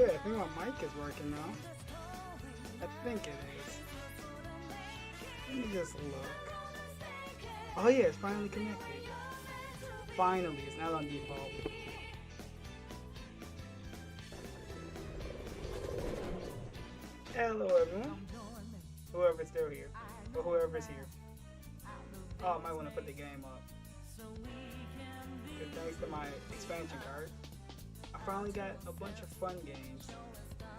good. I think my mic is working now. I think it is. Let me just look. Oh yeah, it's finally connected. Finally, it's not on default. Hello everyone. Whoever's still here. Or whoever's here. Oh, I might want to put the game up. Because thanks to my expansion card, I finally got a bunch of fun games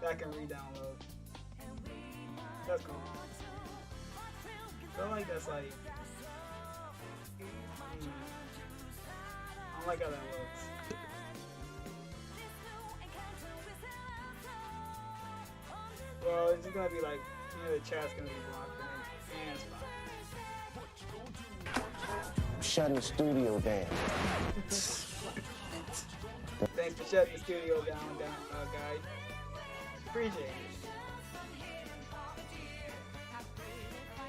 that I can re-download. That's cool. I feel like that's like... I don't like how that looks. Well, it's just gonna be like, you know, the chat's gonna be blocked and it's fine. Shutting the studio down. Thanks for shutting the studio down, guys. Appreciate it.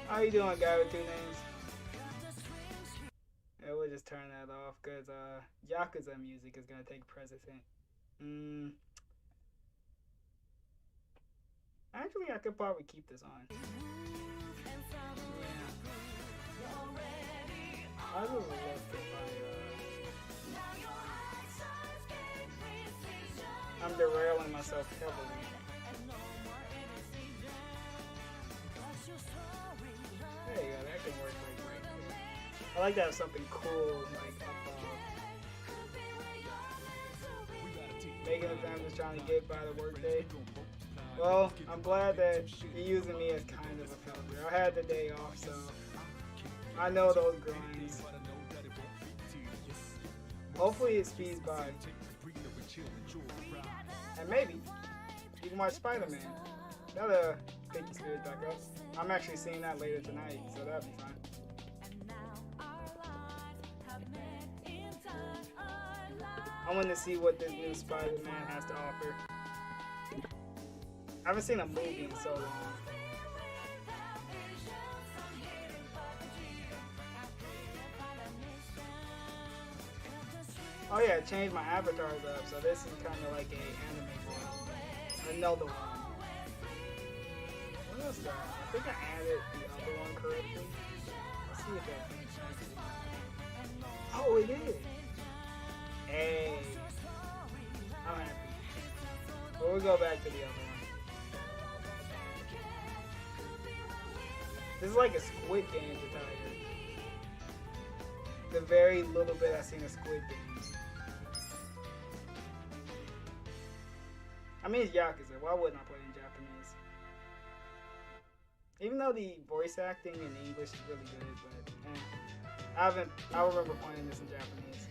How you doing, guy with two names? Yeah, we'll just turn that off because Yakuza music is gonna take precedent. Actually, I could probably keep this on. Yeah. I just looked at my, I'm derailing myself heavily. There you go, that can work like right there. I like to have something cool like up Megan and fam just trying to get by the workday. Well, I'm glad that you're using me as kind of a filter. I had the day off, so I know those grinds. Hopefully it speeds by. And maybe you can watch Spider-Man. That'll pick your spirit back up. I'm actually seeing that later tonight, so that'll be fine. I want to see what this new Spider-Man has to offer. I haven't seen a movie in so long. Oh yeah, I changed my avatars up, so this is kind of like a anime one. Another one. What else did I think I added the other one correctly. Let's see if that... Oh, it is! Hey! I'm happy. But we'll go back to the other one. This is like a Squid Games attire. The very little bit I've seen of Squid Games. I mean, it's Yakuza. Why wouldn't I play in Japanese? Even though the voice acting in English is really good, but I remember playing this in Japanese.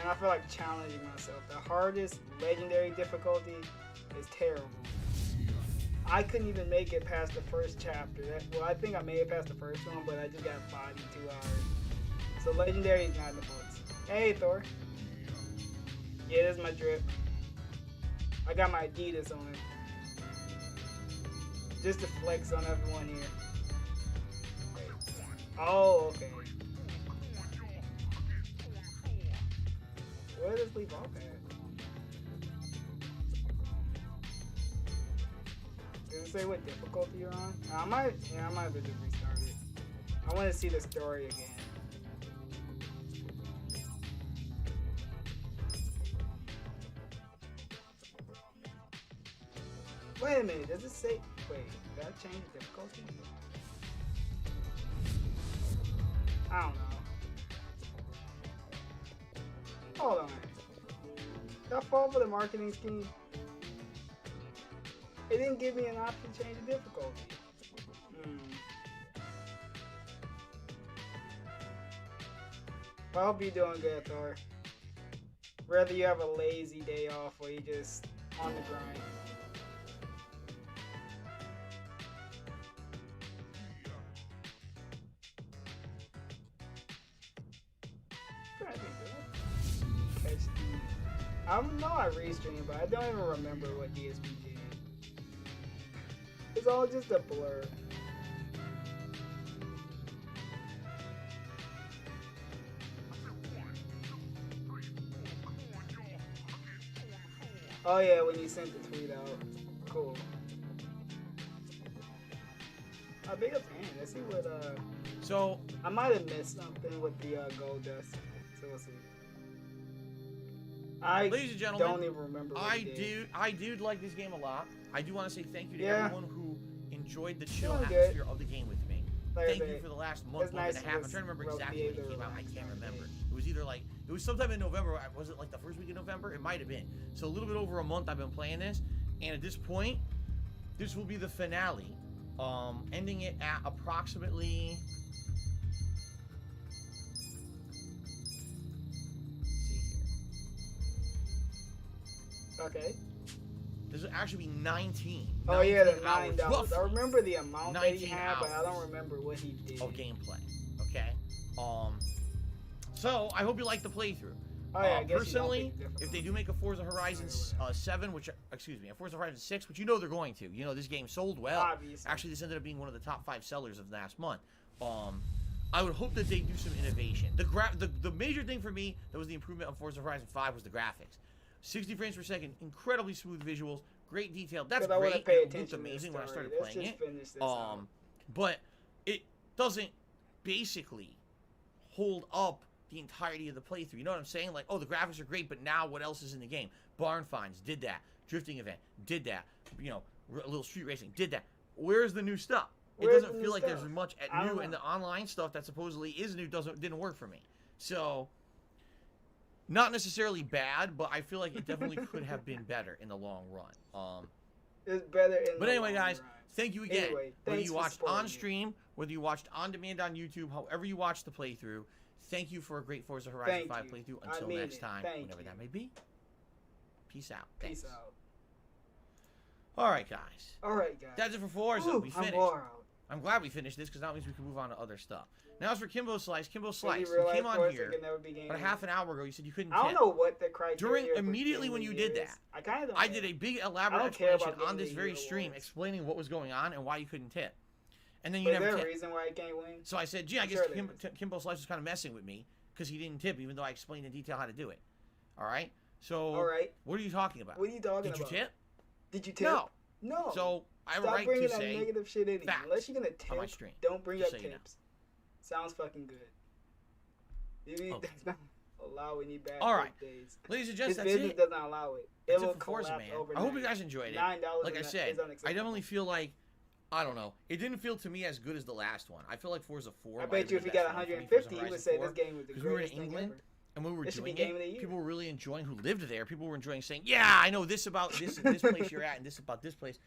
And I feel like challenging myself. The hardest legendary difficulty is terrible. I couldn't even make it past the first chapter. Well, I think I made it past the first one, but I just got 5 in 2 hours. So legendary is not in the books. Hey, Thor. Yeah, this is my drip. I got my Adidas on. Just to flex on everyone here. Oh, okay. Where does this leave off at? Does it say what difficulty you're on? I might have to just restart it. I want to see the story again. Wait a minute, does it say... Wait, did I change the difficulty? I don't know. Hold on. Did I fall for the marketing scheme? It didn't give me an option to change the difficulty. I hope you're doing good, Thor. Whether you have a lazy day off or you just on the grind. I know I Ree-Stream, but I don't even remember what DSP did. It's all just a blur. Oh yeah, when you sent the tweet out. Cool. I big up to him. Let's see what So I might have missed something with the gold dust. So we'll see. ladies and gentlemen, don't even remember what I do like this game a lot. I do want to say thank you to Yeah. everyone who enjoyed the chill Doing atmosphere good. of the game with me. Like I Thank you said, for the last it's month nice and a to half. I'm just trying to remember be exactly when able it to came out. I relax can't on the remember. day. It was either like, it was sometime in November. Was it like the first week of November? It might have been. So a little bit over a month I've been playing this. And at this point, this will be the finale. Ending it at approximately... Okay. This will actually be 19. Oh yeah, the 19 $9. hours, I remember the amount that he 19 had, but I don't hours remember what he did. of gameplay. Okay. So I hope you like the playthrough. Oh yeah, I guess Personally, you don't if they do make a Forza Horizon 7, which, excuse me, a Forza Horizon 6, which you know they're going to. You know, this game sold well. Obviously. Actually, this ended up being one of the top 5 sellers of last month. I would hope that they do some innovation. The major thing for me that was the improvement on Forza Horizon 5 was the graphics. 60 frames per second, incredibly smooth visuals, great detail. That's great. It looked amazing when I started playing it. But it doesn't basically hold up the entirety of the playthrough. You know what I'm saying? Like, oh, the graphics are great, but now what else is in the game? Barn finds, did that. Drifting event, did that. You know, a little street racing, did that. Where's the new stuff? It doesn't feel like there's much new, and the online stuff that supposedly is new didn't work for me. So, not necessarily bad, but I feel like it definitely could have been better in the long run. It's better in But anyway, guys, thank you again. Anyway, whether you watched on stream, whether you watched on demand on YouTube, however you watched the playthrough, thank you for a great Forza Horizon 5 playthrough. Until next time, whenever that may be. Peace out. Thanks. Peace out. Alright, guys. Alright, guys. That's it for Forza. We finished. I'm glad we finished this because that means we can move on to other stuff. Now as for Kimbo Slice, you came on here about a half an hour ago. You said you couldn't tip. I don't know what the criteria immediately when you did that, I did a big elaborate explanation on this very stream explaining what was going on and why you couldn't tip. And then you never tipped. Is there a reason why I can't win? So I said, gee, I guess Kimbo Slice was kind of messing with me because he didn't tip even though I explained in detail how to do it. Alright? So, what are you talking about? What are you talking about? Did you tip? Did you tip? No. So, I have a right to say negative shit in facts unless you're gonna tip, on my stream. don't bring up so tips. You know. Sounds fucking good. Maybe that's not allowing you back. Alright. Ladies and gents, that's business it. doesn't allow it. That's it for Forza, man. I hope you guys enjoyed it. $9 like I said, I definitely feel like, I don't know. It didn't feel to me as good as the last one. I feel like Forza 4. I bet you if you got 150, you would say this game was the greatest we were in England, ever. And when we were doing it, people were really enjoying, who lived there, people were enjoying saying, yeah, I know this about this place you're at and this about this place.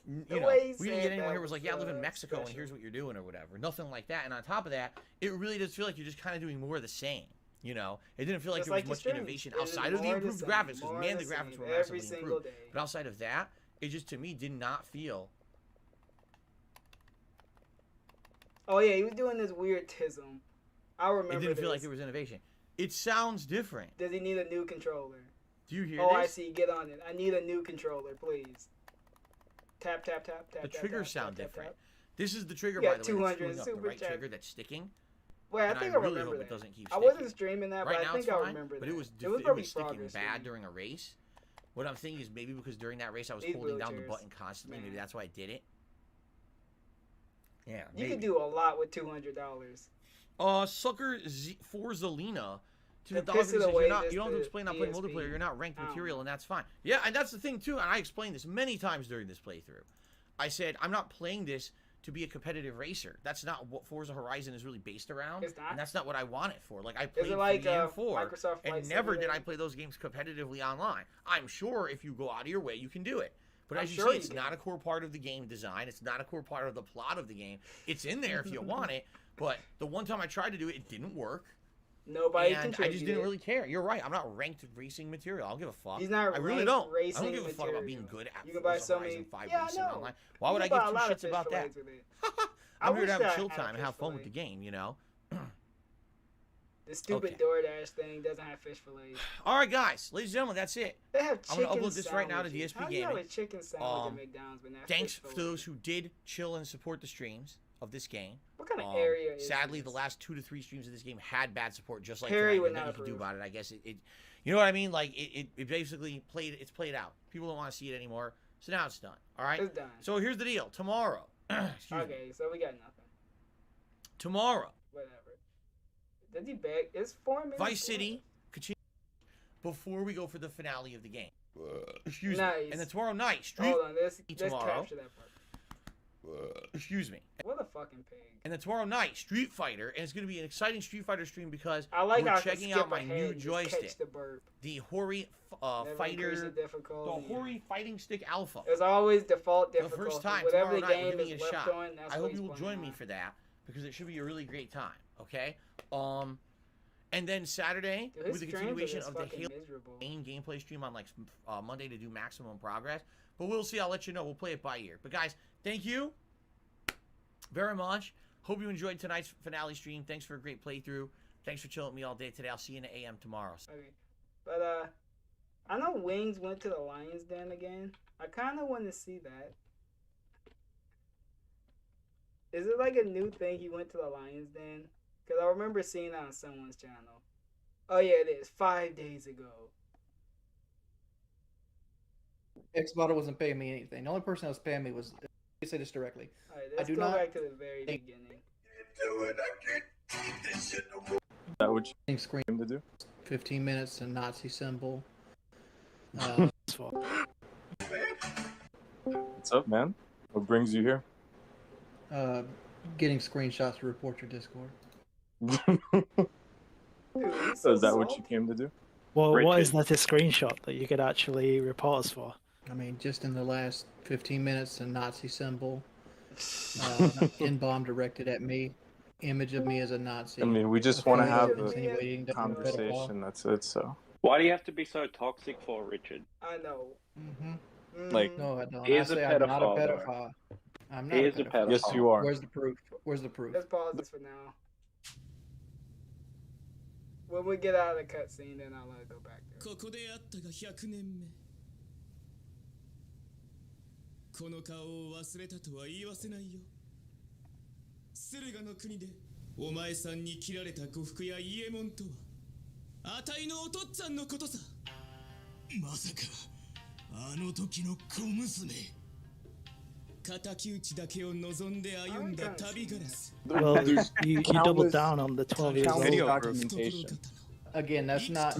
You know, we didn't get anyone here who was like, yeah, I live in Mexico and here's what you're doing or whatever. Nothing like that. And on top of that, it really does feel like you're just kind of doing more of the same. You know, it didn't feel like there was much innovation outside of the improved graphics, because man, the graphics were massively improved. But outside of that, it just to me did not feel. Oh yeah, he was doing this weird tism. I remember. It didn't feel like there was innovation. It sounds different. Does he need a new controller? Do you hear this? Oh, I this? see. Get on it. I need a new controller, please. Tap, tap, tap, tap. The triggers sound different. This is the trigger, by the way, that's screwing up the right trigger that's sticking. Wait, I think I really remember hope that. it doesn't keep I sticking. wasn't streaming that, right but now I think I remember that. But it was sticking bad during a race. What I'm thinking is maybe because during that race I was holding down the button constantly. Maybe that's why I did it. Yeah, you could do a lot with $200. Sucker Forzalina. To the dog says you don't have to explain not playing multiplayer. You're not ranked material, and that's fine. Yeah, and that's the thing too. And I explained this many times during this playthrough. I said I'm not playing this to be a competitive racer. That's not what Forza Horizon is really based around. It's not. And that's not what I want it for. Like I played 3 and 4, and never did I play those games competitively online. I'm sure if you go out of your way, you can do it. But as you see, it's not a core part of the game design. It's not a core part of the plot of the game. It's in there if you want it. But the one time I tried to do it, it didn't work. Nobody and I just didn't really care. You're right. I'm not ranked racing material. I don't give a fuck. He's not. I really don't. I don't give a fuck about being good at you can buy so Horizon 5 yeah, racing online. Why would I give 2 shits about that? I'm here to have a chill time and have fun with the game, you know. The stupid DoorDash thing doesn't have fish fillets. All right, guys, ladies and gentlemen, that's it. They have chicken. I'm gonna upload this right now to DSP Gaming. How do you have a chicken sandwich at McDonald's but not thanks fish to those who did chill and support the streams of this game. What kind of area is sadly, this? the last 2 to 3 streams of this game had bad support, just like Perry tonight. would Nothing not you can do about it. I guess You know what I mean? Like it basically it's played out. People don't want to see it anymore, so now it's done. All right. It's done. So here's the deal. Tomorrow. Okay, so we got nothing. Tomorrow. Whatever. Did he beg? It's 4 minutes. Vice City. Before we go for the finale of the game. Excuse nice. me. And then tomorrow night, Hold on, let's capture that part. Excuse me. What a fucking pig. And then tomorrow night, Street Fighter, and it's going to be an exciting Street Fighter stream because I like we're checking out my new joystick, the Hori Fighter, the Hori Fighting Stick Alpha. It's always default difficulty. For the first time, whatever tomorrow the night, game we're giving is it a left shot. on, that's I what hope you will join me for that because it should be a really great time. Okay. And then Saturday, with the continuation of the Halo main gameplay stream on like Monday to do maximum progress. But we'll see. I'll let you know. We'll play it by ear. But guys, thank you very much. Hope you enjoyed tonight's finale stream. Thanks for a great playthrough. Thanks for chilling with me all day today. I'll see you in the AM tomorrow. Okay. But I know Wings went to the Lion's Den again. I kind of want to see that. Is it like a new thing he went to the Lion's Den? Because I remember seeing that on someone's channel. Oh yeah, it is. 5 days ago. Xbox wasn't paying me anything. The only person that was paying me was... Let me say this directly. Alright, let's go back to the very beginning. That what you screen to do? 15 minutes, a Nazi symbol. What's up, man? What brings you here? Getting screenshots to report your Discord. Dude, So is that what you came to do? Well, Richard. what is that a screenshot that you could actually report us for? I mean, just in the last 15 minutes, a Nazi symbol. N-bomb directed at me. Image of me as a Nazi. I mean, we just want to have a insinuating that I'm a pedophile. conversation. That's it. So Why do you have to be so toxic for, Richard? I know. Like- No, I don't. He I is a say I'm not a pedophile, though. pedophile. I'm not He a is a pedophile. pedophile. yes, you are. Where's the proof? Where's the proof? Let's pause this for now. When we get out of the cutscene, then I'll let it go back there. ここであったが100年目この顔を忘れたとは言わせないよ駿河の国でお前さんに切られた呉服や伊右衛門とはあたいのお父っつぁんのことさまさかあの時の小娘敵討ちだけを望んで歩んだ旅ガラス Well, There's you doubled down on the 12 years countless old. documentation. Again, that's not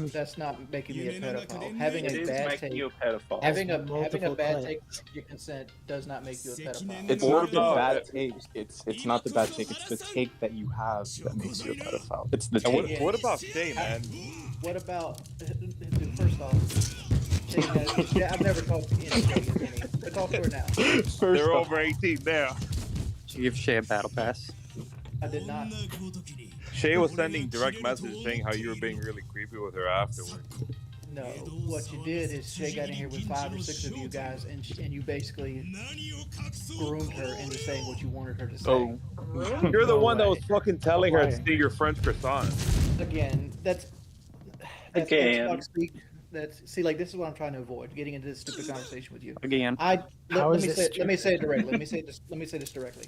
making me a pedophile. Having It a is bad making take, you a pedophile. having a Multiple bad take clicks. with your consent does not make you a pedophile. It's Or not the the- bad take. It's not the bad take. It's the take that you have that makes you a pedophile. It's the And take. what about Shay, man? What about first off? Shane I've never talked to any. But talk to her now. First They're off, over 18 now. Did you give Shay a battle pass? I did not. Shay was sending direct messages saying how you were being really creepy with her afterward. No, what you did is Shay got in here with 5 or 6 of you guys, and you basically groomed her into saying what you wanted her to say. oh, You're the No one that way. was fucking telling her to Why? steal your friend's croissant. Again, that's Again. Xbox speak. See, like, this is what I'm trying to avoid, getting into this stupid conversation with you. Again. How Let is me this say it directly. Let me say this directly.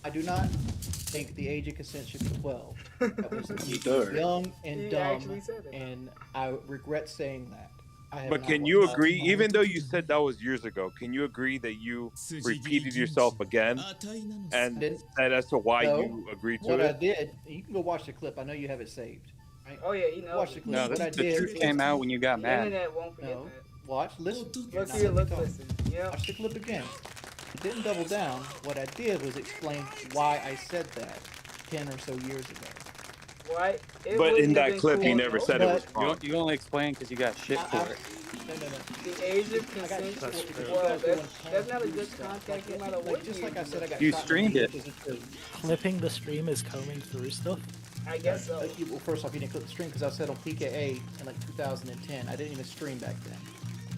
I do not think the age of consent should be 12. That was You do. young and He dumb, actually said it. and I regret saying that. I have But not can you watched agree, it. even though you said that was years ago, can you agree that you repeated yourself again あたいなの and さ Didn't- said as to why No. you agreed to What I it? did, you can go watch the clip. I know you have it saved. Right? Oh yeah, you know. Watch the clip. No, What I the did truth is- came out when you got The mad. internet won't forget No. that. Watch, listen. Look Now here, let look, me talk. listen. Yep. Watch the clip again. I didn't double down. What I did was explain why I said that 10 or so years ago. Why? It But wouldn't in have that been clip, he cool, never though. said it was But- wrong. You only explain because you got shit for it. No. The age of I got consent. shit for it. Well, You guys that's not a doing good stuff. contact no matter Like, what. just you like I said, I got You shot in the streamed knee, it. which isn't true. Clipping the stream is combing through stuff. I guess so. Well, first off, you didn't clip the stream because I said on PKA in like 2010. I didn't even stream back then.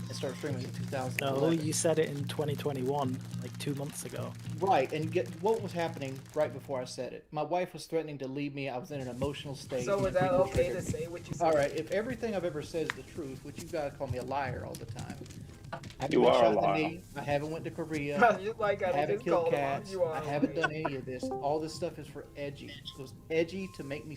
I started streaming in 2011. No, you said it in 2021, like 2 months ago. Right, and get what was happening right before I said it. My wife was threatening to leave me. I was in an emotional state. So was and that people okay to triggered me. say what you said? All right, if everything I've ever said is the truth, which you guys call me a liar all the time. I haven't You been are a shot in the liar. knee. I haven't went to Korea. Just like I I haven't just killed called him out. cats. You are I haven't done any of this. All this stuff is for edgy. It was edgy to make me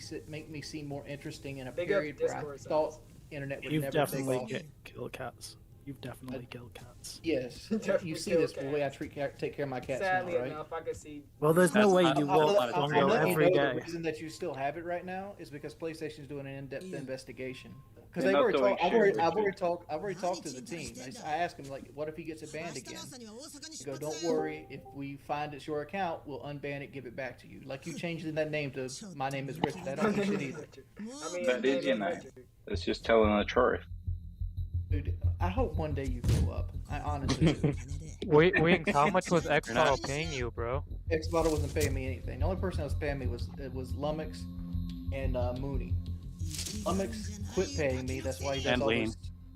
seem more interesting in a Big up period where I Discord thought sites. internet would You've never take definitely off. killed cats. You've definitely killed cats. Yes, Definitely you see kill this the way I cats. take care of my cats Sadly now, right? enough, I can see. Well, there's no That's way not- you I'm walk not a I'm Bongo letting you every know day. the reason that you still have it right now is because PlayStation's doing an in-depth investigation. Because They're they've not already doing talked. shit, I've already Richard. talked to the team. I asked him like, what if he gets it banned again? They go, don't worry. If we find it's your account, we'll unban it, give it back to you. Like you changed that name to my name is Richard. I don't think shit either. I mean, That is your name. It's just telling the truth. Dude, I hope one day you grow up. I honestly do. Wait, how much was X You're not. Bottle paying you, bro? Xbottle wasn't paying me anything. The only person that was paying me was Lumix and Mooney. Lumix quit paying me. That's why he does And Lean.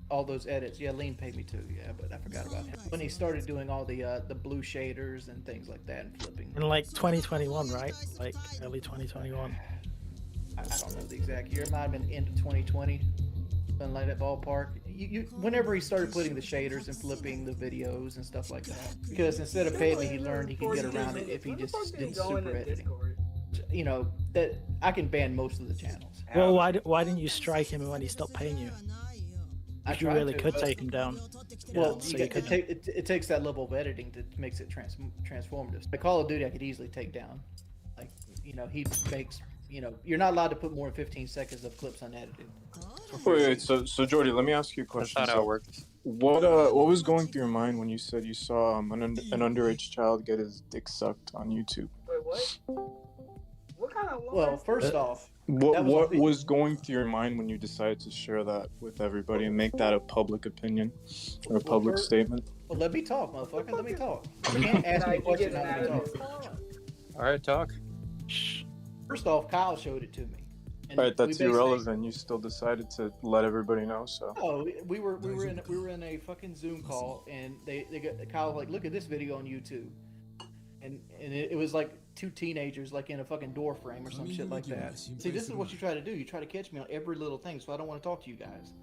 all those edits. Yeah, Lean paid me too. Yeah, but I forgot about him when he started doing all the blue shaders and things like that and flipping. In like 2021, right? Like early 2021. I don't know the exact year. It might have been end of 2020, something like that ballpark. Whenever he started putting the shaders and flipping the videos and stuff like that, because instead of paying me, he learned he could get around it if he just did super editing. You know that I can ban most of the channels. Well, why didn't you strike him when he stopped paying you? I If you tried really to, could but- take him down. Well, Yeah, so it takes that level of editing to makes it transformative. The Call of Duty I could easily take down. Like, you know, he makes, you know, you're not allowed to put more than 15 seconds of clips unedited. Wait, so Jordy, let me ask you a That's question. not how So it works. what was going through your mind when you said you saw an underage child get his dick sucked on YouTube? Wait, what? What kind of? Well, first off, What That was what a- was going through your mind when you decided to share that with everybody and make that a public opinion or a public first- statement? well, let me talk, motherfucker. Let me talk. You can't ask me a question. Getting Not let me out of talk. here. All right, talk. First off, Kyle showed it to me. And All right, we that's basically- irrelevant. You still decided to let everybody know. So Oh, we were in a fucking Zoom call, and they got Kyle was like, look at this video on YouTube, and it was like two teenagers like in a fucking door frame or some shit like that. See, this is what you try to do. You try to catch me on every little thing, so I don't want to talk to you guys.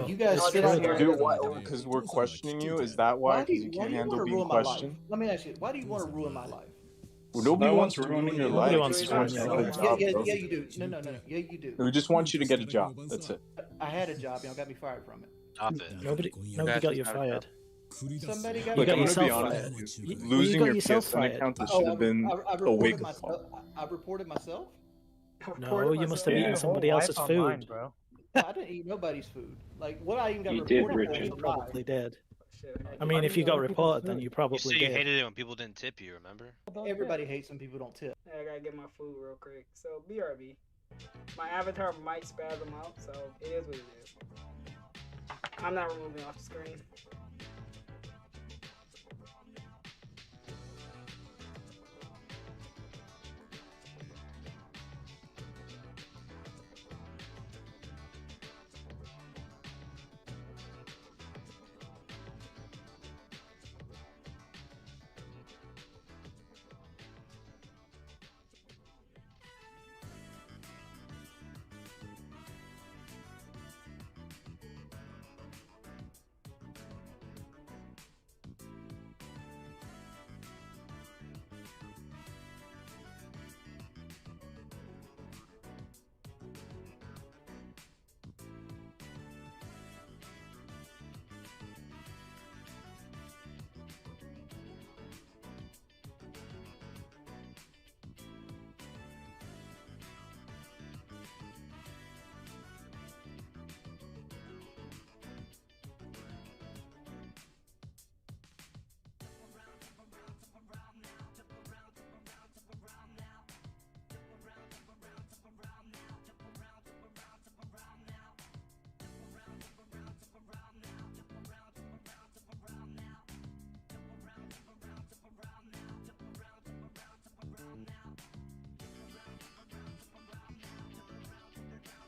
You guys Oh, sit that's on here. true. dude, because we're questioning you. Is that why? Because you can't handle wanna being ruin my life? questioned. Let me ask you, why do you want to ruin my life? Well, nobody No wants one's to ruin ruining your your life. life. We just want you to get a job, Yeah, bro. you do. No. Yeah, you do. We just want you to get a job. That's it. I had a job, got me fired from it. Stop it. Nobody Guys, got you it's not fired. Somebody got Look, got I'm gonna be yourself honest. fired. with you. You Losing got your yourself PSN fired. account, this Oh, should have been I a reported wake-up myself. call. I reported myself. No, you must have Yeah. eaten Your somebody Whole else's life food. online, bro. I didn't eat nobody's food. Like what I even got You did, reported for Richard. was You a lie. probably did. Shit, I mean, if you got reported, then you You probably said you did. hated it when people didn't tip you, remember? Everybody hates when people don't tip. I gotta get my food real quick. So BRB. My avatar might spasm out, so it is what it is. I'm not removing it off the screen.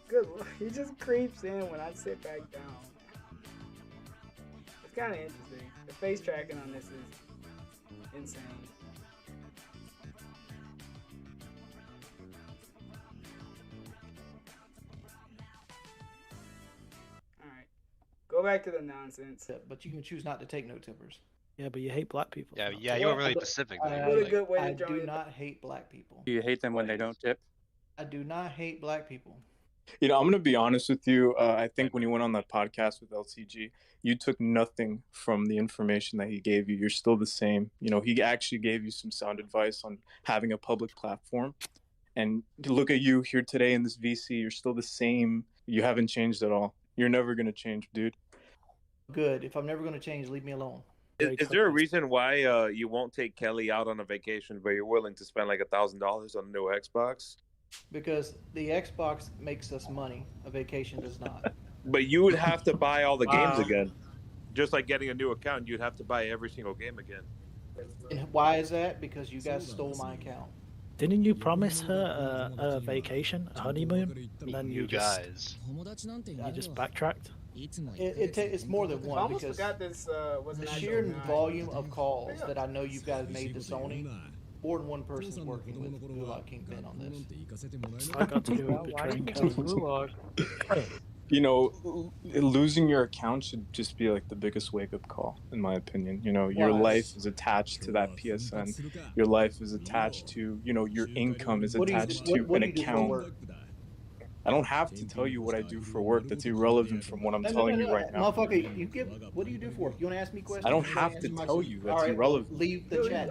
Good lord, he just creeps in when I sit back down. It's kind of interesting. The face tracking on this is insane. Alright. Go back to the nonsense. But you can choose not to take no tippers. Yeah, but you hate black people. Yeah, so- yeah, you were really specific. I, Like, What a good way to I join do it. not hate black people. Do you hate them when they don't tip? I do not hate black people. You know, I'm gonna be honest with you. I think when you went on that podcast with LCG, you took nothing from the information that he gave you. You're still the same. You know, he actually gave you some sound advice on having a public platform. And look at you here today in this VC. You're still the same. You haven't changed at all. You're never gonna change, dude. Good. If I'm never going to change, leave me alone. Is there a reason why you won't take Kelly out on a vacation, but you're willing to spend like $1,000 on a new Xbox? Because the Xbox makes us money. A vacation does not. But you would have to buy all the games again. Just like getting a new account, you'd have to buy every single game again. And why is that? Because you guys stole my account. Didn't you promise her a vacation, a honeymoon, and then you just backtracked? It's more than one. I almost because forgot this was the an sheer actual guy. volume of calls that I know you guys made to Sony. More than one person's working with Kingpin on this. I got to do it betraying Kelly. You know, losing your account should just be like the biggest wake-up call, in my opinion. You know, your life is attached to that PSN. Your life is attached to, you know, your income is attached to an account. I don't have to tell you what I do for work. That's irrelevant from what I'm telling you right now. Motherfucker, what do you do for work? You want to ask me questions? I don't have to tell you. That's irrelevant. Leave the chat.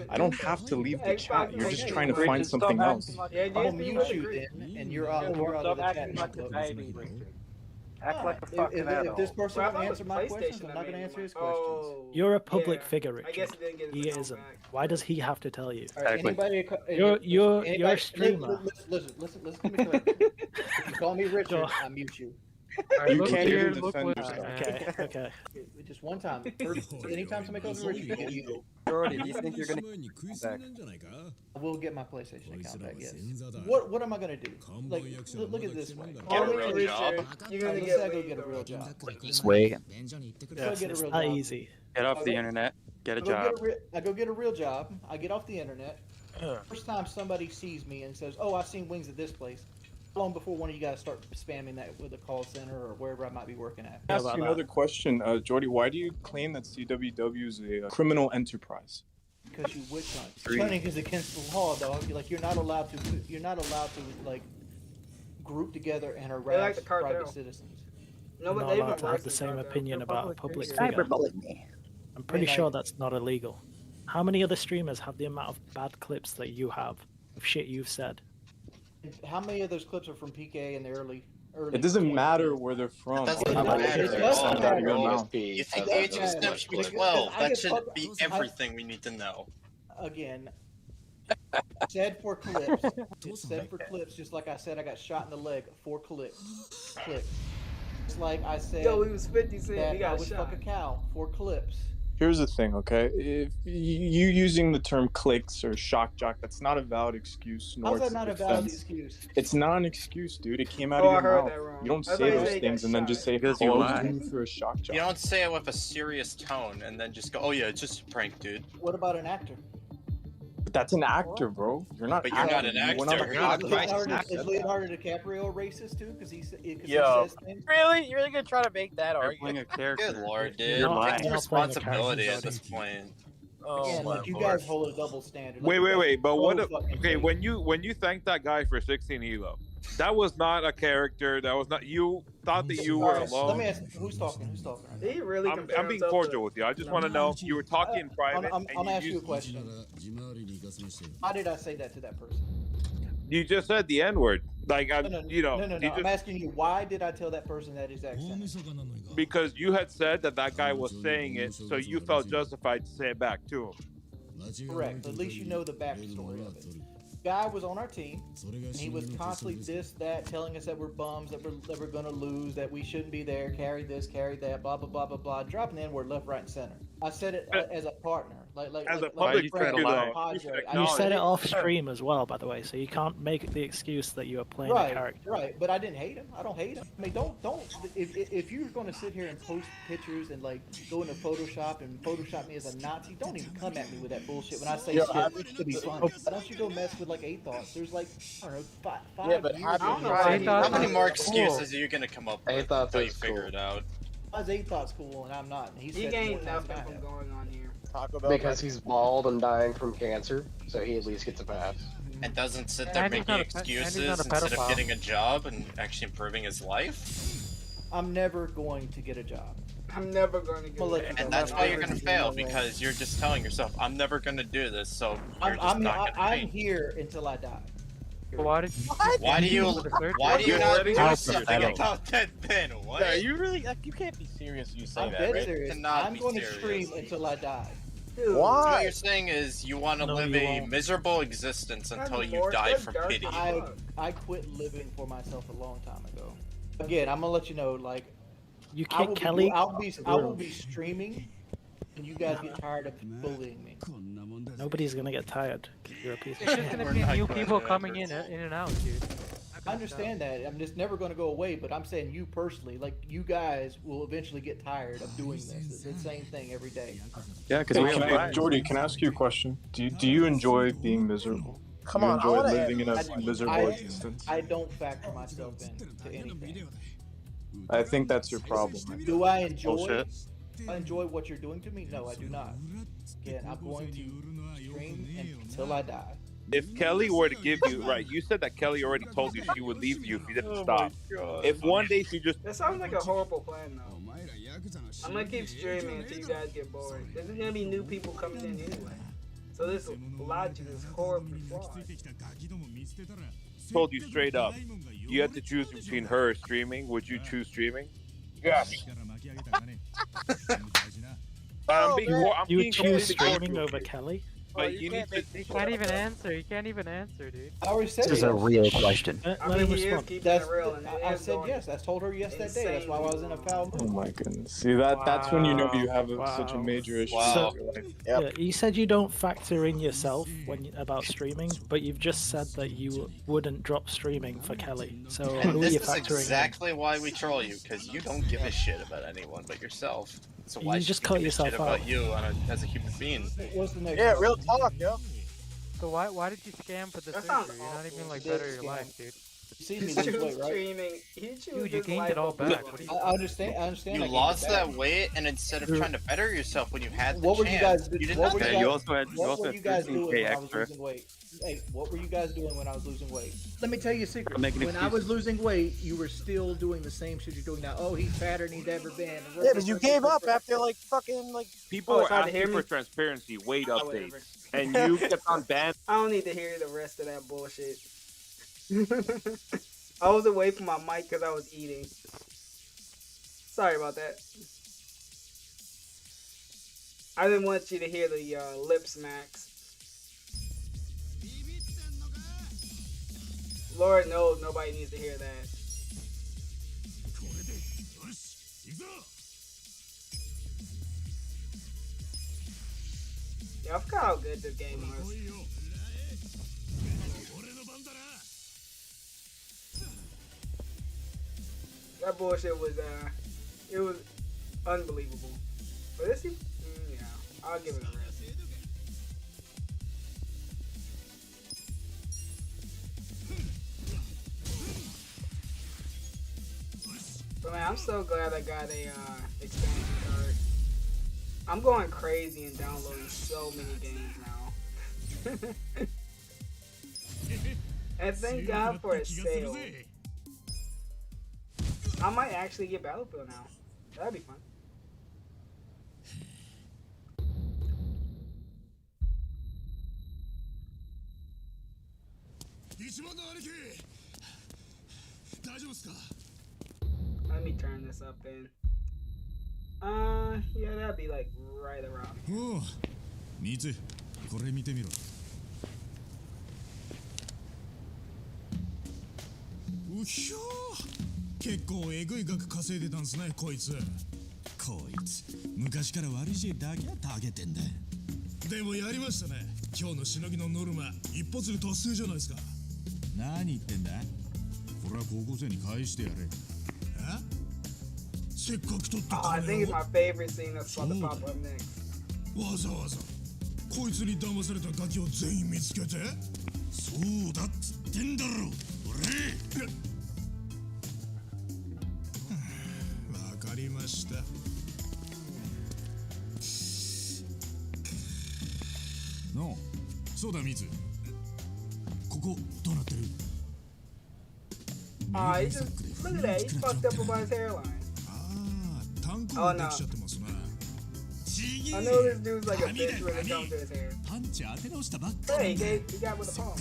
I don't have to leave the chat. You're just trying to find something else. I'll mute you then, and you're out of the chat. Act like a fucking adult. If this person can answer my questions, I'm not going to answer his questions. You're a public figure, I guess Richard. he didn't get his He phone isn't. back. Why does he have to tell you? Right, You're a streamer. Listen to me correctly. If you call me Richard, I mute you. You can't even defend yourself. Okay. Just one time. Anytime somebody calls me Richard, you get you. Jordy, do you think you're gonna back? I will get my PlayStation account back, yes. What am I gonna do? Like, look at it this way. Get a real job. You're gonna Let's get say I go get a real job. Just wait. Let's get a It's real not job. easy. Get off the internet. Get a job. I go get a real job. I get off the internet. First time somebody sees me and says, "Oh, I've seen wings at this place." How long before one of you guys start spamming that with a call center or wherever I might be working at? Ask you another question, Jordy. Why do you claim that CWW is a criminal enterprise? Because you witch hunt. Hunting is against the law, dog. You're not allowed to. You're not allowed to like group together and harass like the cartel. private citizens. No, but You're they not allowed even to worse have the than same cartel. opinion about a public figure. Cyberbullying me. I'm pretty sure that's not illegal. How many other streamers have the amount of bad clips that you have of shit you've said? How many of those clips are from PK in the early? It doesn't matter where they're from. It doesn't matter at all. You think the stuff should be 12? That shouldn't be everything we need to know. Again, said for clips. It's said for clips, just like I said I got shot in the leg for clips. It's like I said Yo, he was 50 cent. that He got I would shot. fuck a cow for clips. Here's the thing, okay? If you using the term clicks or shock jock, that's not a valid excuse. Nor How's that it's not a defense. valid excuse? It's not an excuse, dude. It came out Oh, of I your heard mouth. that wrong. You don't I say thought you those said he things got and then shot. just say, Because "Oh, you I was lied." doing for a shock jock." You don't say it with a serious tone and then just go, "Oh yeah, it's just a prank, dude." What about an actor? But that's an actor, bro. You're not. But you're not acting. an We're actor. Is Leonardo DiCaprio racist too? Because he says things. Really? You're really gonna try to make that You're argument? playing a character. Good lord, dude. You're lying. Take You're not playing a responsibility character, at this point. Oh Again, my like you lord. guys hold a double standard. Wait. But what? Fucking Okay, thing. when you thanked that guy for 16 elo, that was not a character. That was not. You thought that you were Alright, alone. Let me ask, who's talking? Who's talking right now? He really I'm compared being himself cordial to- with you. I just want to know. You were talking in private. I'm and ask you a used- question. Why did I say that to that person? You just said the N word. Like No. you know. No. you I'm just- asking you, why did I tell that person that exact sentence? because you had said that guy was saying it, so you felt justified to say it back to him. Correct. At least you know the backstory of it. Guy was on our team, and he was constantly this, that, telling us that we're bums, that we're gonna lose, that we shouldn't be there, carry this, carry that, blah blah blah blah blah, dropping the N-word left, right, and center. I said it as a partner, As a like public friend, figure, though, compadre. you should I You acknowledge said it it. off stream as well, by the way, so you can't make the excuse that you are playing a character. Right, but I didn't hate him. I don't hate him. I mean, don't. If you're going to sit here and post pictures and like go into Photoshop and Photoshop me as a Nazi, don't even come at me with that bullshit when I say shit to be funny. Why don't you go mess with like A thoughts? There's like, I don't know, five Yeah, but years. I don't know of- why How many more excuses are you gonna come up with thought until that you was figure cool. it out? Why is A thoughts cool and I'm not? And he He said more gained times than nothing I from have. going on here. Because he's bald and dying from cancer, so he at least gets a pass. and doesn't sit there And he's making not a excuses pedophile. instead of getting a job and actually improving his life. I'm never going to get a job. I'm never going to get Well, a look, job. And that's why you're gonna fail, because you're just telling yourself, "I'm never gonna do this," so you're just not gonna I'm change. here until I die. Why did you? Why do you not do You're something pathetic. about that then? What? Yeah, you really like you can't be serious. You say I'm that, dead right? serious. Cannot I'm be going to serious. stream until I die. Dude, So what Why? you're saying is you want to No, live you a won't. miserable existence until you Lord, die that's for dark pity. as I quit living for myself a long time ago. Again, I'm gonna let you know, like You I kick will Kelly. be, I will be streaming, and you guys get tired of bullying me. Nobody's gonna get tired. You're a piece of It's just shit. gonna be new people coming in and out, dude. I understand that. I'm just never going to go away, but I'm saying you personally, like you guys will eventually get tired of doing this. It's the same thing every day. Yeah, because Jordy, can I ask you a question? Do you enjoy being miserable? Come Do you on, I enjoy wanna living in a I- miserable existence? I don't factor myself into anything. I think that's your problem. Man. Do I enjoy? Bullshit. I enjoy what you're doing to me? No, I do not. Again, I'm going to stream until I die. If Kelly were to give you right, you said that Kelly already told you she would leave you if you didn't stop. If one day she just That sounds like a horrible plan, though. I'm gonna keep streaming until you guys get bored. There's gonna be new people coming in anyway. So this logic is horribly flawed. told you straight up, you had to choose between her or streaming, would you choose streaming? Yes. I'm being, I'm You being would choose completely streaming honest over with you. Kelly? But you need to. You can't even answer. You can't even answer, dude. I already said This is a real question. Let I him mean, he is respond. keeping That's, it real. And I said yes. I told her yes that day. That's why I was in a foul Oh mood. my goodness. See that's when you know you have such a Wow. major issue Wow. with your life. Yeah, you said you don't factor in yourself about streaming, but you've just said that you wouldn't drop streaming for Kelly. So And who are this you is factoring exactly why we troll you, because you don't give a shit about anyone but yourself. So why You should just we cut give a yourself shit out. about you as a human being? What's the next Yeah, one? real talk, yo. So why did you scam for the That surgery? sounds You're not even awful. like You better did your scam. life, dude. You see me He's lose weight, right? streaming. He chose Dude, you his gained life it all over back. one. What do I understand. I understand. You I get lost it that back. weight, and instead of trying to better yourself when you had the What were you guys? chance, you did What were nothing. you guys? also had What were you guys doing 13K when I was extra. losing weight? Hey, what were you guys doing when I was losing weight? Let me tell you a secret. Making When I was excuses. losing weight, you were still doing the same shit you're doing now. Oh, he's fatter than he's ever been. Yeah, but you gave up after like fucking like. People Oh, were it's hard to asking hear for me? transparency, weight Oh, whatever. updates, and you kept on ban. I don't need to hear the rest of that bullshit. I was away from my mic because I was eating. Sorry about that. I didn't want you to hear the lip smacks. Lord knows nobody needs to hear that. Yeah, I forgot how good this game was. That bullshit was, it was unbelievable. But this, yeah, I'll give it a rest. But man, I'm so glad I got a expansion card. I'm going crazy and downloading so many games now. And thank God for a sale. I might actually get Battlefield now. That'd be fun. Let me turn this up in. Yeah, that'd be like right around here. おう、ミツ、これ見てみろ。うひょー、結構えぐい額稼いでたんすね、こいつ。こいつ、昔から悪い知恵だけはたげてんだ。でもやりましたね。今日のしのぎのノルマ、一発で達成じゃないですか。何言ってんだ？これは高校生に返してやれ。え？せっかく取った Oh, I think 金 it's を my favorite scene that's about to pop up next. わざわざこいつに騙されたガキを全員見つけてそうだっつってんだろ俺わかりましたのそうだミツ He just look at that. He fucked up about his hairline. Oh no. I know this dude's like a bitch when it comes to his hair. Hey, he got with the palm.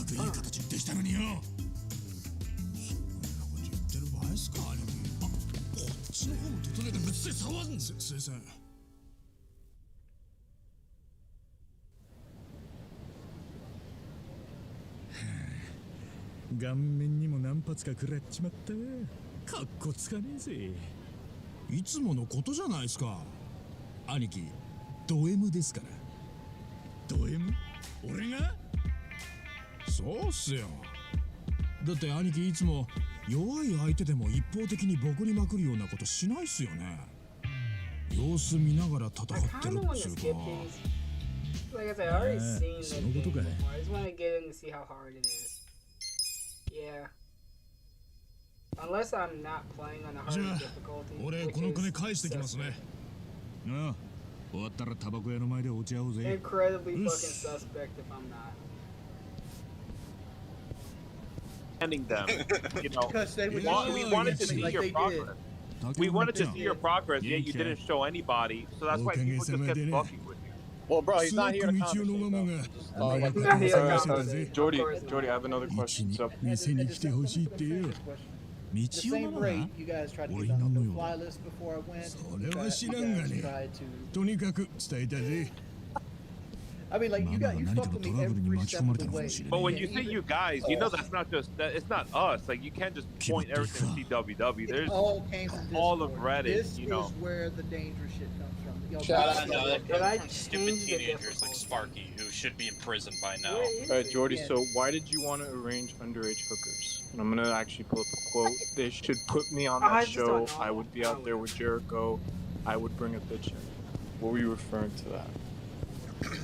Like I said, I already seen this game before. I just want to get in to see how hard it is. Yeah. Unless I'm not playing on the hardest difficulty, which is incredibly fucking suspect if I'm not. Handing them, you know, Because they would we wanted to see like your they progress. We wanted to see your progress, yet you didn't show anybody, so that's why people just kept fucking with you. Well, bro, he's not here to conversate. Jordy, I have another question. So, the same rate you guys tried to get on the fly list before I went. You guys tried to. I mean, like you fuck with me every step of the way. But when you say you guys, you know that's not just that. It's not us. Like you can't just point everything to CWW. There's all of Reddit. This you know. is where the dangerous shit comes from. Shout out to stupid teenagers like Sparky who should be in prison by now. Alright, Jordy, so why did you want to arrange underage hookers? And I'm gonna actually pull up a quote. They should put me on that show. I would be out there with Jericho. I would bring a bitch in. What were you referring to that?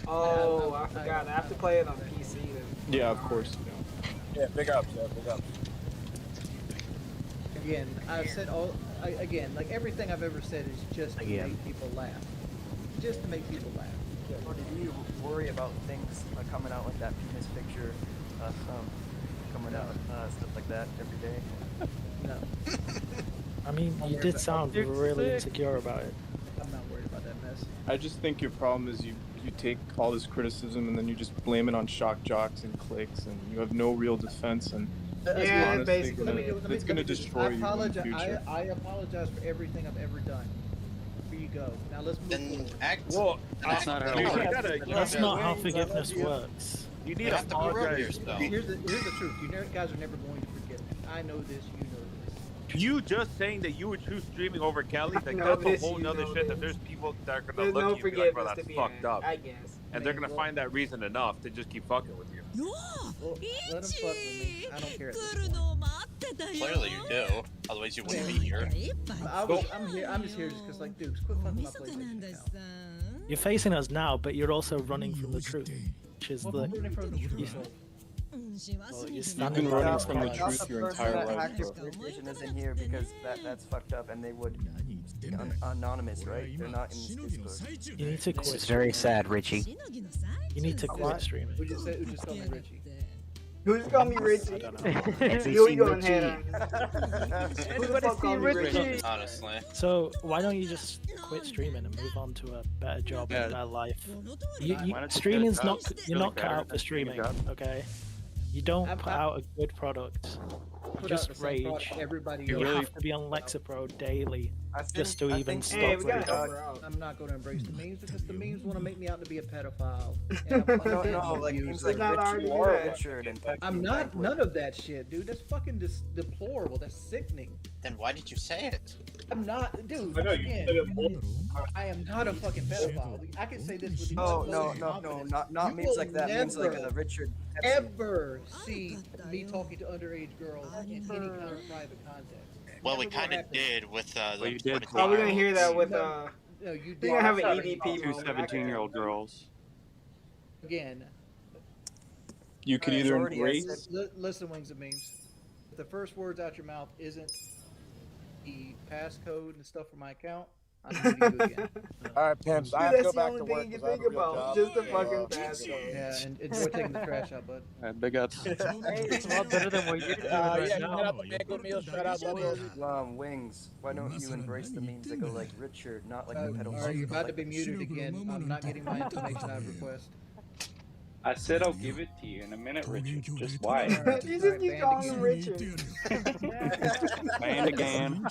Oh, I forgot. I have to play it on PC then. Yeah, of course. Yeah, big ups, big ups. Again, I've said again, like everything I've ever said is just to make people laugh. Just to make people laugh. Or do you worry about things coming out like that penis picture, coming out, stuff like that every day? No. I mean, you did sound really insecure about it. I'm not worried about that mess. I just think your problem is you take all this criticism and then you just blame it on shock jocks and clicks and you have no real defense and yeah, basically it's gonna destroy you in the future. I apologize for everything I've ever done. Here you go. Now let's move forward. Well, that's not how forgiveness works. You need to apologize. Here's the truth. You guys are never going to forgive me. I know this. You know this. You just saying that you would choose streaming over Kelly, like that's a whole nother shit that there's people that are gonna look at you and be like, bro, that's fucked up. I guess. And they're gonna find that reason enough to just keep fucking with you. Well, let them fuck with me. I don't care. Clearly you do. Otherwise you wouldn't be here. I'm just here just because, like, dude, quit fucking my PlayStation account. You're facing us now, but you're also running from the truth, which is Well, I'm running from the truth. you're You've standing been running from the Not truth your person entire that life. hacked your PlayStation isn't here because that's fucked up, and they would be anonymous, right? They're not in this Discord. You need to quit. It's very sad, Richie. You need to quit streaming. Who just called me Richie? Who just called me Richie? I don't know. You going head on. Who the fuck called me Richie? Richie? Honestly. So why don't you just quit streaming and move on to a better job and a better life? Streaming's not. You're not cut out for streaming. Okay. You don't put out a good product. Just rage. You have to be on Lexapro daily just to even stop rage. I'm not going to embrace the memes because the memes want to make me out to be a pedophile. No, like games like Richard and I'm not none of that shit, dude. That's fucking deplorable. That's sickening. Then why did you say it? I'm not, dude. I know, Again, I am not a fucking pedophile. I can say this with no, not memes like that. Memes like Richard. Ever see me talking to underage girls in any kind of private context? Well, we kind of did with Oh, we're gonna hear that with No, you We're gonna have an EDP Two moment. 17-year-old girls. Again. You could either embrace. Listen, Wings of Memes. If the first words out your mouth isn't the passcode and stuff for my account, I'm muting you again. All right, pimps. I have to go back to work. You 'Cause I have think a real about job. just the So, fucking fast food. Yeah, and enjoy taking the trash out, bud. Big ups. Hey, it's a lot better than what you're doing right yeah, now. get out the bagel meal. Shout out, Lobo. Wings. Why don't you embrace the memes that go like Richard, not like the pedal? Alright, you're about to be muted again. I'm not getting my information out of request. I said I'll give it to you in a minute, Richard. Just why? You just keep calling him Richard. Banned again.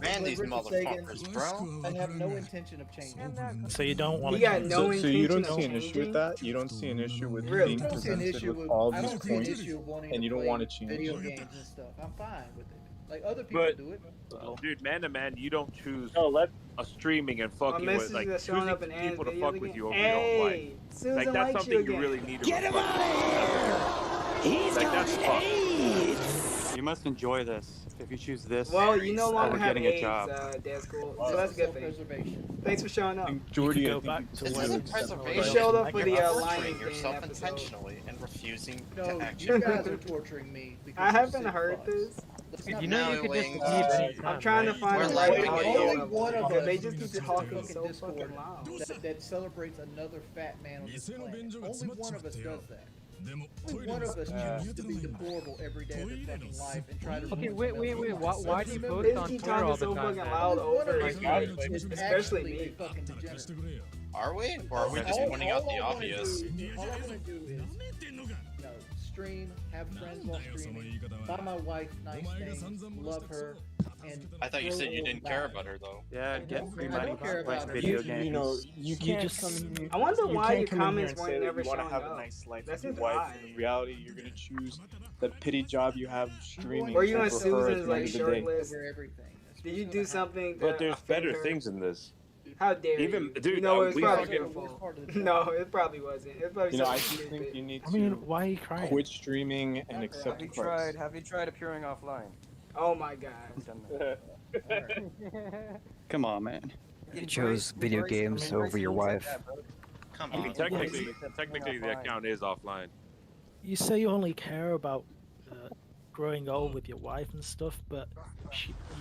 Man, these Richard motherfuckers, Sagan, bro. I have no intention of changing. So you don't want He to got change. no So you don't intention see of an issue changing? with that? You don't see an issue with Really? being I don't see an presented issue with with all I these don't see an points, issue of wanting and you to don't play want to change video it? games and stuff. I'm fine with it. Like other people But, do it. dude, man to man, you don't choose let a streaming and fucking My with like messages are showing up choosing in Anne's people to videos fuck with again. you over your own life. Hey, Susan Like that's likes something you you really again. need to Get him reflect out of here! He's Like, got that's fucked. AIDS! You must enjoy this. If you choose this, Well, you no longer over have getting AIDS, a job. Dad's cool. So that's a good thing. Thanks for showing up. Jordy, You I could go think back you to really when Preservation. You showed up for the You're Lions torturing Game yourself episode. intentionally and refusing No, to you actually. guys are torturing me. because I you're haven't sick heard fucks. this. Let's Dude, not you know you be- could just Wings. leave anytime, I'm trying to right? find We're the right laughing at audio you. Only level, one of because us they just keep uses talking fucking so Discord fucking loud. that celebrates another fat man on this planet. Only one of us does that. Only one of us chooses to be deplorable every day of their fucking life and try to. Okay, ruin wait. someone else's Why life. do you They post just on keep Twitter all talking the so time? fucking man? loud Only one over of us is especially actually a me. fucking degenerate. Are we? Or are we just pointing out the obvious? All I want to do is, stream, have friends while streaming, buy my wife nice things, love her, and. I thought you said you didn't care her. about her though. Yeah, get free I money don't care playing about her. video games. You know, you can't just- come in here. I wonder you why can't your come in here comments and weren't say that never you want to showing have up. a nice life That's with just your wife, odd. and in reality, you're gonna choose that pity job you have streaming. Were you on over her at Susan's the end like of the day. shirtless? Over everything. That's Did what's you gonna do happen. something? But to there's offend better her? things in this. How dare Even- you? dude, you know, it was we probably fucking- beautiful. No, it probably wasn't. It probably You know, I something just think stupid. you need I mean, to why are you crying? quit streaming and accept Christ. Have you tried appearing offline? Oh my god. Done that. Come on, man. You chose video games over your wife. Come I mean, on. technically, the account is offline. You say you only care about growing old with your wife and stuff, but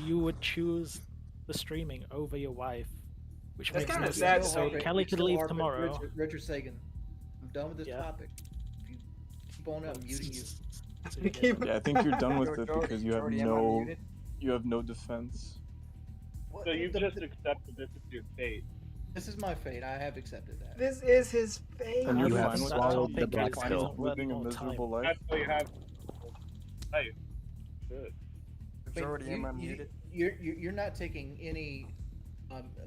you would choose the streaming over your wife, which That's makes kinda no sad sense. to So say. Kelly could leave tomorrow. Richard Sagan, I'm done with this Yeah. topic. If you keep on up, I'm muting you. Yeah, I think you're done with it Jordy, because you have Jordy, am I no, muted? you have no defense. So you've just accepted this as your fate. This is my fate. I have accepted that. This is his fate. And you're You fine have with swallowed that? the black You're pill. living a miserable life. That's why you have. Hey, good. But Jordy, am I muted? You're not taking any.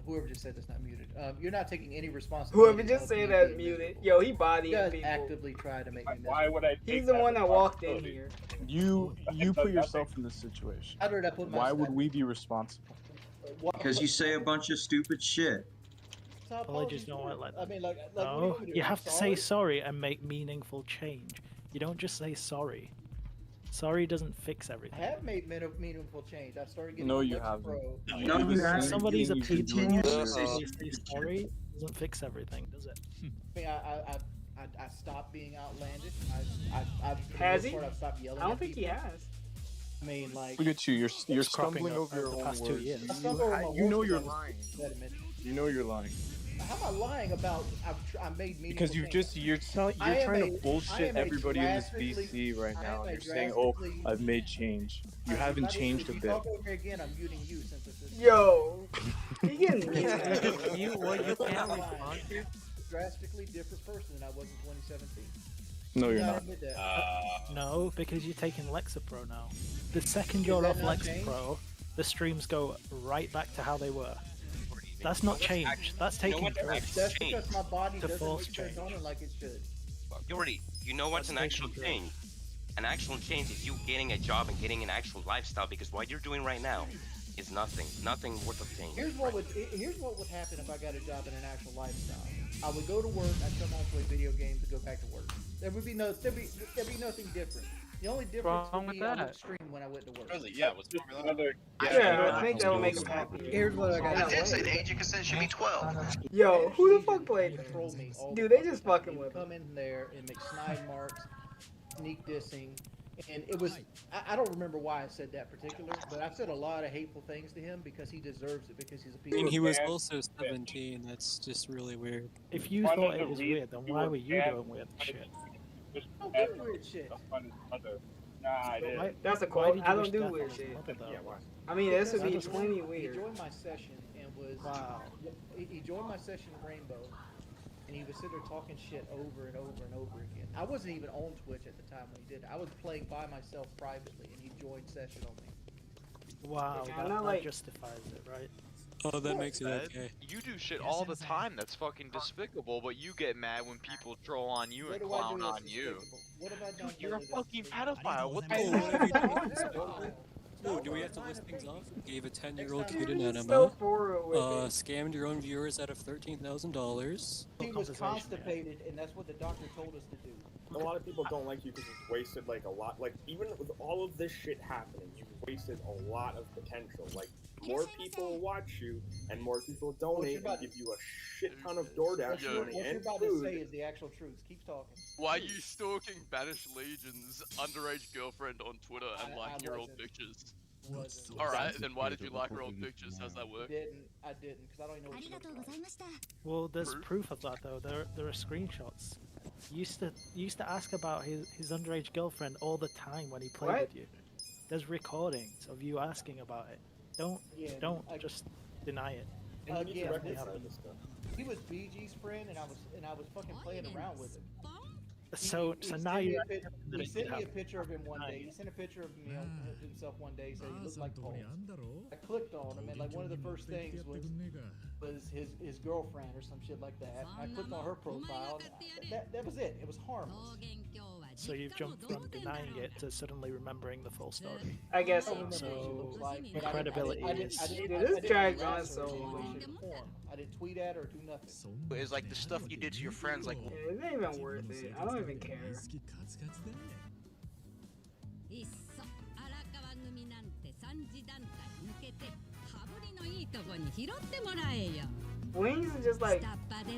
Whoever just said that's not muted. You're not taking any responsibility. Whoever just of said me that being muted. miserable. Yo, he You bodying guys people. actively try to make me miserable. Why would I? Take He's the one that walked in responsibility? here. You put yourself in this situation. How did I put Why would myself- we be responsible? Because you say a bunch of stupid shit. Apologies don't work like that. I mean, like No, what do you have to say sorry and make meaningful change. You don't just say sorry. Sorry doesn't fix I everything. have made meaningful change. I started getting. No, you Alexa haven't. Pro. No, you haven't. Somebody's You opinion. continue to Say say sorry doesn't fix everything, does it? I mean, I stopped being outlandish. I've Has he? I've stopped yelling. I don't at think he people. has. I mean, like. Look at you. You're It's cropping stumbling up over your over the own past 2 words. years. I stumble over my You know words you're because lying. that admission. You know you're lying. How am I lying about? I made meaningful Because you're change. just you're I am trying a- to I bullshit am a everybody in this drastically- VC right I now. am And a you're saying, "Oh, drastically- I've made change." You If haven't I- changed if a you bit. talk over again, I'm muting you since this is. Yo, he getting mean. What you can't respond to? Drastically different person than I was in 2017. No, you're You gotta not. admit that. No, because you're taking Lexapro now. The second you're that off not change? Lexapro, the streams go right back to how they were. That's not change. That's taking drugs. That's because my body To doesn't force make change. serotonin like it should. You know what's an actual change? An actual change is you getting a job and getting an actual lifestyle, because what you're doing right now is nothing worth of change. Here's what would happen if I got a job in an actual lifestyle. I would go to work, I'd come home, play video games, and go back to work. There'd be nothing different. The only difference wrong would with be I that? would stream when I went to work. Really? Yeah, what's wrong with that? Another. Yeah, I think that will make him happy. Here's what I got. I did say the age of consent should be 12. Yo, who the fuck played that? Troll me all Dude, the they just time. fucking with Come in there and make snide marks, sneak dissing, And it was, I don't remember why I said that particular, but I've said a lot of hateful things to him because he deserves it, because he's a piece I mean, of he was shit. also 17. That's just really weird. If you thought it was weird, then why were you doing weird shit? I don't do weird shit. Nah, I did. That's a quote. I don't do weird shit. I mean, this would be plenty weird. He joined my session and was he joined my session in Rainbow, and he was sitting there talking shit over and over and over again. I wasn't even on Twitch at the time when he did it. I was playing by myself privately, and he joined session on me. Wow, that justifies it, right? Oh, that makes it okay. You do shit all the time that's fucking despicable, but you get mad when people troll on you and clown on you. What have I done? Dude, you're a fucking pedophile. What the Oh, do we have to list things off? Gave a 10-year-old kid an enema. Scammed your own viewers out of $13,000. He was constipated, and that's what the doctor told us to do. A lot of people don't like you because you've wasted like a lot. Like even with all of this shit happening, you've wasted a lot of potential. Like more people watch you, and more people donate and give you a shit ton of DoorDash money What you're and about to say food. is the actual truth. Keep talking. Why are you stalking Banished Legion's underage girlfriend on Twitter and liking her old pictures? Alright, then why did you like her old pictures? How's that work? I didn't, because I don't even know what she looks like. Well, there's proof of that though. There are screenshots. He used to ask about his underage girlfriend all the time when he played with you. There's recordings of you asking about it. Don't just deny it. Again, he was BG's friend, and I was fucking playing around with him. So now you. He sent me a picture of him one day. He sent a picture of himself one day, saying he looked like Paul. I clicked on him, and like one of the first things was his girlfriend or some shit like that. I clicked on her profile. And that was it. It was harmless. So you've jumped from denying it to suddenly remembering the full story. I guess so. The credibility is. This dragged on so long. I didn't tweet at her or do nothing. It's like the stuff you did to your friends, like. Yeah, it ain't even worth it. I don't even care. Wings are just like nothing. At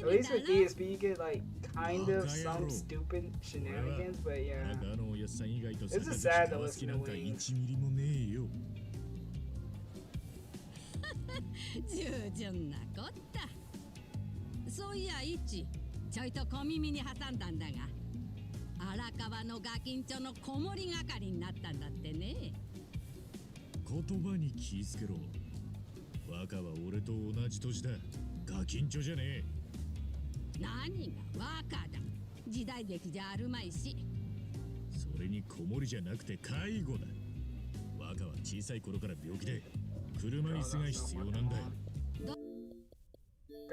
least with DSP you get like kind of some stupid shenanigans, but yeah. It's just sad to listen to Wings. 従順なこったそういやイチちょいと小耳に挟んだんだが荒川のガキンチョの子守係になったんだってね言葉に気ぃつけろ若は俺と同じ年だガキンチョじゃねえ何が若だ時代劇じゃあるまいしそれに子守じゃなくて介護だ若は小さい頃から病気で車椅子が必要なんだよ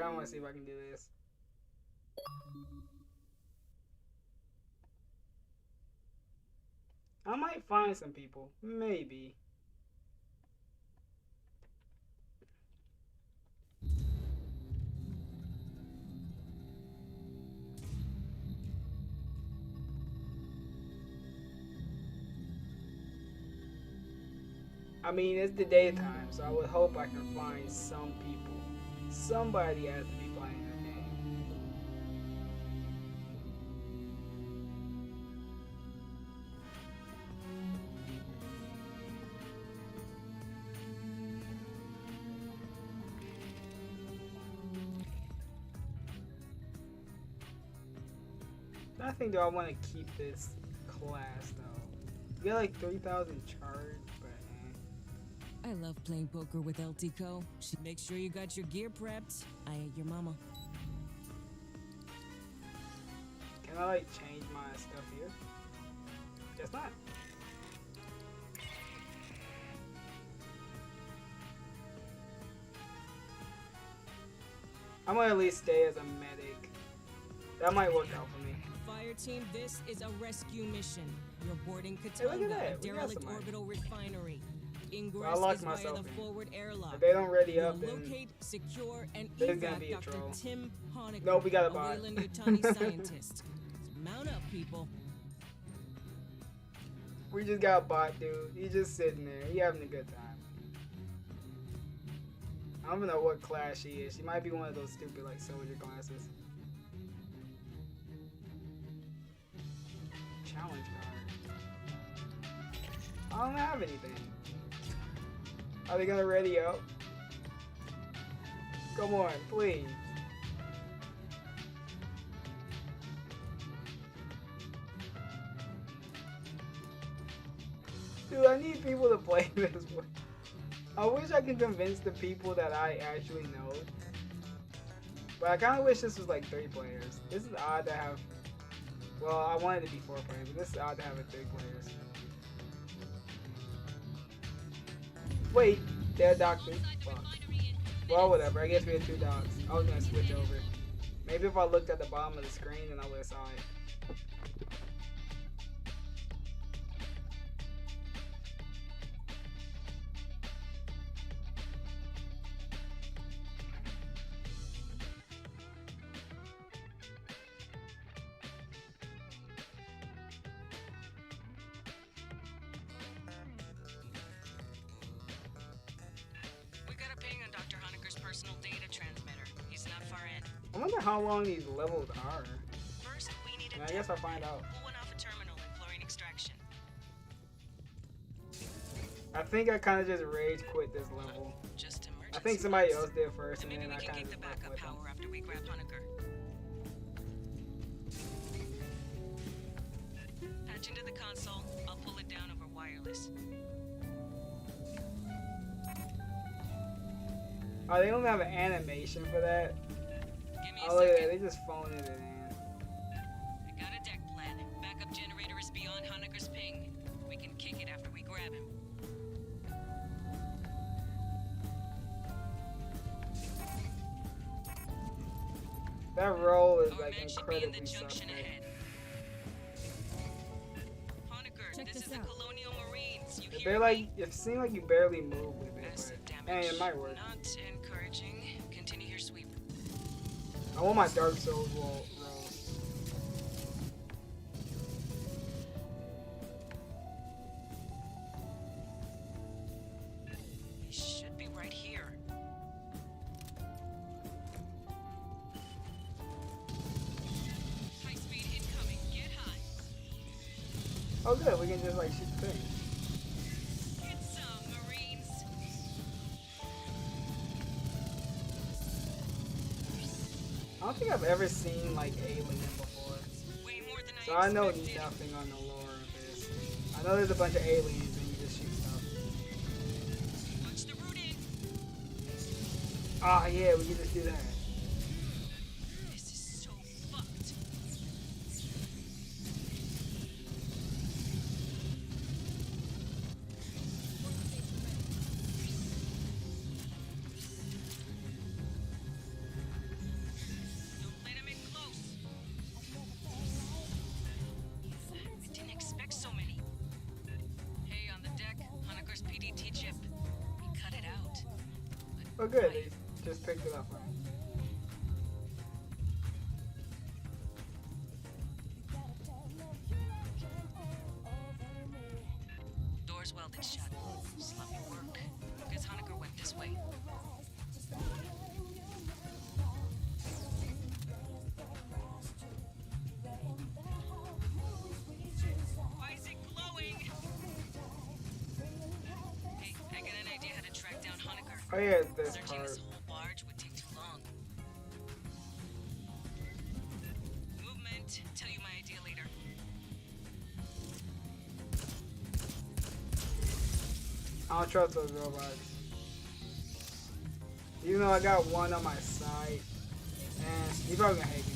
I want to see if I can do this. I might find some people. Maybe. I mean, it's the daytime, so I would hope I can find some people. Somebody has to be playing that game. I think do I want to keep this class though? You get like 3,000 charge, but I love playing poker with LTCO. Make sure you got your gear prepped. I ain't your mama. can I like change my stuff here? Guess not. I'm gonna at least stay as a medic. That might work out for me. Fire team, this is a rescue mission. You're boarding Hey, look at Katanga, that. a We got derelict some money. orbital refinery. Well, I Ingress locked is via myself the in. forward airlock. If they don't ready up, You'll then locate, secure, and there's gonna evac be a Dr. troll. Tim Honecker, Nope, we got a a bot. Weyland-Yutani scientist. Mount up, people. We just got a bot, dude. He's just sitting there. He having a good time. I don't even know what class she is. She might be one of those stupid like soldier classes. challenge card. I don't have anything. Are they gonna ready up? Come on, please. Dude, I need people to play this one. I wish I could convince the people that I actually know. But I kind of wish this was like 3 players. This is odd to have. Well, I wanted it to be 4 players, but this is odd to have it 3 players. Wait, they're doctors. Fuck. Well, whatever. I guess we had 2 dogs. I was gonna switch over. Maybe if I looked at the bottom of the screen, then I would have saw it. I wonder how long these levels are. First, we need I guess I'll find out. Pull one off a terminal and chlorine extraction. I think I kind of just rage quit this level. I think somebody else did first, and then I kind of just left with them. After we grab Honecker. Patch into the console. I'll pull it down over wireless. Oh, they don't have an animation for that? Oh, look at that. They just phoning it in. I got a deck plan. Backup generator is beyond Honecker's ping. We can kick it after we grab him. That roll is like incredibly suspect. Honecker, this is the Colonial Marines. You They're like, it seems like you barely move with it, but hey, it might work. Not encouraging. Continue your sweep. I want my Dark Souls roll. He should be right here. High speed incoming. Get high. Oh good, we can just like shoot the thing. Get some, Marines. I don't think I've ever seen like Alien before. So I know nothing on the lore of this. I know there's a bunch of aliens and you just shoot stuff. Ah yeah, we can just do that. This is so fucked. Don't let him in close. I didn't expect so many. Hey, on the deck, Honecker's PDT chip. We cut it out. Oh good, they just picked it up. Doors welded shut. Sloppy work. Guess Honecker went this way. Why is it glowing? Hey, I got an idea how to track down Honecker. Oh yeah, this Searching part. his whole barge would take too long. Movement. Tell you my idea later. I don't trust those robots. Even though I got one on my side. And he's probably gonna hate me.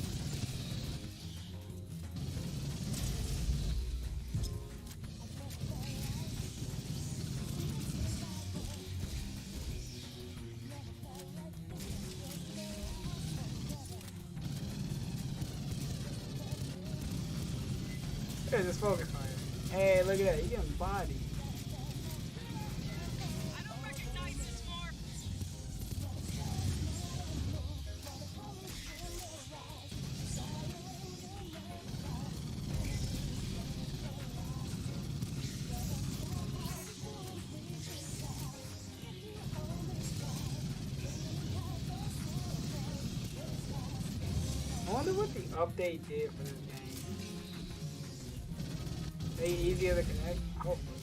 Hey, this focus fire. Hey, look at that. He getting bodied. I wonder what the update did for this game. Make it easier to connect. Hopefully.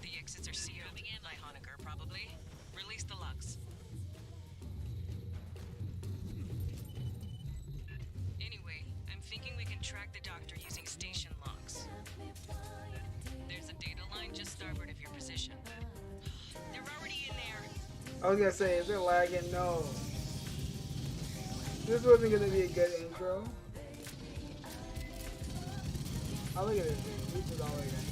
The exits are sealed by Honecker, probably. Release the locks. Anyway, I'm thinking we can track the doctor using station locks. There's a data line just starboard of your position. They're already in there. I was gonna say, is it lagging? No. This wasn't gonna be a good intro. Oh, look at this thing. This is all the way down.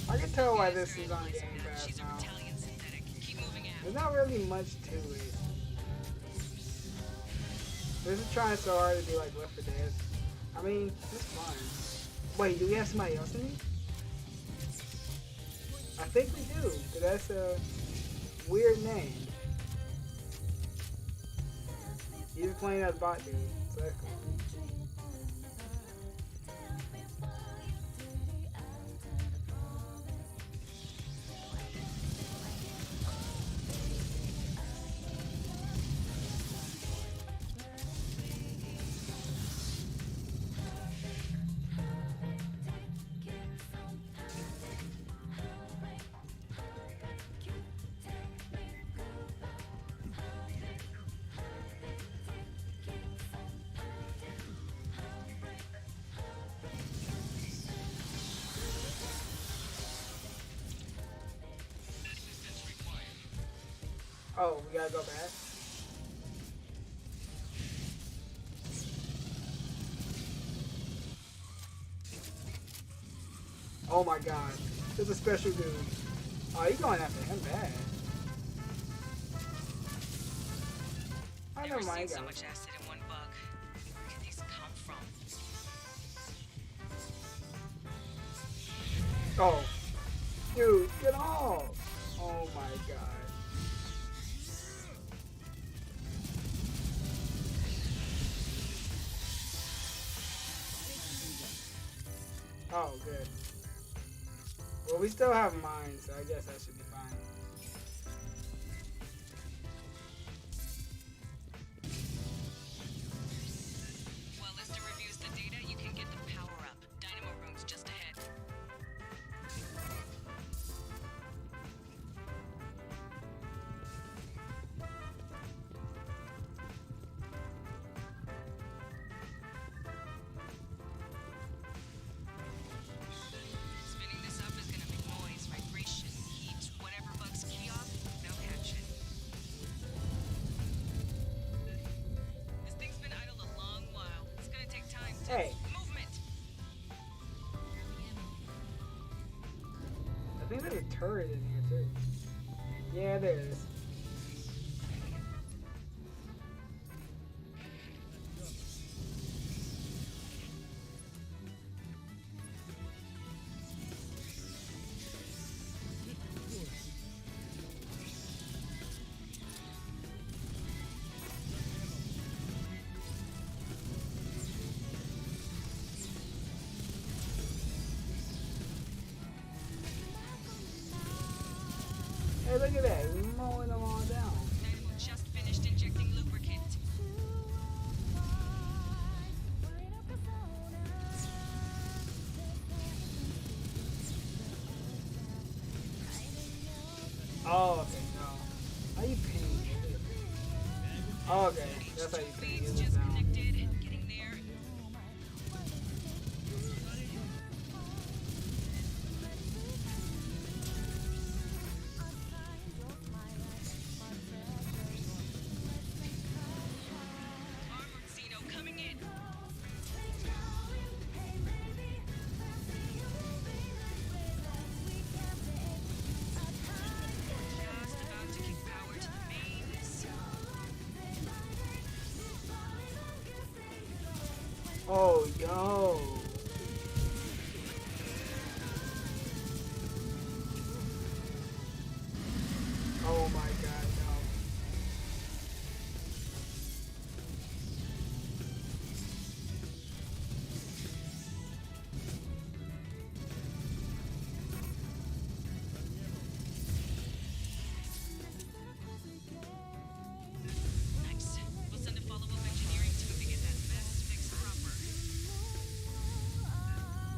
I can tell why this is on Game Pass now. There's not really much to it. This is trying so hard to be like Left 4 Dead. I mean, it's fun. Wait, do we have somebody else in it? I think we do, but that's a weird name. He's playing as bot dude, so that's cool. Oh, we gotta go back? Oh my god. There's a special dude. Oh, he's going after him bad. I Never never mind. seen so much acid in one bug. Where did these come from? Oh. Dude, get off! Oh my god. Oh, good. Well, we still have mine, so I guess that should be fine. While Lister reviews the data, you can get the power up. Dynamo room's just ahead. Spinning this up is gonna make noise, vibration, heat, whatever bugs key off, they'll catch it. This thing's been idle a long while. It's gonna take time to movement. I think there's a turret in here, too. Yeah, there is. Hey, look at that. We're mowing them all down. Dynamo just finished injecting lubricant. Oh, okay, no. How you ping? Oh, okay. That's how you ping. It was down. Getting there. Armored Xeno coming in. Oh, yo. Oh my god, no. Nice. We'll send a follow-up engineering team to get that mess fixed proper.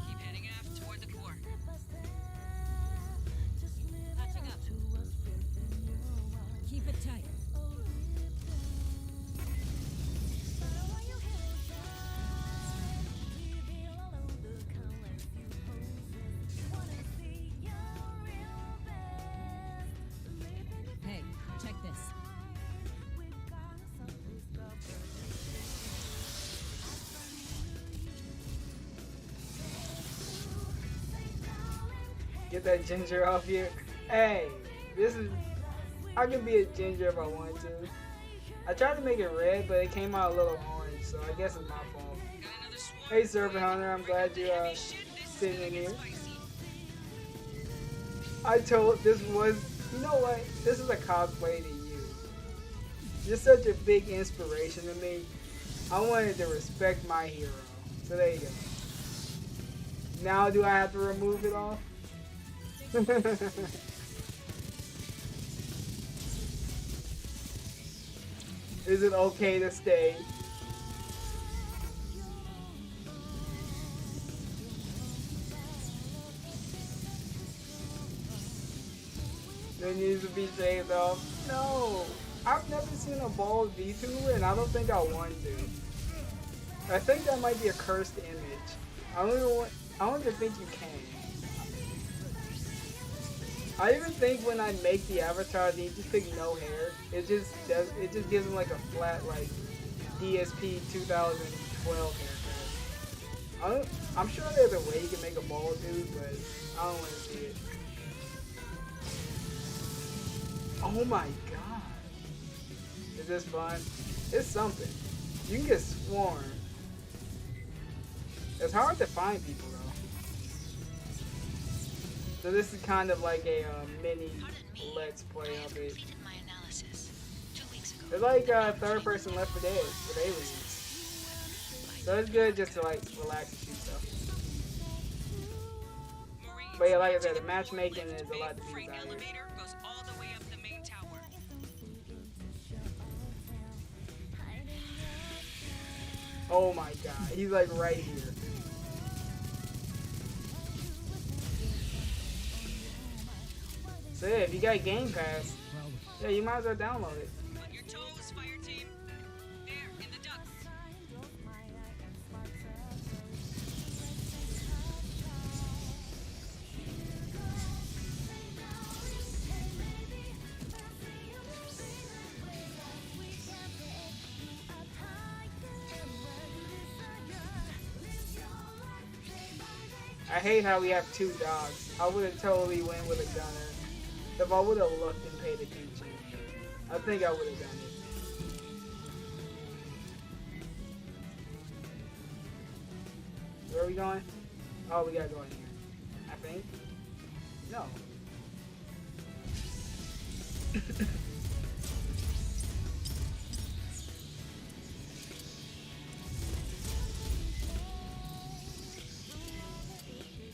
Keep heading aft toward the core. Patching up. Keep it tight. Hey, check this. Get that ginger off here. Hey, this is... I can be a ginger if I want to. I tried to make it red, but it came out a little orange, so I guess it's my fault. Hey, Serpent Hunter, I'm glad you sitting in here. I told this was... You know what? This is a cosplay to you. You're such a big inspiration to me. I wanted to respect my hero. So there you go. Now do I have to remove it off? Is it okay to stay? It needs to be shaved off. No, I've never seen a bald VTuber, and I don't think I want to. I think that might be a cursed image. I don't even think you can. I even think when I make the avatar, they just pick no hair. It just gives them like a flat like DSP 2012 haircut. I'm sure there's a way you can make a bald dude, but I don't want to see it. Oh my god. Is this fun? It's something. You can get swarmed. It's hard to find people though. So this is kind of like a mini let's play of it. It's like third person Left 4 Dead with aliens. So it's good just to like relax and shoot stuff. But yeah, like I said, the matchmaking is a lot to be desired. Oh my god, he's like right here. So yeah, if you got Game Pass, yeah, you might as well download it. On your toes, fire team. There, in the ducts. I hate how we have two dogs. I would have totally went with a gunner. If I would have looked and paid attention, I think I would have done it. Where are we going? Oh, we gotta go in here. I think. No.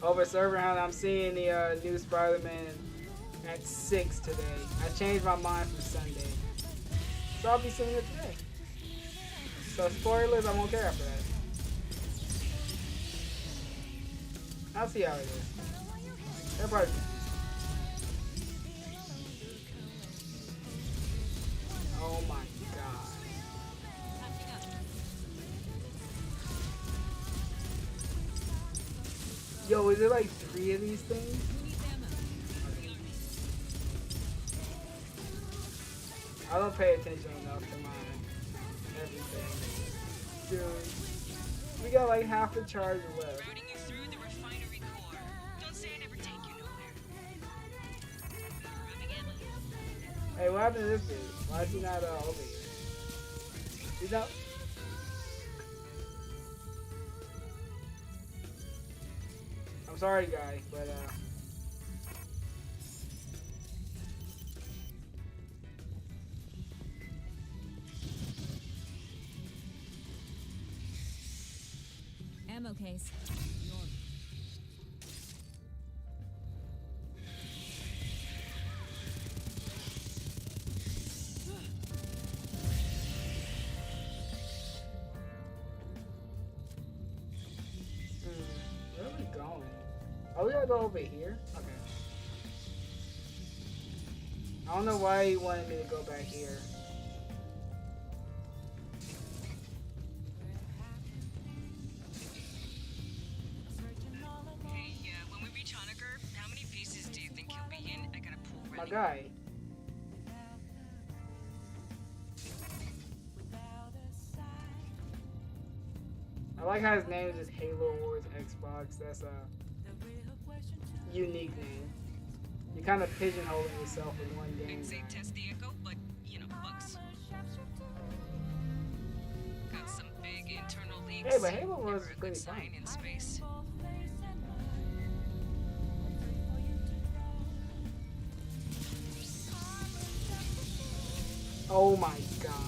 Over Server Hunt, I'm seeing the new Spider-Man at 6 today. I changed my mind for Sunday. So I'll be seeing it today. So spoilers, I won't care after that. I'll see how it is. They're probably... Oh my god. Yo, is it like 3 of these things? I don't pay attention enough to my everything. Dude, we got like half the charge left. Routing you through the refinery core. Don't say I never take you nowhere. Grabbing ammo. Hey, what happened to this dude? Why is he not over here? He's out. sorry, guy, but Ammo case. where are we going? Oh, we gotta go over here? Okay. I don't know why he wanted me to go back here. Hey, when we reach Honecker, how many pieces do you think he'll be in? I got a pool ready. My guy. I like how his name is just Halo Wars Xbox. That's a unique name. You're kind of pigeonholing yourself in one game. I'd say test the echo, but bugs. Got some big internal leaks. Hey, but Halo Wars is pretty fun. In space. Oh my god.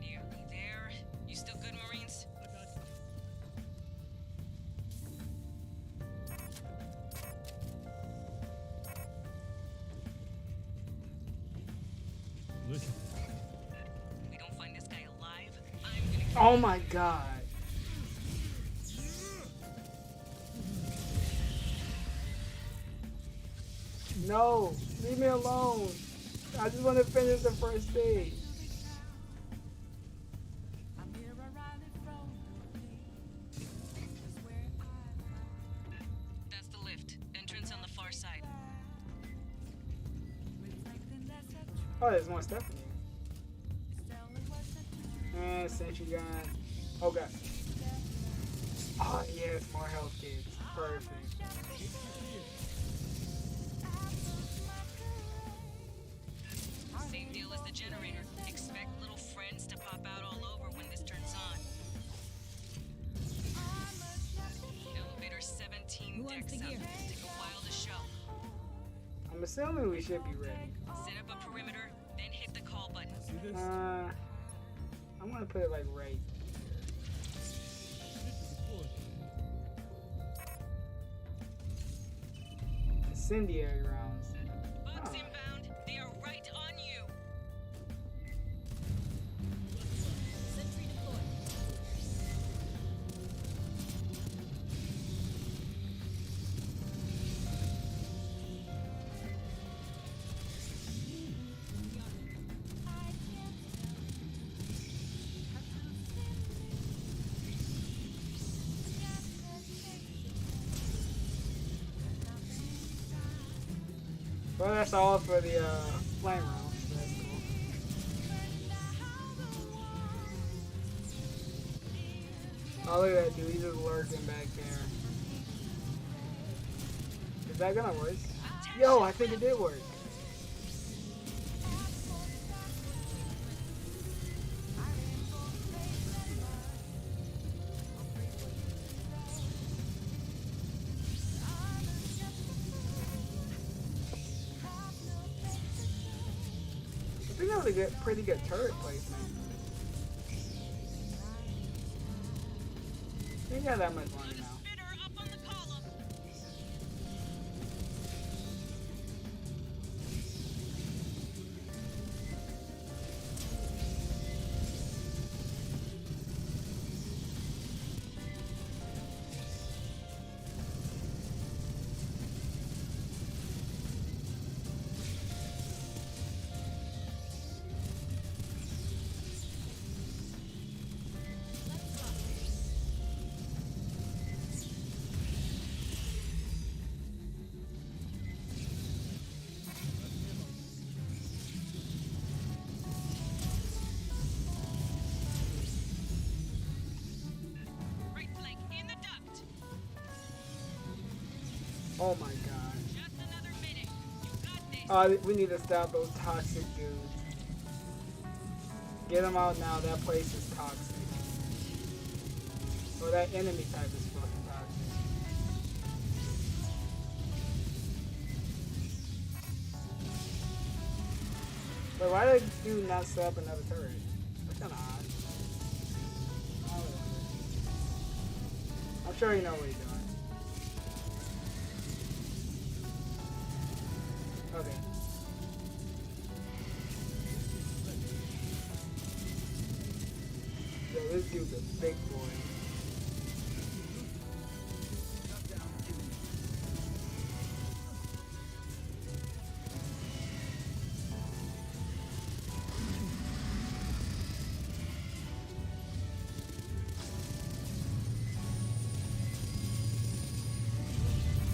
Nearly there. You still good, Marines? We don't find this guy alive, I'm gonna. Oh my god. No, leave me alone. I just want to finish the first stage. That's the lift. Entrance on the far side. Oh, there's more stuff in here. And sentry gun. Oh god. Oh yes, more health kits. Perfect. Same deal as the generator. Expect little friends to pop out all over when this turns on. Elevator 17 decks up. Take a while to show. I'm assuming we should be ready. Set up a perimeter, then hit the call button. I'm gonna put it like right. Incendiary rounds. Bugs inbound. They are right on you. Sentry deployed. Well, that's all for the flame round. That's cool. Oh, look at that dude. He's just lurking back there. Is that gonna work? Yo, I think it did work. I think that was a good, pretty good turret placement. Ain't got that much money now. Oh my god. Just another minute. You got this. We need to stop those toxic dudes. Get them out now. That place is toxic. Or that enemy type is fucking toxic. But why did dude not set up another turret? That's kinda odd. I'm sure you know what he's doing. Okay. Yo, this dude's a big boy.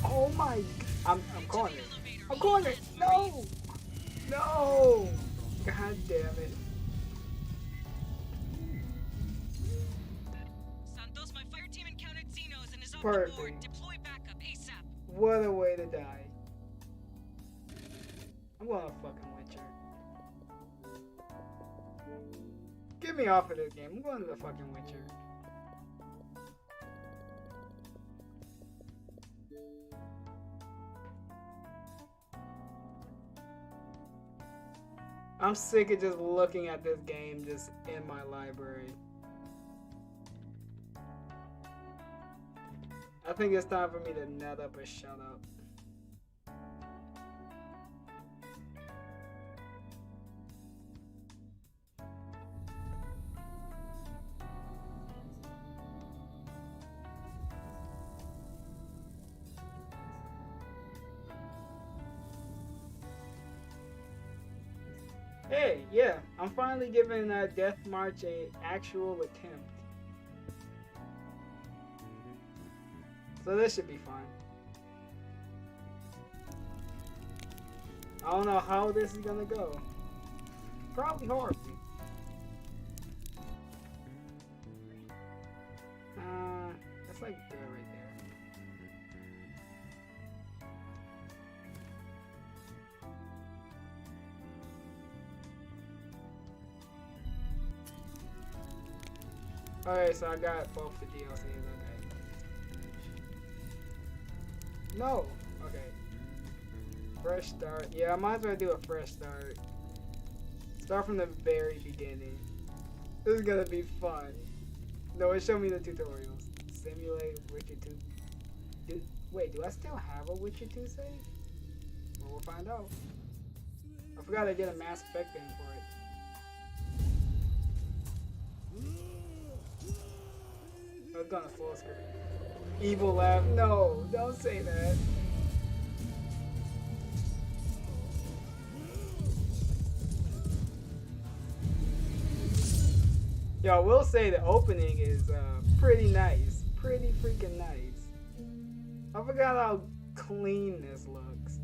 Oh my! I'm calling it. I'm calling it. No! No! God damn it! Santos, my fire team encountered Xenos and is off the Perfect. board. Deploy backup ASAP. What a way to die. I'm going to fucking Witcher. Get me off of this game. I'm going to the fucking Witcher. I'm sick of just looking at this game just in my library. I think it's time for me to nut up or shut up. Hey, yeah, I'm finally giving Death March an actual attempt. So this should be fun. I don't know how this is gonna go. Probably horribly. That's like good right there. Alright, so I got both the DLCs, okay. No! Okay. Fresh start. Yeah, I might as well do a fresh start. Start from the very beginning. This is gonna be fun. No, it showed me the tutorials. Simulate Witcher 2. Wait, do I still have a Witcher 2 save? Well, we'll find out. I forgot I did a Mass Effect thing for it. I was going to full screen. Evil laugh. No, don't say that. Yo, I will say the opening is pretty nice. Pretty freaking nice. I forgot how clean this looks.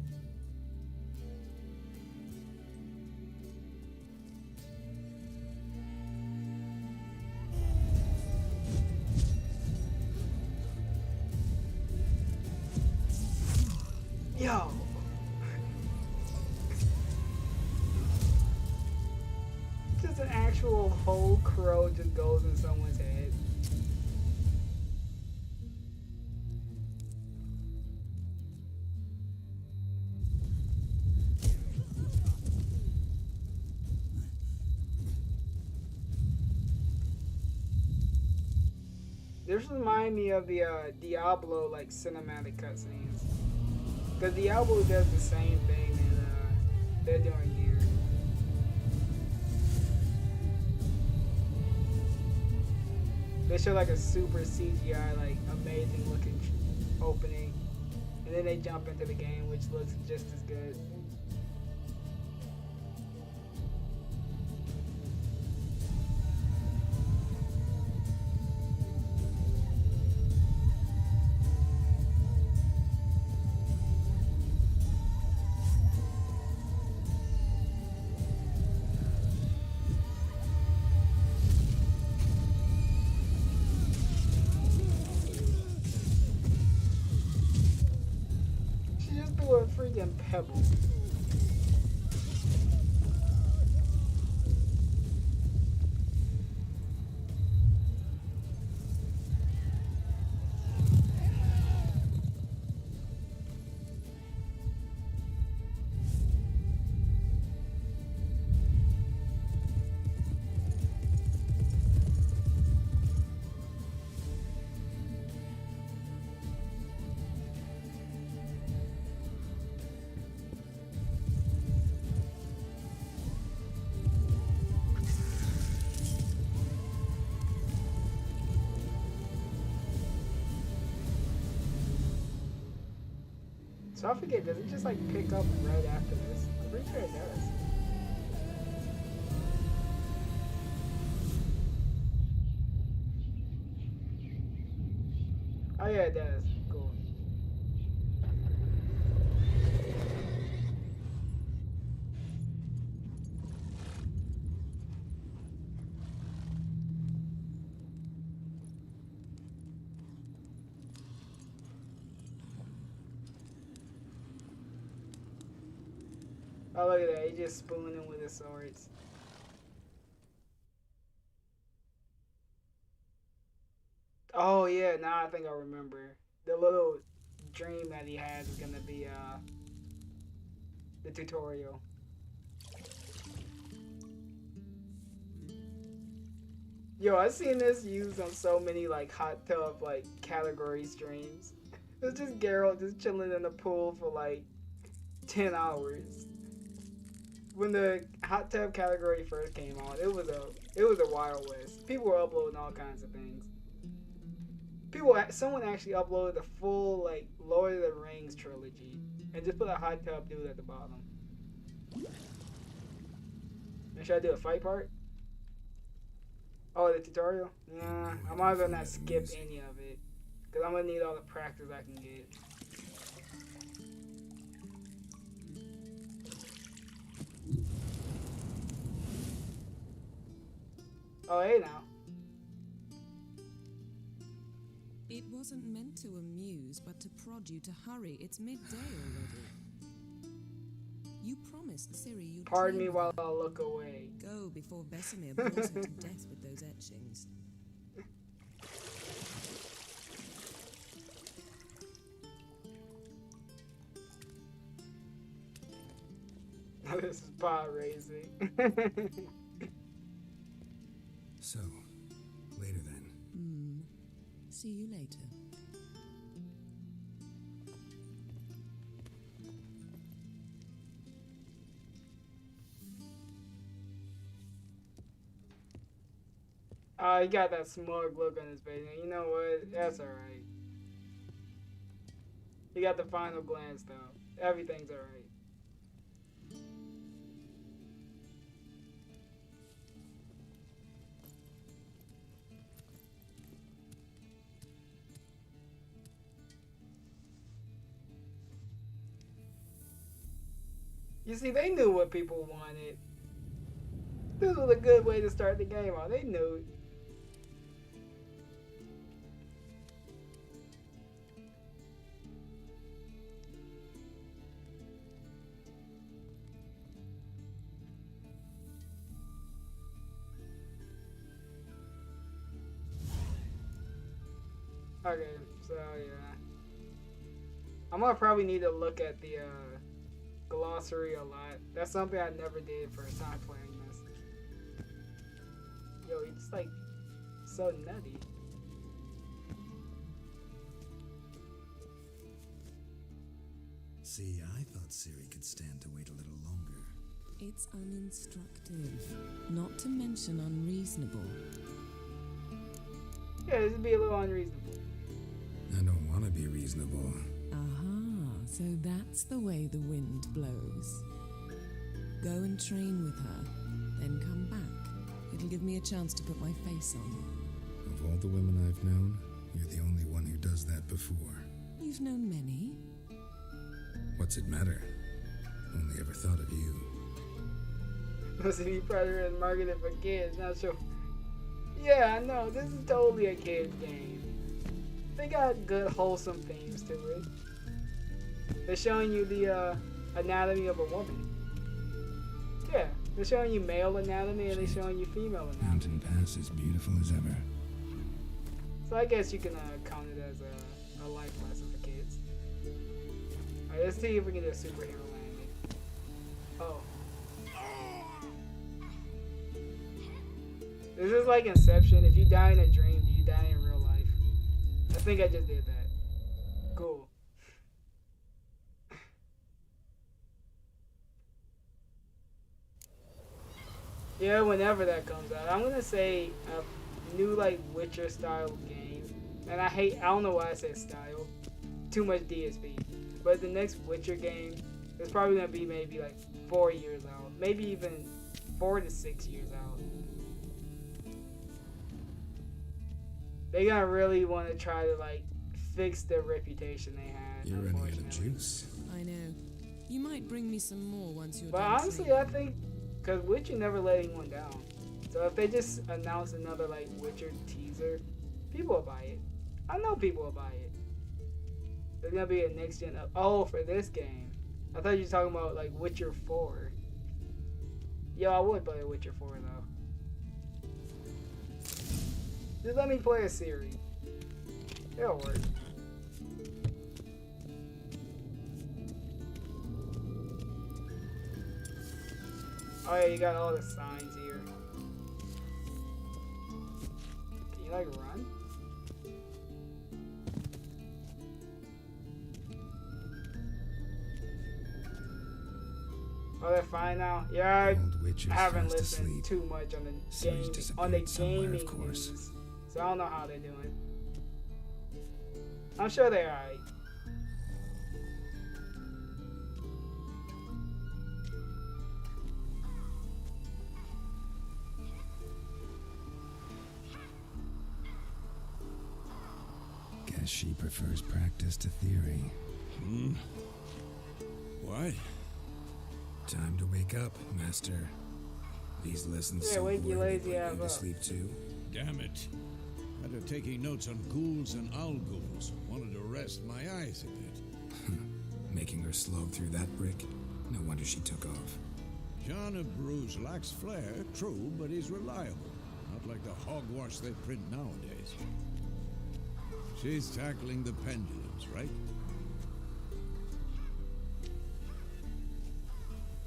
Yo. Just an actual whole crow just goes in someone's head. This reminds me of the Diablo like cinematic cutscenes. Because Diablo does the same thing that they're doing here. They show like a super CGI, like amazing looking opening, and then they jump into the game, which looks just as good. Freaking pebble. So I forget, does it just like pick up right after this? I'm pretty sure it does. Oh yeah, it does. Cool. Oh, look at that. He just spooning with his swords. Oh, yeah. Now I think I remember. The little dream that he has is going to be the tutorial. Yo, I've seen this used on so many like hot tub like category streams. It's just Geralt just chilling in the pool for like 10 hours. When the hot tub category first came out, it was a Wild West. People were uploading all kinds of things. Someone actually uploaded the full like Lord of the Rings trilogy and just put a hot tub dude at the bottom. And should I do a fight part? Oh, the tutorial? Nah, I might as well not skip any of it, cause I'm gonna need all the practice I can get. Oh, hey now. It wasn't meant to amuse, but to prod you to hurry. It's midday already. You promised Ciri you'd Pardon train me with while her. I look away. Go before Vesemir bores her to death with those etchings. This is pod racing. So, later then. See you later. He got that smug look on his face. And you know what? That's alright. He got the final glance though. Everything's alright. You see, they knew what people wanted. This was a good way to start the game out. They knew. Okay, so yeah. I'm gonna probably need to look at the glossary a lot. That's something I never did first time playing this. Yo, it's like so nutty. See, I thought Ciri could stand to wait a little longer. It's uninstructive, not to mention unreasonable. Yeah, this would be a little unreasonable. I don't want to be reasonable. Aha, so that's the way the wind blows. Go and train with her, then come back. It'll give me a chance to put my face on. Of all the women I've known, you're the only one who does that before. You've known many. What's it matter? Only ever thought of you. Pussy Predator is marketed for kids, not sure. Yeah, I know, this is totally a kid's game. They got good, wholesome themes to it. They're showing you the anatomy of a woman. Yeah, they're showing you male anatomy and they're showing you female anatomy. Mountain Pass is beautiful as ever. So I guess you can count it as a life lesson for kids. Alright, let's see if we can do a superhero landing. Oh. This is like Inception. If you die in a dream, do you die in real life? I think I just did that. Cool. Yeah, whenever that comes out. I'm gonna say a new like Witcher style game. And I don't know why I said style. Too much DSP. but the next Witcher game is probably gonna be maybe like 4 years out, maybe even 4 to 6 years out. They're gonna really want to try to like fix the reputation they had. You're running out of juice. I know. You might bring me some more once you're But done. honestly, I think because Witcher never let anyone down. So if they just announce another like Witcher teaser, people will buy it. I know people will buy it. There's gonna be a next gen for this game. I thought you were talking about like Witcher 4. Yo, I would play Witcher 4 though. Just let me play a series. It'll work. Oh yeah, you got all the signs here. Can you like run? Oh, they're fine now. Yeah, I haven't listened too much on the gaming news, so I don't know how they're doing. I'm sure they're alright. Guess she prefers practice to theory. What? Time to wake up, Master. These lessons Yeah, so wake your boring lazy they put ass you to up. sleep too. Damn it. After taking notes on ghouls and owl-ghouls, wanted to rest my eyes a bit. Making her slog through that brick? No wonder she took off. John of Bruges lacks flair, true, but he's reliable. Not like the hogwash they print nowadays. She's tackling the pendulums, right?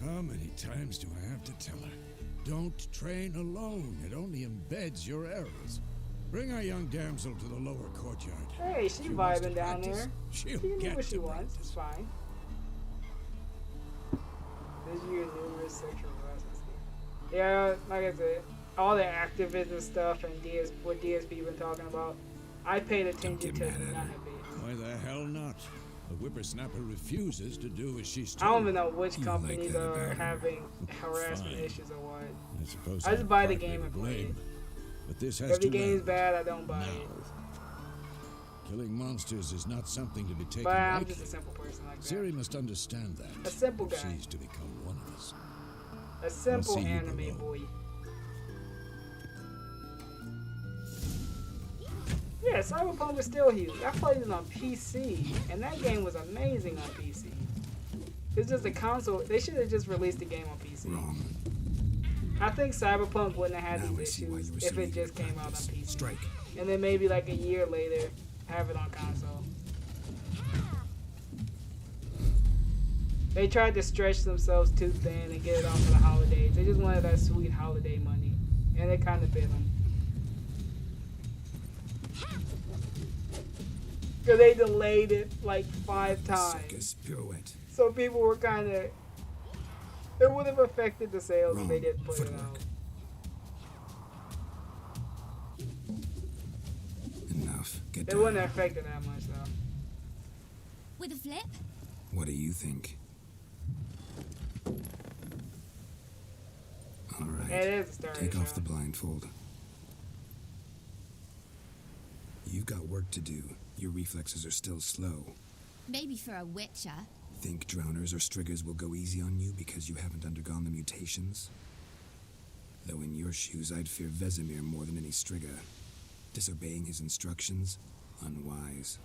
How many times do I have to tell her? Don't train alone. It only embeds your errors. Bring our young damsel to the lower courtyard. Hey, she's She wants to vibing down practice. there. She'll She can do get what she to wants. It's fine. There's your numerous sexual harassment. Yeah, like I said, all the activism stuff and what DSP been talking about, I paid attention to none of it. Why the hell not? The whippersnapper refuses to do as she's I told. don't even know which companies are having harassment Fine. issues or what. I suppose I just I'm buy the partly game to and play it. blame, but this has If the to game's end. bad, I don't buy Now. it. Killing monsters is not something to be taken But I'm lightly. just a simple person like that. Siri must understand that. A simple if guy. She's to become one of us. A simple see you anime below. boy. Yeah, Cyberpunk was still huge. I played it on PC, and that game was amazing on PC. It's just a console. They should have just released the game on PC. Wrong. I think Cyberpunk wouldn't have had Now I these see why issues you were if so it eager just to came out on practice. PC. Strike. And then maybe like a year later, have it on console. They tried to stretch themselves too thin and get it out for the holidays. They just wanted that sweet holiday money, and it kind of bit them. Because they delayed it like 5 times. Circus pirouette. So people were kind of... It would have affected the sales if they didn't put it out. Enough. Get It down. wouldn't have affected that much though. With a flip? What do you think? All right. It is a story Take off show. the blindfold. You've got work to do. Your reflexes are still slow. Maybe for a witcher. Think drowners or striggers will go easy on you because you haven't undergone the mutations? Though in your shoes, I'd fear Vesemir more than any strigger. Disobeying his instructions? Unwise.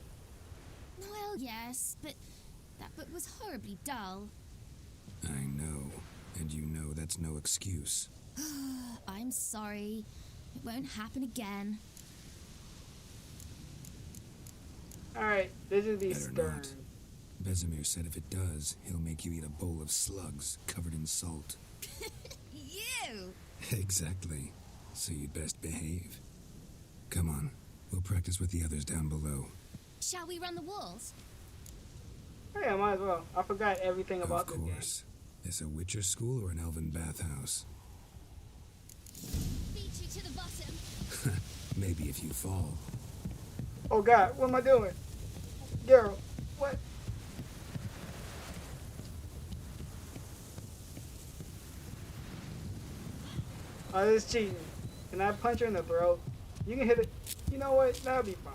Well, yes, but that book was horribly dull. I know. And you know that's no excuse. I'm sorry. It won't happen again. Alright, this is the Better stern. not. Vesemir said if it does, he'll make you eat a bowl of slugs covered in salt. You! Exactly. So you'd best behave. Come on. We'll practice with the others down below. Shall we run the walls? Hey, I might as well. I forgot everything about Of this game. course. Is a Witcher school or an elven bathhouse? Beat you to the bottom. Maybe if you fall. Oh god, what am I doing? Girl, what? Oh, this is cheating. Can I punch her in the throat? You can hit it. You know what? That'll be fine.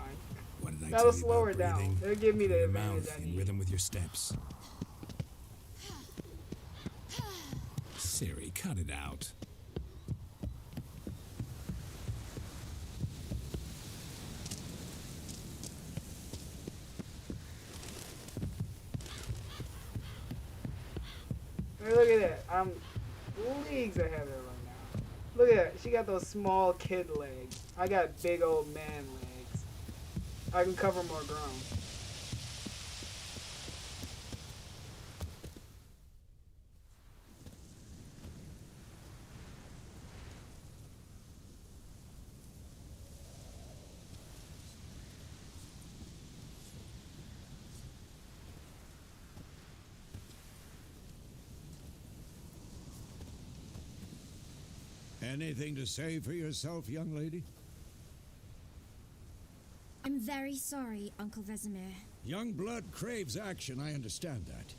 What did I That'll tell you slow her about down. breathing? It'll give me the Your advantage mouth I in need. rhythm with your steps. Siri, cut it out. Hey, look at that. I'm leagues ahead of her right now. Look at that. She got those small kid legs. I got big old man legs. I can cover more ground. Anything to say for yourself, young lady? I'm very sorry, Uncle Vesemir. Young blood craves action, I understand that.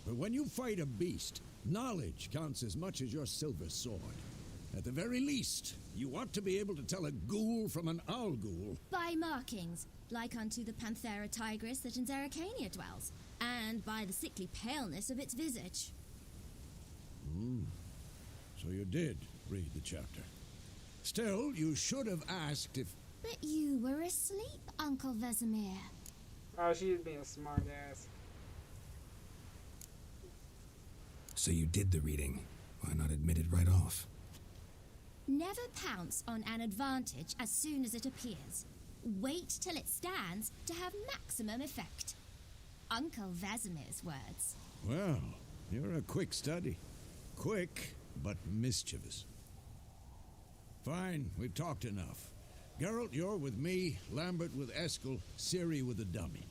But when you fight a beast, knowledge counts as much as your silver sword. At the very least, you ought to be able to tell a ghoul from an owl ghoul. By markings, like unto the Panthera tigris that in Zeracania dwells, and by the sickly paleness of its visage. So you did read the chapter. Still, you should have asked if... But you were asleep, Uncle Vesemir. Oh, she's being a smart ass. So you did the reading. Why not admit it right off? Never pounce on an advantage as soon as it appears. Wait till it stands to have maximum effect. Uncle Vesemir's words. Well, you're a quick study. Quick, but mischievous. Fine, we've talked enough. Geralt, you're with me, Lambert with Eskel, Ciri with the dummy.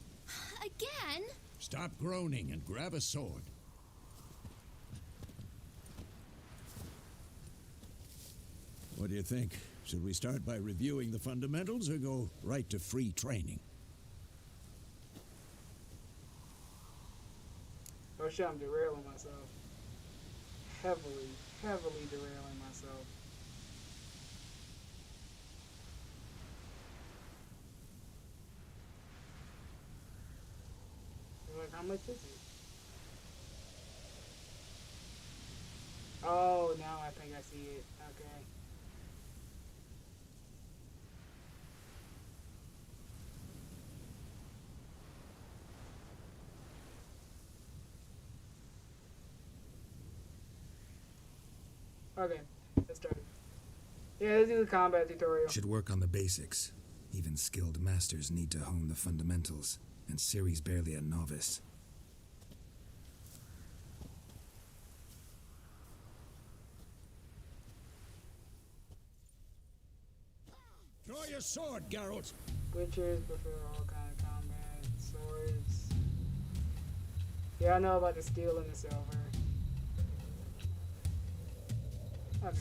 Again? Stop groaning and grab a sword. What do you think? Should we start by reviewing the fundamentals or go right to free training? Oh shit, I'm derailing myself. Heavily derailing myself. Like, how much is it? Oh, now I think I see it. Okay. Okay, let's start it. Yeah, let's do the combat tutorial. Should work on the basics. Even skilled masters need to hone the fundamentals, and Ciri's barely a novice. Draw your sword, Geralt. Witchers prefer all kind of combat. Swords. Yeah, I know about the steel and the silver. Okay.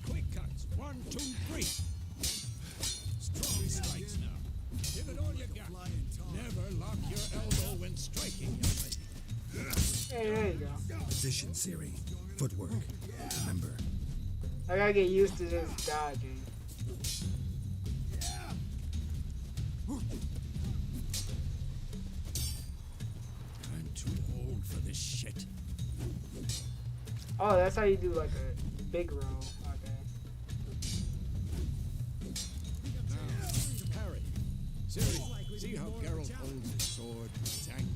Quick cuts. 1, 2, 3. Strong strikes now. Give it all you got. Never lock your elbow when striking, young lady. Hey, there you go. Position, Ciri. Footwork. Remember. I gotta get used to just dodging. I'm too old for this shit. Oh, that's how you do like a big roll. Okay. Now, parry. Ciri, see how Geralt holds his sword? It's angled.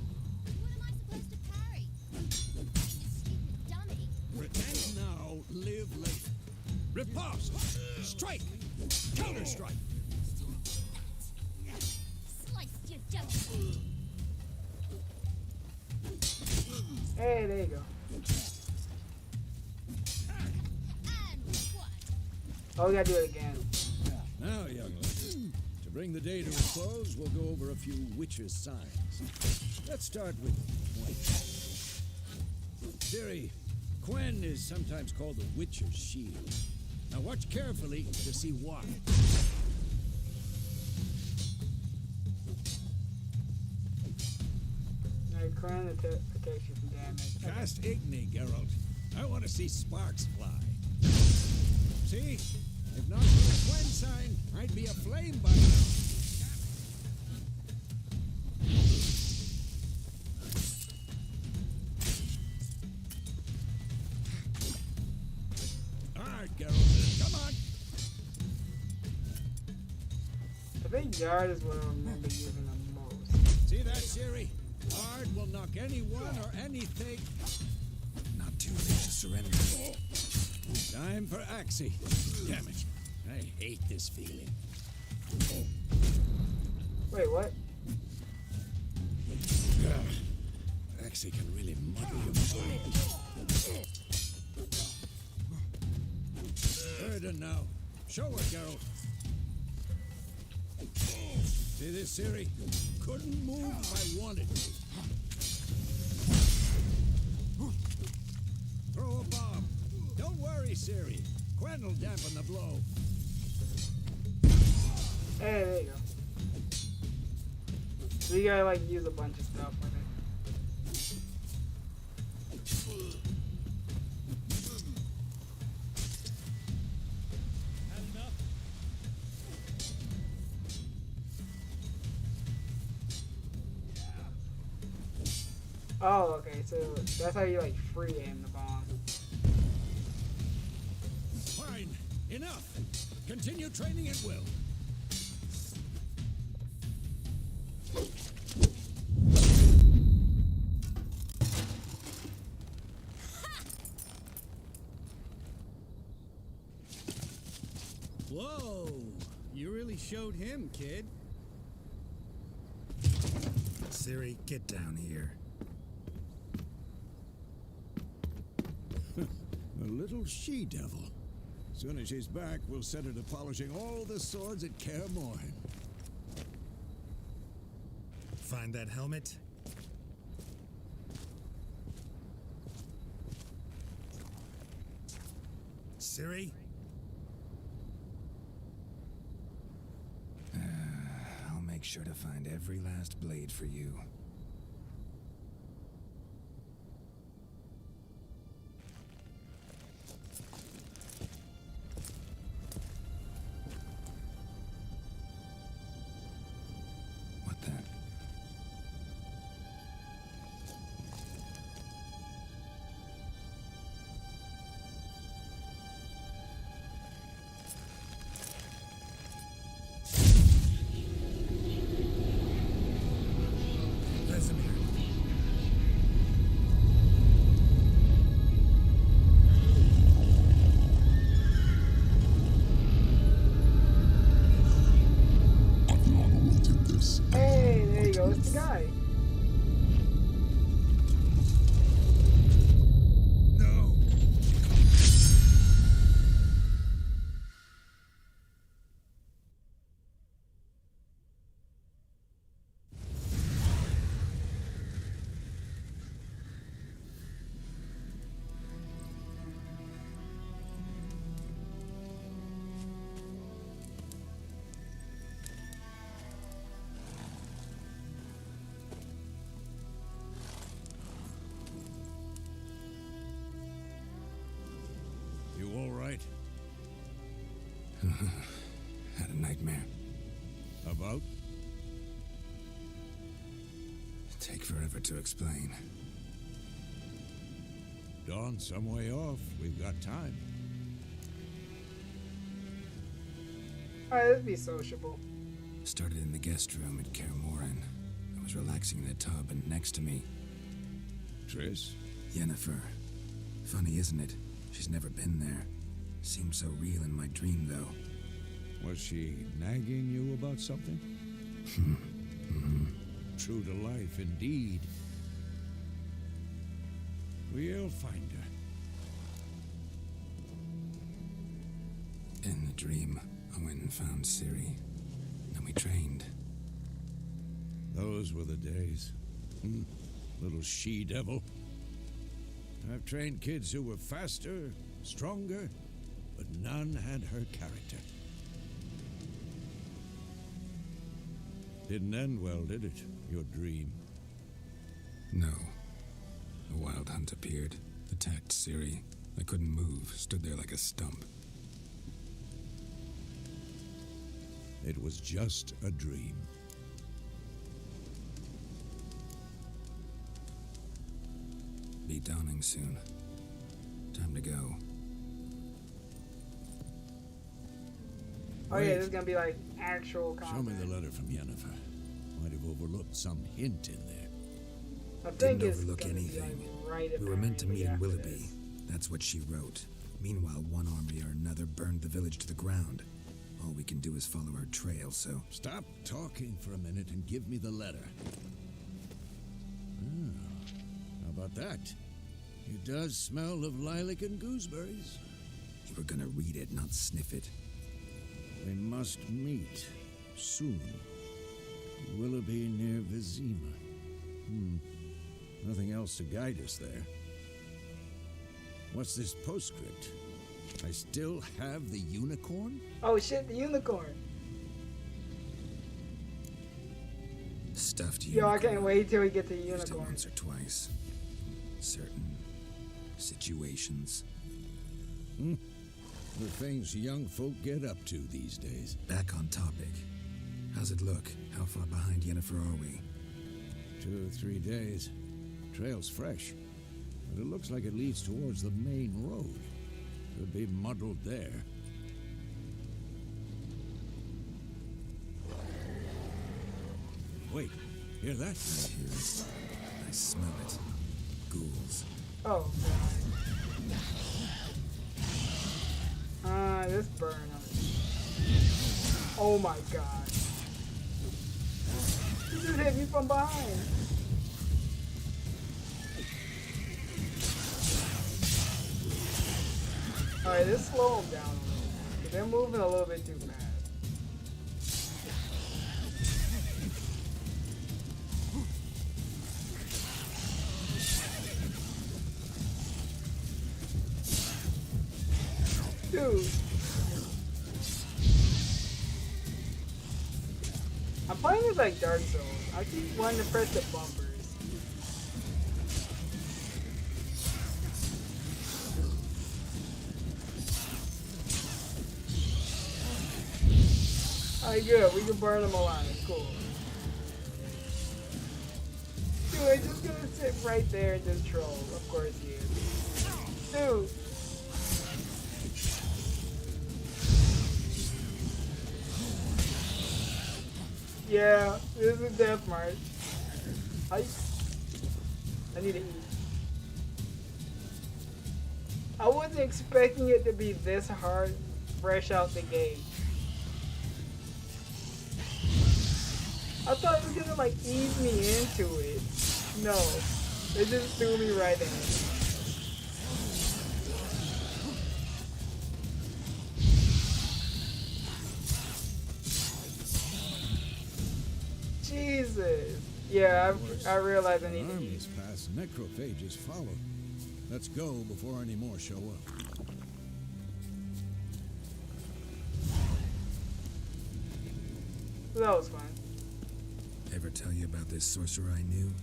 What am I supposed to parry? You stupid dummy. Pretend now, live late. Riposte! Strike! Counter strike! Sliced you down. Hey, there you go. Oh, we gotta do it again. Now, young lady, to bring the day to a close, we'll go over a few witches' signs. Let's start with Quen. Ciri, Quen is sometimes called the Witcher's Shield. Now watch carefully to see why. crown protects you from damage. Cast Igni, Geralt. I want to see sparks fly. See? If not for the Gwen sign, I'd be aflame by now. Alright, Geralt, come on. I think Yard is what I remember using the most. See that, Siri? Ard will knock anyone or anything. Not too late to surrender. Time for Axie. Damn it. I hate this feeling. Wait, what? Axie can really muddle your brain. Burden now. Show her, Geralt. See this, Siri? Couldn't move if I wanted to. Throw a bomb. Don't worry, Siri. Gwen will dampen the blow. Hey, there you go. So you gotta like use a bunch of stuff with it. Oh, okay, so that's how you like free aim the bomb. Fine. Enough. Continue training at will. Whoa! You really showed him, kid. Siri, get down here. A little she-devil. Soon as she's back, we'll set her to polishing all the swords at Kaer Morhen. Find that helmet? Siri? I'll make sure to find every last blade for you. Hey, there you go, it's the guy. You all right? Had a nightmare. About? Take forever to explain. Dawn's some way off. We've got time. Alright, let's be sociable. Started in the guest room at Kaer Morhen. I was relaxing in a tub, and next to me... Triss? Yennefer. Funny, isn't it? She's never been there. Seemed so real in my dream, though. Was she nagging you about something? True to life, indeed. We'll find her. In the dream, I went and found Ciri. And we trained. Those were the days. Little she-devil. I've trained kids who were faster, stronger, but none had her character. Didn't end well, did it? Your dream? No. A wild hunt appeared, attacked Ciri. I couldn't move, stood there like a stump. It was just a dream. Be dawning soon. Time to go. Oh yeah, this is gonna be like actual combat. Show me the letter from Yennefer. Might have overlooked some hint in there. I think Didn't it's overlook gonna anything. be like right We were meant to meet in after Willoughby. this. That's what she wrote. Meanwhile, one army or another burned the village to the ground. All we can do is follow her trail, so... Stop talking for a minute and give me the letter. How about that? It does smell of lilac and gooseberries. You were gonna read it, not sniff it. They must meet soon. Willoughby near Vizima. Nothing else to guide us there. What's this postscript? I still have the unicorn? Oh shit, the unicorn. Stuffed Yo, unicorn. I can't wait till we get to the Used it unicorn. once or twice. Certain situations. The things young folk get up to these days. Back on topic. How's it look? How far behind Yennefer are we? 2 or 3 days. Trail's fresh, but it looks like it leads towards the main road. Could be muddled there. Wait, hear that? I hear it. I smell it. Ghouls. Oh god. This burn him. Oh my god. He just hit me from behind. Alright, let's slow them down a little bit. They're moving a little bit too fast. Dude. I'm playing it like Dark Souls. I keep wanting to press the bumpers. Alright, good. We can burn them alive. Cool. Dude, I'm just gonna sit right there and just troll. Of course he is. Dude. Yeah, this is a death march. I need to eat. I wasn't expecting it to be this hard fresh out the gate. I thought it was gonna like ease me into it. No, it just threw me right in. Jesus. Yeah, I realize I need to eat. Armies pass, necrophages follow. Let's go before any more show up. That was fun. Ever tell you about this sorcerer I knew?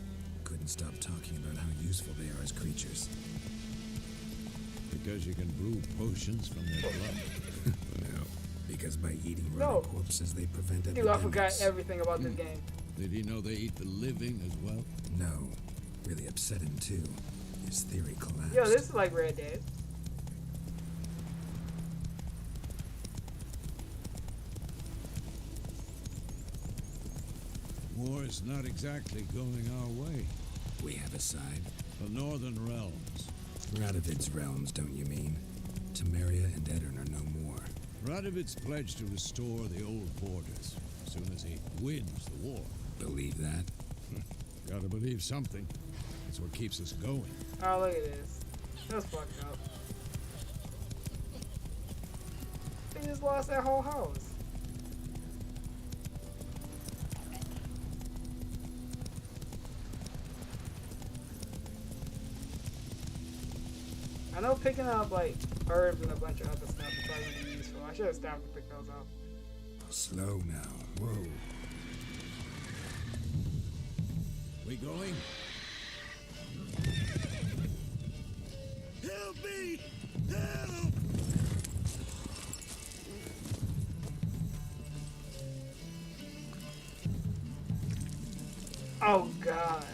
Couldn't stop talking about how useful they are as creatures. Because you can brew potions from their blood. No, because by eating rotting corpses they prevent epidemics. Dude, I forgot everything about this game. Did he know they eat the living as well? No. Really upset him too. His theory collapsed. Yo, this is like Red Dead. War is not exactly going our way. We have a side. The Northern Realms. Radovid's realms, don't you mean? Temeria and Edirn are no more. Radovid's pledged to restore the old borders as soon as he wins the war. Believe that? Gotta believe something. That's what keeps us going. Oh, look at this. That's fucked up. They just lost that whole house. I know picking up like herbs and a bunch of other stuff is probably gonna be useful. I should have stopped to pick those up. Slow now. Whoa. We going? Help me! Help! Oh God.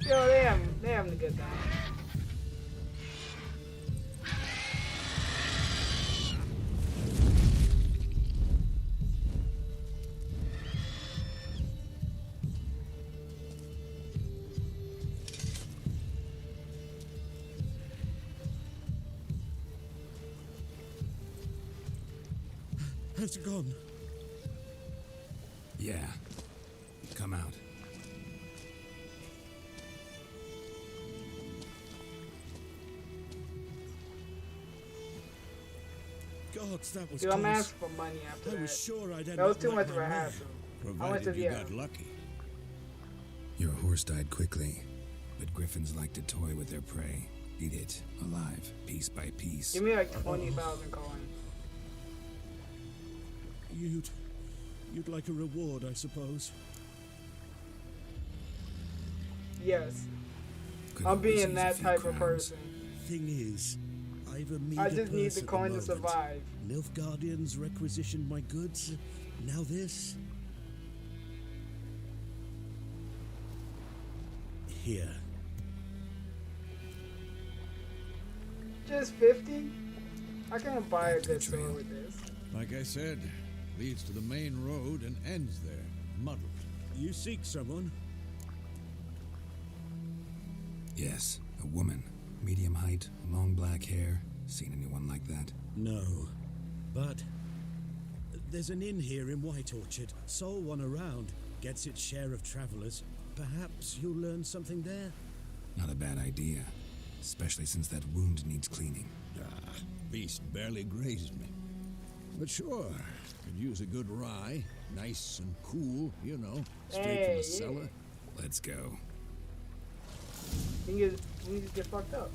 Yo, they having a good time. Has it gone? Yeah. Come out. Gods, that was Dude, I'm close. asking for money after that. I was sure I'd end That was up too like much of my a man, hassle. I went to provided the you got lucky. Your horse died quickly, but griffins like to toy with their prey. Eat it alive, piece by piece. Give me like 20,000 coins. You'd like a reward, I suppose. Yes. I'm being that type of person. Thing is, I've a meager I just need purse the at coin to moment. survive. Nilfgaardians requisitioned my goods. Now this. Here. Just 50? I can't buy a good sword with this. Like I said, leads to the main road and ends there, muddled. You seek someone? Yes, a woman. Medium height, long black hair. Seen anyone like that? No. But there's an inn here in White Orchard. Sole one around. Gets its share of travelers. Perhaps you'll learn something there? Not a bad idea. Especially since that wound needs cleaning. Beast barely grazed me. But sure, could use a good rye. Nice and cool, you know. Straight from the cellar. Let's go. We just get fucked up.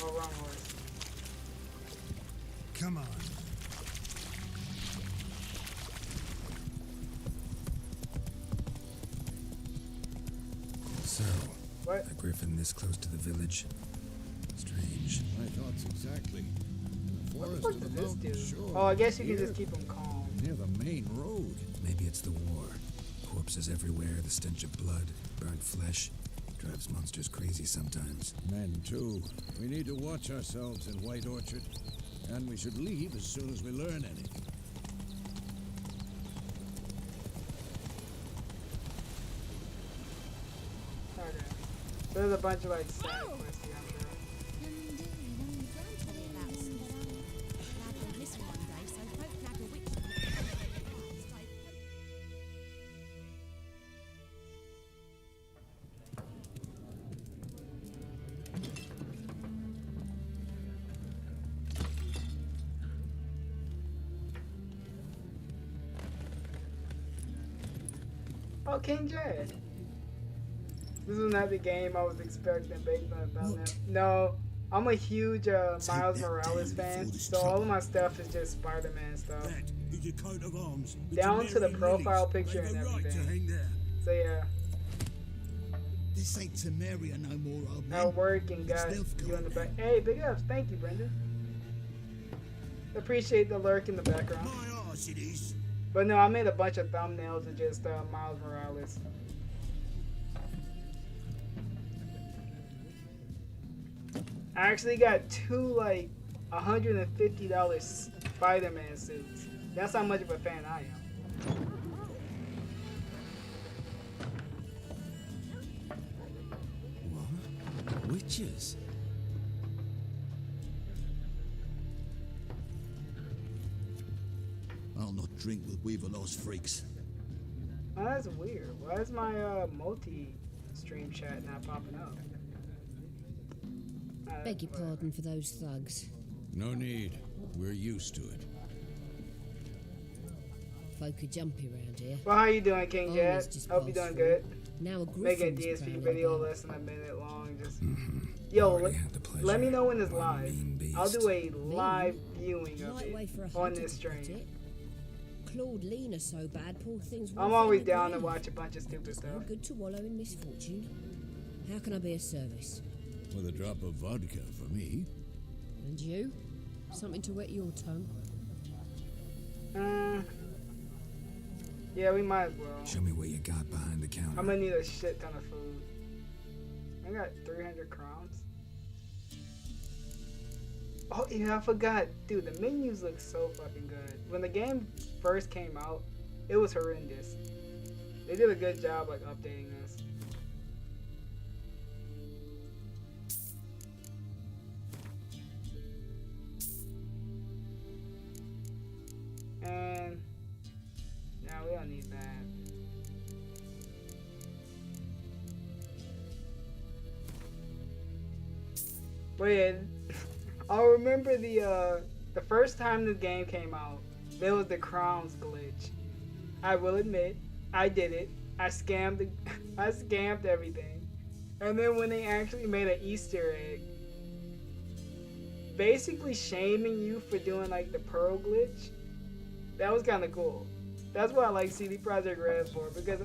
Oh, wrong horse. Come on. So, what? A griffin this close to the village? Strange. My thoughts exactly. The What the forest fuck of the does this mountain do? shore. Oh, I guess you can Here, just keep them calm. near the main road. Maybe it's the war. Corpses everywhere, the stench of blood, burnt flesh. Drives monsters crazy sometimes. Men, too. We need to watch ourselves in White Orchard. And we should leave as soon as we learn anything. Okay. There's a bunch of like side quests down there. Oh, King Jed. This is not the game I was expecting based on the thumbnail. No, I'm a huge Miles Morales fan, so all of my stuff is just Spider-Man stuff. Down to the profile picture and everything. So yeah. This ain't Temeria no more, old man. At work and got you in the back. Hey, big ups. Thank you, Brendan. Appreciate the lurk in the background. My arse it is. But no, I made a bunch of thumbnails of just Miles Morales. I actually got two like $150 Spider-Man suits. That's how much of a fan I am. What? Witches? I'll not drink with Weaver-Lost freaks. Oh, that's weird. Why is my multi-stream chat not popping up? Beg your pardon for those thugs. No need. We're used to it. Folk are jumpy around here. Well, how you doing, King Jed? Just Hope you're pass doing through. good. Now a make a griffin's DSP prowling video about. less than a minute long. Just yo, let me know when it's live. I'll do a live viewing of Lightweight for a it on hunter, this to put stream. it. Claude Lean are so bad, poor things. I'm always down to watch a bunch of stupid It's stuff. no good to wallow in misfortune. How can I be of service? With a drop of vodka for me. And you? Something to wet your tongue? Yeah, we might as well. Show me what you got behind the counter. I'm gonna need a shit ton of food. I got 300 crowns. Oh yeah, I forgot. Dude, the menus look so fucking good. When the game first came out, it was horrendous. They did a good job like updating this. And now we don't need that. Wait, I remember the first time the game came out, there was the crowns glitch. I will admit, I did it. I scammed I scammed everything. And then when they actually made an Easter egg, basically shaming you for doing like the pearl glitch, that was kind of cool. That's what I like CD Projekt Red for, because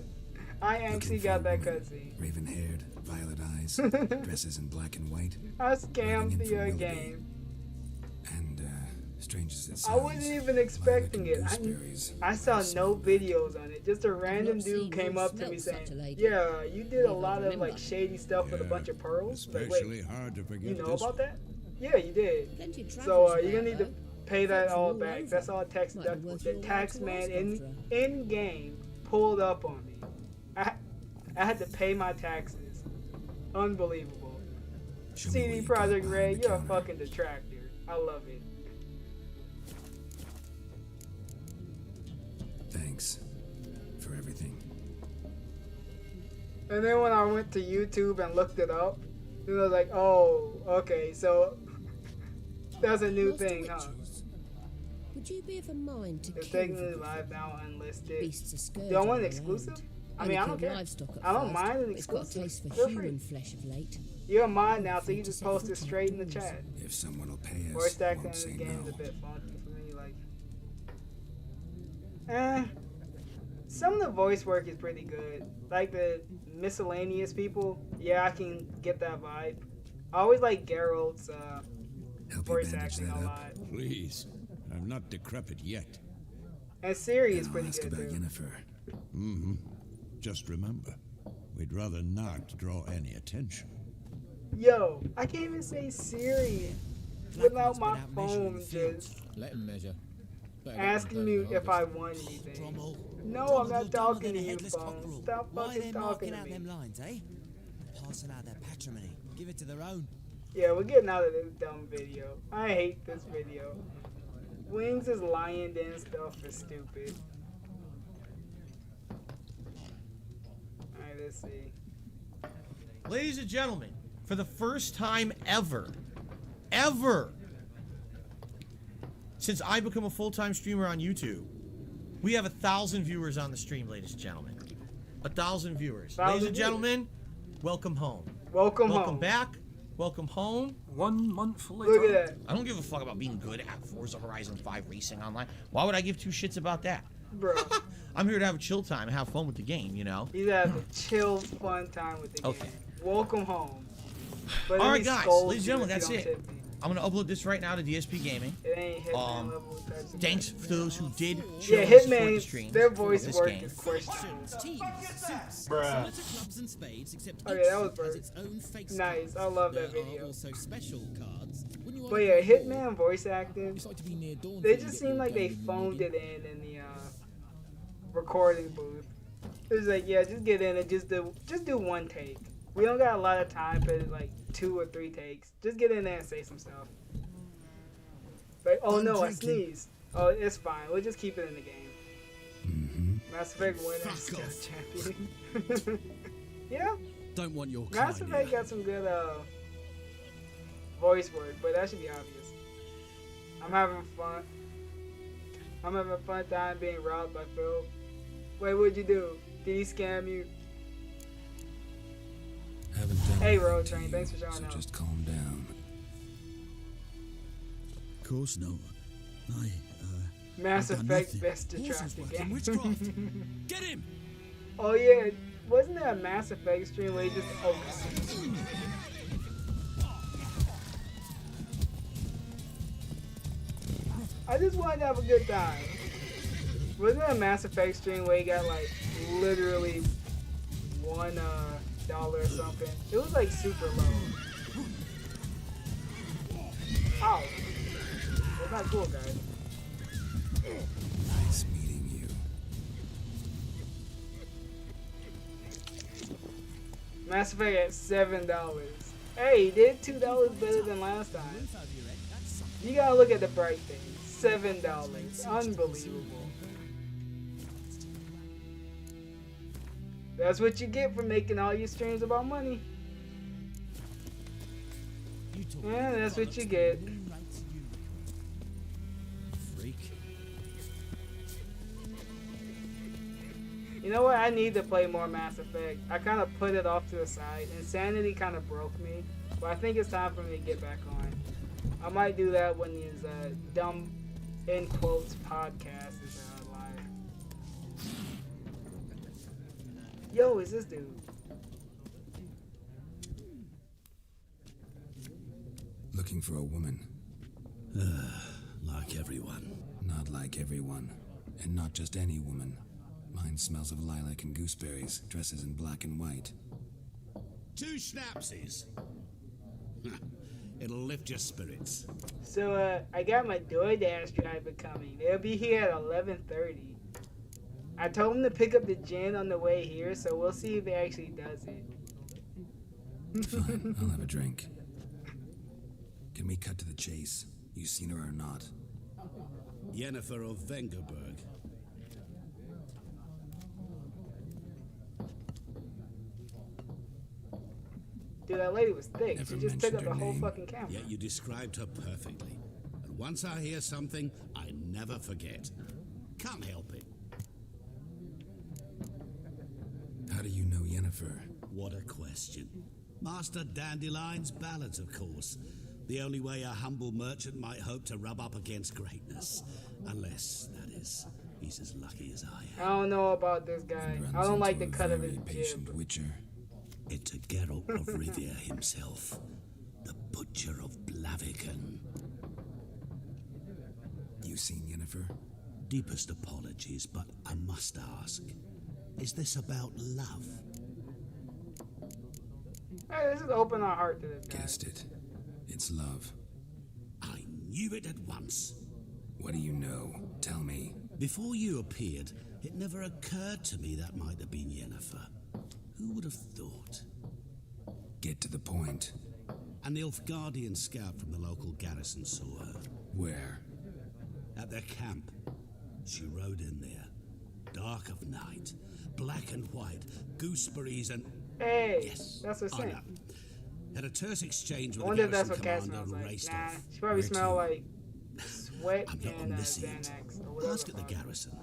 I actually got that cutscene. Raven-haired, violet eyes, dresses in black and white. I scammed the game. And strange as it sounds, I wasn't even expecting it. I saw no videos on it. Just a random dude came up to me saying, "Yeah, you did a lot of like shady stuff with a bunch of pearls." Like, wait, hard to forget you know this about that? Yeah, you did. So you're gonna need to pay that all back. That's all tax deductible. The tax man in game pulled up on me. I had to pay my taxes. Unbelievable. CD Projekt Red, you're a fucking detractor. I love it. Thanks for everything. And then when I went to YouTube and looked it up, then I was like, oh, okay, so that's a new thing, huh? Would you be of a mind to it's kill technically live now, unlisted. Beasts of scourge Do I want all an exclusive? around. I mean, I don't Only care. killed livestock at I don't first, mind an but it's got a exclusive. taste for Feel free. human flesh of late. You're mine now, so you just post it straight in the chat. If someone will pay us, Voice acting in won't this say game is no. a bit funky for me. Like, some of the voice work is pretty good. Like the miscellaneous people, yeah, I can get that vibe. I always like Geralt's voice acting a lot. Please, I'm not decrepit yet. And Siri is I'll pretty ask good about too. Yennefer. Mm-hmm. Just remember, we'd rather not draw any attention. Yo, I can't even say Siri without my phone just Let him measure. asking me if I want anything. No, I'm not talking to you, phone. Stop fucking talking to me. Lines, eh? Passing out their patrimony. Give it to their own. Yeah, we're getting out of this dumb video. I hate this video. Wings is lying and stuff is stupid. Alright, let's see. Ladies and gentlemen, for the first time ever, since I become a full-time streamer on YouTube, we have 1,000 viewers on the stream, ladies and gentlemen. 1,000 viewers. Ladies and gentlemen, welcome home. Welcome back. Welcome home. 1 month later. Look at that. I don't give a fuck about being good at Forza Horizon 5 Racing Online. Why would I give two shits about that? Bro. I'm here to have a chill time and have fun with the game, you know? He's having a chill, fun time with the game. Welcome home. But Alright guys, ladies and gentlemen, if you that's don't it. tip me. I'm gonna upload this right now to DSP Gaming. It ain't Hitman level types of Thanks game. for those who did Yeah, show support the Hitman, stream. their voice this work game. is questionable. Bruh. Clubs and spades, except Okay, that was has its own face nice. cards. I love that There video. are also special cards. Wouldn't you But want yeah, to play more? Hitman voice acting, It's like to be near dawn they till you just get seem your like they game phoned it in the recording booth. It's like, yeah, just get in and just do one take. We don't got a lot of time for like 2 or 3 takes. Just get in there and say some stuff. Like, oh no, I sneezed. Oh, it's fine. We'll just keep it in the game. Mass Effect winner, still champion. Yeah. Don't want your Mass Effect got some good voice work, but that should be obvious. I'm having fun. I'm having a fun time being robbed by Phil. Wait, what'd you do? Did he scam you? Hey, Road Train, thanks for showing so up. just calm down. Of course, no. Mass I've done Effect nothing. best attractive game. Get him! Oh yeah, wasn't there a Mass Effect stream where he just I just wanted to have a good time. Wasn't there a Mass Effect stream where he got like literally $1 or something? It was like super low. Ow. That's not cool, guys. Nice meeting you. Mass Effect at $7. Hey, he did $2 better than last time. You gotta look at the bright things. $7. Unbelievable. That's what you get for making all your streams about money. Yeah, that's what you get. You know what? I need to play more Mass Effect. I kind of put it off to the side. Insanity kind of broke me. But I think it's time for me to get back on. I might do that when these dumb, in quotes, podcast is live. Yo, is this dude? Looking for a woman. Like everyone. Not like everyone. And not just any woman. Mine smells of lilac and gooseberries, dresses in black and white. 2 schnapsies. It'll lift your spirits. So, I got my DoorDash driver coming. They'll be here at 11:30. I told him to pick up the gin on the way here, so we'll see if he actually does it. Fine, I'll have a drink. Can we cut to the chase? You seen her or not? Yennefer of Vengerberg. Dude, that lady was thick. She just took up the whole fucking camera. Yet you described her perfectly. And once I hear something, I never forget. Can't help it. How do you know Yennefer? What a question. Master Dandelion's ballads, of course. The only way a humble merchant might hope to rub up against greatness. Unless, that is, he's as lucky as I am. I don't know about this guy. I don't like the cut of his patient jib. witcher. It's a Geralt of Rivia himself, the Butcher of Blaviken. You seen Yennefer? Deepest apologies, but I must ask, is this about love? Hey, let's just open our heart to this guy. Guessed it. It's love. I knew it at once. What do you know? Tell me. Before you appeared, it never occurred to me that might have been Yennefer. Who would have thought? Get to the point. An Nilfgaardian scout from the local garrison saw her. Where? At their camp. She rode in there. Dark of night. Black and white. Gooseberries and... Hey! Yes, That's what's saying. Had a terse exchange with I wonder the if that's garrison what cat commander smells and like. raced Nah, off. she probably smell like sweat I'm not and omniscient. Xanax. Or whatever Ask at the fuck. garrison.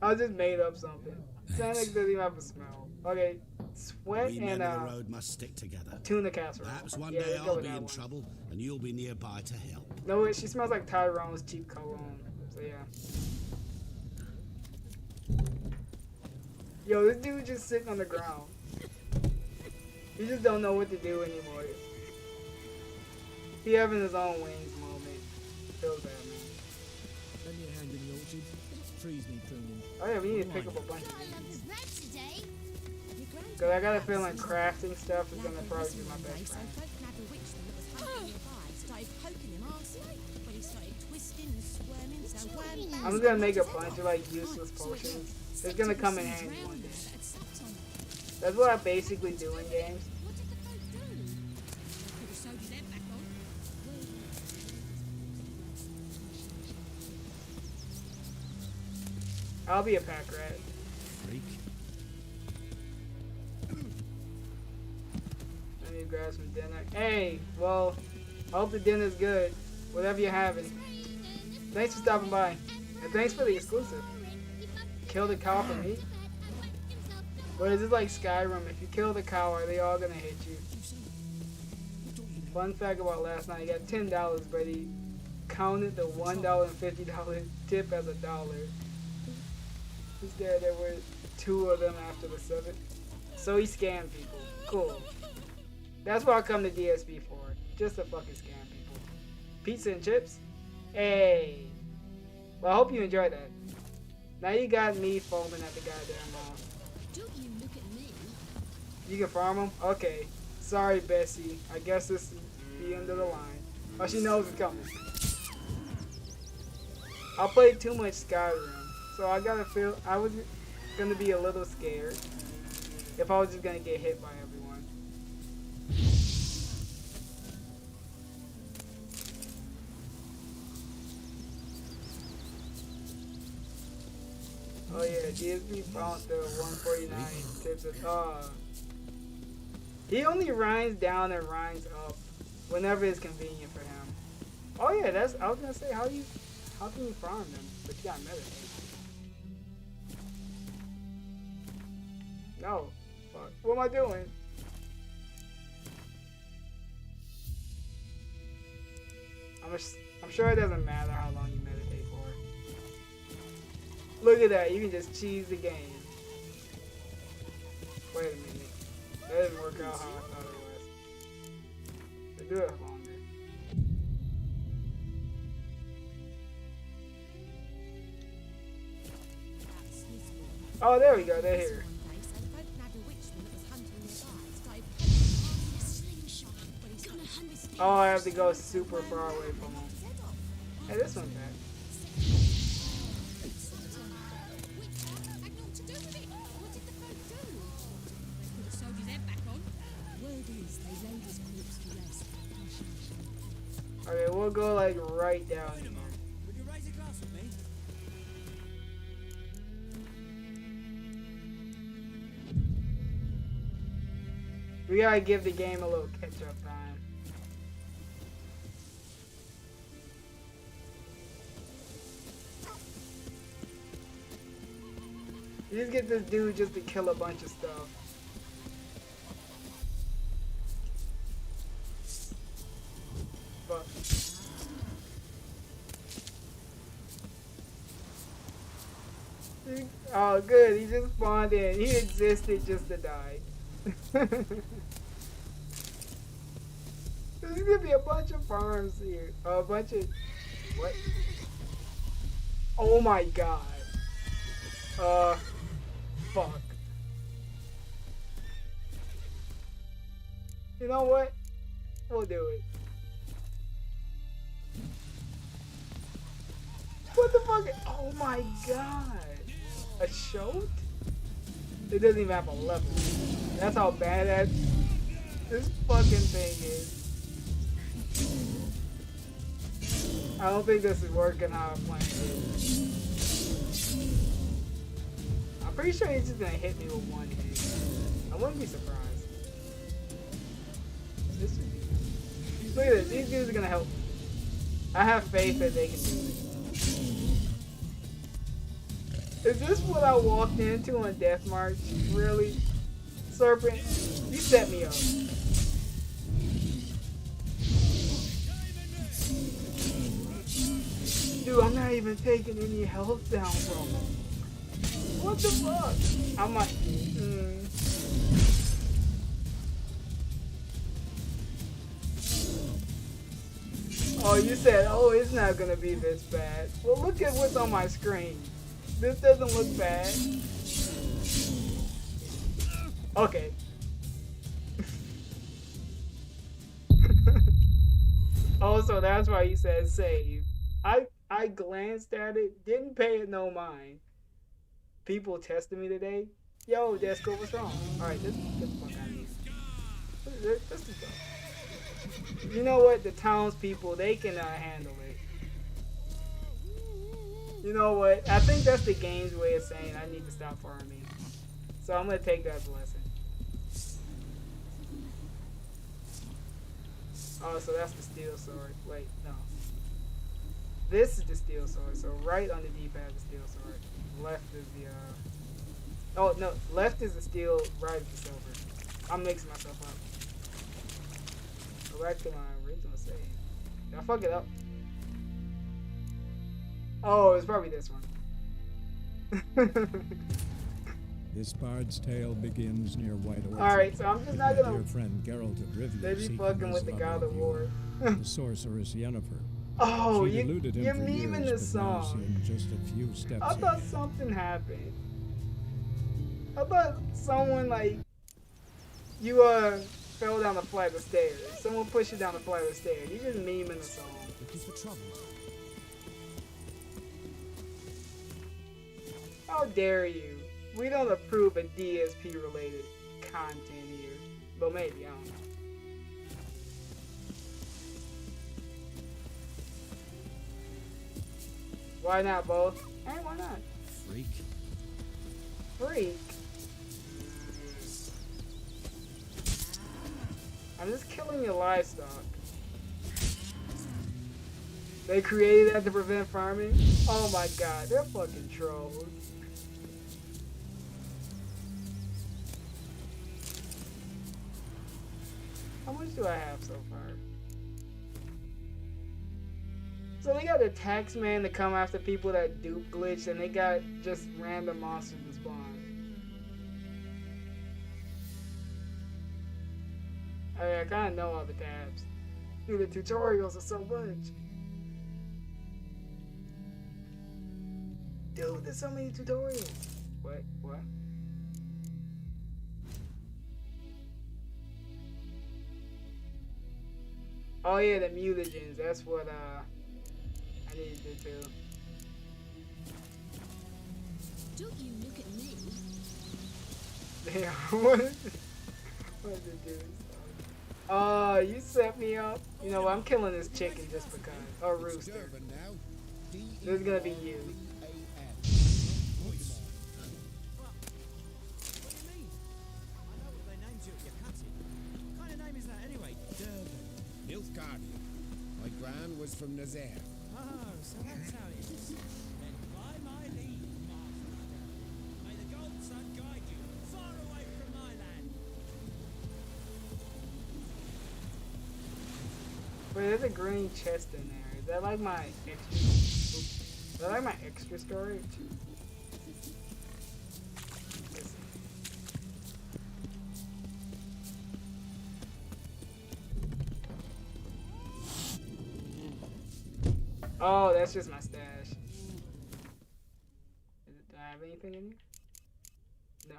I just made up something. Xanax doesn't even have a smell. Okay, sweat We men and of the road must stick together. tuna casserole. Perhaps one Yeah, day let's go I'll with be that in one. trouble and you'll be nearby to help. No, wait, she smells like Tyrone's cheap cologne. So yeah. Yo, this dude just sitting on the ground. He just don't know what to do anymore. He having his own wings moment. Feels bad, man. Lend me a hand in the orchard. Trees need pruning. Oh yeah, we need to pick up a bunch of these. Cause I got a feeling crafting stuff is gonna probably be my best friend. I'm just gonna make a bunch of like useless potions. It's gonna come in handy one day. That's what I basically do in games. I'll be a pack rat. Freak. I need to grab some dinner. Hey, well, I hope the dinner's good. Whatever you're having. Thanks for stopping by. And thanks for the exclusive. Kill the cow for me? But is it like Skyrim? If you kill the cow, are they all gonna hit you? Fun fact about last night, he got $10, but he counted the $1.50 tip as $1. Instead, there were 2 of them after the 7. So he scammed people. Cool. That's what I come to DSP for. Just to fucking scam people. Pizza and chips? Hey. Well, I hope you enjoyed that. Now you got me foaming at the goddamn mouth. Don't you look at me. You can farm them? Okay. Sorry, Bessie. I guess this is the end of the line. Oh, she knows it's coming. I played too much Skyrim, so I gotta feel I was gonna be a little scared if I was just gonna get hit by everyone. Oh yeah, DSP found the 149 tips of he only rhymes down and rhymes up whenever it's convenient for him. Oh yeah, that's I was gonna say how can you farm them? But you gotta meditate. No. Fuck. What am I doing? I'm sure it doesn't matter how long you meditate for. Look at that, you can just cheese the game. Wait a minute. That didn't work out how I thought it was. They do it longer. Oh, there we go, they're here. Oh, I have to go super far away from him. Hey, this one's back. Okay, we'll go like right down here. Would you raise a glass with me? We gotta give the game a little catch-up time. You just get this dude just to kill a bunch of stuff. But oh good, he just spawned in. He existed just to die. There's gonna be a bunch of farms here. A bunch of what? Oh my god. Fuck. You know what? We'll do it. What the fuck? Oh my god. A shoat? It doesn't even have a level. That's how badass this fucking thing is. I don't think this is working how I planned it. I'm pretty sure he's just gonna hit me with one hit. I wouldn't be surprised. This should be good. Look at this, these dudes are gonna help me. I have faith that they can do it. Is this what I walked into on Death March? Really? Serpent, you set me up. Dude, I'm not even taking any health down from him. What the fuck? I'm like, Oh, you said, oh, it's not gonna be this bad. Well, look at what's on my screen. This doesn't look bad. Okay. Oh, so that's why you said save. I glanced at it, didn't pay it no mind. People tested me today. Yo, Desco, what's wrong? Alright, get the fuck out of here. Let's just go. You know what? The townspeople, they can handle it. You know what? I think that's the game's way of saying I need to stop farming. So I'm gonna take that as a lesson. Oh, so that's the steel sword. Wait, no. This is the steel sword. So right on the D-pad is the steel sword. Left is the oh no, left is the steel, right is the silver. I'm mixing myself up. Go back to my original save. Did I fuck it up? Oh, it's probably this one. This bard's tale begins near White Orchard. Alright, so I'm just not with my gonna. dear friend Geralt of Rivia They be seeking fucking his with the God of War. the sorceress Yennefer. Oh, She'd eluded him you're for memeing years, this but now song. seemed just a few steps I thought ahead. something happened. I thought someone like you fell down a flight of stairs. Someone pushed you down a flight of stairs. You just memeing the song. Looking for trouble. How dare you? We don't approve of DSP related content here. But maybe, I don't know. Why not both? Hey, why not? Freak. Freak? I'm just killing your livestock. They created that to prevent farming? Oh my god, they're fucking trolls. How much do I have so far? So they got the tax man to come after people that dupe glitch, and they got just random monsters to spawn. I kind of know all the tabs. Dude, the tutorials are so much. Dude, there's so many tutorials. What? What? Oh yeah, the mutagens. That's what I need to do too. Don't you look at me. Damn, what is it do? Oh, you set me up. You know what? I'm killing this chicken just because. Or rooster. This is gonna be you. Nilfgaardian. My gran was from Nazaire. Oh, so that's how it is. Then by my leave, Master, may the gold sun guide you far away from my land. Wait, there's a green chest in there. Is that like my extra? Is that like my extra storage? Oh, that's just my stash. Do I have anything in here? No.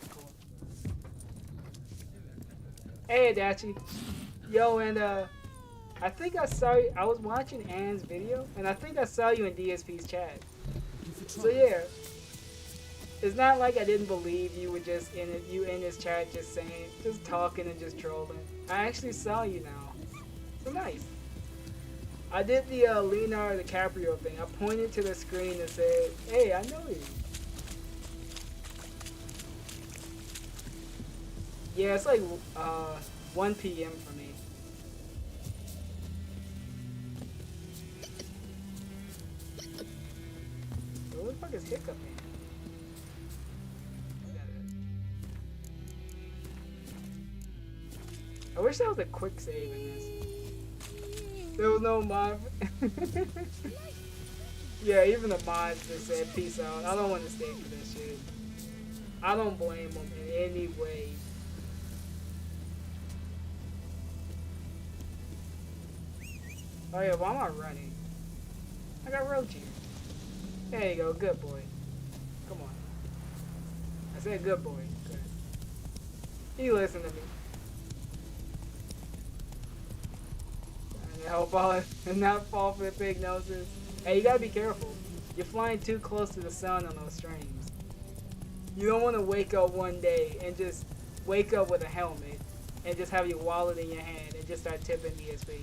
Cool. Hey, Adachi. Yo, and I think I saw you. I was watching Anne's video, and I think I saw you in DSP's chat. So yeah, it's not like I didn't believe you were just in it. You in his chat, just saying, just talking and just trolling. I actually saw you now. So nice. I did the Leonardo DiCaprio thing. I pointed to the screen and said, "Hey, I know you." Yeah, it's like 1 p.m. for me. What the fuck is Hiccup, man? I wish there was a quick save in this. There was no mod. Yeah, even the mods just said peace out. I don't want to stay for this shit. I don't blame them in any way. Oh yeah, why am I running? I got roach here. There you go, good boy. Come on. I said good boy. Good. He listened to me. Help out and not fall for the big noses. Hey, you gotta be careful. You're flying too close to the sun on those streams. You don't want to wake up one day and just wake up with a helmet and just have your wallet in your hand and just start tipping DSP.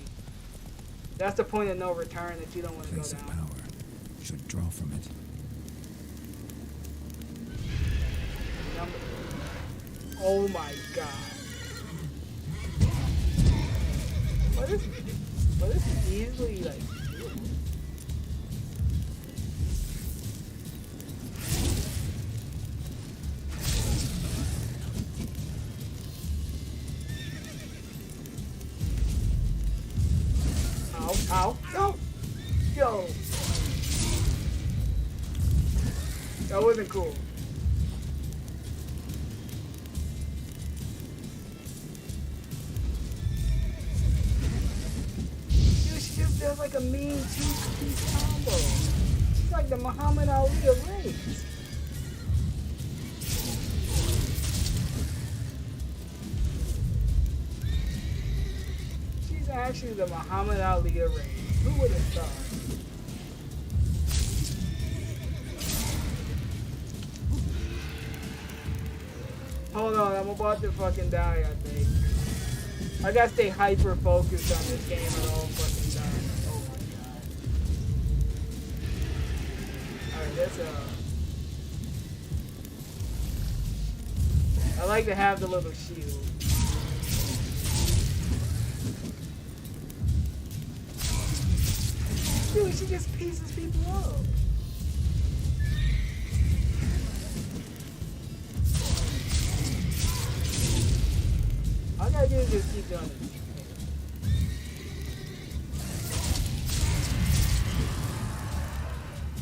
That's the point of no return that you don't want to go down. Power should draw from it. Oh my god. What is easily like? Ow. No. Yo. That wasn't cool. Dude, she just does like a mean two-piece combo. She's like the Muhammad Ali of raids. She's actually the Muhammad Ali of raids. Who would have thought? Hold on, I'm about to fucking die, I think. I gotta stay hyper focused on this game at all fucking time. Oh my god. Alright, let's I like to have the little shield. Dude, she just pieces people up. All I gotta do is just keep doing it.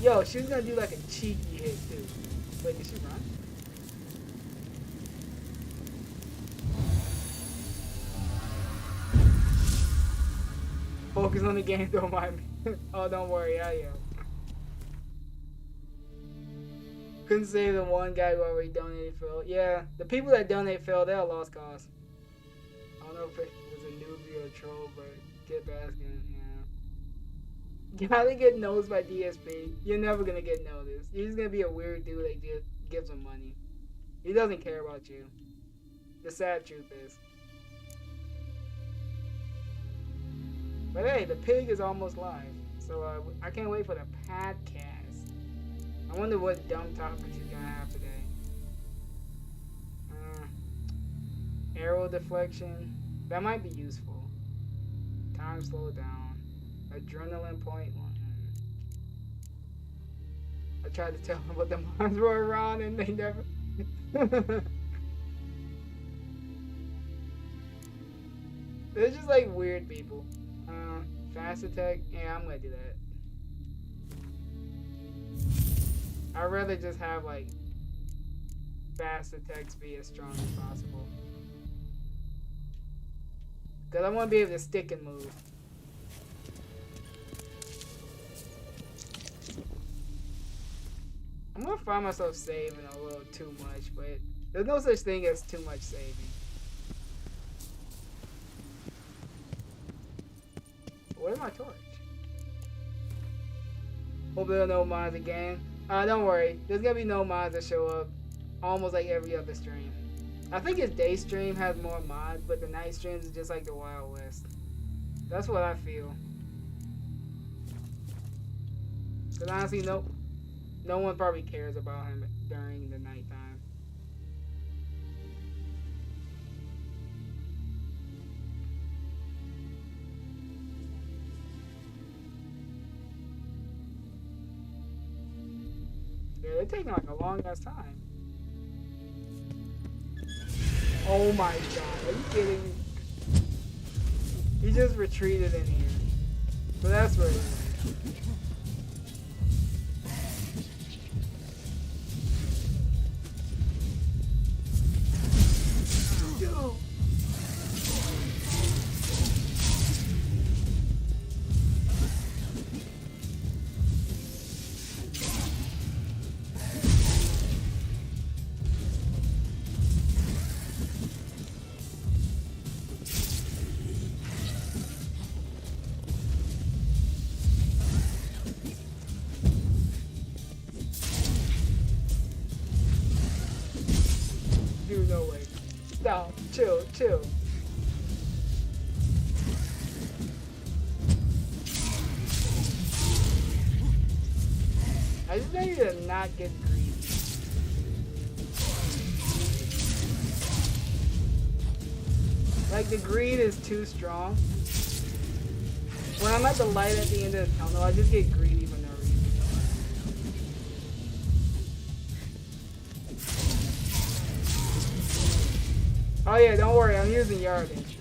Yo, she was gonna do like a cheeky hit too. Wait, did she run? Focus on the game, don't mind me. Oh, don't worry, I am. Couldn't save the one guy who already donated Phil. Yeah, the people that donate Phil, they're a lost cause. I don't know if it was a newbie or a troll, but get basking, yeah. You gotta get nosed by DSP. You're never gonna get noticed. You're just gonna be a weird dude that just gives him money. He doesn't care about you. The sad truth is. But hey, the pig is almost live. So I can't wait for the podcast. I wonder what dumb topics he's gonna have today. Arrow deflection. That might be useful. Time slow down. Adrenaline point. I tried to tell them what the mines were around and they never... They're just like weird people. Fast attack? Yeah, I'm gonna do that. I'd rather just have like fast attacks be as strong as possible. Cause I want to be able to stick and move. I'm gonna find myself saving a little too much, but there's no such thing as too much saving. Where's my torch? Hope there are no mods again. Don't worry. There's gonna be no mods that show up almost like every other stream. I think his day stream has more mods, but the night streams is just like the Wild West. That's what I feel. Cause honestly, no one probably cares about him during the nighttime. Yeah, they're taking like a long ass time. Oh my god, are you kidding me? He just retreated in here. So that's where he is. Yo. Dude, no way. Stop. Chill, chill. I just need to not get greedy. Like, the greed is too strong. When I'm at the light at the end of the tunnel, I just get greedy for no reason. Oh yeah, don't worry, I'm using yardage.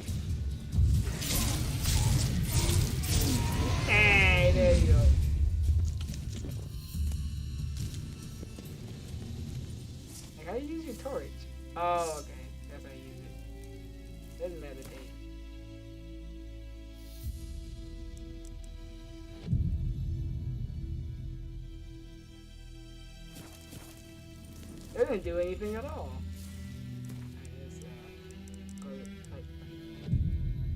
torch. Oh, okay. That's how you use it. Then meditate. It didn't do anything at all. I guess,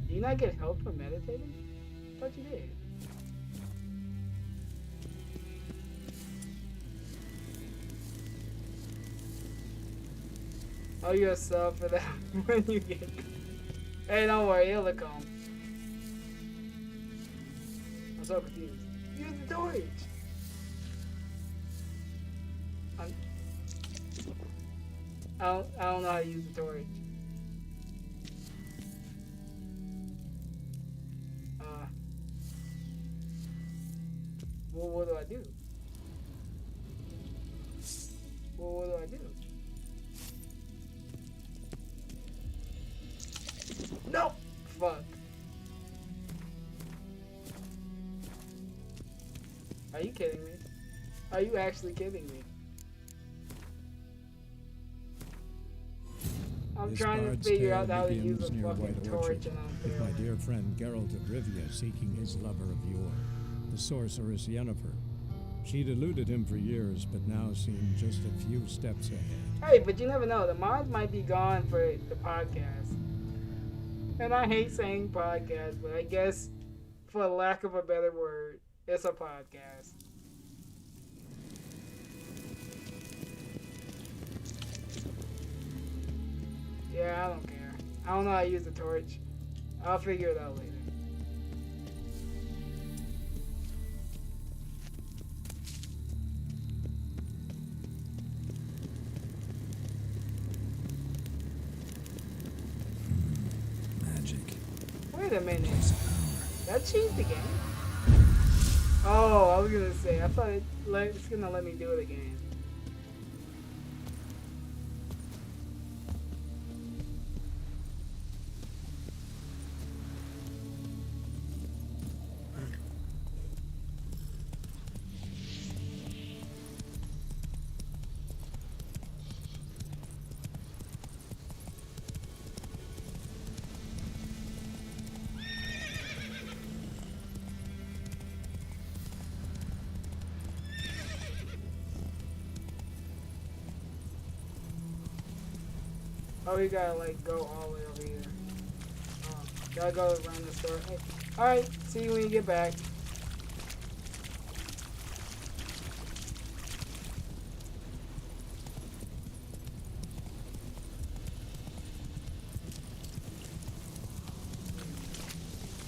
do you not get help from meditating? I thought you did. Oh, you're a sub for that when you get. Hey, don't worry, it'll come. I'm so confused. Use the torch. I don't know how to use the torch. Well, what do I do? Well, what do I do? No! Fuck. Are you kidding me? Are you actually kidding me? I'm trying to figure out how to use a fucking torch and I'm with my dear friend Geralt of Rivia seeking his lover of yore, the sorceress Yennefer. She'd eluded him for years, but now seemed just a few steps ahead. Hey, but you never know. The mods might be gone for the podcast. And I hate saying podcast, but I guess, for lack of a better word, it's a podcast. Yeah, I don't care. I don't know how to use the torch. I'll figure it out later. Magic. Wait a minute. That changed the game? Oh, I was gonna say, I thought it's gonna let me do it again. Oh, we gotta like go all the way over here. Gotta go around the store. Hey. Alright, see you when you get back.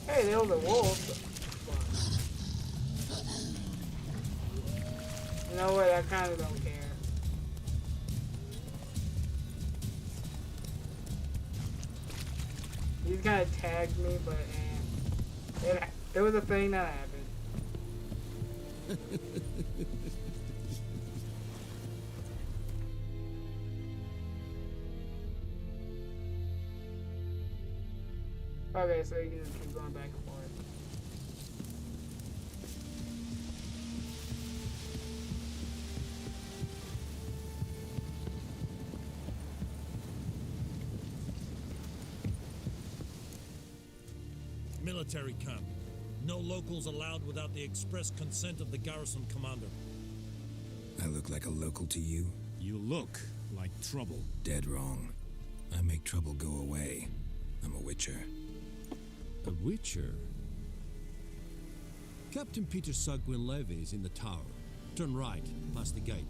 Hey, there was a wolf. You know what? I kind of don't care. He kind of tagged me, but it was a thing that happened. Okay, so you can just keep going back and forth. Military camp. No locals allowed without the express consent of the garrison commander. I look like a local to you? You look like trouble. Dead wrong. I make trouble go away. I'm a witcher. A witcher? Captain Peter Sagwin Levy is in the tower. Turn right, past the gate.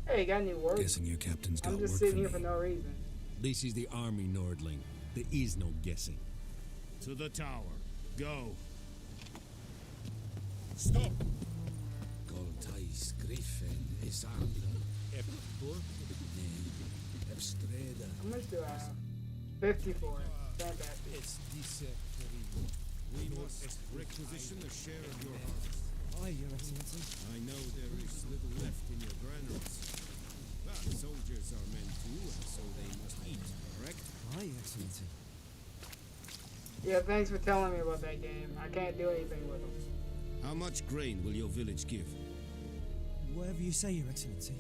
Hey, you got any work? Guessing your captain's got I'm work just for sitting me. here for no reason. This is the army, Nordling. There is no guessing. To the tower. Go. Stop! Goltais Griffin is Andra. How much do I have? 54. Fantastic. It's We must requisition a share of your harvest. Aye, Your Excellency. I know there is little left in your granaries. But soldiers are men too, and so they must eat, correct? Aye, Your Excellency. Yeah, thanks for telling me about that game. I can't do anything with them. How much grain will your village give? Whatever you say, Your Excellency.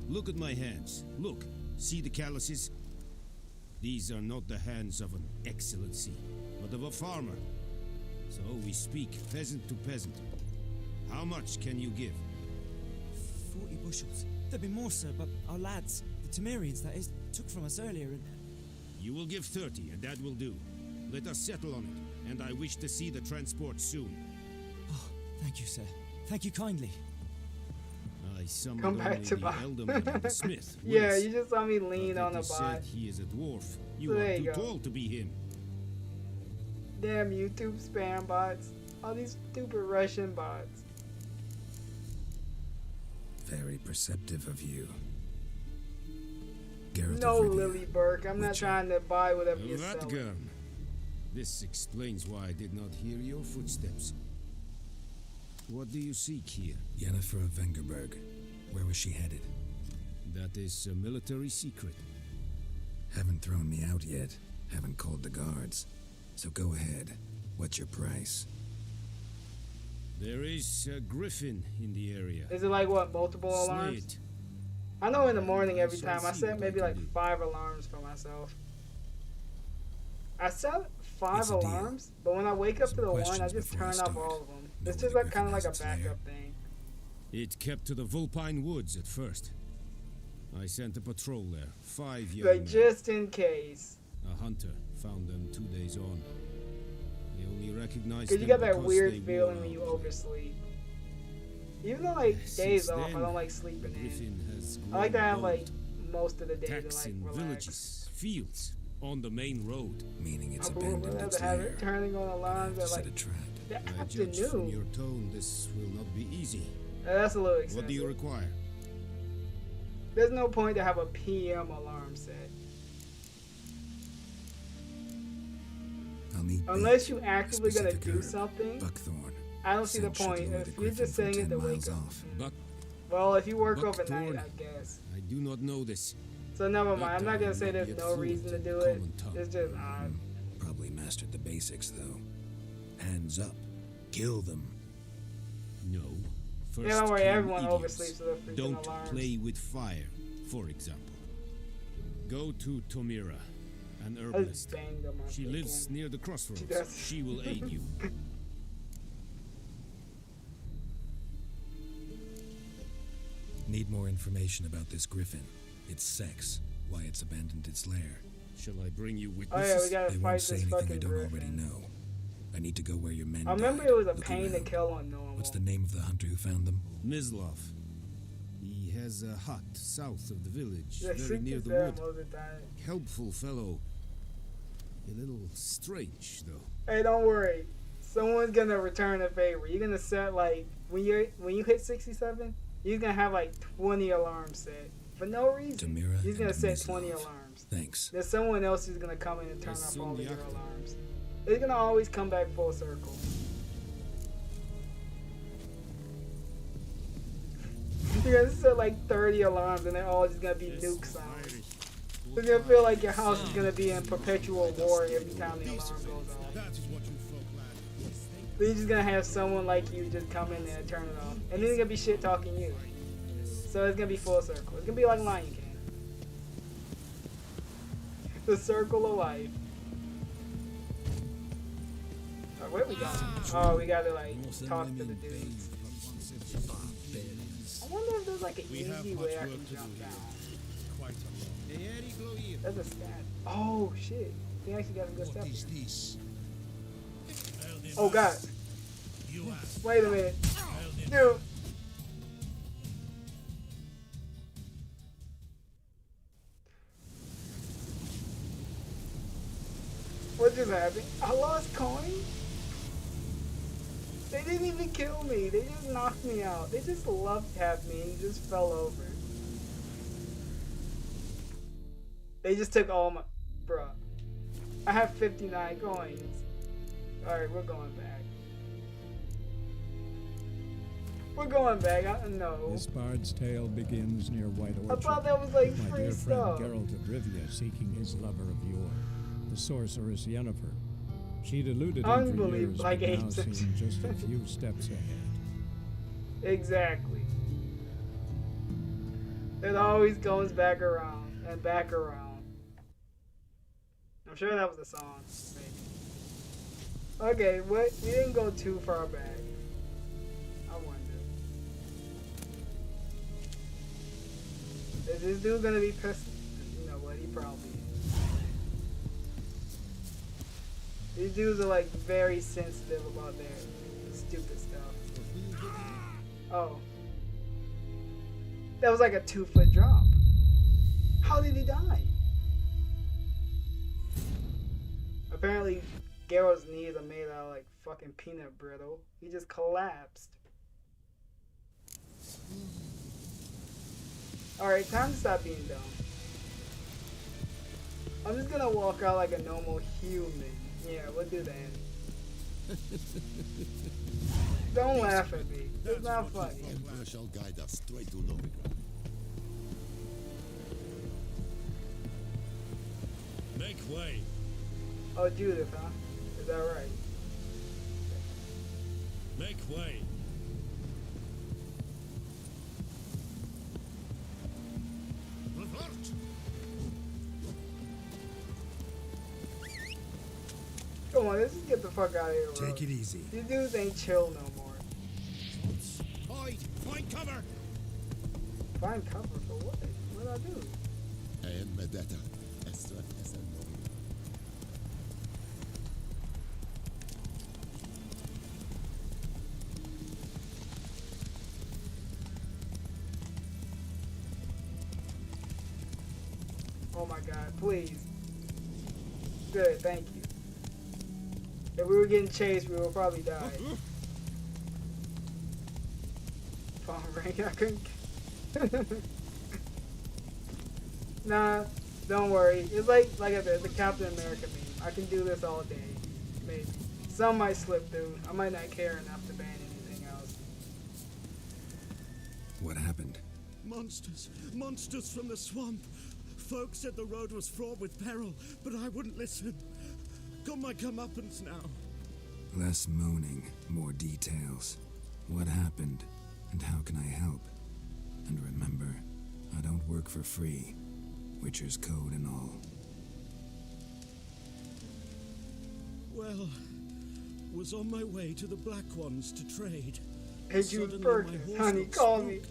Look at my hands. Look. See the calluses? These are not the hands of an excellency, but of a farmer. So we speak peasant to peasant. How much can you give? 40 bushels. There'd be more, sir, but our lads, the Temerians, that is, took from us earlier and... You will give 30, and that will do. Let us settle on it, and I wish to see the transport soon. Oh, thank you, sir. Thank you kindly. I summoned Come back only to the bot. elderman and the smith. Yeah, once, you just saw me lean but on it a is bot. said he is a dwarf. You So are there you too go. tall to be him. Damn YouTube spam bots. All these stupid Russian bots. Very perceptive of you. Geralt No, of Rivia, Lily Burke. I'm not Witcher. trying to buy whatever you're That selling. girl. This explains why I did not hear your footsteps. What do you seek here? Yennefer of Vengerberg. Where was she headed? That is a military secret. Haven't thrown me out yet. Haven't called the guards. So go ahead. What's your price? There is a griffin in the area. Is it like what, multiple Slay alarms? it. I know in the morning every shall time I see set what maybe I like can do. 5 alarms for myself. I set 5 It's a deal. alarms, but when I wake up to the one, I questions just before I turn off start. all of them. Know It's where just the like kind of griffin like a has its lair? backup thing. It kept to the Vulpine Woods at first. I sent a patrol there. 5 young Like men. just in case. A hunter found them 2 days on. They only recognized Cause you them got that because weird they feeling wore when you out. oversleep. Even though like Since days off, I then, don't like sleeping the in. griffin has I like to grown have like bold. most of the day to Attacks like in relax. villages, fields, on the main road. Meaning it's I would abandoned rather its have lair. it turning on alarms at Set like a trap. the I judge from afternoon. your tone this will not be easy. That's a little expensive. What do you require? There's no point to have a PM alarm set. I'll need Unless bait, you a actively gonna specific do herb, something, buckthorn. I don't see the Scent should point. lure If the you're griffin just from saying it 10 to wake miles up. off. Well, if you work Buckthorn. overnight, I guess. I do not know this. So never mind. I'm not gonna say Buckthorn there's yet no fluent reason to in do it. common tongue. It's just odd. Probably mastered the basics, though. Hands up. Kill them. No. First Yeah, don't worry. kill Everyone idiots. oversleeps with their freaking Don't alarms. play with fire, for example. Go to Tomira, an I herbalist. just banged on my She lives freaking- near the crossroads. She does. She will aid you. Need more information about this griffin. Its sex. Why it's abandoned its lair. Shall I bring you Oh witnesses? yeah, we gotta They fight won't say this anything I fucking don't already griffin. know. I need to go where your men I remember died. it was a Look pain to around. kill on normal. What's the name of the hunter who found them? Mislov. He has a hut south of the village, Yeah, very near the Sam wood. all the time. Helpful fellow. A little strange, though. Hey, don't worry. Someone's gonna return a favor. You're gonna set like when you hit 67, you're gonna have like 20 alarms set for no reason. Tamira You're gonna and set Mislov. 20 alarms. Thanks. There's someone else who's gonna come in and turn Yes, off all of your Sundiata. alarms. It's gonna always come back full circle. You're gonna set like 30 alarms and they're all just gonna be nuke sounds. It's gonna feel like your house is gonna be in perpetual war every time the alarm goes off. That is what you folk lack. But you're just gonna have someone like you just come in there and turn it off. And then they're gonna be shit talking you. So it's gonna be full circle. It's gonna be like Lion King. The circle of life. Oh, where we going? Oh, we gotta like talk to the dudes. I wonder if there's like an easy way I can jump down. Quite a lot. That's a stat. Oh shit. They actually got a good stuff. Is this? Oh god. You ask. Wait a minute. Dude. What just happened? I lost coin? They didn't even kill me. They just knocked me out. They just love tapped me and just fell over. They just took all my... Bruh. I have 59 coins. Alright, we're going back. We're going back. I don't know. This bard's tale begins near White Orchard. I thought that was like with my free dear stuff. friend Geralt of Rivia seeking his lover of yore, the sorceress Yennefer. She'd eluded him for Unbelievable, years, like but now apes. seemed just a few steps ahead. Exactly. It always goes back around and back around. I'm sure that was the song, maybe. Okay, what? We didn't go too far back. I wonder. Is this dude gonna be pissed? You know what? He probably is. These dudes are like very sensitive about their stupid stuff. Oh. That was like a 2-foot drop. How did he die? Apparently, Garrow's knees are made out of like fucking peanut brittle. He just collapsed. Alright, time to stop being dumb. I'm just gonna walk out like a normal human. Yeah, we'll do that. Don't laugh at me. It's not funny. Emperor shall guide us straight to Novigrad. Make way. Oh, Judith, huh? Is that right? Make way. Revert. Come on, let's just get the fuck out of here, bro. Take it easy. These dudes ain't chill no more. Hide. Find cover. Find cover for what? What'd I do? I am Medetta. Extra SL Novigrad. Oh my god, please. Good, thank you. If we were getting chased, we would probably die. Palm rank, I couldn't. Nah, don't worry. It's like I said, the Captain America meme. I can do this all day. Maybe. Some might slip through. I might not care enough to ban anything else. What happened? Monsters. Monsters from the swamp. Folks said the road was fraught with peril, but I wouldn't listen. Got my comeuppance now. Less moaning, more details. What happened, and how can I help? And remember, I don't work for free. Witcher's code and all. Well, was on my way to the Black Ones to trade. Hey, Jude Perkins, honey, call me.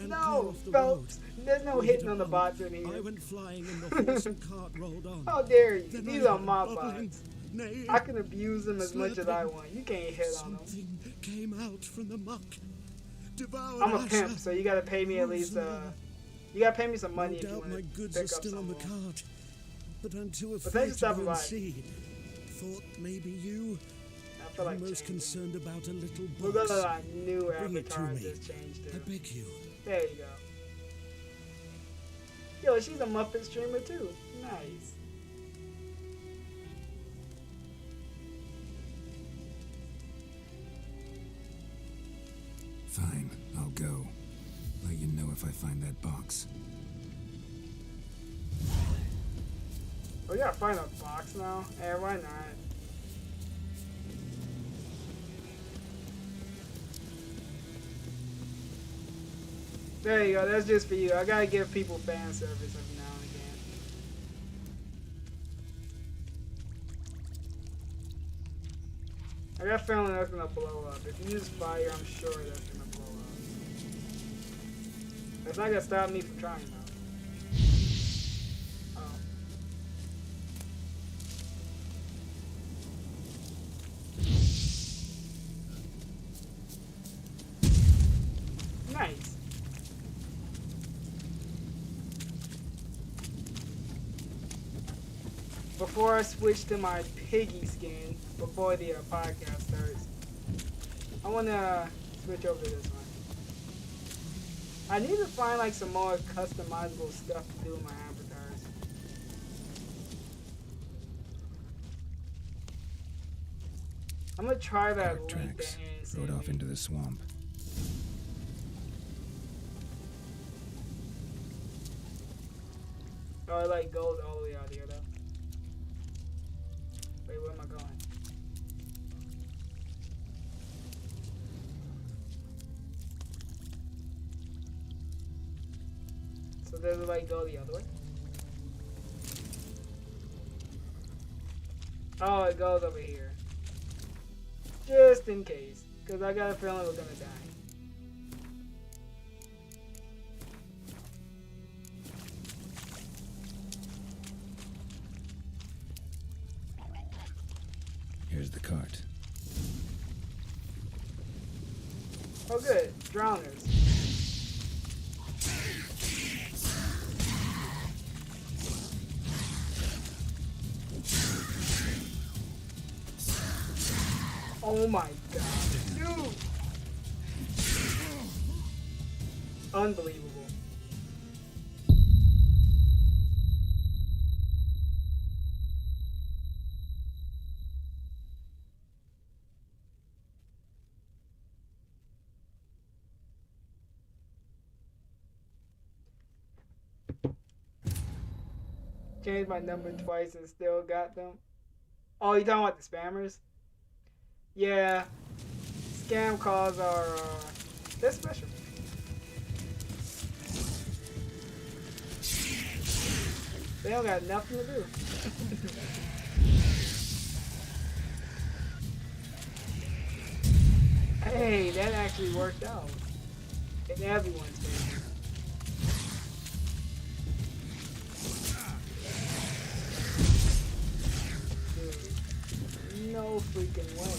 No, Phelps, there's no hitting on the bots in here. I went flying and the horse and cart rolled on. How dare you? Then These I are my heard bots. neighing, I can abuse them as much as I want. You can't hit on them. Something came out from the muck. Devoured I'm a Asha. pimp, so you gotta pay me at least, you gotta pay me some money No if you doubt want my to goods pick are up still on the someone. cart, but I'm too But thanks afraid for to stopping go and by. see. Thought maybe you. I feel like I'm most changing. concerned about a little We're box. gonna like new Bring it to avatar me. just changed I it. beg you. There you go. Yo, she's a Muppet streamer too. Nice. Fine, I'll go. Let you know if I find that box. Oh, you gotta find a box now? Eh, why not? There you go, that's just for you. I gotta give people fan service every now and again. I got a feeling that's gonna blow up. If you use fire, I'm sure that's gonna blow up. That's not gonna stop me from trying though. Oh. Nice. Before I switch to my Piggy skin, before the podcast starts, I wanna switch over to this one. I need to find like some more customizable stuff to do in my avatars. I'm gonna try that link Tracks. that Rode off into the swamp. Oh, it like goes all the way out here though. Wait, where am I going? does it like go the other way? Oh, it goes over here. Just in case. Because I got a feeling we're gonna die. Here's the cart. Oh good, drowners. Oh my god, dude! Unbelievable. Changed my number twice and still got them. Oh, you talking about the spammers? Yeah, scam calls are they're special. They don't got nothing to do. Hey, that actually worked out in everyone's favor. Dude, no freaking way.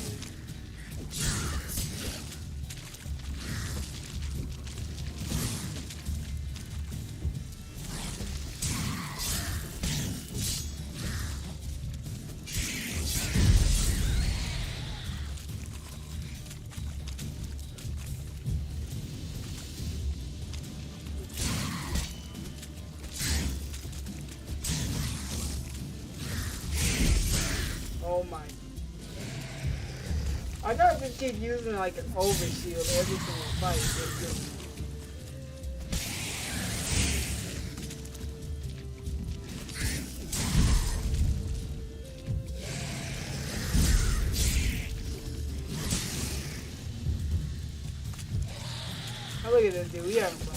Oh my. I gotta just keep using like an overshield every single fight. Oh, look at this dude. We haven't fun.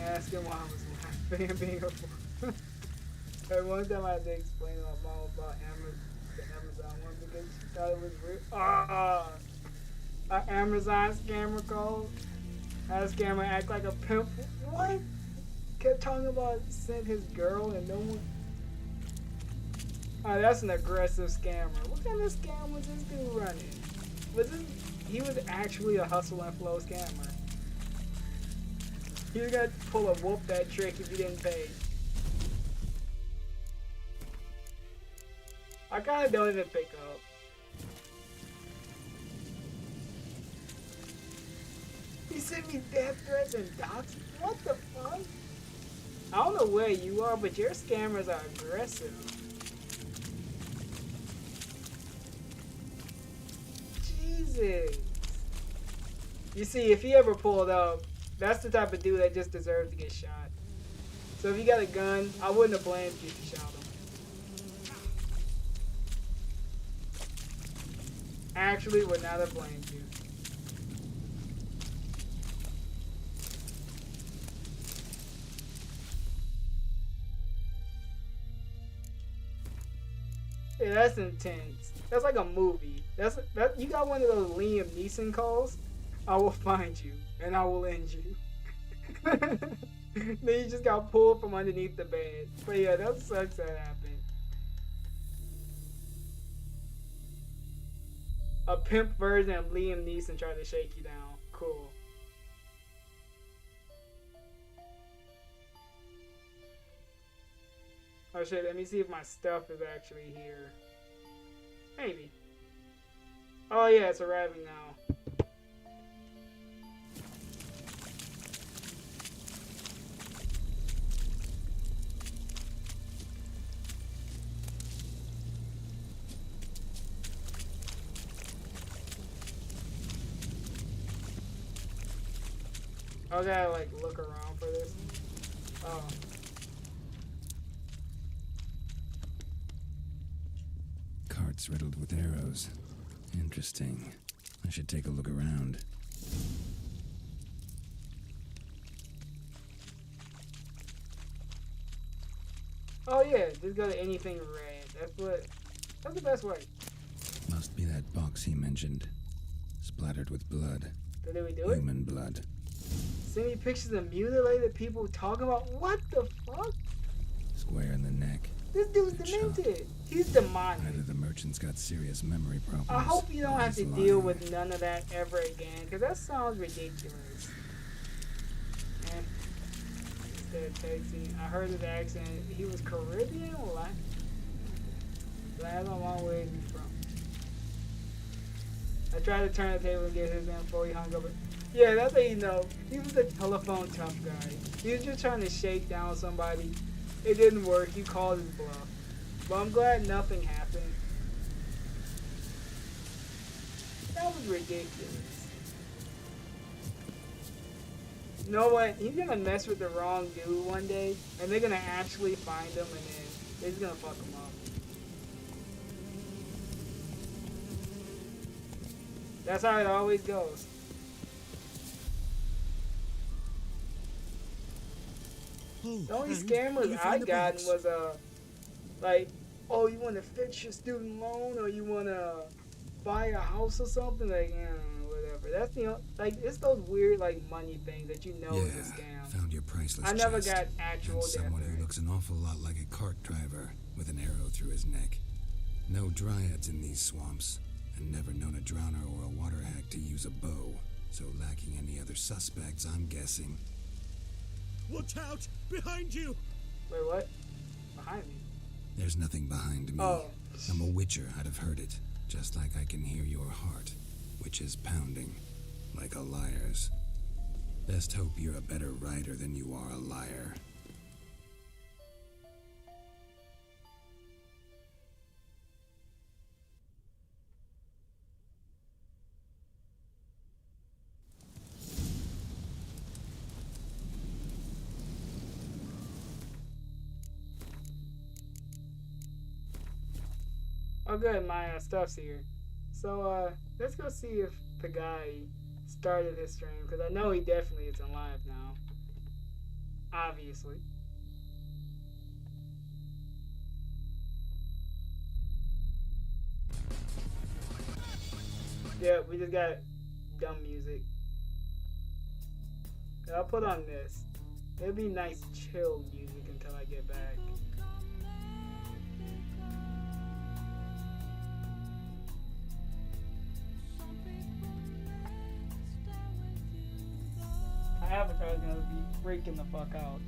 Ask him why I was laughing and being a fool. At one time I had to explain to my mom about the Amazon one because she thought it was real. An Amazon scammer called. Had a scammer act like a pimp. What? Kept talking about sent his girl and no one. Oh, that's an aggressive scammer. What kind of scam was this dude running? He was actually a hustle and flow scammer. You got to pull a whoop that trick if you didn't pay. I kinda don't even pick up. He sent me death threats and docs. What the fuck? I don't know where you are, but your scammers are aggressive. Jesus. You see, if he ever pulled up, that's the type of dude that just deserves to get shot. So if you got a gun, I wouldn't have blamed you if you shot him. Actually, would not have blamed you. Yeah, that's intense. That's like a movie. You got one of those Liam Neeson calls. I will find you and I will end you. Then you just got pulled from underneath the bed. But yeah, that sucks that happened. A pimp version of Liam Neeson tried to shake you down. Cool. Oh shit, let me see if my stuff is actually here. Maybe. Oh yeah, it's arriving now. I gotta like look around for this. Oh. Carts riddled with arrows. Interesting. I should take a look around. Oh yeah, just go to anything red. That's the best way. Must be that box he mentioned. Splattered with blood. Did we do it? Human blood. See any pictures of mutilated people talking about what the fuck? Square in the neck. This dude's demented. He's demonic. Either the merchant's got serious memory problems. I hope you don't or have to he's deal lying. with none of that ever again, because that sounds ridiculous. And instead of texting, I heard his accent. He was Caribbean or Latin? That's a long way to be from. I tried to turn the table and get his info. He hung up. Yeah, that's how you know. He was a telephone tough guy. He was just trying to shake down somebody. It didn't work. He called his bluff. But I'm glad nothing happened. That was ridiculous. You know what? He's gonna mess with the wrong dude one day, and they're gonna actually find him, and then they're just gonna fuck him up. That's how it always goes. The only scammers I gotten was like, oh, you want to fix your student loan, or you want to buy a house or something, like, whatever. That's like, it's those weird like money things that you know is a scam. Found your priceless I never chest. got actual And someone death who looks an awful lot like a cart driver with an arrow through his neck. No dryads in these swamps, and never known a drowner or a water hack to use a bow. So lacking any other suspects, I'm guessing. Watch out! Behind you! Wait, what? Behind me? There's nothing behind me. Oh. I'm a witcher, I'd have heard it. Just like I can hear your heart, which is pounding, like a liar's. Best hope you're a better writer than you are a liar. Oh good, my stuff's here. So let's go see if the guy started his stream, because I know he definitely is alive now. Obviously. Yeah, we just got dumb music. I'll put on this. It'll be nice chill music until I get back. Avatar is gonna be freaking the fuck out.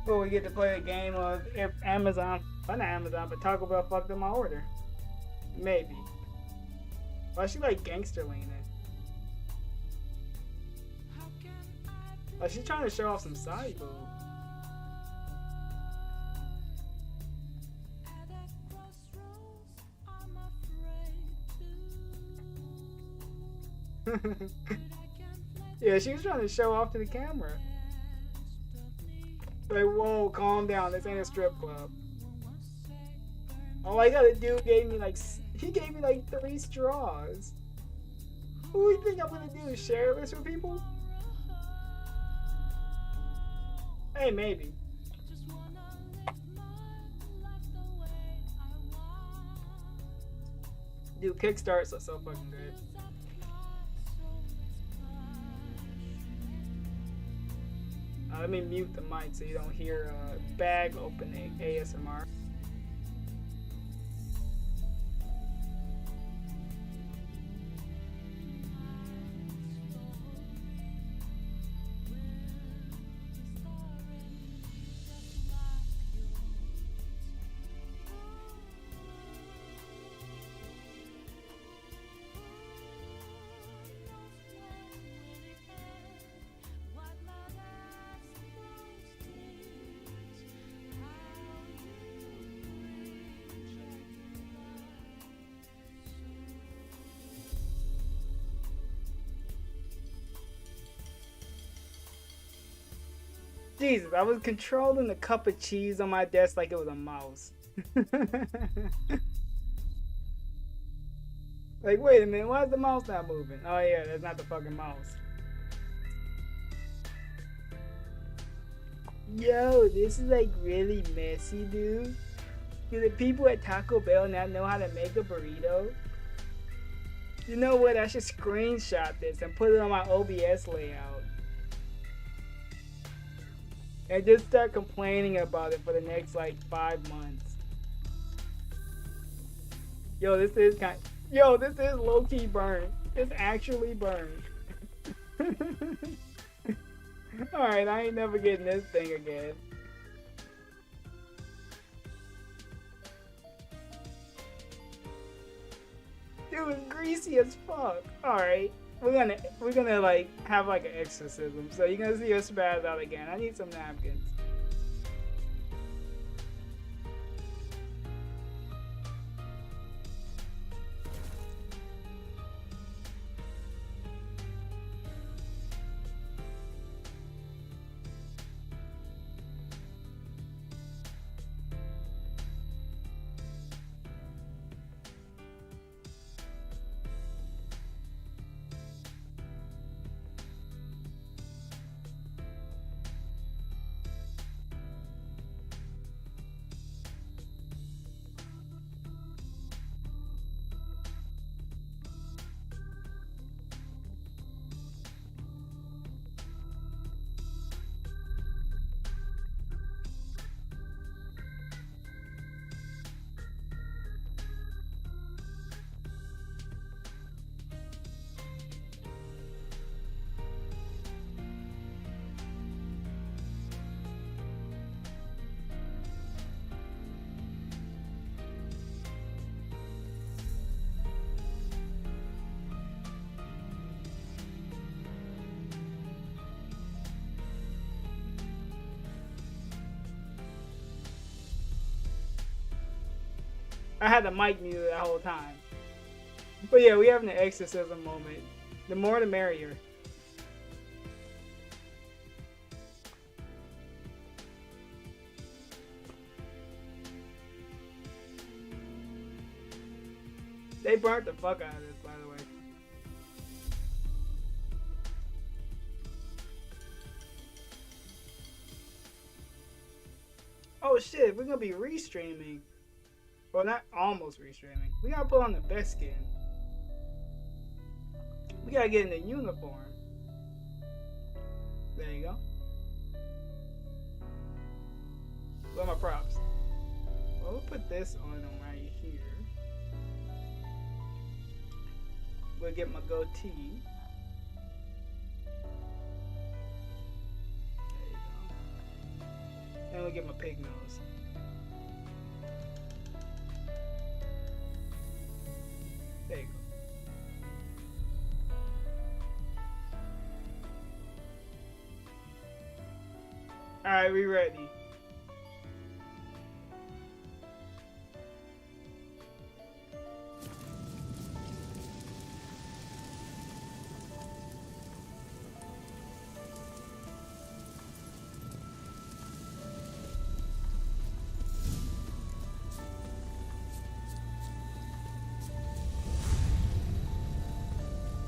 Well, we get to play a game of if Amazon Not Amazon, but Taco Bell fucked up my order. Maybe. Why she like gangster leaning? Like she's trying to show off some side boob. Yeah, she was trying to show off to the camera. Like, whoa, calm down. This ain't a strip club. Oh, I got a dude gave me like, he gave me like 3 straws. What do you think I'm gonna do? Share this with people? Hey, maybe. Dude, Kickstarts are so fucking good. Let me mute the mic so you don't hear bag opening ASMR. Jesus, I was controlling the cup of cheese on my desk like it was a mouse. Like, wait a minute, why is the mouse not moving? Oh yeah, that's not the fucking mouse. Yo, this is like really messy, dude. Do the people at Taco Bell not know how to make a burrito? You know what, I should screenshot this and put it on my OBS layout. And just start complaining about it for the next like 5 months. Yo, this is low-key burned. It's actually burned. Alright, I ain't never getting this thing again. Dude, it's greasy as fuck. Alright. We're gonna like have like an exorcism. So you're gonna see us spaz out again. I need some napkins. I had the mic muted that whole time. But yeah, we having an exorcism moment. The more the merrier. They burnt the fuck out of this, by the way. Oh shit, we're gonna be re-streaming. Well, not almost restreaming. We gotta put on the best skin. We gotta get in the uniform. There you go. Where are my props? Well, we'll put this on them right here. We'll get my goatee. There you go. And we'll get my pig nose. There you go. Alright, we ready.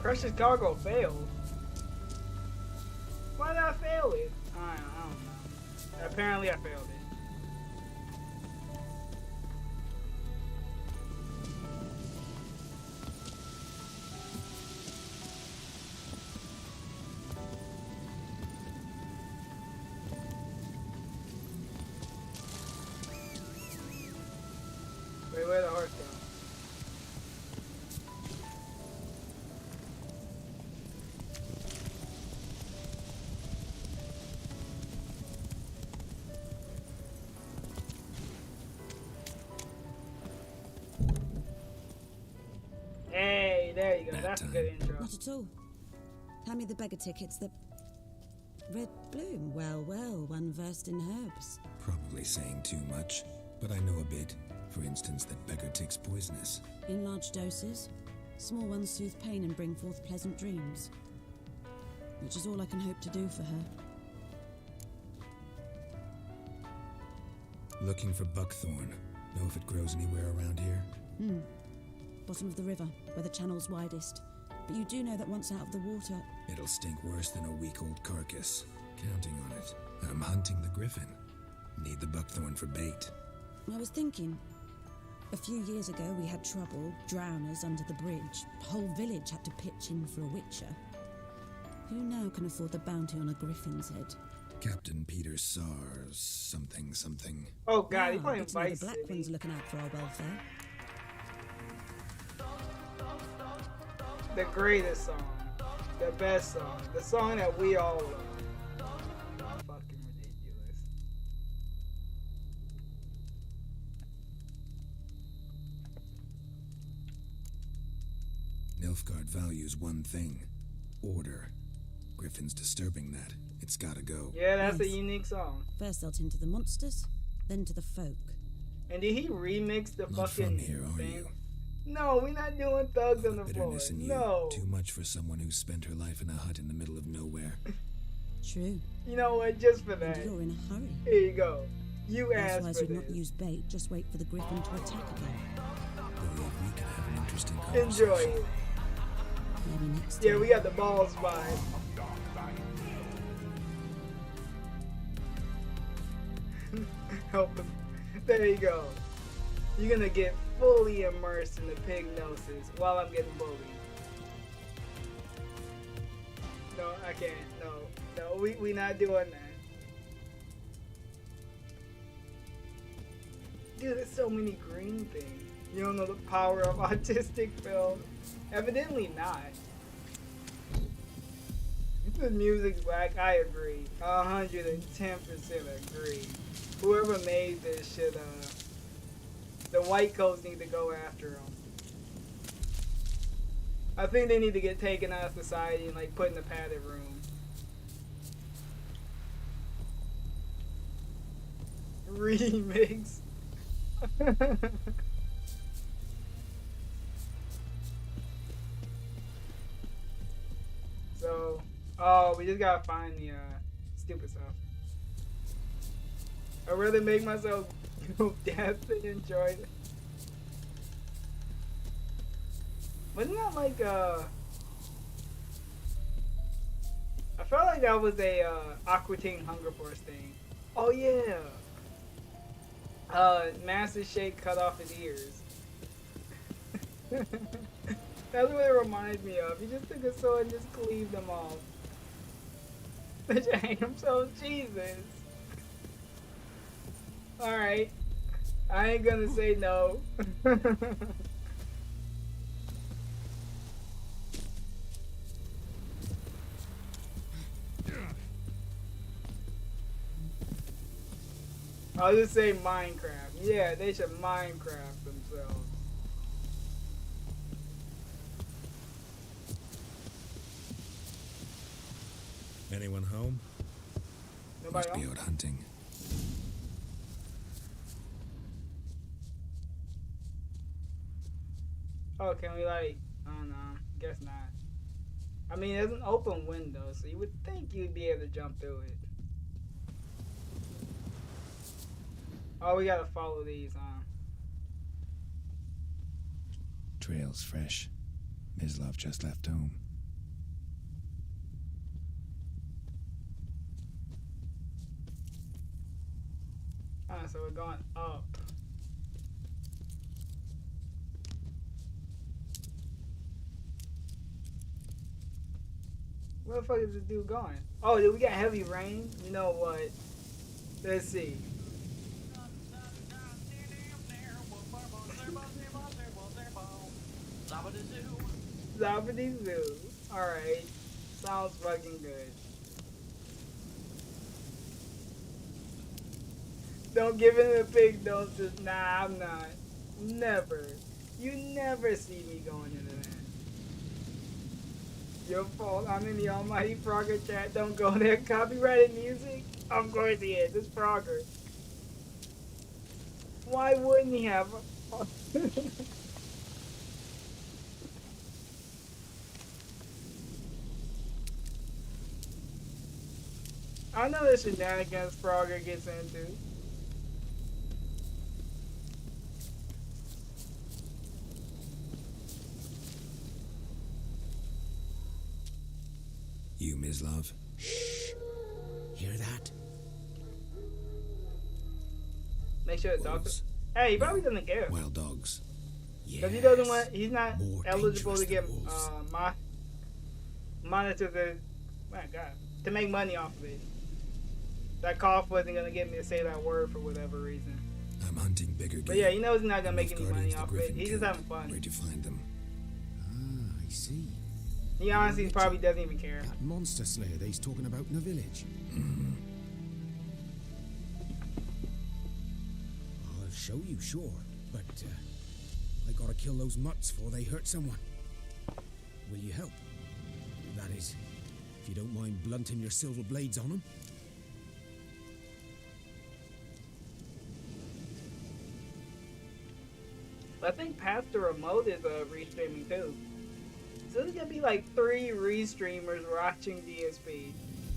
Precious cargo failed. Why did I fail it? I don't know. Apparently I failed it. Wait, where'd the horse go? Hey, there you go. That's a good intro. Not at all. Hand me the beggar tickets. The red bloom. Well, well, one versed in herbs. Probably saying too much, but I know a bit. For instance, that beggar tick's poisonous. In large doses. Small ones soothe pain and bring forth pleasant dreams. Which is all I can hope to do for her. Looking for buckthorn. Know if it grows anywhere around here? Bottom of the river, where the channel's widest. But you do know that once out of the water... It'll stink worse than a week-old carcass. Counting on it. I'm hunting the griffin. Need the buckthorn for bait. I was thinking... A few years ago we had trouble, drowners under the bridge. The whole village had to pitch in for a witcher. Who now can afford the bounty on a griffin's head? Captain Peter Sars, something. Oh god, he's playing it's the Vice black City. ones looking out for our welfare. The greatest song. The best song. The song that we all love. Fucking ridiculous. Nilfgaard values one thing. Order. Griffin's disturbing that. It's gotta go. Yeah, that's a unique song. First they'll tend to the monsters, then to the folk. And did he remix the Not fucking from here, are thing? you? No, we're not doing Thugs on the Floor. Bitterness in you. No. Too much for someone who spent her life in a hut in the middle of nowhere. True. You know what? Just for that. And you're in a hurry. Here you go. You That's asked why for you'd not this. use bait, just wait for the griffin to attack again. Believe we can have an interesting conversation. Enjoy it. Maybe next Yeah, time. we got the balls by. Help him. There you go. You're gonna get fully immersed in the pig-gnosis while I'm getting bullied. No, I can't. No, we not doing that. Dude, there's so many green things. You don't know the power of autistic film. Evidently not. If the music's whack, I agree. 110% agree. Whoever made this shit, the white coats need to go after them. I think they need to get taken out of society and like put in a padded room. Remix. So, oh, we just gotta find the stupid stuff. I'd rather make myself death than enjoy it. Wasn't that like I felt like that was a Aqua Teen Hunger Force thing. Oh yeah. Master Shake cut off his ears. That's what it reminds me of. He just took a sword and just cleaved them off. Bitch, I hate himself. Jesus. Alright. I ain't gonna say no. I'll just say Minecraft. Yeah, they should Minecraft themselves. Anyone home? Nobody Must be out hunting. Oh, can we like? I don't know. Guess not. I mean, there's an open window, so you would think you'd be able to jump through it. Oh, we gotta follow these, huh? Trail's fresh. Mislav just left home. Ah, so we're going up. Where the fuck is this dude going? Oh, dude, we got heavy rain. You know what? Let's see. Zabadee Zoo. Alright. Sounds fucking good. Don't give it a pig, don't just, nah, I'm not. Never. You never see me going into that. Your fault. I'm in the almighty Frogga chat. Don't go there. Copyrighted music? Of course he is. It's Frogger. Why wouldn't he have a... I know the shenanigans Frogger gets into. You, Mislav? Shh. Hear that? Make sure the dog. Hey, he probably doesn't care. Wild dogs. Because he doesn't want. He's not eligible to get monitor the. My God, to make money off of it. That cough wasn't gonna get me to say that word for whatever reason. I'm hunting bigger game. But yeah, he knows he's not gonna make any money off of it. He's just having fun. Where'd you find them? Ah, I see. He honestly probably doesn't even care. That monster slayer they's talking about in the village. I'll show you, sure, but I gotta kill those mutts before they hurt someone. Will you help? That is, if you don't mind blunting your silver blades on them. I think Pastor Remote is restreaming too. So there's gonna be like 3 Ree-Streamers watching DSP.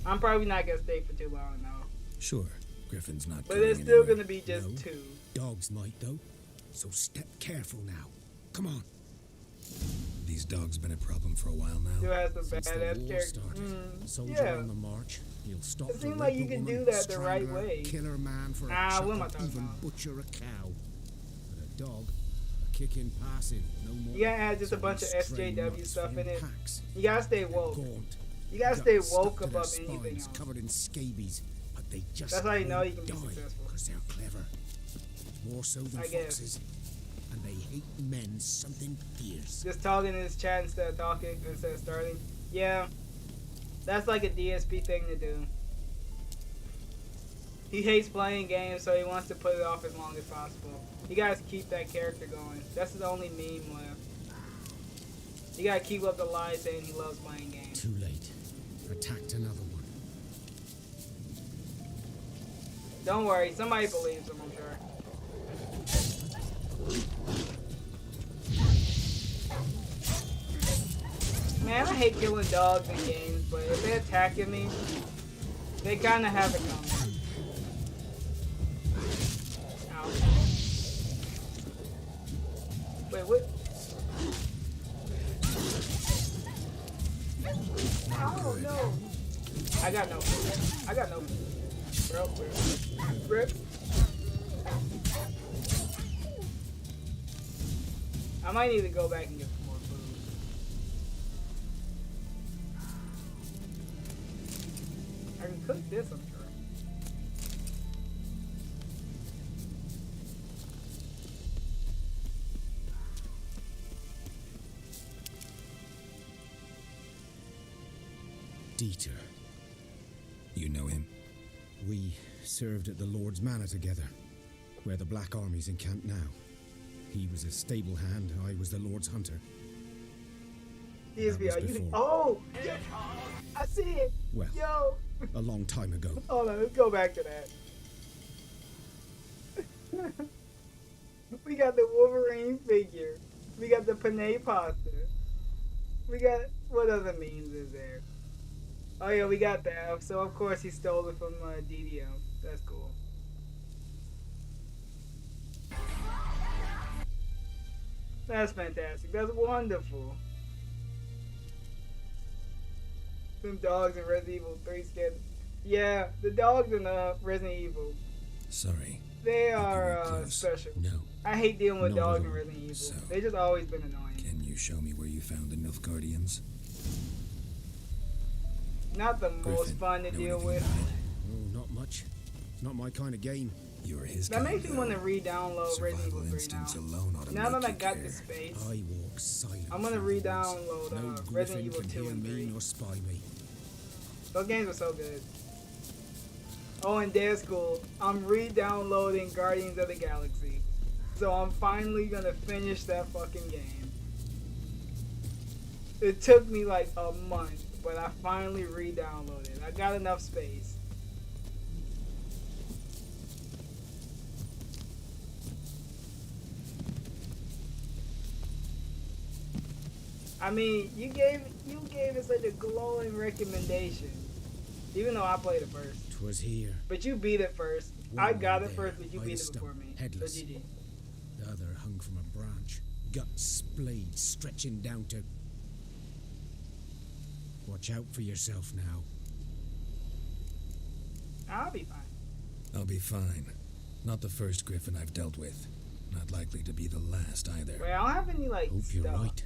I'm probably not gonna stay for too long though. Sure, Griffin's not. But it's still gonna be just 2. Dogs might though, so step careful now. Come on. These dogs been a problem for a while now. Still has some Since badass the war characters. started, soldier Yeah. on the march. He'll stop. It seems like you can do that the right strangler, way. Kill a man for a what am I chop, talking even about? butcher a cow. But a dog, a kicking passing, no more. You gotta add just a So bunch of these stray SJW nuts stuff form in it. packs. You gotta stay They're woke. gaunt, You gotta stay guts stuck woke to their above anything spines, else. covered in scabies, but they just That's how you know won't you can be die, successful. 'cause they're clever, more so than I guess. foxes, and they hate men something fierce. Just talking in his chat instead of talking, instead of starting. Yeah, that's like a DSP thing to do. He hates playing games, so he wants to put it off as long as possible. You guys keep that character going. That's the only meme left. You gotta keep up the lie saying he loves playing games. Too late. Attacked another one. Don't worry, somebody believes him, I'm sure. Man, I hate killing dogs in games, but if they're attacking me, they kind of have it coming. Ow. Wait, what? Oh no! I got no food. I got no food. Rip. I might need to go back and get some more food. I can cook this, I'm sure. Dieter. You know him? We served at the Lord's Manor together, where the Black Army's encamped now. He was a stable hand, I was the Lord's hunter. DSP, was are you? before. Oh! I see it. Well, Yo. a long time ago. Hold on, let's go back to that. We got the Wolverine figure. We got the Panay pasta. We got, what other memes is there? Oh yeah, we got that. So of course he stole it from DDM. That's cool. That's fantastic. That's wonderful. Them dogs in Resident Evil 3 scared. Yeah, the dogs in Resident Evil. Sorry. They are special. No. I hate dealing with Not dogs at in all. Resident Evil. So, They just always been annoying. Can you show me where you found the Nilfgaardians? Not the most Griffin, fun to know deal anything with. about it? Oh, not much. It's not my kind of game. You're his That kind, makes me though. want to re-download Resident Evil 3 instincts now. alone ought to Now make that I you got care. the space, I walk silent. I'm gonna through the woods. re-download No Resident Griffin Evil can 2 hear and me 3. nor spy me. Those games were so good. Oh, and Dead School, I'm re-downloading Guardians of the Galaxy. So I'm finally gonna finish that fucking game. It took me like a month, but I finally re-downloaded it. I got enough space. I mean, you gave it such a glowing recommendation. Even though I played it first. 'Twas here. But you beat it first. One I got lay it there, first, but you by beat the it stump, before me. headless. So GG. The other hung from a branch, guts splayed, stretching down to... Watch out for yourself now. I'll be fine. I'll be fine. Not the first Griffin I've dealt with. Not likely to be the last either. Wait, I don't have any like Hope stuff. you're right.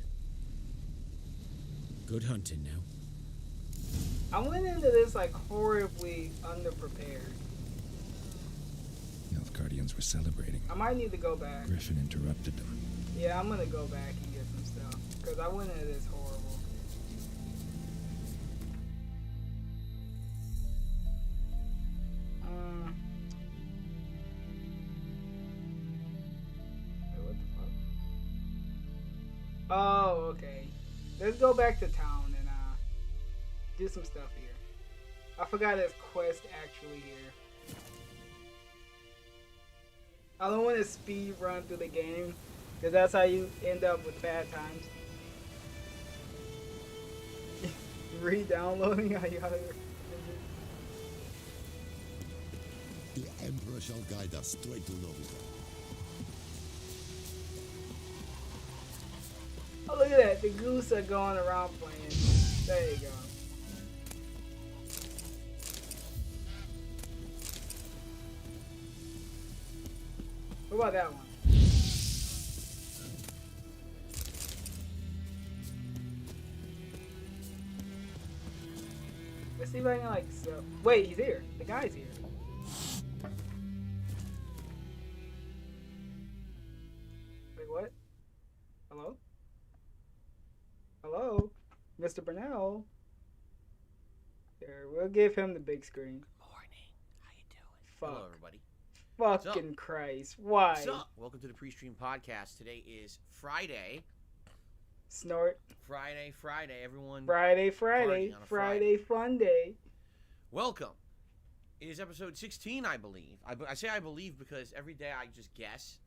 Good hunting now. I went into this like horribly underprepared. Nilfgaardians were celebrating. I might need to go back. Griffin interrupted them. Yeah, I'm gonna go back and get some stuff. Because I went into this horrible. Wait, what the fuck? Oh, okay. Let's go back to town and do some stuff here. I forgot there's quest actually here. I don't want to speed run through the game, because that's how you end up with bad times. Re-downloading how you gotta... The Emperor shall guide us straight to Novita. Oh, look at that. The goose are going around playing. There you go. What about that one? Let's see if I can like so. Wait, he's here. The guy's here. Wait, what? Hello? Hello? Mr. Burnell? Here, we'll give him the big screen. Hello, everybody. Fucking Christ. Why? What's up? Welcome to the pre-stream podcast. Today is Friday. Snort. Friday, everyone. Friday, partying on a Friday, fun day. Welcome. It is episode 16, I believe. I say I believe because every day I just guess.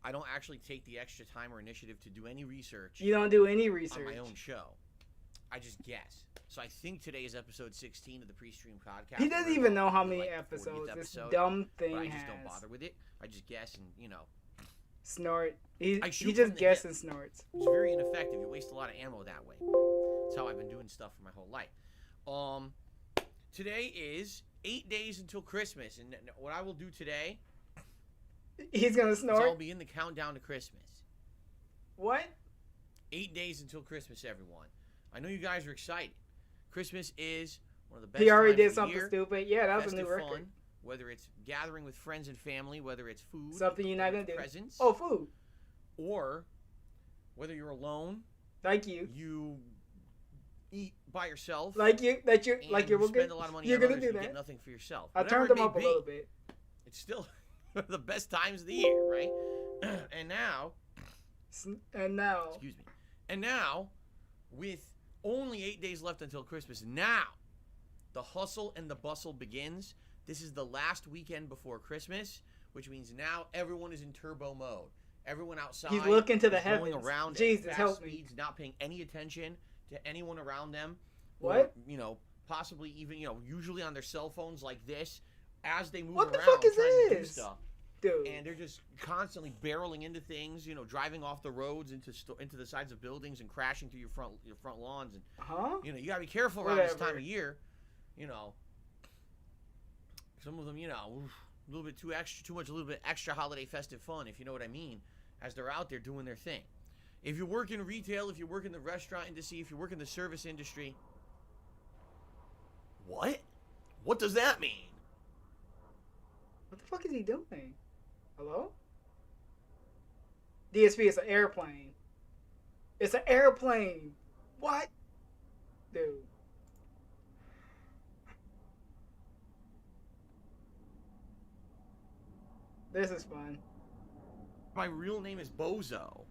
I don't actually take the extra time or initiative to do any research. You don't do any research. On my own show. I just guess. So I think today is episode 16 of the pre-stream podcast. He doesn't even know how many episodes this dumb thing but I has. just don't bother with it. I just guess and, you know. Snort. He shoot just from the guesses hip. and snorts. It's very ineffective. You waste a lot of ammo that way. That's how I've been doing stuff for my whole life. Today is 8 days until Christmas, and what I will do today... He's gonna snort? I'll be in the countdown to Christmas. What? 8 days until Christmas, everyone. I know you guys are excited. Christmas is one of the best He already times did of the something year. stupid. Yeah, that was a Festive new record. fun, whether it's gathering with friends and family, whether it's food, Something you're not gonna do. presents. Oh, food. Or whether you're alone. Like you. You eat by yourself. Like you. Like you're you spend a lot of money You're on gonna others do and that. get nothing for yourself. I Whatever turned it them may up a be, little bit. It's still one of the best times of the year, right? And now, And now. excuse me. And now, with Only 8 days left until Christmas. Now, the hustle and the bustle begins. This is the last weekend before Christmas, which means now everyone is in turbo mode. Everyone outside. He's looking to the is heavens. going around Jesus, at fast help me. speeds, not paying any attention to anyone around them. What? Or, you know, possibly even, you know, usually on their cell phones like this, as they move What the around fuck is trying to do this? stuff. Dude. And they're just constantly barreling into things, you know, driving off the roads into the sides of buildings and crashing through your front lawns. And you know, you gotta be careful around this time of year. You know, some of them, you know, a little bit too much, a little bit extra holiday festive fun, if you know what I mean, as they're out there doing their thing. If you work in retail, if you work in the restaurant industry, if you work in the service industry, what does that mean? What the fuck is he doing? Hello? DSP, it's an airplane. It's an airplane. What? Dude. This is fun. My real name is Bozo,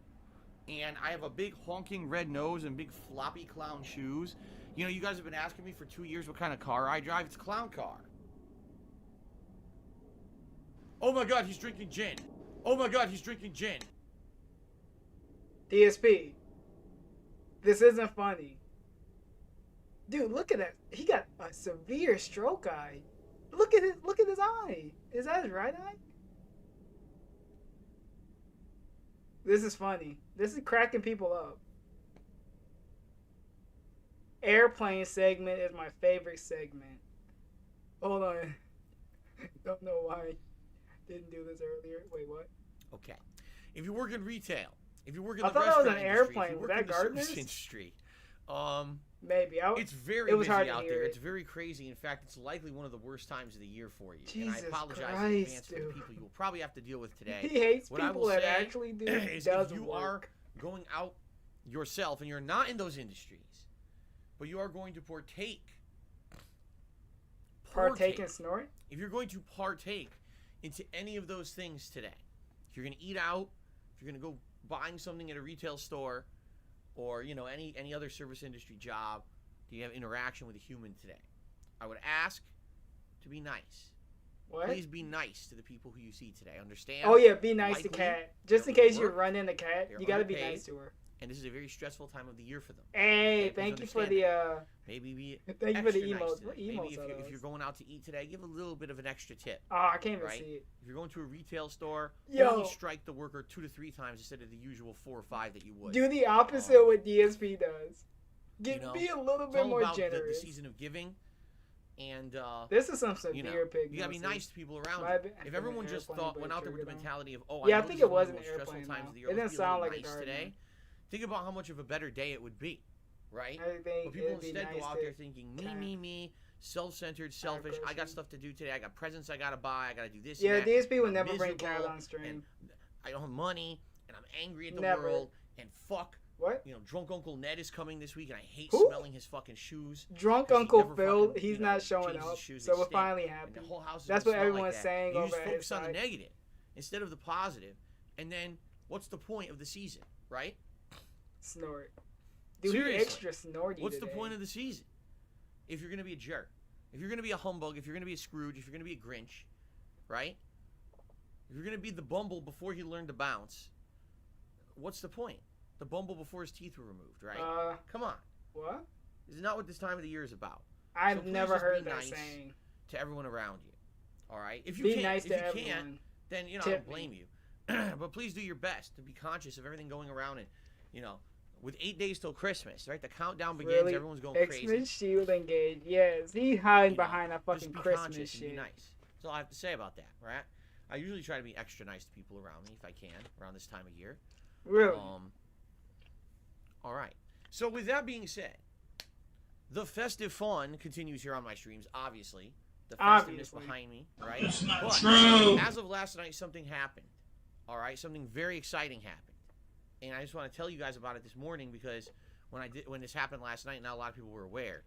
and I have a big honking red nose and big floppy clown shoes. You know, you guys have been asking me for 2 years what kind of car I drive. It's a clown car. Oh my god, he's drinking gin. Oh my god, he's drinking gin. DSP. This isn't funny. Dude, look at that. He got a severe stroke eye. Look at his eye. Is that his right eye? This is funny. This is cracking people up. Airplane segment is my favorite segment. Hold on. Don't know why I didn't do this earlier. Wait, what? Okay. If you work in retail, if you work in I the thought that was restaurant an industry, airplane. if you Was work that in the service Gardner's? industry, Maybe. it's very it was busy hard to out hear there. it. It's very crazy. In fact, it's likely one of the worst times of the year for you. Jesus and I apologize in Christ, advance for the dude. people you will probably have to deal with today. He hates what I people will that say actually do is does if you work. are going out yourself and you're not in those industries, but you are going to partake and snort? If you're going to partake into any of those things today, if you're going to eat out, if you're going to go buying something at a retail store, or, you know, any other service industry job, do you have interaction with a human today? I would ask to be nice. What? Please be nice to the people who you see today. Understand? Oh yeah, be nice to Likely, Cat. Just in they're case you overworked, run into Cat, they're you gotta be underpaid, nice to her. And this is a very stressful time of the year for them. Hey, Okay, please thank you for understand the that. Maybe be thank you for the extra nice emotes. to What them. emotes Maybe are if those? you're going out to eat today, give a little bit of an extra tip. Oh, I can't even right? see it. If you're going to a retail store, Yo. only strike the worker 2 to 3 times instead of the usual 4 or 5 that you would. Do the opposite of what DSP does. You know, Be a little it's bit all more about generous. The season of giving, and This is some you know, severe pig. you gotta be nice to people around. My you. bad If for everyone an just airplane, went but out there with the triggered on. mentality of, oh, Yeah, I know think this it is one was of an the most stressful airplane, times though. of the year. It Let's didn't be a sound little like a nice garden. today. Think about how much of a better day it would be, right? I think But people it'd be instead nice go out to there thinking me, self-centered, selfish. I got stuff to do today. I got presents I gotta buy. I gotta do this. Yeah, and that. DSP would I'm never bring miserable, Cat on stream. and I don't have money, and I'm angry at the Never. world, and fuck. What? You know, drunk Uncle Ned is coming this week, and I hate Who? smelling his fucking shoes. Drunk 'cause he Uncle never Phil, fucking, he's you know, not showing changes his up, shoes, so they we're stink, finally and happy. the whole house is That's gonna what smell everyone's like that. saying You over just at his focus on the side. negative instead of the positive, and then what's the point of the season, right? Snort. Dude, Seriously, he extra snorty what's the today. point of the season? If you're gonna be a jerk, if you're gonna be a humbug, if you're gonna be a Scrooge, if you're gonna be a Grinch, right? If you're gonna be the Bumble before he learned to bounce, what's the point? The Bumble before his teeth were removed, right? Come on. What? This is not what this time of the year is about. I've So please never just heard be that nice saying. to everyone around you. All right. If you Be can't, nice if to you everyone. can't, then you know I Tip don't blame you. But please do your best to be conscious of everything going around, and you know, with 8 days till Christmas, right? The countdown begins. Really? Everyone's going Xmas crazy. shield engaged. Yes, he hiding You know, behind that fucking just be Christmas conscious shit. and be nice. That's all I have to say about that, right? I usually try to be extra nice to people around me if I can around this time of year. Really? All right. So with that being said, the festive fun continues here on my streams. Obviously, the festiveness behind me, right? That's not But true. as of last night, something happened. All right, something very exciting happened, and I just want to tell you guys about it this morning because when this happened last night, not a lot of people were aware.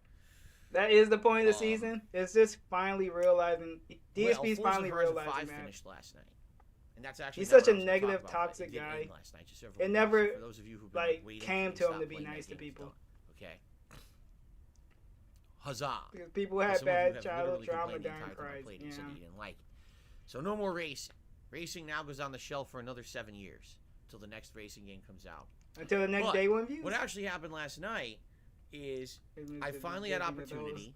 That is the point of the season. It's just finally realizing DSP's well, finally Forza Horizon realizing 5 that. finished last night, and that's actually He's not such a what I was gonna talk negative, about, toxic but it did guy. end last night, just so It everyone never knows. For those of you who've been like waiting came for me to him stop to be playing that nice to game people. still. Okay. huzzah. Because people But had some of you bad have childhood literally trauma complained the during entire time I Christ. played it, Yeah. said that you didn't like it. So no more racing. Racing now goes on the shelf for another 7 years until the next racing game comes out. Until the next But day one views? what actually happened last night is I finally had opportunity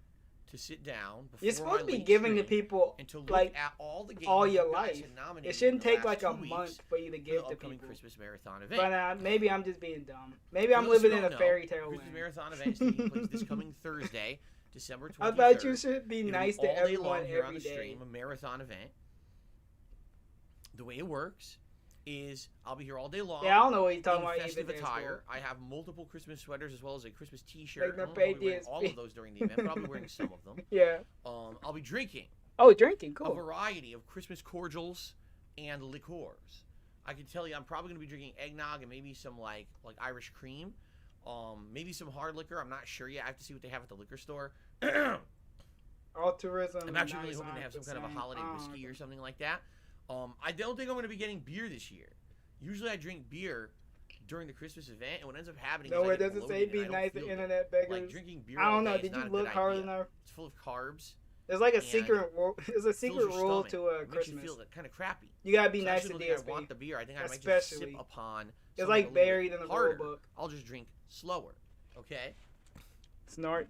to sit down before You're supposed to my be late giving the stream people and to look like at all the games all you your guys life. had nominated It shouldn't in the take last like a 2 month weeks for you to for give the to upcoming people. Christmas marathon event. But maybe I'm just being dumb. Maybe I'm For those who living in a don't fairy know, tale Christmas land. marathon event is taking place this coming Thursday, December 23rd. I thought you should be It'll nice all to day everyone long here on every the day. stream, a marathon event. The way it works is I'll be here all day long. Yeah, I don't know what you're talking in about festive either, attire. I have multiple Christmas sweaters as well as a Christmas T-shirt. Like the I don't know if I'll be wearing baby all of those during the event, but I'll be wearing some of them. Yeah. I'll be drinking. Oh, drinking, cool. A variety of Christmas cordials and liqueurs. I can tell you, I'm probably going to be drinking eggnog and maybe some like Irish cream. Maybe some hard liquor. I'm not sure yet. I have to see what they have at the liquor store. Altruism. I'm actually really hoping to have some kind of a holiday whiskey or something like that. I don't think I'm going to be getting beer this year. Usually I drink beer during the Christmas event, and what ends up happening is Nowhere I get does it say bloated be and I don't nice feel to good. internet beggars. Like drinking beer I all don't know. day is Did not you a good look hard idea. enough? It's full of carbs. There's like a and secret rule. There's a fills secret your rule stomach. to It makes you Christmas. feel kind of crappy. You gotta be So nice actually, to I don't think DSP. I want the beer. I think I might just Especially. sip upon. It's something like a little buried bit in the harder. rule book. I'll just drink slower. Okay. Snort.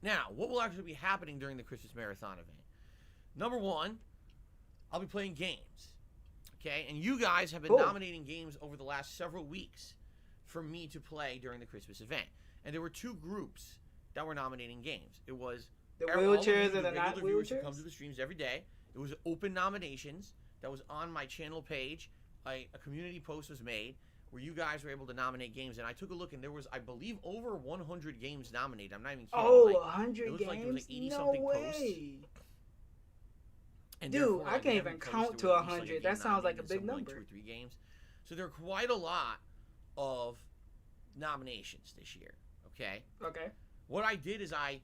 Now, what will actually be happening during the Christmas marathon event? Number one, I'll be playing games. Okay, and you guys have been Cool. nominating games over the last several weeks for me to play during the Christmas event. And there were two groups that were nominating games. It was The all of you, wheelchairs and the not regular viewers who wheelchairs? come to the streams every day. It was open nominations that was on my channel page. A community post was made where you guys were able to nominate games, and I took a look, and there was, I believe, over 100 games nominated. I'm not even kidding. Oh, like, 100 it looked games? like there was like 80 no something way. posts. And Dude, therefore, I like, can't every even post, count there to was at least, 100. like, a That game sounds like a nominated, big some won number. 2 or 3 games. So there are quite a lot of nominations this year. Okay. Okay. What I did is I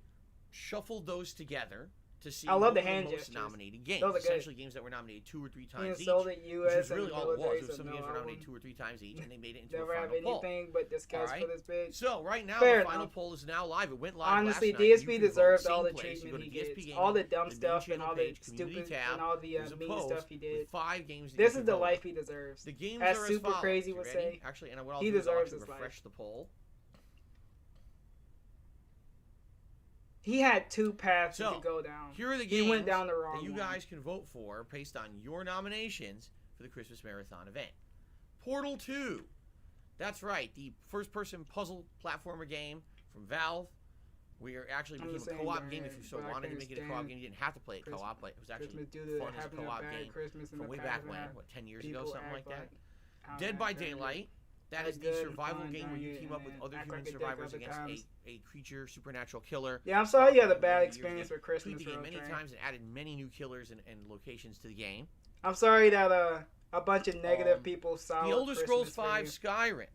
shuffled those together to see I love what the were hand most gestures. nominated games. Those are good. Essentially, games that were nominated 2 or 3 times each. insulted Which US was and really the all it was. military, It was so some no, games were I nominated wouldn't. 2 or 3 times each, and they made it into Never a have final poll. anything but disgust All for right? this bitch. So right now, Fair the final enough. poll is now live. It went live Honestly, last night. You DSP can vote deserves same all the place. You go treatment to he DSP gets. Gaming, All the dumb the main stuff and channel all the page, community stupid tab, and all the there's a mean post stuff he with did. 5 games that This you is can the vote. life he deserves. The games As are Super follows. Crazy You would ready? say, Actually, and what I'll he do is I'll deserves actually his life. refresh the poll. He had 2 paths So, to go down. here are the He games went down the wrong that you one. guys can vote for based on your nominations for the Christmas Marathon event. Portal 2. That's right, the first-person puzzle platformer game from Valve. We actually I'm became just a saying co-op during game if you so but I wanted to couldn't make it a co-op stand game. You didn't have to play it co-op, but it was actually Christmas due to fun as a having a co-op bad game Christmas in from the way past back and when, have what, 10 years ago, people something act like that. how Dead they by act during Daylight. That Had is the good survival fun game where during you it team and up with then other act human like a dick survivors other against times. a creature, supernatural killer. Yeah, I'm sorry you had a Over bad the years, experience they with Christmas, tweaked the game Road many Train. times and added many new killers and locations to the game. I'm sorry that a bunch of negative people saw The Elder Scrolls Christmas for V you. Skyrim.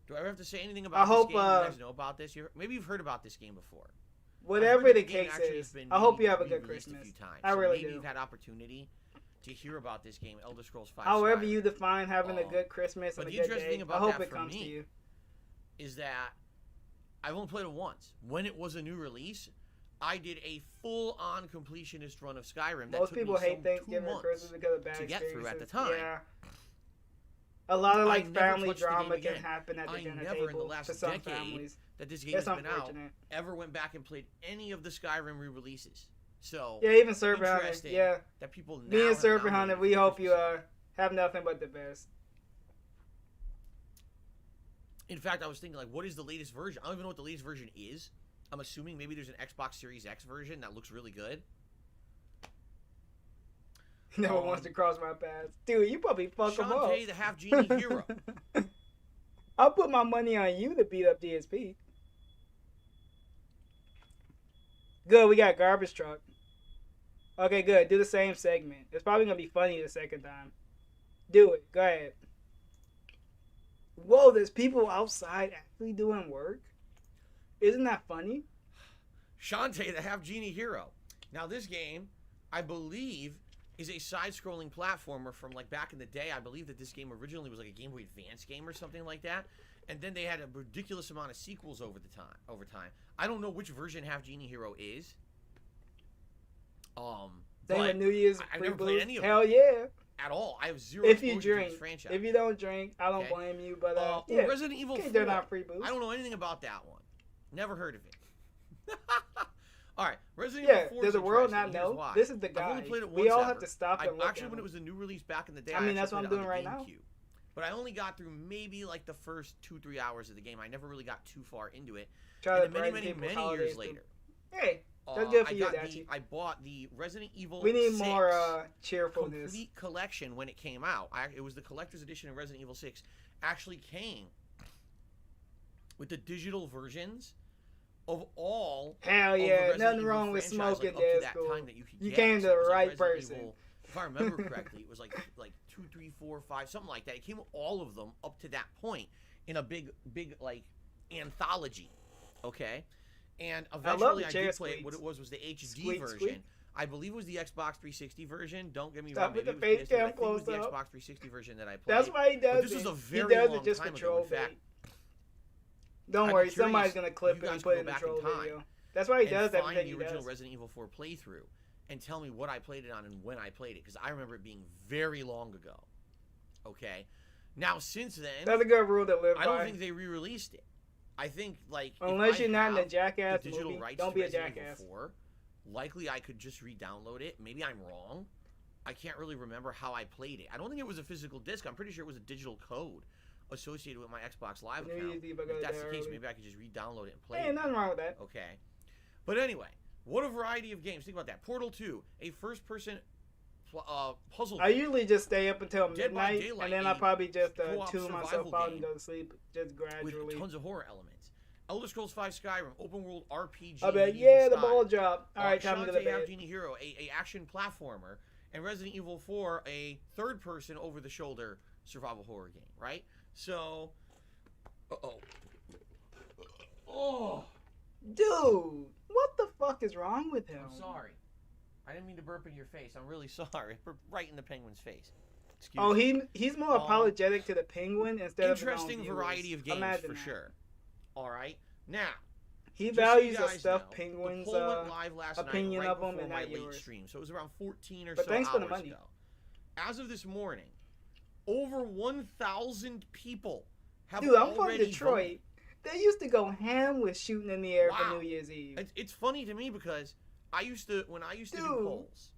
Do I ever have to say anything I about hope, this game? You guys know about this? Maybe you've heard about this game before. Whatever I've heard the that game case actually is, has been I hope you have a good re-released Christmas. A few times. I So really maybe do. you've had opportunity to hear about this game, Elder Scrolls V However Skyrim. you define having a good Christmas But and the a good interesting day, thing I about hope that it for comes to me you. is that I've only played it once. When it was a new release, I did a full-on completionist run of Skyrim. That Most took people me hate some Thanksgiving 2 and months Christmas because of bad to get through at the experiences. time. Yeah. A lot of I like never family touched the game drama can again. happen at the I dinner never table in the last for some decade families. that this game It's has been out unfortunate. ever went back and played any of the Skyrim re-releases. So Yeah, even Serpent Hunter. interesting Yeah. that people now Me and have Serpent Hunter, nominated we for hope you Christmas. have nothing but the best. In fact, I was thinking, like, what is the latest version? I don't even know what the latest version is. I'm assuming maybe there's an Xbox Series X version that looks really good. Never wants to cross my path. Dude, you probably fuck him up. Shantae, the half genie hero. I'll put my money on you to beat up DSP. Good, we got garbage truck. Okay, good. Do the same segment. It's probably gonna be funny the second time. Do it. Go ahead. Whoa, there's people outside actually doing work? Isn't that funny? Shantae, the half genie hero. Now, this game, I believe, is a side-scrolling platformer from like back in the day. I believe that this game originally was like a Game Boy Advance game or something like that. And then they had a ridiculous amount of sequels over time. I don't know which version Half Genie Hero is. But New Year's I've never played any of them. Hell yeah. At all. I have zero if you exposure to drink. this franchise. If you don't drink, I don't blame you. But yeah, Resident Evil 4. They're not free boosts. I don't know anything about that one. Never heard of it. All right, Resident Evil 4. Does the world not know? This is the guy. I've only played it once we all ever. have to stop and look Actually, at when him. it was a new release back in the day, I mean, that's what I'm doing right now. But I only got through maybe like the first 2-3 hours of the game. I never really got too far into it. Try and then many years later. Hey, that's good for you, I bought the Resident Evil. We need 6 more cheerfulness. Complete collection when it came out. It was the collector's edition of Resident Evil 6. Actually came with the digital versions of all. Hell yeah, nothing wrong with smoking there. You came to the right person. If I remember correctly, it was like 2, 3, 4, 5, something like that. It came with all of them up to that point in a big like anthology. Okay, and eventually I did play it. What it was the HD version. Squeak. I believe it was the Xbox 360 version. Don't get me Stop wrong. with Maybe the it was face PS3, cam I think it was the close up. Xbox 360 version that I played. That's why he does But this was a it. very He does long it just time for ago. troll In fact, bait. Don't worry, somebody's gonna clip it and put it in the troll video. That's why he does everything find he the original does. Resident Evil 4 playthrough and tell me what I played it on and when I played it, because I remember it being very long ago. Okay, now since then, That's a good rule to live by. I don't think they re-released it. I think like unless you're not in a the jackass digital movie, rights don't to be a Resident jackass. Evil 4, likely I could just re-download it. Maybe I'm wrong. I can't really remember how I played it. I don't think it was a physical disc. I'm pretty sure it was a digital code associated with my Xbox Live account. If that's the case, maybe I could just re-download it and play it. Hey, nothing wrong with that. Okay. But anyway, what a variety of games. Think about that. Portal 2, a first-person puzzle I game. usually just stay up until Dead by midnight, Daylight, and then I probably just co-op tune survival myself out and game go to sleep, just gradually. with tons of horror elements. Elder Scrolls V Skyrim, open world RPG. I bet, medieval yeah, the style. ball drop. All right, time to go to Shantae bed. Genie Hero, a action platformer, and Resident Evil 4, a third-person over-the-shoulder survival horror game, right? So, oh, dude, what the fuck is wrong with him? I'm sorry. I didn't mean to burp in your face. I'm really sorry. Burp right in the penguin's face. Excuse Oh, me. he's more apologetic to the penguin instead of his own Interesting viewers. variety of games Imagine for that. sure. All right, now He just so values you the guys stuff know, penguins the poll went live last opinion night, right of them before and my not late yours. stream, so it was around 14 or But so thanks for the hours money. ago. As of this morning, over 1,000 people have Dude, I'm from already Detroit. They used to go ham with shooting in the air for New Year's Eve. It's funny to me because when I used to do polls.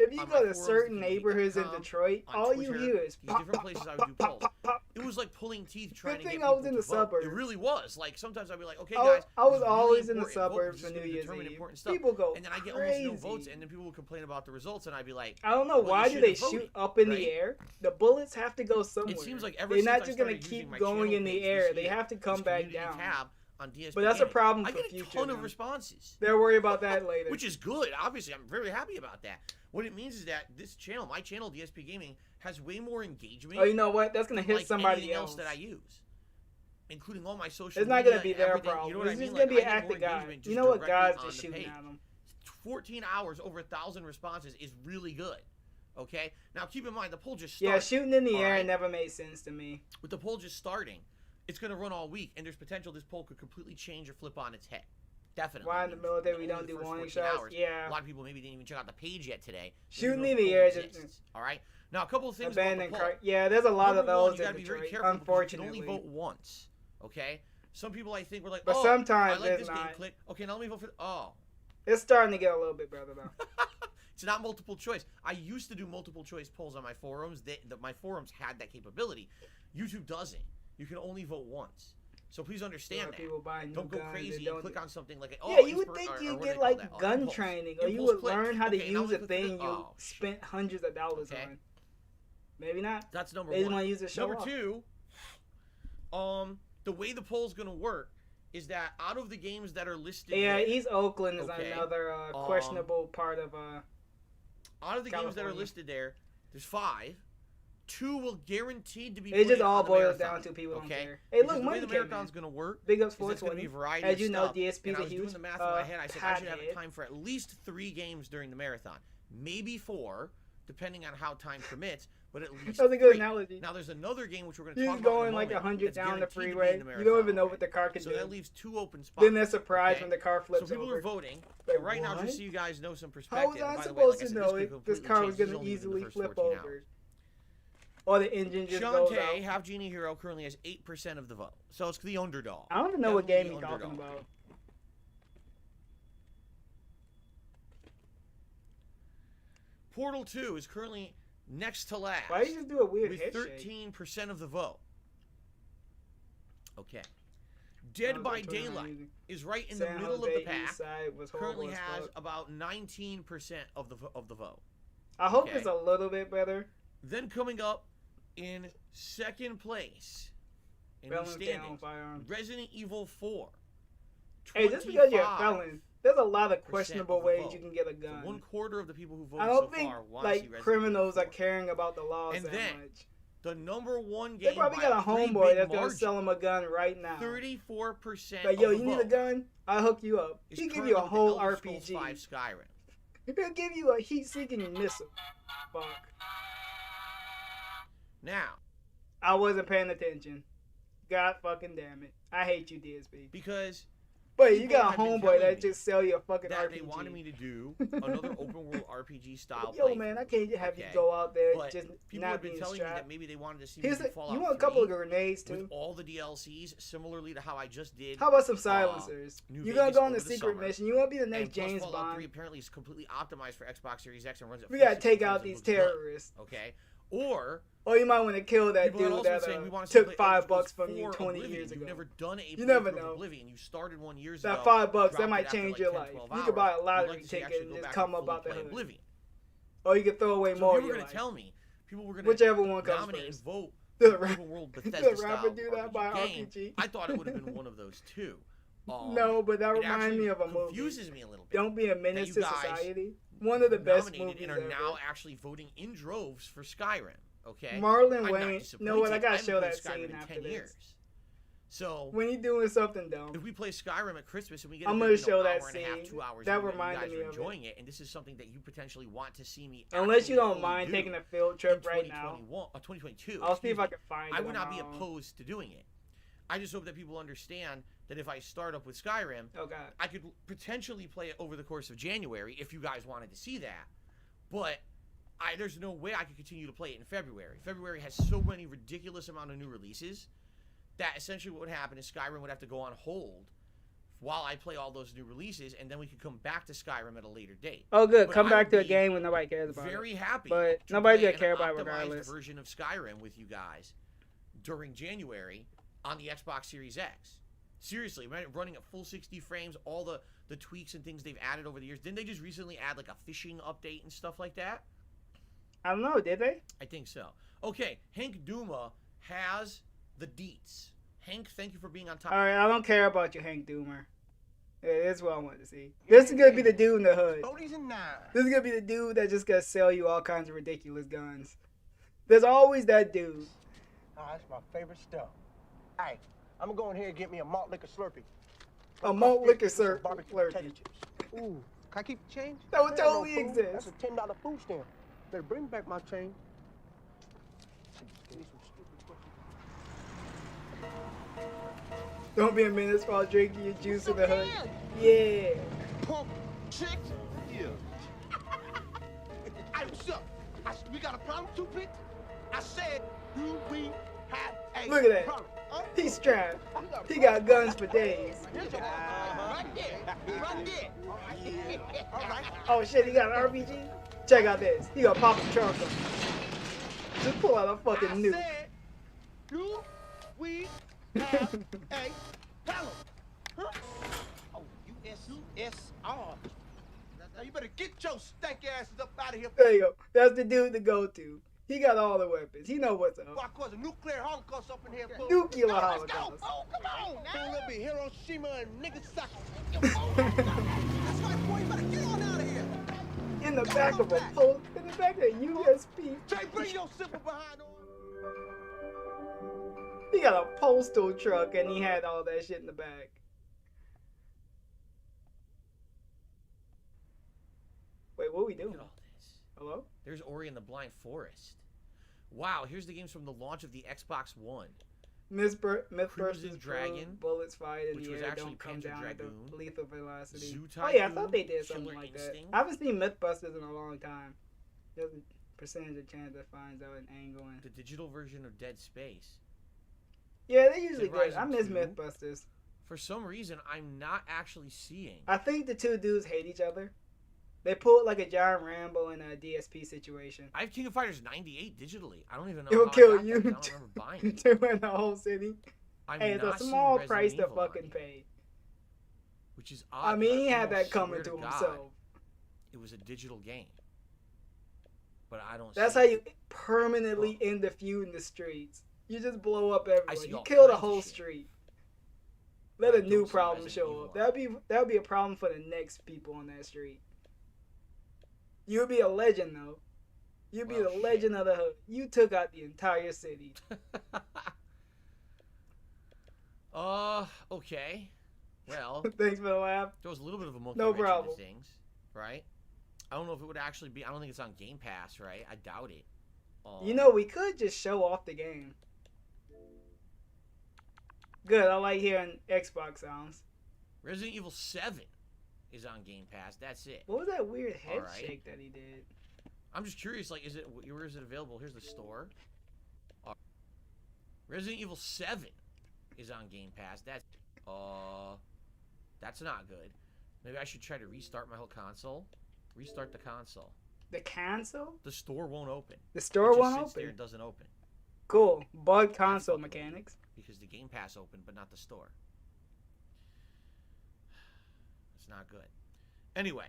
If you on go my to forums, certain neighborhoods in PiggyCom, Detroit, on all you Twitter, hear is these pop, different pop, places pop, I would do pop, polls. pop, pop. It was like pulling teeth trying to thing get I was people in to the vote. suburbs. It really was. Like sometimes I'd be like, okay, I guys, was this is always really in the important. Vote suburbs is for just New gonna Year's determine Eve. important stuff. People go and then I get almost no crazy. votes, and then people would complain about the results, and I'd be like, I don't know well, why you do they should have shoot voted, up in right? the air? The bullets have to go somewhere. It seems like ever They're since not I just gonna started using keep my going channel in the page air. this They year, have to come this back community down. tab on DSP But that's a Gaming, problem I for get a future. ton of now. responses. They'll worry about that later. Which is good. Obviously, I'm very happy about that. What it means is that this channel, my channel, DSP Gaming, has way more engagement. Oh, you know what? That's gonna than, hit like, somebody anything else. that I use, including all my social. It's not media gonna be and their everything. problem. You know what It's I mean? just gonna be Like, an I get active more guy. engagement You just know what directly guys on just the shooting page. at them. 14 hours, over 1,000 responses is really good. Okay. Now keep in mind the poll just started. Yeah, shooting in the all air right? never made sense to me. With the poll just starting, it's going to run all week, and there's potential this poll could completely change or flip on its head. Definitely. Why in the military we Only don't the do first warning 14 shots? hours. Yeah. A lot of people maybe didn't even check out the page yet today. Shooting Even in though the poll air exists, all right. Now a couple of things about the Abandoned poll. cart. Yeah, there's a lot of Number one, those you in gotta be very Detroit, careful because unfortunately. you can only vote once. Okay. Some people I think were like, But oh, sometimes I like it's this game. not. Click. Okay, now let me vote for. Oh. It's starting to get a little bit better though. It's not multiple choice. I used to do multiple choice polls on my forums. My forums had that capability. YouTube doesn't. You can only vote once. So please understand that. People buy new Don't go guns crazy and and click on something like, yeah, you would think you'd get like gun impulse. training, or you Impulse would click. learn how to Okay, now use we a click thing this- you oh, spent hundreds of dollars Okay. on. Maybe not. That's number They just one. want to use it to show Number off. two, the way the poll's gonna work is that out of the games that are listed, Yeah, there, East Oakland is okay, another questionable part of out of the games that are California. listed there, there's 5. 2 will guaranteed to be. It just put all on the boils marathon, down to people don't okay? care. Hey, Because look, the way money the came marathon's in. gonna work. Big up is there's gonna be a 420. variety As of you know, stuff. DSP And I is a was doing huge the math in my head. I said I should have hothead. time for at least 3 games during the marathon, maybe 4, depending on how time permits. but at least That's a good free. analogy. Now there's another game which we're going to You're talk about going in a like moment 100 that's down the guaranteed to be freeway. in the You don't even know marathon what the car can so do. that leaves 2 open spots. Then they're surprised okay? when the car flips So people over. are voting. Wait, and right now, what? just so you guys know some perspective. How was I by the way, supposed like I to said, know this, could this car was completely going to change. This is only easily within the first flip 14 over? hours. Or the engine just goes out. Khantent, Half Genie Hero, currently has 8% of the vote. So it's the underdog. I don't even know what game Definitely he's the talking underdog. about. Portal 2 is currently next to last. Why you just do a weird with head 13% of the vote. Okay. Dead by Daylight is right in the middle of the pack. Currently has about 19% of the vote. I hope it's a little bit better. Then coming up in second place in the standings, Resident Evil 4. Hey, just because you're a felon, there's a lot of questionable ways you can get a gun. So 1/4 of the people who voted I don't so think far want to see like Resident criminals Evil are caring about the laws and that then, much. The number one game They probably by got a pretty homeboy big that's gonna margin, sell him a gun right now. 34% Like, yo, of you the need a vote gun? I'll hook you up. is He'll give you a currently whole the Elder Scrolls RPG. 5 Skyrim. He'll give you a heat-seeking missile. Fuck. Now, I wasn't paying attention. God fucking damn it. I hate you, DSP. Because But you people got a have been homeboy telling that me just sell you a fucking that RPG. they wanted me to do another open world RPG style Yo, playthrough. man, I can't have you Okay? go out there But just people not have been being telling me strapped. that maybe they wanted to see Here's me do the- Fallout you want a couple of 3 grenades, too? with all the DLCs, similarly to how I just did. How about some silencers? New You're gonna Vegas go on over the secret summer. mission. You want to be the And next plus James Fallout 3 Bond. apparently is completely optimized for Xbox Series X and runs at We gotta 460 take frames out and these looks good. terrorists. Okay, or you might want to kill that people had dude also that been saying, we want to took play $5 Elder from you Scrolls 20 Oblivion. years ago. You've never done a You never playthrough of know. Oblivion. You started 1 year ago. That $5, that dropped might it after change like your 10, life. 12 You could buy a hours. I'd lottery like to see ticket actually and go just back come and up out fully the play hood. Oblivion. Or you could throw away So more if of you were your going to life. tell me, people were going to Whichever one comes nominate first. and vote The for rap- open world the Bethesda rapper style do that by game. RPG. I thought it would have been one of those too. No, but that it reminds actually me of a movie. confuses me a little bit. Don't Be a that Menace you to guys Society. One of the best nominated movies and are ever. now actually voting in droves for Skyrim. Okay, Marlon I'm not Wayne. disappointed. You know what? I gotta haven't show played that Skyrim scene in after 10 this. years. So When you're doing something dumb. if we play Skyrim at Christmas and we get I'm a gonna good, show that hour and a half, scene. 2 hours, That in, and reminded you guys me are of it. enjoying it, and this is something that you potentially want to see me. Unless you don't actually mind do taking a field trip in right now. 2022. I'll see if excuse I me. can find I it would on not be my own. opposed to doing it. I just hope that people understand that if I start up with Skyrim, I could potentially play it over the course of January if you guys wanted to see that. But there's no way I could continue to play it in February. February has so many ridiculous amount of new releases that essentially what would happen is Skyrim would have to go on hold while I play all those new releases, and then we could come back to Skyrim at a later date. Oh, good. But Come I back would to a be game when nobody cares about very it. happy But to nobody's play gonna care about it an optimized regardless. version of Skyrim with you guys during January on the Xbox Series X. Seriously, running at full 60 frames, all the tweaks and things they've added over the years. Didn't they just recently add like a fishing update and stuff like that? I don't know, did they? I think so. Okay, Hank Duma has the deets. Hank, thank you for being on top. Alright, I don't care about you, Hank Doomer. Yeah, that's what I wanted to see. This is gonna be the dude in the hood. This is gonna be the dude that just gonna sell you all kinds of ridiculous guns. There's always that dude. Oh, that's my favorite stuff. Hey, I'm gonna go in here and get me a malt liquor Slurpee. A malt liquor Slurpee. Slurpee. Ooh, can I keep the change? That would There ain't totally no food. exist. That's a $10 food stamp. Better bring back my change. Give me some stupid question. Don't be a menace while drinking your juice in the hood. Yeah. Pump chicks? Yeah. Hey, what's up? We got a problem, Toothpick? I said, do we have a Look at that. problem? Huh? He's strapped. He got guns for days. Here's your right there. Right there. All right. Oh shit, he got an RPG? Check out this. He gonna pop the trunk up. Just pull out a fucking nuke. Said, do we have a problem? Huh? Oh, USSR. Now you better get your stank asses up out of here. There you go. That's the dude to go to. He got all the weapons. He know what's up. Why cause a nuclear holocaust up in here, fool? Nuclear Let's holocaust. go. Oh, come on now. A little bit Hiroshima and Nagasaki. That's right, boy. You better get on out of here. In the back of a post, in the back of a USB. Jay, bring your simple behind on. He got a postal truck and he had all that shit in the back. Wait, what we doing? Look at all this. Hello? There's Ori and the Blind Forest. Wow, here's the games from the launch of the Xbox One. Mythbusters Dragon, bullets fired in which the was air actually don't come Panzer down Dragoon, at the lethal velocity. Zoo Oh yeah, I thought Tycoon, they did something Killer like Instinct. that. I haven't seen Mythbusters in a long time. There's a percentage of chance that finds out an angle and The digital version of Dead Space. yeah, they usually Dead did. I Rising miss 2. Mythbusters. For some reason, I'm not actually seeing. I think the two dudes hate each other. They pulled like a John Rambo in a DSP situation. I have King of Fighters 98 digitally. I don't even know It will how kill I got you. that, 'cause I don't remember buying it. To win the whole city. I'm Hey, it's a not seeing small Resident price to Evil on fucking here, pay. which is odd. I mean, 'cause he had almost that coming swear to God himself. It was a digital game, but I don't. That's see how it. you permanently end the feud in the streets. You just blow up everyone. see You all kill the kinds of whole shit. street. Let a I new don't see problem Resident show Evil up. That would be a problem for the next people on that street. You would be a legend though. You'd be Well, the legend of the hood. You took out the entire city. Okay. Well, Thanks for the laugh. there was a little bit of a monkey No wrench problem. into things, right? I don't know if it would actually be. I don't think it's on Game Pass, right? I doubt it. You know, we could just show off the game. Good, I like hearing Xbox sounds. Resident Evil 7 is on Game Pass. That's it. What was that weird head Alright. shake that he did? I'm just curious, like, where is it available? Here's the store. Resident Evil 7 is on Game Pass. That's not good. Maybe I should try to restart my whole console. Restart the console. The console? The store won't open. The store It just won't sits there open? and doesn't open. Cool. Bug console mechanics. Because the Game Pass opened, but not the store. It's not good. Anyway.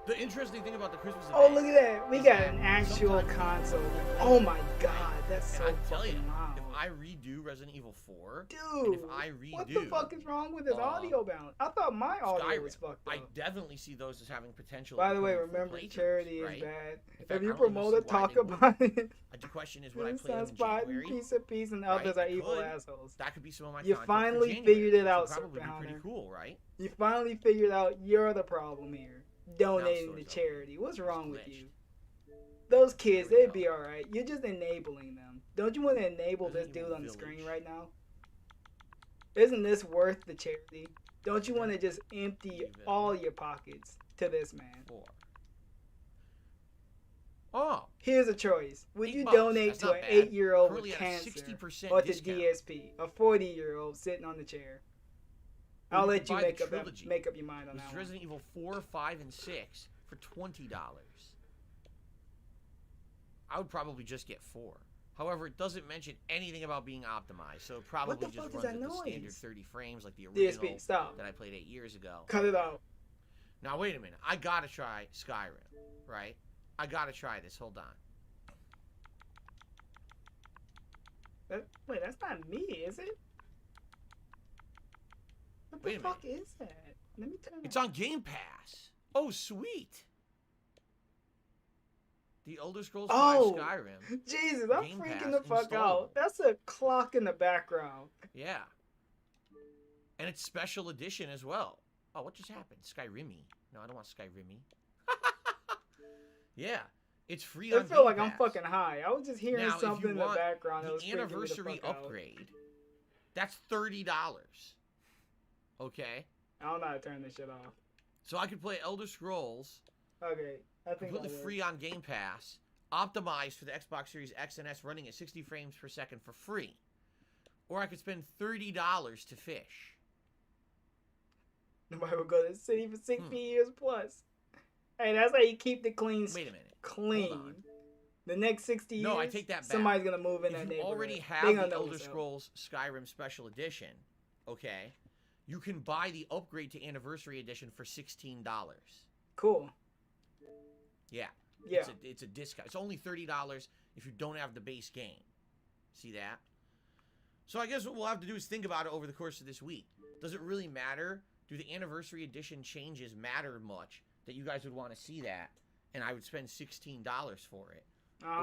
The interesting thing about the Christmas event. Oh, look at that. We is got that an actual sometimes- console. Oh my god, that's And so I tell you, fucking wild. if I redo Resident Evil 4, Dude, and if I redo what the fuck is wrong with this audio balance? I thought my audio Skyrim, was fucked up. I definitely see those as having potential. By of the way, becoming full remember, playthroughs, charity right? is bad. In fact, If I you don't even promote see it, why talk they wouldn't. about it. The question is, would I This play them sounds in fine, January? piece of peace, and Right? others are I evil could. assholes. That could be some of my You content for finally January, figured it which out, would probably be Serpent pretty Hunter. cool, right? You finally figured out you're the problem here. Donating to story's charity. What's wrong with glitched. you? Those kids, they'd be alright. You're just enabling them. Don't you want to enable this dude on the screen right now? Isn't this worth the charity? Don't you want to just empty all your pockets to this man? Oh. Here's a choice. Would you $8. donate That's to not an bad. 8-year-old Currently with at a cancer 60% or to discount. DSP, a 40-year-old sitting on the chair? I'll Or let could you buy make the up, trilogy, make up your mind on which that is one. Resident Evil 4, 5, and 6 for $20. I would probably just get 4. However, it doesn't mention anything about being optimized, so it probably the just fuck is runs that at the standard noise? 30 frames like the DSP, original stop. that I played 8 years ago. Cut it out. Now, wait a minute. I gotta try Skyrim, right? I gotta try this. Hold on. Wait, that's not me, is it? What the Wait a fuck is that? Let me turn It's on Game Pass. Oh, sweet. The Elder Scrolls 5 Oh, Skyrim. Jesus, I'm Game freaking Pass the fuck installed. out. That's a clock in the background. Yeah. And it's special edition as well. Oh, what just happened? Skyrimmy. No, I don't want Skyrimmy. Yeah. It's free on I feel Game like I'm Pass. fucking high. I was just hearing Now, if something you in the want background that was the freaking me the anniversary fuck out. upgrade, that's $30. Okay? I don't know how to turn this shit off. So I could play Elder Scrolls Okay, I think completely that free on Game Pass, optimized for the Xbox Series X and S, running at 60 frames per second for free. Or I could spend $30 to fish. Nobody will go to the city for 60 years plus. Hey, that's how you keep the clean. Wait a minute. Clean. Hold on. The next 60 years. No, I take that back. Somebody's gonna move in that If you neighborhood. already They have gonna the know Elder what's up. Scrolls Skyrim Special Edition, okay, you can buy the upgrade to Anniversary Edition for $16. Cool. Yeah. Yeah. It's a discount. It's only $30 if you don't have the base game. See that? So I guess what we'll have to do is think about it over the course of this week. Does it really matter? Do the Anniversary Edition changes matter much that you guys would want to see that and I would spend $16 for it?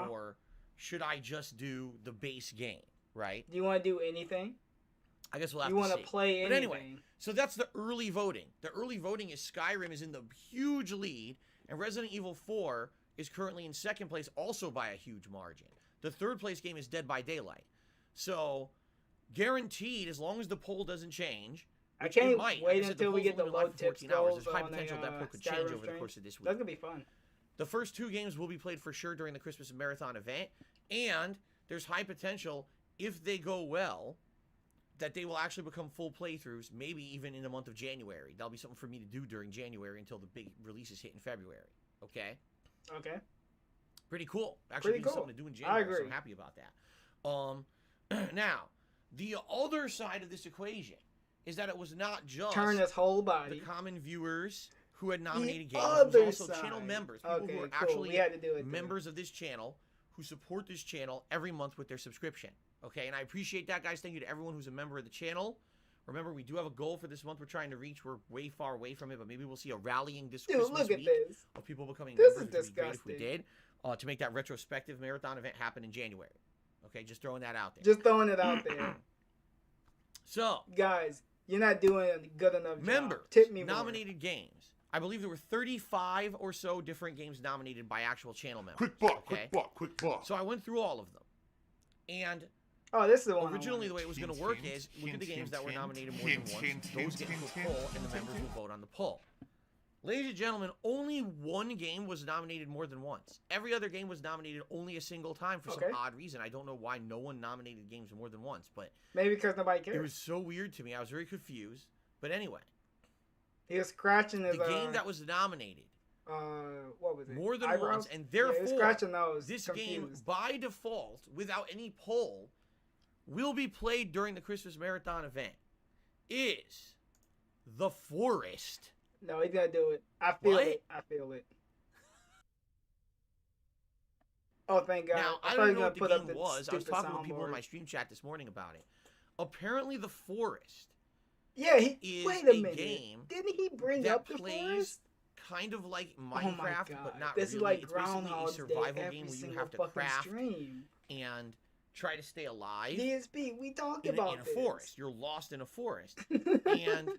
Or should I just do the base game, right? Do you want to do anything? I guess we'll have You to wanna see. play But anyway, anything. so that's the early voting. The early voting is Skyrim is in the huge lead, and Resident Evil 4 is currently in second place, also by a huge margin. The third place game is Dead by Daylight. So, guaranteed, as long as the poll doesn't change, I which can't it might. wait Like I said, until we get the poll's only low live for tips 14 hours. goals There's high on potential that poll could Skyrim change over the stream. course of this week. That's gonna be fun. The first 2 games will be played for sure during the Christmas Marathon event, and there's high potential, if they go well, that they will actually become full playthroughs, maybe even in the month of January. That'll be something for me to do during January until the big releases hit in February. Okay? Okay. Pretty cool. Actually, Pretty gives cool. something to do in January, I agree. so I'm happy about that. Now, the other side of this equation is that it was not just Turn his whole body. the common viewers who had nominated The games. It was other also side. channel members, people Okay, who are cool. actually We had to do it members of this channel who support this channel every month with their subscription. Okay, and I appreciate that, guys. Thank you to everyone who's a member of the channel. Remember, we do have a goal for this month we're trying to reach. We're way far away from it, but maybe we'll see a rallying this Dude, Christmas look at week this. of people becoming This members. is It would be great if we disgusting. did, to make that retrospective marathon event happen in January. Okay, just throwing that out there. Just throwing it out there. So, guys, you're not doing a good enough job. members, Tip me more. nominated games. I believe there were 35 or so different games nominated by actual channel members. Quick block, okay? quick block. So I went through all of them. And oh, this is the one. originally the way it was going to work is look at the games that were nominated more than once. Those get into a poll, and the members will vote on the poll. Ladies and gentlemen, only one game was nominated more than once. Every other game was nominated only a single time for some odd reason. I don't know why no one nominated games more than once, but maybe because nobody cares. It was so weird to me. I was very confused. But anyway, he was scratching his the game that was nominated what was it? more than Eyebrows? once, and Yeah, he was therefore scratching those. this Confused. game by default, without any poll, will be played during the Christmas Marathon event. Is The Forest. No, he's gonna do it. I feel What? it. I feel it. Oh, thank God. Now, I thought don't he know was what gonna the put up game was. I was stupid talking with people in soundboard. my stream chat this morning about it. Apparently, The Forest Yeah, is wait a minute. game Didn't he bring that up the plays forest? kind of like Oh my Minecraft, God. but not This really. is like It's basically a Groundhog's Day survival every game where you single have to fucking craft stream. and try to stay alive. DSP, we talked in about a this. forest. You're lost in a forest. And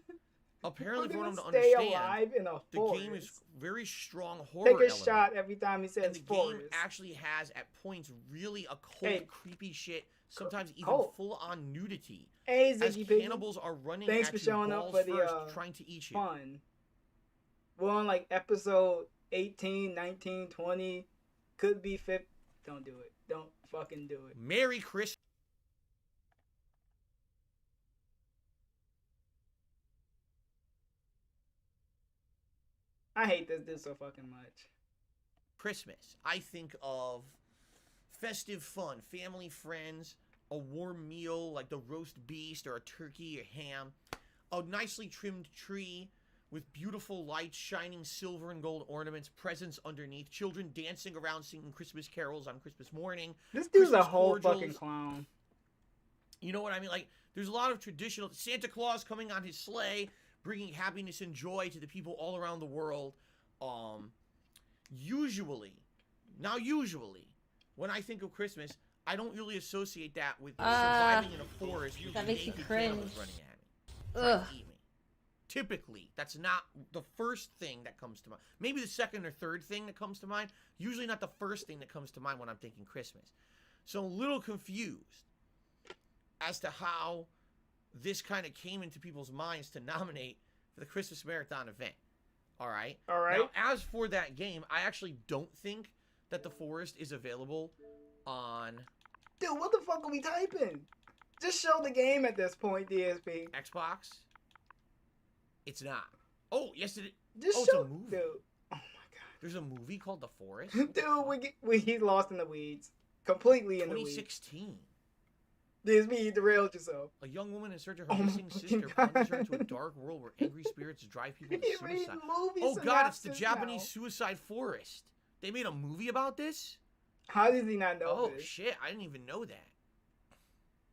apparently, for We're them to gonna stay understand, alive in a the forest. game is very strong horror Take a element. shot every time he says And the forest. game actually has, at points, really occult, Hey. creepy shit. Sometimes even Cult. full-on nudity. Hey, as Ziggy Piggy. cannibals are running Thanks at for you showing up balls for the first, trying to eat you. fun. We're on like episode 18, 19, 20. Could be 50. Don't do it. Don't fucking do it. Merry Christmas. I hate this dude so fucking much. Christmas. I think of festive fun, family, friends, a warm meal like the roast beast or a turkey or ham, a nicely trimmed tree with beautiful lights, shining silver and gold ornaments, presents underneath, children dancing around singing Christmas carols on Christmas morning. This dude's a Christmas whole cordials. fucking clown. You know what I mean? Like, there's a lot of traditional Santa Claus coming on his sleigh, bringing happiness and joy to the people all around the world. Usually, when I think of Christmas, I don't really associate that with surviving in a forest with that makes me naked cringe. cannibals running at me. Ugh. Trying to eat me. Typically, that's not the first thing that comes to mind. Maybe the second or third thing that comes to mind. Usually not the first thing that comes to mind when I'm thinking Christmas. So I'm a little confused as to how this kind of came into people's minds to nominate for the Christmas Marathon event. All right? All right. Now, as for that game, I actually don't think that The Forest is available on Dude, what the fuck are we typing? Just show the game at this point, DSP. Xbox. It's not. Oh, yes it is. Just oh, show, it's a movie. dude. There's a movie called The Forest. Dude, he's lost in the weeds. Completely in the weeds. 2016. DSP, you derailed yourself. A young woman in search of Oh her my missing fucking sister God. plunges her into a dark world where angry spirits drive people to He made suicide. movie Oh God, it's the synopsis Japanese now. Suicide Forest. They made a movie about this? How does he not know Oh this? shit, I didn't even know that.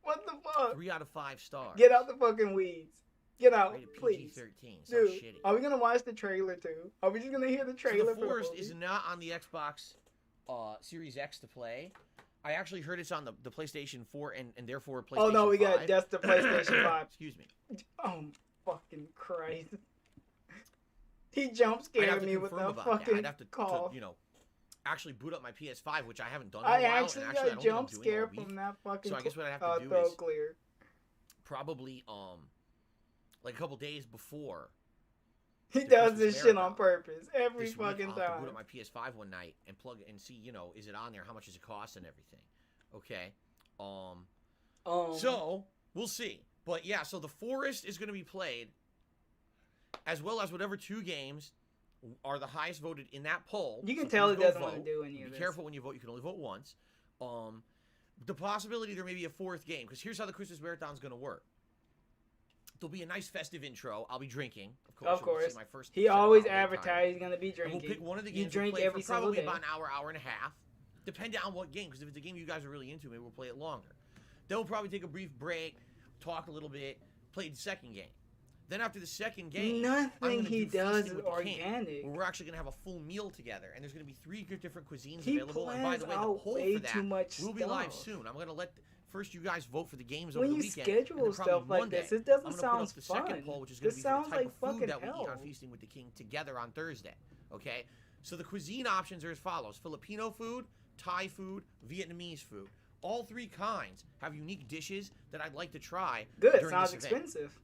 What the fuck? 3 out of 5 stars. Get out the fucking weeds. Get out, Rated please. PG-13. Sounds Dude, shitty. are we gonna watch the trailer too? Are we just gonna hear the So trailer The for Forest the is movie? not on the Xbox Series X to play. I actually heard it's on the PlayStation 4 and therefore PlayStation 5. Oh no, we got just the PlayStation 5. Excuse me. Oh fucking Christ. He jump I'd have scared to me with confirm a about that. fucking I'd have to, cough. you know, actually boot up my PS5, which I haven't done in a while. I actually and got I don't think jump I'm doing scared all week. from that fucking So I guess what I have to do throw is clear. probably like a couple days before. He does this shit on purpose every this week, fucking I'll have to time. boot up my PS5 one night and plug it and see, you know, is it on there? How much does it cost and everything? Okay. So we'll see. But yeah, so the Forest is going to be played, as well as whatever 2 games are the highest voted in that poll. You can So tell please he go doesn't want to vote. do any of Be this. careful when you vote. You can only vote once. The possibility there may be a 4th game, because here's how the Christmas Marathon is going to work. There'll be a nice festive intro. I'll be drinking, of course. Of You'll course. see my first He set of always holiday advertised attire. he's gonna be And drinking. we'll pick one of the You games. drink we'll play every for single probably day. about an hour and a half, depending on what game. Because if it's a game you guys are really into, maybe we'll play it longer. Then we'll probably take a brief break, talk a little bit, play the second game. Then after the second game, I'm Nothing gonna he do does Feasting is with the King, organic. where we're actually gonna have a full meal together, and there's gonna be 3 different cuisines He available. And by the way, the plans poll out way for that too much will be live stuff. soon. I'm gonna let first you guys vote for the games When over the you weekend. schedule and then probably stuff like Monday, this, it doesn't I'm gonna sound put up the second fun. poll, which is gonna This be for sounds the type like of food fucking that we eat hell. on Feasting with the King together on Thursday. Okay, so the cuisine options are as follows: Filipino food, Thai food, Vietnamese food. All 3 kinds have unique dishes that I'd like to try. Good. During Sounds this event. expensive.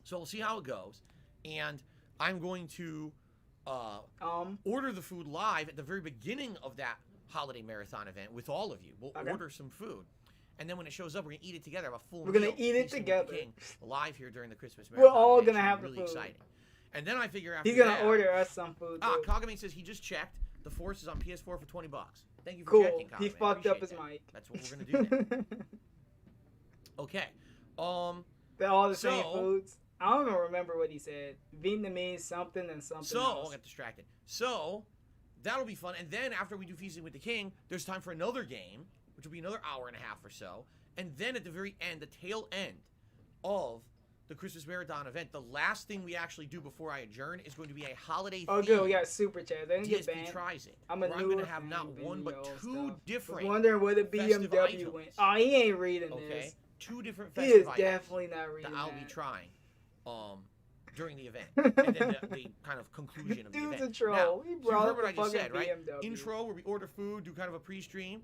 So we'll see how it goes, and I'm going to order the food live at the very beginning of that holiday marathon event with all of you. We'll Okay. order some food, and then when it shows up, we're gonna eat it together. Have a full. We're gonna meal, eat it Feasting with the together. King, live here during the Christmas We're marathon. all event. gonna Should be have the really food. exciting. And then I figure after He's gonna that, order us some food. Too. Kagame says he just checked. The Force is on PS4 for $20. Thank you for Cool. checking, Kagame. He fucked up his Appreciate that. mic. That's what we're gonna do then. Okay. They're all the same so- foods. I don't even remember what he said. Vietnamese something and something So, else. I got distracted. So, that'll be fun. And then after we do Feasting with the King, there's time for another game, which will be another hour and a half or so. And then at the very end, the tail end of the Christmas Marathon event, the last thing we actually do before I adjourn is going to be a holiday Oh, theme. good. We got super chat. They didn't get DSP banned. tries it. I'm a where I'm newer going to have fan not than one, but y'all 2 stuff. different Was wondering where the festive BMW items. went. Oh, he ain't reading Okay, this. 2 different He festive is items definitely not reading that I'll that. be trying during the event. And then the kind of conclusion of the Dude's event. a troll. Now, He so you brought heard up what the I just said, fucking right? BMW. Intro where we order food, do kind of a pre-stream,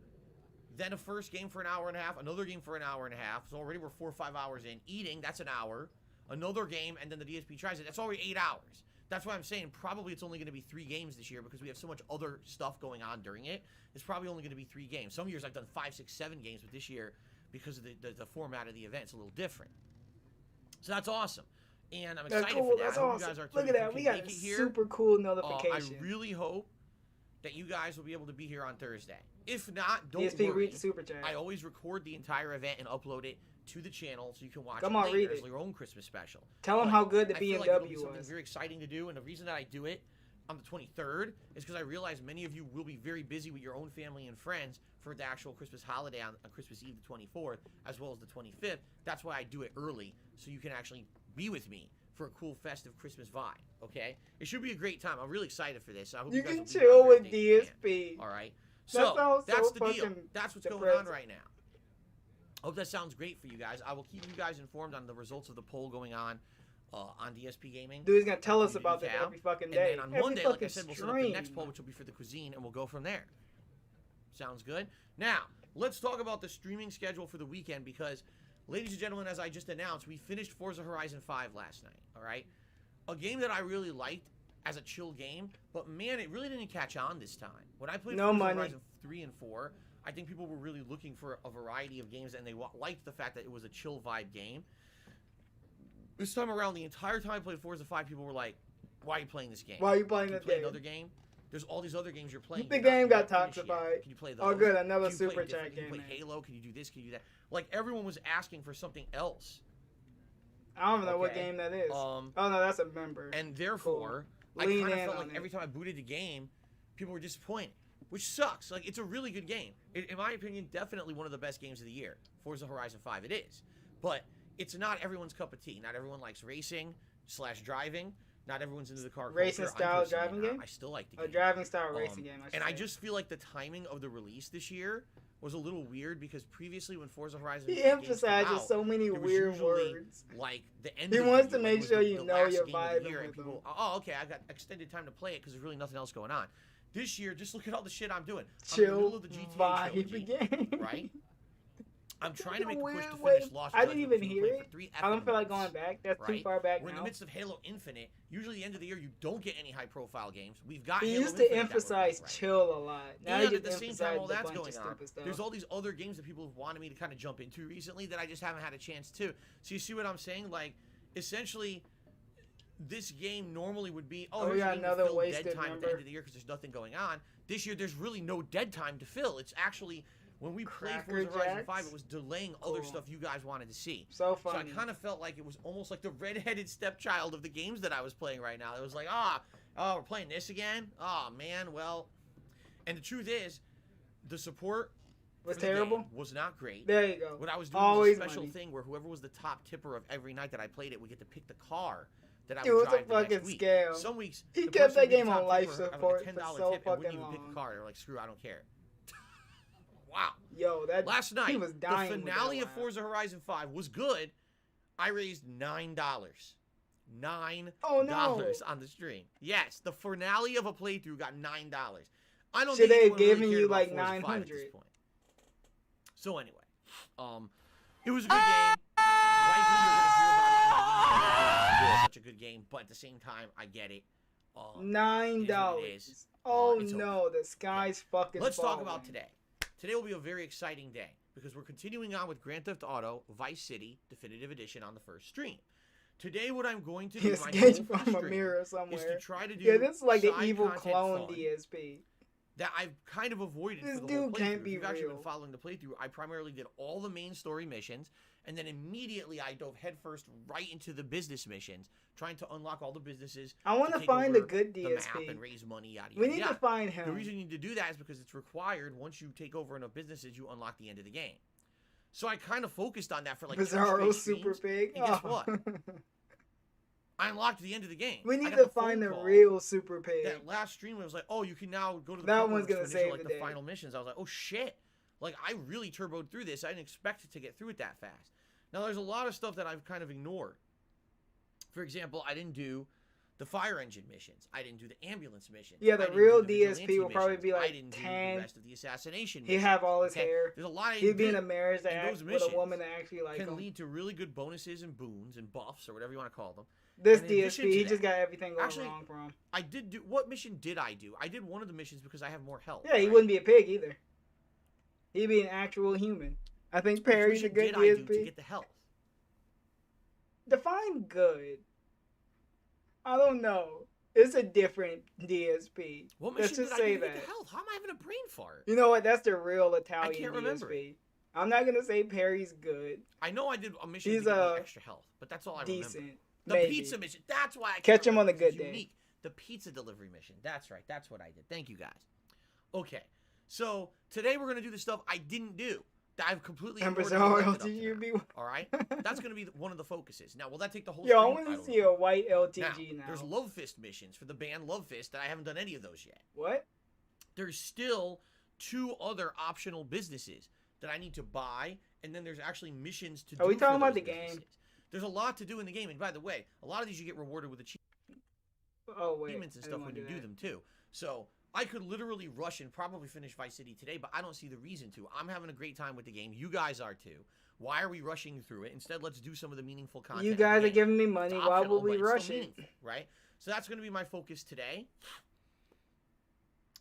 then a first game for an hour and a half, another game for an hour and a half. So already we're 4 or 5 hours in. Eating, that's an hour. Another game, and then the DSP tries it. That's already 8 hours. That's why I'm saying probably it's only going to be 3 games this year because we have so much other stuff going on during it. It's probably only going to be 3 games. Some years I've done 5, 6, 7 games, but this year, because of the format of the event, it's a little different. So that's awesome. And I'm excited cool. for that. That's I hope awesome. you guys are too. Look if at you that. can We got make a it here. super cool notification. I really hope that you guys will be able to be here on Thursday. If not, don't DSP, worry. read the super chat. I always record the entire event and upload it to the channel so you can watch Come it on, later read as it. your own Christmas special. Tell 'em But how good the I feel like it'll be BMW something was. very exciting to do, and the reason that I do it on the 23rd is because I realize many of you will be very busy with your own family and friends for the actual Christmas holiday on Christmas Eve, the 24th, as well as the 25th. That's why I do it early, so you can actually be with me for a cool festive Christmas vibe, okay? It should be a great time. I'm really excited for this. I hope you, You guys can will be chill on with Thursday if you DSP. can. All right? That So, sounds that's so the deal. fucking That's what's going on right now. Hope that sounds great for you guys. I will keep you guys informed on the results of the poll going on DSP Gaming. Dude, he's gonna tell us Community about that tab. every fucking And day. then on Every Monday, like I fucking said, we'll set up the next stream. poll, which will be for the cuisine, and we'll go from there. Sounds good? Now, let's talk about the streaming schedule for the weekend because, ladies and gentlemen, as I just announced, we finished Forza Horizon 5 last night, all right? A game that I really liked as a chill game, but man, it really didn't catch on this time. When I played Forza Horizon 3 and 4, I think people were really looking for a variety of games, and they liked the fact that it was a chill vibe game. This time around, the entire time I played Forza 5, people were like, why are you playing this game? Why are you playing Can this play game? another game? There's all these other games you're playing. The You're not- game you're got not finished yet. toxified. Can you play Oh, those? good, another Can you play super different- chat Can you play game, man. Halo? Can you do this? Can you do that? Like, everyone was asking for something else. I don't know what Okay. game that is. Oh, no, that's a member. And therefore, Cool. I Lean kind of in felt on like it. every time I booted the game, people were disappointed, which sucks. Like, it's a really good game. In my opinion, definitely one of the best games of the year. Forza Horizon 5, it is. But it's not everyone's cup of tea. Not everyone likes racing / driving. Not everyone's into the car Racing culture. I'm style personally driving not. game? I still like the A game. driving style racing game, I should And I say. just feel like the timing of the release this year was a little weird because previously when Forza Horizon He games came emphasizes out, so many it was weird usually, words. Like the end He of the wants to year, make it was sure the you know last you're game of the vibing year, and with people, him. oh, okay, I got extended time to play it because there's really nothing else going on. This year, just look at all the shit I'm doing. Chill I'm in the middle of the GTA trilogy, game. right? I'm trying to make a push to Wait, finish Lost I didn't Judgment, even which we've hear been playing it. for 3 I don't effing feel like months, going back. That's too right? far back We're in now. the midst of Halo Infinite. Usually, the end of the year, you don't get any high-profile games. We've got. He Halo used to Infinite that we're emphasize playing, right? chill a lot. Now he And just at the same time, while emphasizes a that's bunch of going on, stupid stuff. there's all these other games that people have wanted me to kind of jump into recently that I just haven't had a chance to. So you see what I'm saying? Like, essentially, this game normally would be, we got another dead wasted time at the member. end of the year because there's nothing going on. This year, there's really no dead time to fill. It's actually, when we played Cracker Forza Horizon Jacks? 5, it was delaying other stuff you guys wanted to see. So So I funny. kind of felt like it was almost like the redheaded stepchild of the games that I was playing right now. It was like, we're playing this again? Oh, man, well. And the truth is, the support was for the terrible. game was not great. There you go. What I was doing Always was a special money. thing where whoever was the top tipper of every night that I played it would get to pick the car that I Dude, would it's a drive the next fucking week. scam. Some weeks He the kept person that would be game the on top life tipper of support a $10 for so tip and wouldn't fucking even pick long. a car. They're like, screw, I don't care. Wow. Yo, that Last night, he was dying the with finale that of Forza Horizon 5 was good. I raised $9. $9 on the stream. Yes, the finale of a playthrough got $9. I don't Should think they anyone have given really cared you about like Forza 5 at 900? this point. So anyway, it was a good game. Likely you're gonna hear about it in the game. It's such a good game, but at the same time, I get it. $9. Oh no, the sky's fucking. Let's talk falling. about today. Today will be a very exciting day because we're continuing on with Grand Theft Auto Vice City Definitive Edition on the first stream. Today, what I'm going to do, He my escaped goal for from a stream mirror somewhere. is to try to do Yeah, this is like the side evil content clone fun DSP. that I've kind of avoided This for the whole dude playthrough. can't If be you've actually real. been following the playthrough, I primarily did all the main story missions, and then immediately I dove headfirst right into the business missions, trying to unlock all the businesses. I want to take find a over good the map DSP. and raise money. Yada, We yada, need to yada. find him. The reason you need to do that is because it's required. Once you take over enough businesses, you unlock the end of the game. So I kind of focused on that for like 2 Bizarro straight Super streams, Pig. and guess Oh. what? I unlocked the end of the game. We I need got to the phone find the call real Super Pig. that last stream was like, oh, you can now go to the That cover one's to gonna initial, save like the the day. final missions. I was like, oh shit, like I really turboed through this. I didn't expect it to get through it that fast. Now there's a lot of stuff that I've kind of ignored. For example, I didn't do the fire engine missions. I didn't do the ambulance missions. Yeah, I the didn't real do the DSP vigilante will probably missions. be I like didn't do 10. the rest of the assassination He'd missions. have all his Okay? hair. There's a lot I He'd be in did, a marriage and that those with a missions woman that actually like can him. lead to really good bonuses and boons and buffs or whatever you want to call them. This And in addition DSP, to he that- just got everything going Actually, wrong for him. I did do. What mission did I do? I did one of the missions because I have more health. Yeah, he wouldn't be a pig either. He'd be an actual human. I think Which Perry's a mission good did I do to DSP. get the health? Define good. I don't know. It's a different DSP. What Let's mission just did I say do to get that. the health? How am I having a brain fart? You know what? That's the real Italian can't remember DSP. I'm not gonna say Perry's good. I know I did a mission He's to get me a extra health, but that's all I decent. remember. The maybe. pizza mission. That's why I can't Catch him on remember, a good it's day. unique. The pizza delivery mission. That's right. That's what I did. Thank you guys. Okay. So today we're gonna do the stuff I didn't do. That I've completely And ignored Bizarro and neglected up to LTG now. be- All right. That's gonna be one of the focuses. Now, will that take the whole? Yo, I stream? want to don't see know. a white LTG now. There's Love Fist missions for the band Love Fist that I haven't done any of those yet. What? There's still 2 other optional businesses that I need to buy, and then there's actually missions to do. Are we for talking about those the game? businesses. There's a lot to do in the game, and by the way, a lot of these you get rewarded with Oh wait. achievements and I stuff didn't when you wanna do them too. So I could literally rush and probably finish Vice City today, but I don't see the reason to. I'm having a great time with the game. You guys are too. Why are we rushing through it? Instead, let's do some of the meaningful content. You of the guys are game. giving me money. It's Why optional, would we but it's rush still it? meaningful, right? So that's going to be my focus today.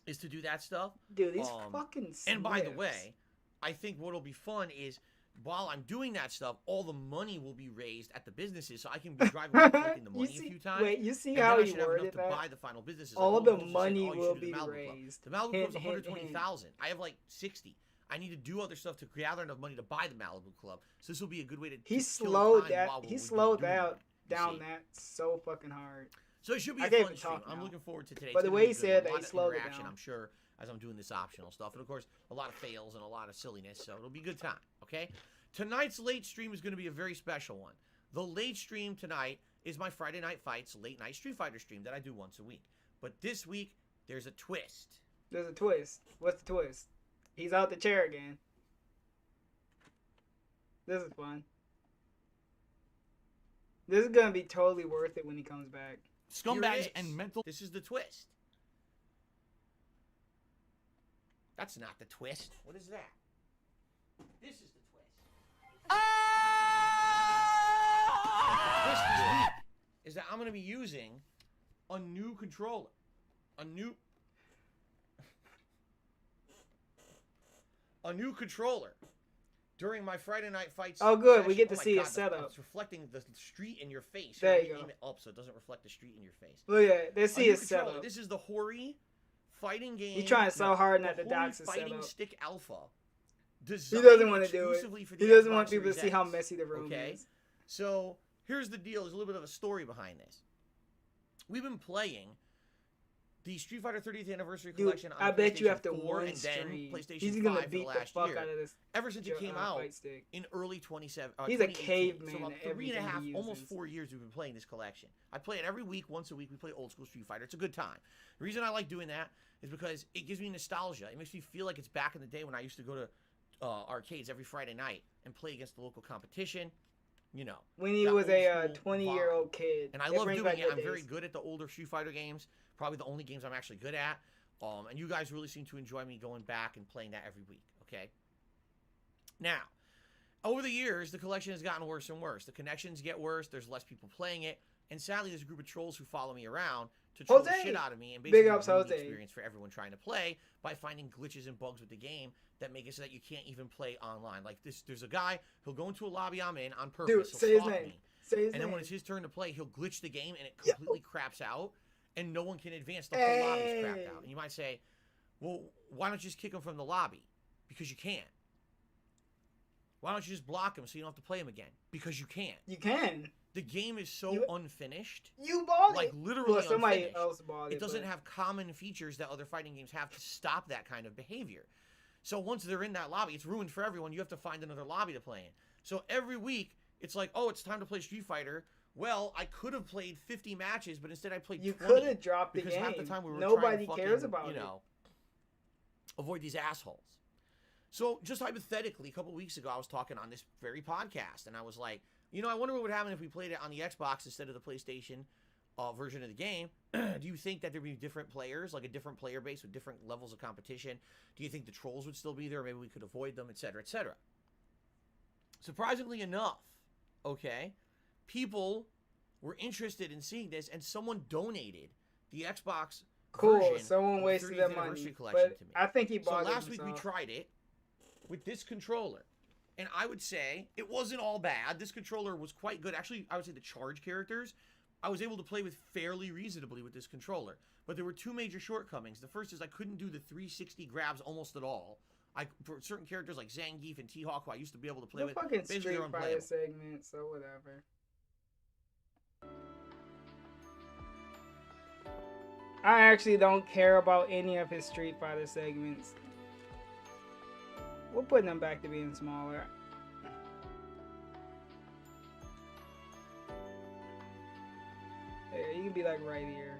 Is to do that stuff. Dude, these fucking And by the Swiss. way, I think what'll be fun is while I'm doing that stuff, all the money will be raised at the businesses, so I can be driving around collecting the You money see- a few times. wait, you see and how then I he should have worded enough that? to buy the final businesses. All Like, the Love Fist is money saying, oh, you will should do be the Malibu Club. raised. The Malibu Hint, Club's hint, 120,000. I have like 60. I need to do other stuff to gather enough money to buy the Malibu Club. So this will be a good way to He kill slowed time that. while He we're slowed doing out that, you down see? that so fucking hard. So it should be I a can't fun even stream. talk I'm now. looking forward to today. But It's the gonna way be he a good said one. that, A he lot of slowed it interaction, down. I'm sure, as I'm doing this optional stuff. And of course, a lot of fails and a lot of silliness. So it'll be a good time, okay? Tonight's late stream is going to be a very special one. The late stream tonight is my Friday Night Fights late night Street Fighter stream that I do once a week. But this week, there's a twist. There's a twist. What's the twist? He's out the chair again. This is fun. This is gonna be totally worth it when he comes back. Scumbags and mental. This is the twist. That's not the twist. What is that? This is the twist. The twist this week is that I'm going to be using a new controller. A new controller during my Friday Night Fights. Oh, good. Session. We get to Oh my see God, it set up. It's reflecting the street in your face. There you you go. Aim it up so it doesn't reflect the street in your face. Look at they see it set controller. up. This is the Hori fighting game. He's trying so hard not to Hori dox the Fighting setup. Stick Alpha. He doesn't want to do it. Exclusively for the He doesn't Xbox want people to Series see how X. messy the room Okay? is. So here's the deal. There's a little bit of a story behind this. We've been playing the Street Fighter 30th Anniversary Dude, Collection on I bet you PlayStation after 4 one and then stream, PlayStation he's 5 gonna for beat the the last fuck year. out of this Ever since it came out fight stick. in early 2017, He's a 2018. caveman So about at 3.5, everything he almost uses. 4 years we've been playing this collection. I play it every week, once a week. We play old school Street Fighter. It's a good time. The reason I like doing that is because it gives me nostalgia. It makes me feel like it's back in the day when I used to go to arcades every Friday night and play against the local competition. You know, When he that was old a school 20-year-old kid. and I It love brings doing back it. good I'm very days. good at the older Street Fighter games. Probably the only games I'm actually good at. And you guys really seem to enjoy me going back and playing that every week. Okay. Now, over the years, the collection has gotten worse and worse. The connections get worse. There's less people playing it. And sadly, there's a group of trolls who follow me around to troll the Jose! shit out of me and Big basically ups, ruin the Jose. experience for everyone trying to play by finding glitches and bugs with the game that make it so that you can't even play online. Like this, there's a guy who'll go into a lobby I'm in on purpose. Dude, he'll say his stalk name. me. Say his And then name. when it's his turn to play, he'll glitch the game and it completely craps out, and no one can advance. The whole lobby's crapped out. And you might say, well, why don't you just kick him from the lobby? Because you can't. Why don't you just block him so you don't have to play him again? Because you can't. You can. The game is so unfinished. You bought like it. literally Well, somebody unfinished. else bought it. It doesn't but- have common features that other fighting games have to stop that kind of behavior. So once they're in that lobby, it's ruined for everyone. You have to find another lobby to play in. So every week, it's like, oh, it's time to play Street Fighter. Well, I could have played 50 matches, but instead I played 20. You could have dropped the because game. half the time we were Nobody trying to cares fucking, about you it. know, avoid these assholes. So just hypothetically, a couple weeks ago, I was talking on this very podcast, and I was like, you know, I wonder what would happen if we played it on the Xbox instead of the PlayStation version of the game. Do you think that there'd be different players, like a different player base with different levels of competition? Do you think the trolls would still be there? Maybe we could avoid them, etc., etc. Surprisingly enough, okay, people were interested in seeing this, and someone donated the Xbox Cool. version Someone of wasted 30th their Anniversary money. Collection But to me. I think he bought So it last week we himself. tried it with this controller, and I would say it wasn't all bad. This controller was quite good. Actually, I would say the charge characters, I was able to play with fairly reasonably with this controller. But there were two major shortcomings. The first is I couldn't do the 360 grabs almost at all. For certain characters like Zangief and T-Hawk, who I used to be able to play The with, fucking basically Street they're Fighter unplayable. segment, so whatever. I actually don't care about any of his Street Fighter segments. We're putting them back to being smaller. There, you can be like right here.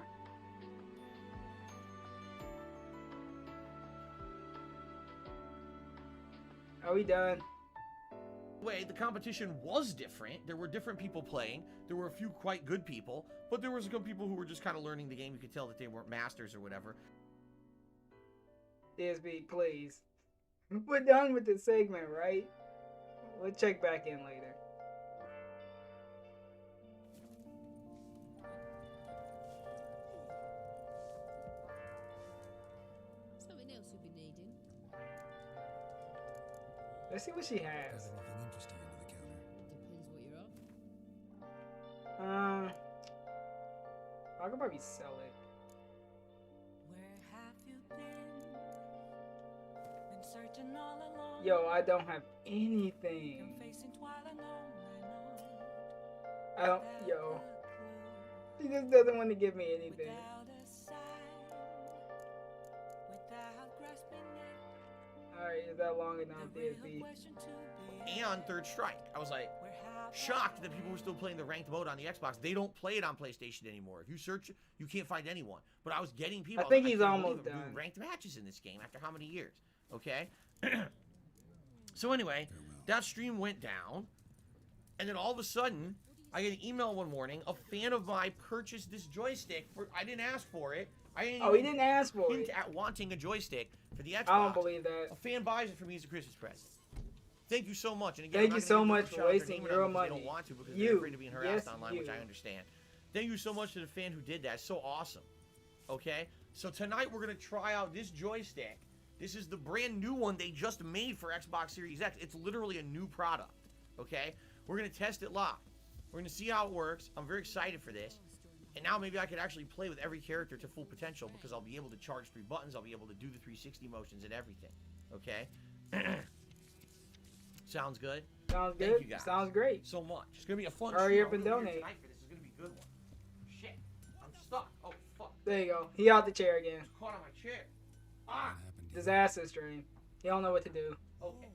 Are we done? Way the competition was different. There were different people playing. There were a few quite good people, but there was some people who were just kind of learning the game. You could tell that they weren't masters or whatever. DSB, please. We're done with this segment, right? We'll check back in later. Something else you'll be needing. Let's see what she has. Anything interesting under the counter? Depends what you're after. I could probably sell it. Yo, I don't have anything. I don't, yo. She just doesn't want to give me anything. Alright, is that long enough, DSB? And Third Strike. I was like shocked that people were still playing the ranked mode on the Xbox. They don't play it on PlayStation anymore. If you search, you can't find anyone. But I was getting people. I think was he's like, can't almost believe it. We're done. doing ranked matches in this game after how many years? Okay. So anyway, that stream went down, and then all of a sudden, I get an email one morning. A fan of mine purchased this joystick. I didn't ask for it. I didn't Oh, he didn't ask for hint it. at wanting a joystick for for the Xbox. I don't believe that. A fan buys it for me as a Christmas present. Thank you so much. And again, Thank you so much for wasting your money. They money. don't want to because they're afraid to be harassed online, you. which I understand. Thank you so much to the fan who did that. It's so awesome. Okay? So tonight we're going to try out this joystick. This is the brand new one they just made for Xbox Series X. It's literally a new product. Okay? We're going to test it live. We're going to see how it works. I'm very excited for this. And now maybe I could actually play with every character to full potential because I'll be able to charge 3 buttons. I'll be able to do the 360 motions and everything. Okay? Sounds good? Sounds good. Thank you guys Sounds great. so much. It's going to be a fun Hurry show. up and donate. Tonight for this is going to be a good one. Shit. I'm stuck. Oh, fuck. There you go. He out the chair again. Caught on my chair. Ah! Disaster stream. He don't know what to do. Okay.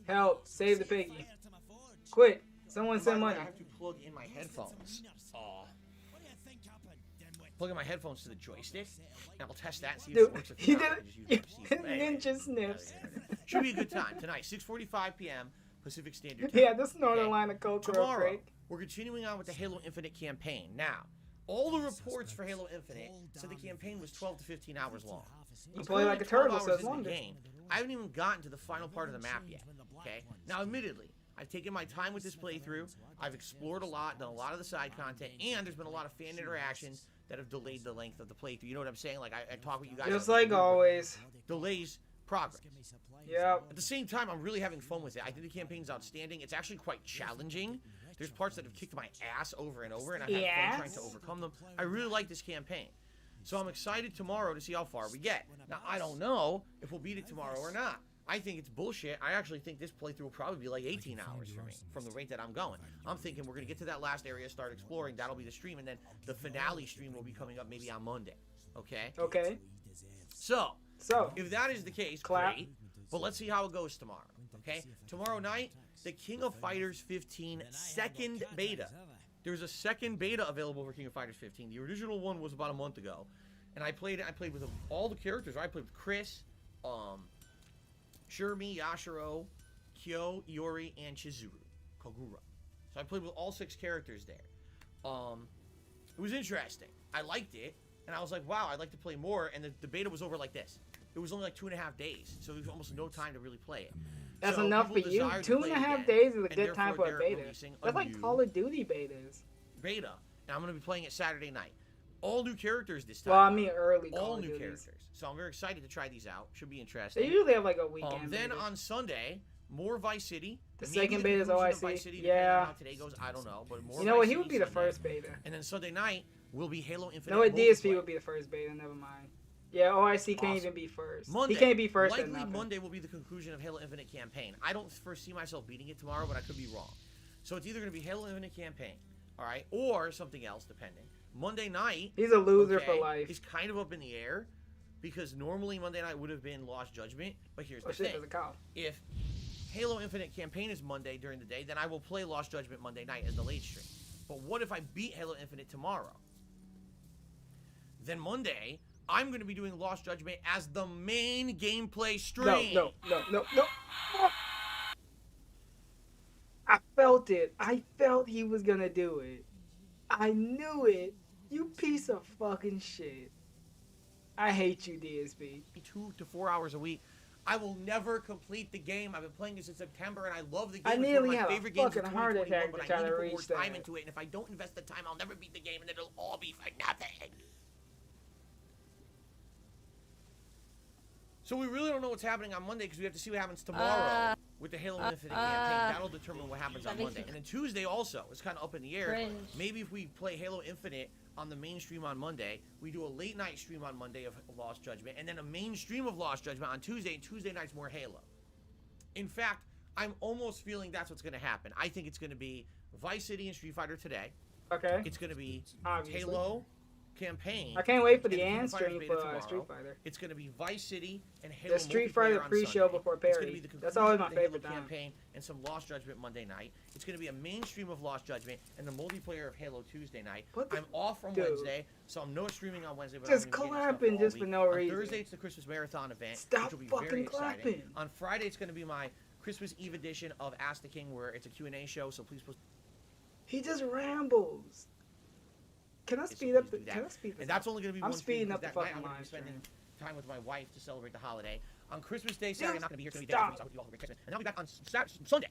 Help. Save the piggy. Quick. Someone send money. I have to plug in my headphones. Plug in my headphones to the joystick, and I'll test that and see if it works. If He not, did I just use it. Ninja sniffs. Should be a good time tonight, 6:45 p.m. Pacific Standard Time. Yeah, this Northern Line of Coke real Tomorrow, quick. we're continuing on with the Halo Infinite campaign. Now, all the reports for Halo Infinite said the campaign was 12 to 15 hours long. You play like a turtle, so it's in the longer. game. I haven't even gotten to the final part of the map yet. Okay. Now, admittedly, I've taken my time with this playthrough. I've explored a lot, done a lot of the side content, and there's been a lot of fan interactions that have delayed the length of the playthrough. You know what I'm saying? Like, I talk with you guys. Just like always. Delays progress. Yeah. At the same time, I'm really having fun with it. I think the campaign's outstanding. It's actually quite challenging. There's parts that have kicked my ass over and over, and I've had fun trying to overcome them. I really like this campaign. So I'm excited tomorrow to see how far we get. Now, I don't know if we'll beat it tomorrow or not. I think it's bullshit. I actually think this playthrough will probably be like 18 hours for me from the rate that I'm going. I'm thinking we're going to get to that last area, start exploring. That'll be the stream, and then the finale stream will be coming up maybe on Monday. Okay? Okay. So if that is the case, great. But let's see how it goes tomorrow. Okay? Tomorrow night, the King of Fighters 15 second beta. There's a second beta available for King of Fighters 15. The original one was about a month ago. And I played it. I played with all the characters. I played with Chris, Shermie, Yashiro, Kyo, Iori, and Chizuru, Kogura. So I played with all 6 characters there. It was interesting. I liked it, and I was like, wow, I'd like to play more. And the beta was over like this. It was only like 2.5 days, so there was almost no time to really play it. That's so enough for you. 2.5 days is a good time for a beta. That's like Call of Duty betas. Beta, and I'm going to be playing it Saturday night. All new characters this time. Well, I mean early all Call of new Duties. characters. So I'm very excited to try these out. Should be interesting. They usually have like a weekend. Then beta. on Sunday, more Vice City. The Maybe second beta is conclusion of OIC. Vice City, depending Yeah. on how today goes, I don't know. But more You know what? Vice He would City be the Sunday. first beta. And then Sunday night will be Halo Infinite. No, DSP multiplayer. would be the first beta. Never mind. Yeah, OIC can't even be first. Monday, He can't be first. Likely at nothing. Monday will be the conclusion of Halo Infinite campaign. I don't foresee myself beating it tomorrow, but I could be wrong. So it's either going to be Halo Infinite campaign, all right, or something else, depending. Monday night. He's a loser for life. He's kind of up in the air because normally Monday night would have been Lost Judgment, but here's the shit, thing: there's a cow. if Halo Infinite campaign is Monday during the day, then I will play Lost Judgment Monday night as the late stream. But what if I beat Halo Infinite tomorrow? Then Monday, I'm going to be doing Lost Judgment as the main gameplay stream. No. I felt it. I felt he was gonna do it. I knew it. You piece of fucking shit. I hate you, DSP. 2 to 4 hours a week. I will never complete the game. I've been playing it since September, and I love the game. I It's one nearly of my had a favorite games of fucking heart 2021, attack but to I try need to to put more reach time that. into it, and if I don't invest the time, I'll never beat the game, and it'll all be for nothing. So we really don't know what's happening on Monday because we have to see what happens tomorrow with the Halo Infinite campaign. That'll determine what happens on Monday. And then Tuesday also is kind of up in the air. Cringe. Maybe if we play Halo Infinite on the main stream on Monday, we do a late night stream on Monday of Lost Judgment, and then a main stream of Lost Judgment on Tuesday, and Tuesday night's more Halo. In fact, I'm almost feeling that's what's going to happen. I think it's going to be Vice City and Street Fighter today. Okay. It's going to be Obviously. Halo campaign. I can't wait for and the King of end Fighters stream beta for tomorrow. Street Fighter. It's going to be Vice City and Halo The Street multiplayer Fighter on pre-show Sunday. before It's gonna Perry. be the That's conclusion always of my the Halo favorite time. campaign and some Lost Judgment Monday night. It's going to be a main stream of Lost Judgment and the multiplayer of Halo Tuesday night. I'm off from dude. Wednesday, so I'm not streaming on Wednesday. But Just I'm gonna be getting clapping stuff all just for week. no On reason. Thursday, it's the Christmas Marathon event, Stop which will be fucking very exciting. clapping. On Friday, it's going to be my Christmas Eve edition of Ask the King, where it's a Q&A show, so please post. He just rambles. Can I speed up the? Can I speed this? And that's only going to be I'm one stream speeding up because the that night fucking I'm gonna be live spending stream. time with my wife to celebrate the holiday. On Christmas Day, Saturday, I'm not going to be here. It's going to be dead. So I hope you all have a great Christmas. And I'll be back on Sunday.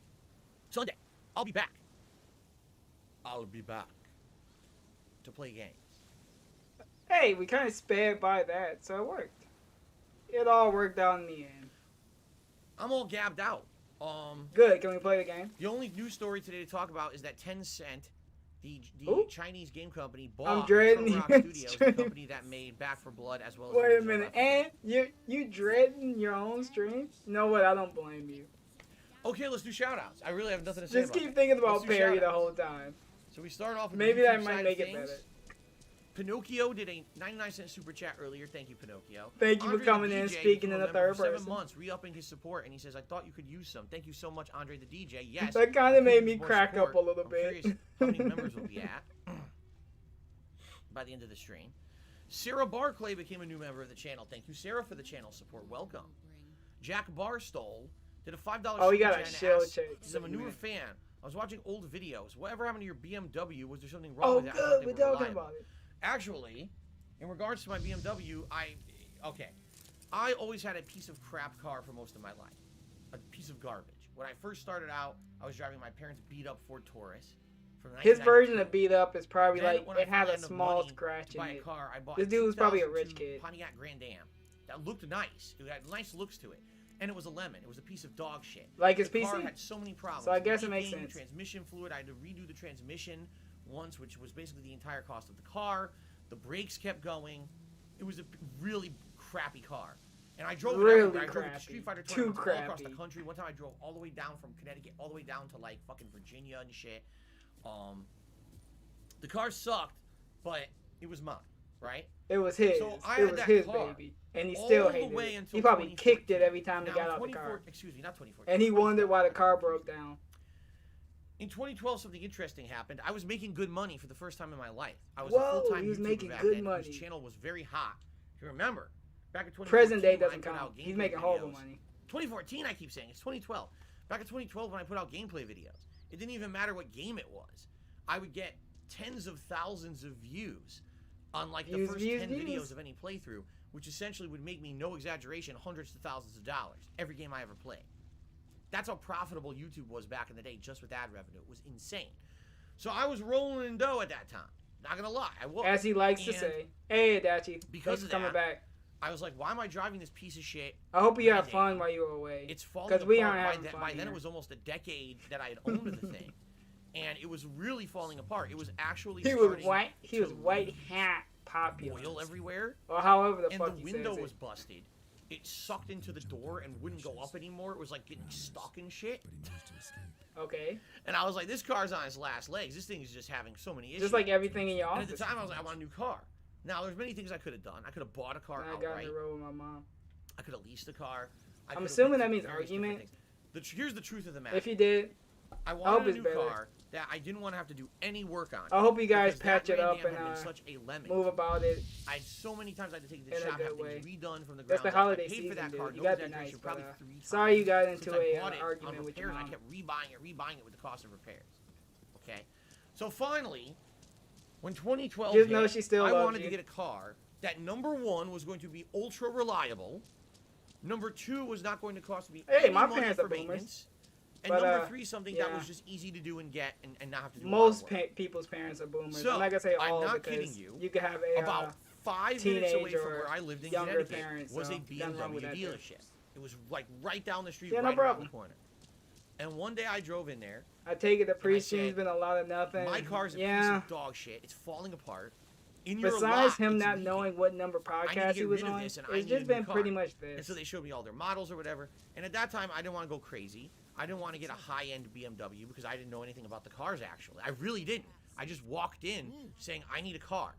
Sunday. I'll be back. I'll be back to play games. Hey, we kind of sped by that, so it worked. It all worked out in the end. I'm all gabbed out. Good. Can we play the game? The only news story today to talk about is that Tencent, the Chinese game company, bought dreading Frog Studios, the company that made Back 4 Blood as well as. Wait a minute, and you dreading your own stream? You know what? I don't blame you. Okay, let's do shoutouts. I really have nothing to say. Just keep thinking about Perry the whole time. So we start off with maybe the that YouTube might side make of it things. better. Pinocchio did a 99-cent super chat earlier. Thank you, Pinocchio. Thank you for Andre coming the in, DJ, speaking in the third for person. 7 months, re-upping his support, and he says, "I thought you could use some." Thank you so much, Andre the DJ. Yes. That kind of made me more crack support. up a little I'm bit. curious how many members will be at by the end of the stream. Sarah Barclay became a new member of the channel. Thank you, Sarah, for the channel support. Welcome. Jack Barstoll did a $5 Oh, you got super a chat shell and check. asked, "I'm a newer fan. I was watching old videos. Whatever happened to your BMW? Was there something wrong with that? I thought good. they We're were talking reliable." about it. Actually, in regards to my BMW, I always had a piece of crap car for most of my life. A piece of garbage. When I first started out, I was driving my parents' beat-up Ford Taurus. From His 1992. version of beat up is probably Then like when I it had finally a had enough small money scratch to in buy a it. car, I bought This a dude was probably a 2002 rich kid. Pontiac Grand Am that looked nice. It had nice looks to it, and it was a lemon. It was a piece of dog shit. Like his the car PC? had so many problems. So I guess it Leaking, makes sense. Transmission fluid. I had to redo the transmission once, which was basically the entire cost of the car. The brakes kept going. It was a really crappy car. And I drove it everywhere. I drove it to Street Fighter tournaments all across the country. One time I drove all the way down from Connecticut, all the way down to like fucking Virginia and shit. The car sucked, but it was mine, right? It was his. So I it had was that his car baby, and he still all the hated way it. until He probably 2014. kicked it every time he Now, got out the 24 car. Excuse me, not 2014. And he wondered why the car broke down. In 2012, something interesting happened. I was making good money for the first time in my life. I was Whoa, a full-time he was YouTuber making back good then, money. whose channel was very hot. If you remember, back in 2014, Present day when I doesn't put count. out He's gameplay making horrible videos- money. 2014, I keep saying. It's 2012. Back in 2012, when I put out gameplay videos, it didn't even matter what game it was. I would get tens of thousands of views on like the first 10 videos of any playthrough, which essentially would make me, no exaggeration, hundreds to thousands of dollars every game I ever played. That's how profitable YouTube was back in the day, just with ad revenue. It was insane. So I was rolling in dough at that time. Not gonna lie, I was. As he likes to And say. Hey, Adachi. because Thanks for of coming that, back. I was like, why am I driving this piece of shit? I hope you every have day? fun while you were away. It's falling Because we apart. aren't having By fun then, here. it was almost a decade that I had owned the thing, and it was really falling apart. It was actually He was starting white. He to was white hat popular. oil everywhere, Or however the and fuck the he window says was it. busted. It sucked into the door and wouldn't go up anymore. It was like getting stuck and shit. Okay. And I was like, this car's on its last legs. This thing is just having so many issues. Just like everything in your And office. at the time, I was like, I want a new car. Now, there's many things I could have done. I could have bought a car I got outright. in the road with my mom. I could have leased a car. I I'm could have assuming went that through means various different argument. things. Here's the truth of the matter. If you did, I I hope wanted a it's new better. car that I didn't want to have to do any work on. I hope you guys because that patch it Grand up Am and had been such a lemon. move about it. I had so many times I had to take it to in the a shop, good have things way. redone from the ground That's the up. holiday I paid season, for that dude. car, You no gotta be exaggeration, nice, probably but, 3 times. sorry you got Since into I a bought it argument on with your repairs, and mom. I kept rebuying it with the cost of repairs. Okay? So finally, when 2012 Just hit, know she still I loves wanted you. to get a car that, number one, was going to be ultra reliable. Number two, was not going to cost me Hey, any my money parents for are boomers. maintenance. And But, number three, something that yeah. was just easy to do and get and not have to do Most a lot of work. people's parents are boomers. So, I'm not gonna say I'm all not because kidding you. you could have a About 5 minutes away teenage from or where I lived in younger Connecticut parents, was so a nothing wrong with BMW that, too. dealership. It was like right down the street, Yeah, no right around problem. the corner. And one day I drove in there. I take it the and I pre-stream's said, been a lot of nothing. My car's a piece yeah. of dog shit. It's falling apart. In your Besides lot, him it's not leaking. knowing what number I need to podcast get he was rid of on, this, and I it's need a just new been car. pretty much this. And so they showed me all their models or whatever. And at that time, I didn't want to go crazy. I didn't want to get a high-end BMW because I didn't know anything about the cars, actually. I really didn't. I just walked in saying, I need a car.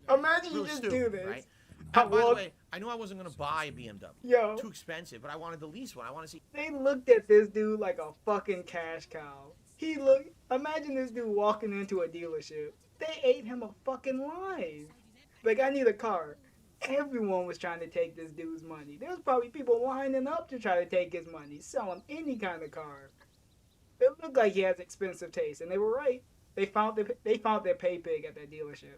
Imagine you Really just stupid, do this. right? I And by the walk- way, I knew I wasn't going to buy a BMW. Yo. Too expensive, but I wanted the lease one. I want to see. They looked at this dude like a fucking cash cow. Imagine this dude walking into a dealership. They ate him a fucking line. Like, I need a car. Everyone was trying to take this dude's money. There was probably people lining up to try to take his money, sell him any kind of car. It looked like he has expensive taste, and they were right. They found their pay pig at that dealership.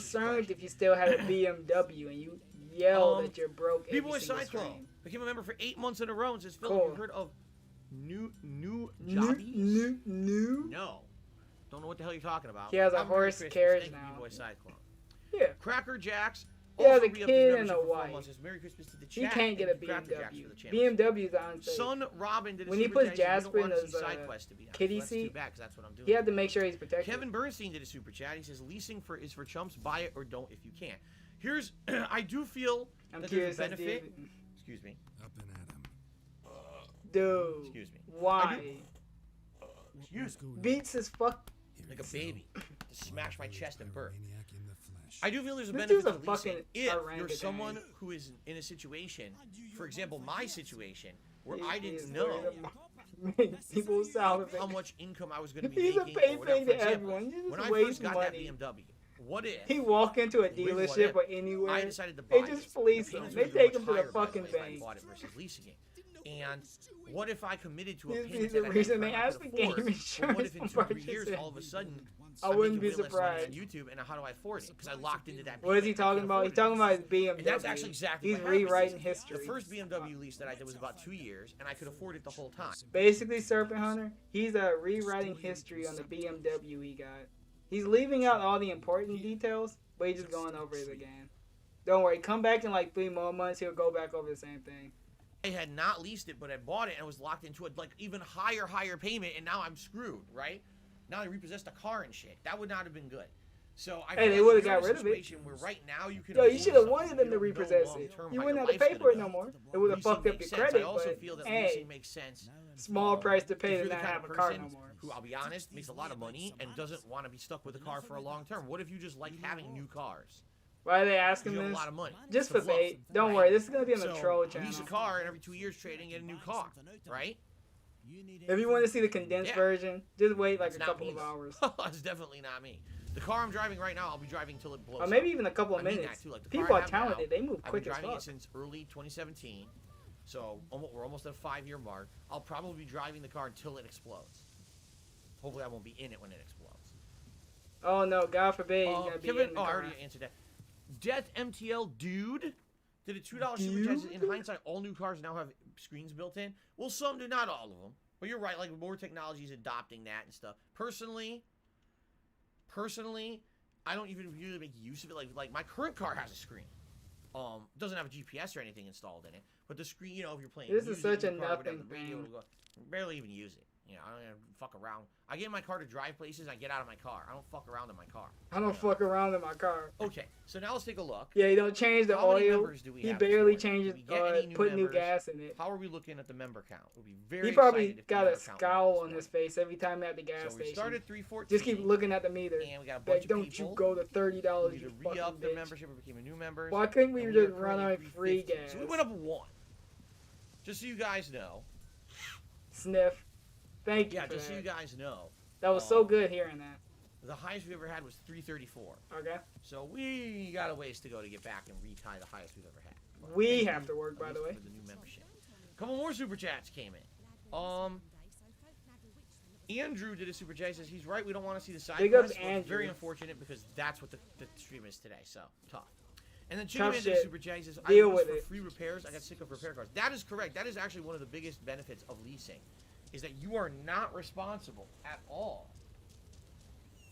concerned if you still had a BMW and you yell that you're broke every B-Boy single Cyclone stream. became a member for 8 months in a row and says, Phil, Cool. have you heard of new jobbies? No. Don't know what the hell you're talking about. He has a Have Merry horse Christmas. carriage Thank you, now. B-Boy Cyclone. Yeah. Cracker Jacks. He has also a re-upped his kid and membership a for 4 wife. months. Says, Merry Christmas to the He chat. can't get a Thank you, Cracker Jacks, for the BMW. channel. BMW's on stage. Son Robin did a When he super put chat, he said, Jasper "You in don't want his to see side quest, to be honest." kitty Well, that's too seat, bad, 'cause that's what I'm doing. he had to make sure he's protected. Kevin Bernstein did a super chat. He says, leasing is for chumps. Buy it or don't if you can. Here's, I do feel I'm that curious there's a as benefit. David- Excuse me. Up and at 'em. Dude. Excuse me. Why? Excuse me. Beats as fuck. Like a baby. To smash my chest and burp. I do feel there's a This benefit dude's a to leasing fucking if you're orangutan. someone who is in a situation, for example, my situation, where He I is didn't know people salivate. how much income I was going to be He's a making. pay or whatever. thing For to example, everyone. You just when I waste first got money. that BMW, what if He walk into a Wait, what dealership if or anywhere. I decided to buy They just it? fleece The him. payments They would be take much him to the higher, by fucking way, if I bank. bought it versus leasing it. And what if I committed to a This payment is the that reason I they could asked the game afford, but what if in insurance 2-3 years, all of a sudden, I I'm wouldn't making be way less money surprised. on YouTube, and how do I afford it? Because I locked into that. What is he payment, I talking can't about? afford He's it. talking about his BMW. And that's actually exactly He's what happened. rewriting history. The first BMW lease that I did was about 2 years, and I could afford it the whole time. Basically, Serpent Hunter, he's rewriting history on the BMW he got. He's leaving out all the important details, but he's just going over it again. Don't worry, come back in like 3 more months, he'll go back over the same thing. I had not leased it, but I bought it and was locked into a like even higher payment, and now I'm screwed, right? Now I repossessed a car and shit. That would not have been good. So I Hey, they feel would've you're in got a rid of it. situation where right now you can Yo, you afford should have something wanted them you to don't know repossess it. long-term You how wouldn't your have to life's pay for it gonna no go. more. It would have Leasing fucked up makes your sense. credit, I also but feel that hey, leasing makes sense. small price to If pay you're to the not kind have of a car person no more. who, I'll be honest, makes a lot of money and doesn't want to be stuck with a car for a long term. What if you just like having new cars? Why are they asking You have this? a lot of money. Just To for fluff, bait. Don't right? worry, this is gonna be on the So, troll channel. lease a car, and every 2 years trade and get a new car, right? If you want to see the condensed Yeah. version, just wait like That's a not couple me, of though. hours. That's definitely not me. The car I'm driving right now, I'll be driving till it blows Or maybe up. even a couple of I mean minutes. that, too. Like the People car I are have now, talented. They move I've quick been as driving fuck. it since early 2017, so we're almost at a 5-year mark. I'll probably be driving the car until it explodes. Hopefully I won't be in it when it explodes. Oh no, God forbid he's gonna be Kevin, in the I car. already answered that. Death MTL dude did a $2 super chat. In hindsight, all new cars now have screens built in. Well, some do, not all of them. But you're right. Like more technology is adopting that and stuff. Personally, I don't even really make use of it. Like my current car has a screen. Doesn't have a GPS or anything installed in it. But the screen, you know, if you're playing This is music such in a the car, whatever, nothing the radio thing. will go. Barely even use it. You know, I don't even fuck around. I get in my car to drive places. I get out of my car. I don't fuck around in my car. I don't fuck around in my car. Okay, so now let's take a look. Yeah, he don't change the How many oil. members do we He have barely this morning? changes, Did we get any new put new members? gas in it. How are we looking at the member count? We'll be very He probably excited if the got a member count went up scowl this on his face every time at the gas So we station. started 314. Just keep looking at the meter. And we got a Like, bunch of don't people you go to $30, who you either fucking re-upped their bitch. membership or became a new member. Why couldn't we And just are run currently on free 350. gas? So we went up 1. Just so you guys know. Sniff. Thank you Yeah, for just so that. you guys know. That was so good hearing that. The highest we ever had was 334. Okay. So we got a ways to go to get back and retie the highest we've ever had. But We thank have you, to work, at by the least way. for the new membership. A couple more super chats came in. Andrew did a super chat. He says he's right. We don't want to see the side Big ups, quests. Well, it's very Andrew. unfortunate because that's what the stream is today. So tough. And then Tough Chicken Man did a shit. super chat. He says Deal I leased with for it. free repairs. I got sick of repair cars. That is correct. That is actually one of the biggest benefits of leasing, is that you are not responsible at all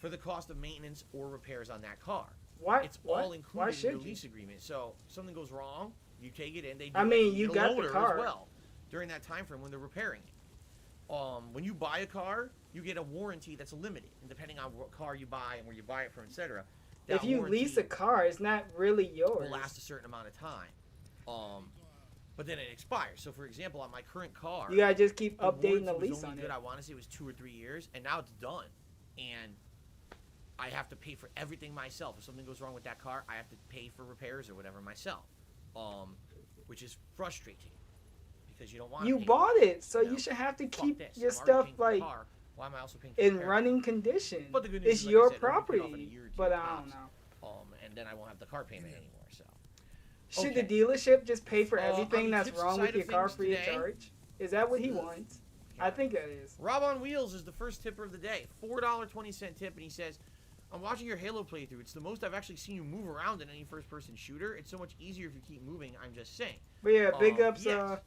for the cost of maintenance or repairs on that car. Why? It's all Why included in should the you? lease agreement. So something goes wrong, you take it in. They do I mean, it. you get a got the loaner car. as well during that time frame when they're repairing it. When you buy a car, you get a warranty that's limited, and depending on what car you buy and where you buy it from, etc. If you lease a car, it's not really yours. will last a certain amount of time. But then it expires. So, for example, on my current car, You gotta just keep updating the warranty was lease only on good, it. I want to say it was 2 or 3 years, and now it's done. And I have to pay for everything myself. If something goes wrong with that car, I have to pay for repairs or whatever myself, which is frustrating because you don't want. You to bought it, so know? you should have to Fuck keep this. your I'm already stuff paying for the like car. Why am I also paying for in repair? running condition. But the good news It's is, like I your said, it'll be paid off in a property. year or two But I tops. don't know. And then I won't have the car payment anymore. So. Should Okay. the dealership just pay for On everything the that's tips wrong side with of your car things free of today- charge? Is that what he wants? I think that is. Rob on Wheels is the first tipper of the day. $4.20 tip, and he says, I'm watching your Halo playthrough. It's the most I've actually seen you move around in any first-person shooter. It's so much easier if you keep moving. I'm just saying. But yeah, big ups. Yes.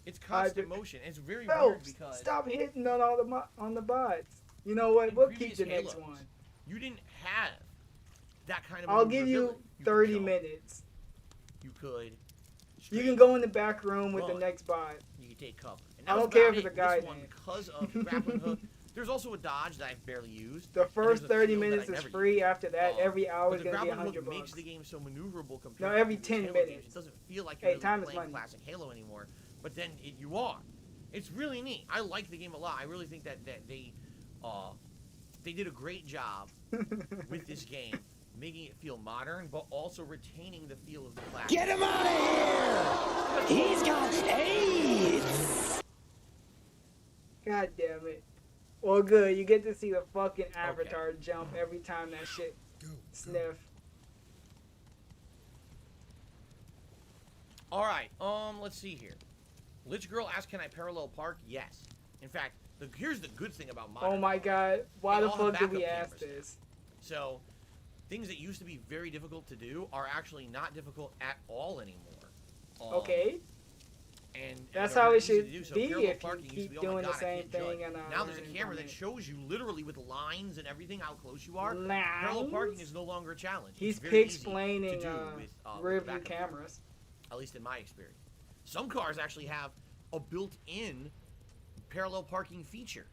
It's constant motion. It's very weird Phelps, because stop hitting on all the bots. You know what? We'll keep the next Halos, one. You didn't have that kind of. I'll give you 30 minutes. You could. You can go in the back room with the next bot. You can take cover. And I don't care if it's a guy. Because of the grappling hook. There's also a dodge that I've barely used. The first 30 minutes is free. Used. After that, every hour is going to be $100. Makes the game so maneuverable compared. No, every to 10 Halo minutes. Games. It doesn't feel like you're really time playing is money. classic Halo anymore. But then you are. It's really neat. I like the game a lot. I really think that they did a great job with this game, making it feel modern, but also retaining the feel of the classic. Get him out of here! He's got AIDS! God damn it. Well, good. You get to see the fucking avatar jump every time that shit sniff. All right. Let's see here. Lich Girl asked, "Can I parallel park?" Yes. In fact, here's the good thing about modern. Oh my god. Why They the all have fuck did we backup ask cameras this? So, things that used to be very difficult to do are actually not difficult at all anymore. Okay. And that's they're how very it easy should to do. So be parallel if you parking used to keep be, "Oh my doing the God, I same can't judge." thing. And now there's a camera that shows you literally with lines and everything how close you are. Parallel parking is no longer a challenge. He's It's very easy pig-splaining to do with rear view backup cameras. At least in my experience. Some cars actually have a built-in parallel parking feature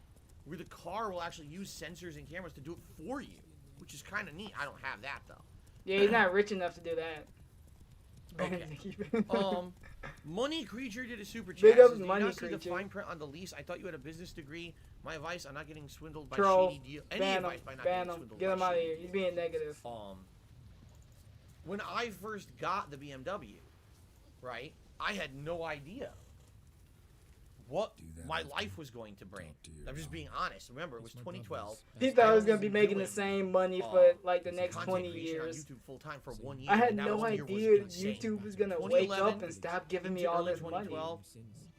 where the car will actually use sensors and cameras to do it for you, which is kind of neat. I don't have that though. Yeah, he's not rich enough to do that. Okay. Money Creature did a super chat. Big up Says, "Did you Money not see the Creature." fine print on the lease? I thought you had a business degree. My advice on not getting swindled by Troll. shady deal. Any Ban advice him. by not Ban getting him. swindled Get by him out of shady here. He's being negative. When I first got the BMW, right, I had no idea what my life was going to bring. I'm just being honest. Remember, it was 2012. He thought he was gonna be making the same money for like the next 20 content years. creation on YouTube full time for 1 year. I had and that no was- year was idea insane. YouTube was gonna wake up and stop giving me all this money.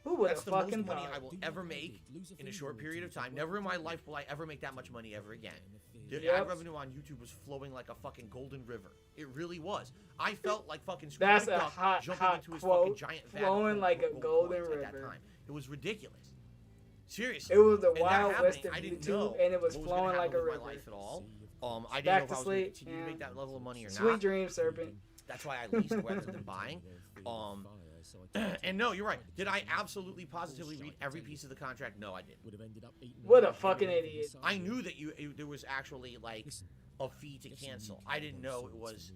Who would have That's the fucking most money thought? I will ever make in a short period of time. Never in my life will I ever make that much money ever again. The Yep. ad revenue on YouTube was flowing like a fucking golden river. It really was. I felt like fucking That's Scrooge a McDuck hot, jumping hot into his quote. fucking giant vat of Flowing like a gold golden coins at that river. time. It was ridiculous. Seriously. It was the And that Wild happening, West of I didn't YouTube, know and it was what flowing gonna like a happen with river. my life at all. I didn't Back know to if I was going sleep, to continue to make that level of money or Sweet not. dreams, Serpent. That's why I leased rather than buying. And no, you're right. Did I absolutely positively read every piece of the contract? No, I didn't. What a fucking idiot. I knew that there was actually like a fee to cancel. I didn't know it was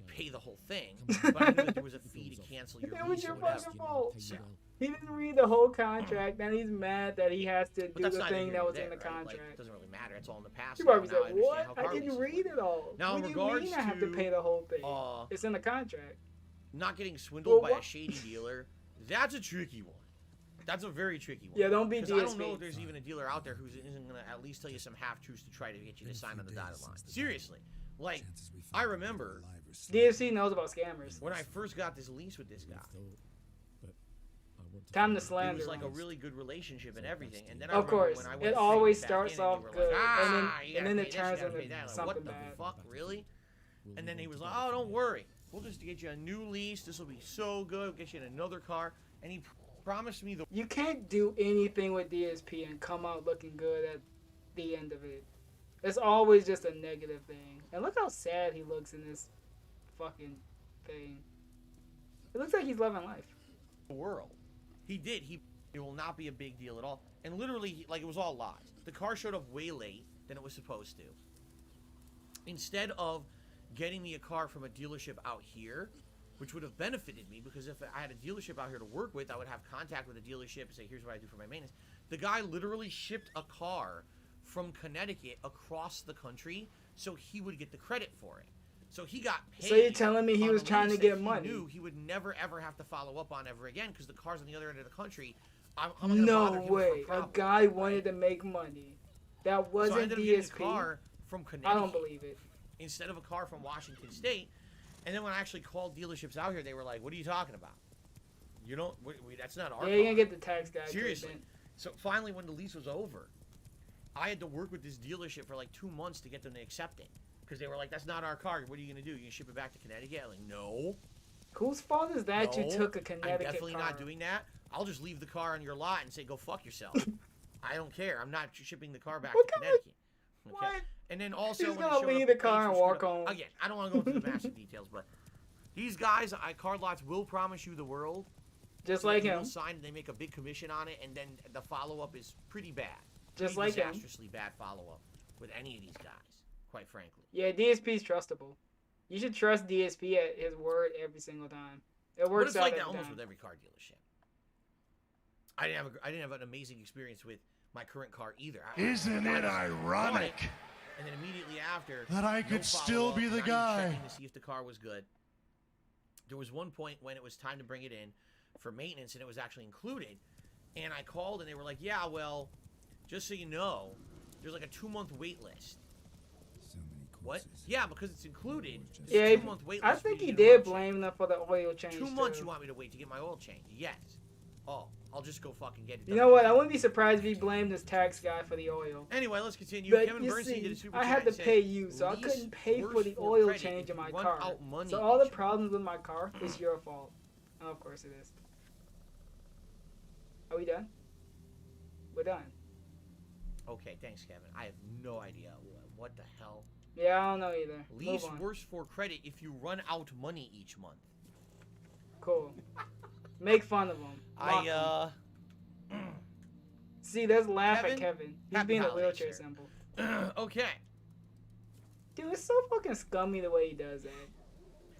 pay the whole thing, but I knew that there was a fee to cancel your That was lease your or whatever. fucking fault. So, He didn't read the whole contract, and he's mad that he has to but do that's the neither thing here that nor was in there, the right? contract. Like, it doesn't really matter. It's all in the past. You now. probably Now I said, understand what? how I car didn't leases read work. it all. Now, What in do you regards mean I have to to, pay the whole thing? It's in the contract. Not getting swindled Well, by a what- shady dealer, that's a tricky one. That's a very tricky one. Yeah, don't be 'Cause I don't know DSP. if there's even a dealer out there who isn't going to at least tell you some half-truths to try to get you to sign on the dotted line. Seriously. Like, I remember DSC knows about scammers. when I first got this lease with this guy. Time to It slander. was like a him. really good relationship and everything. And then I Of remember course, when I went it to always trade back starts in, and off they were good, like, and then you it gotta pay this, turns you gotta into pay that. I'm like, something what the bad. fuck, really? And then he was like, oh, don't worry. We'll just get you a new lease. This will be so good. We'll get you in another car. And he promised me the... You can't do anything with DSP and come out looking good at the end of it. It's always just a negative thing. And look how sad he looks in this fucking thing. It looks like he's loving life. world. He did. It will not be a big deal at all. And literally, like, it was all lies. The car showed up way late than it was supposed to. Instead of getting me a car from a dealership out here, which would have benefited me, because if I had a dealership out here to work with, I would have contact with a dealership and say, here's what I do for my maintenance. The guy literally shipped a car from Connecticut across the country so he would get the credit for it. So he got paid. So you're telling me he on was a trying to lease get that money? He knew he would never ever have to follow up on ever again because the car's on the other end of the country. I'm not gonna No bother him for way. A problem, guy wanted to make money. That So I wasn't ended up getting a DSP. car from I Connecticut don't believe it. instead of a car from Washington State. And then when I actually called dealerships out here, they were like, "What are you talking about? You don't. That's not our Yeah, car." you're gonna get the tax guy. Seriously. treatment. So finally, when the lease was over, I had to work with this dealership for like 2 months to get them to accept it. because they were like, "That's not our car. What are you gonna do? You gonna ship it back to Connecticut?" I'm like, no. Whose fault is that you took a Connecticut I'm definitely car? not doing that. I'll just leave the car on your lot and say, "Go fuck yourself." I don't care. I'm not shipping the car back to Connecticut. Okay. What? And then also, He's when gonna leave the car and walk home. Again, I don't want to go into the massive details, but these guys, card lots will promise you the world. Just so like you him. don't sign and they make a big commission on it, and then the follow-up is pretty bad. Just Pretty like him. disastrously bad follow-up with any of these guys, quite frankly. Yeah, DSP's trustable. You should trust DSP at his word every single time. It But works it's out like that every almost time. with every car dealership. I didn't have an amazing experience with my current car either. Isn't it ironic and then immediately after, that I no could still follow-up, be the not even guy? checking to see if the car was good. There was one point when it was time to bring it in for maintenance, and it was actually included. And I called, and they were like, "Yeah, well, just so you know, there's like a 2-month wait list." What? Yeah, because it's included. Yeah, There's a 2-month wait I list for think you he to get an oil did blame them for the oil change. 2 months too. you want me to wait to get my oil change? Yes. Oh, I'll just go fucking get it done. You know what? I wouldn't be surprised if he blamed this tax guy for the oil. Anyway, let's continue. But Kevin you Bernstein see, did a super I chat had to and said, pay you, so I "Lease couldn't pay for worse the for oil credit change if in you my run car. out money So all the each problems with my car is your fault. And of course it is. Are we done? We're done. Okay, thanks, Kevin. I have no idea what the hell. Yeah, I don't know either. Lease Move on. worse for credit if you run out money each month. Cool. Make fun of him. Mock him. See, there's laugh at Kevin. He's happy being a holidays, wheelchair sir. symbol. Okay. Dude, it's so fucking scummy the way he does that.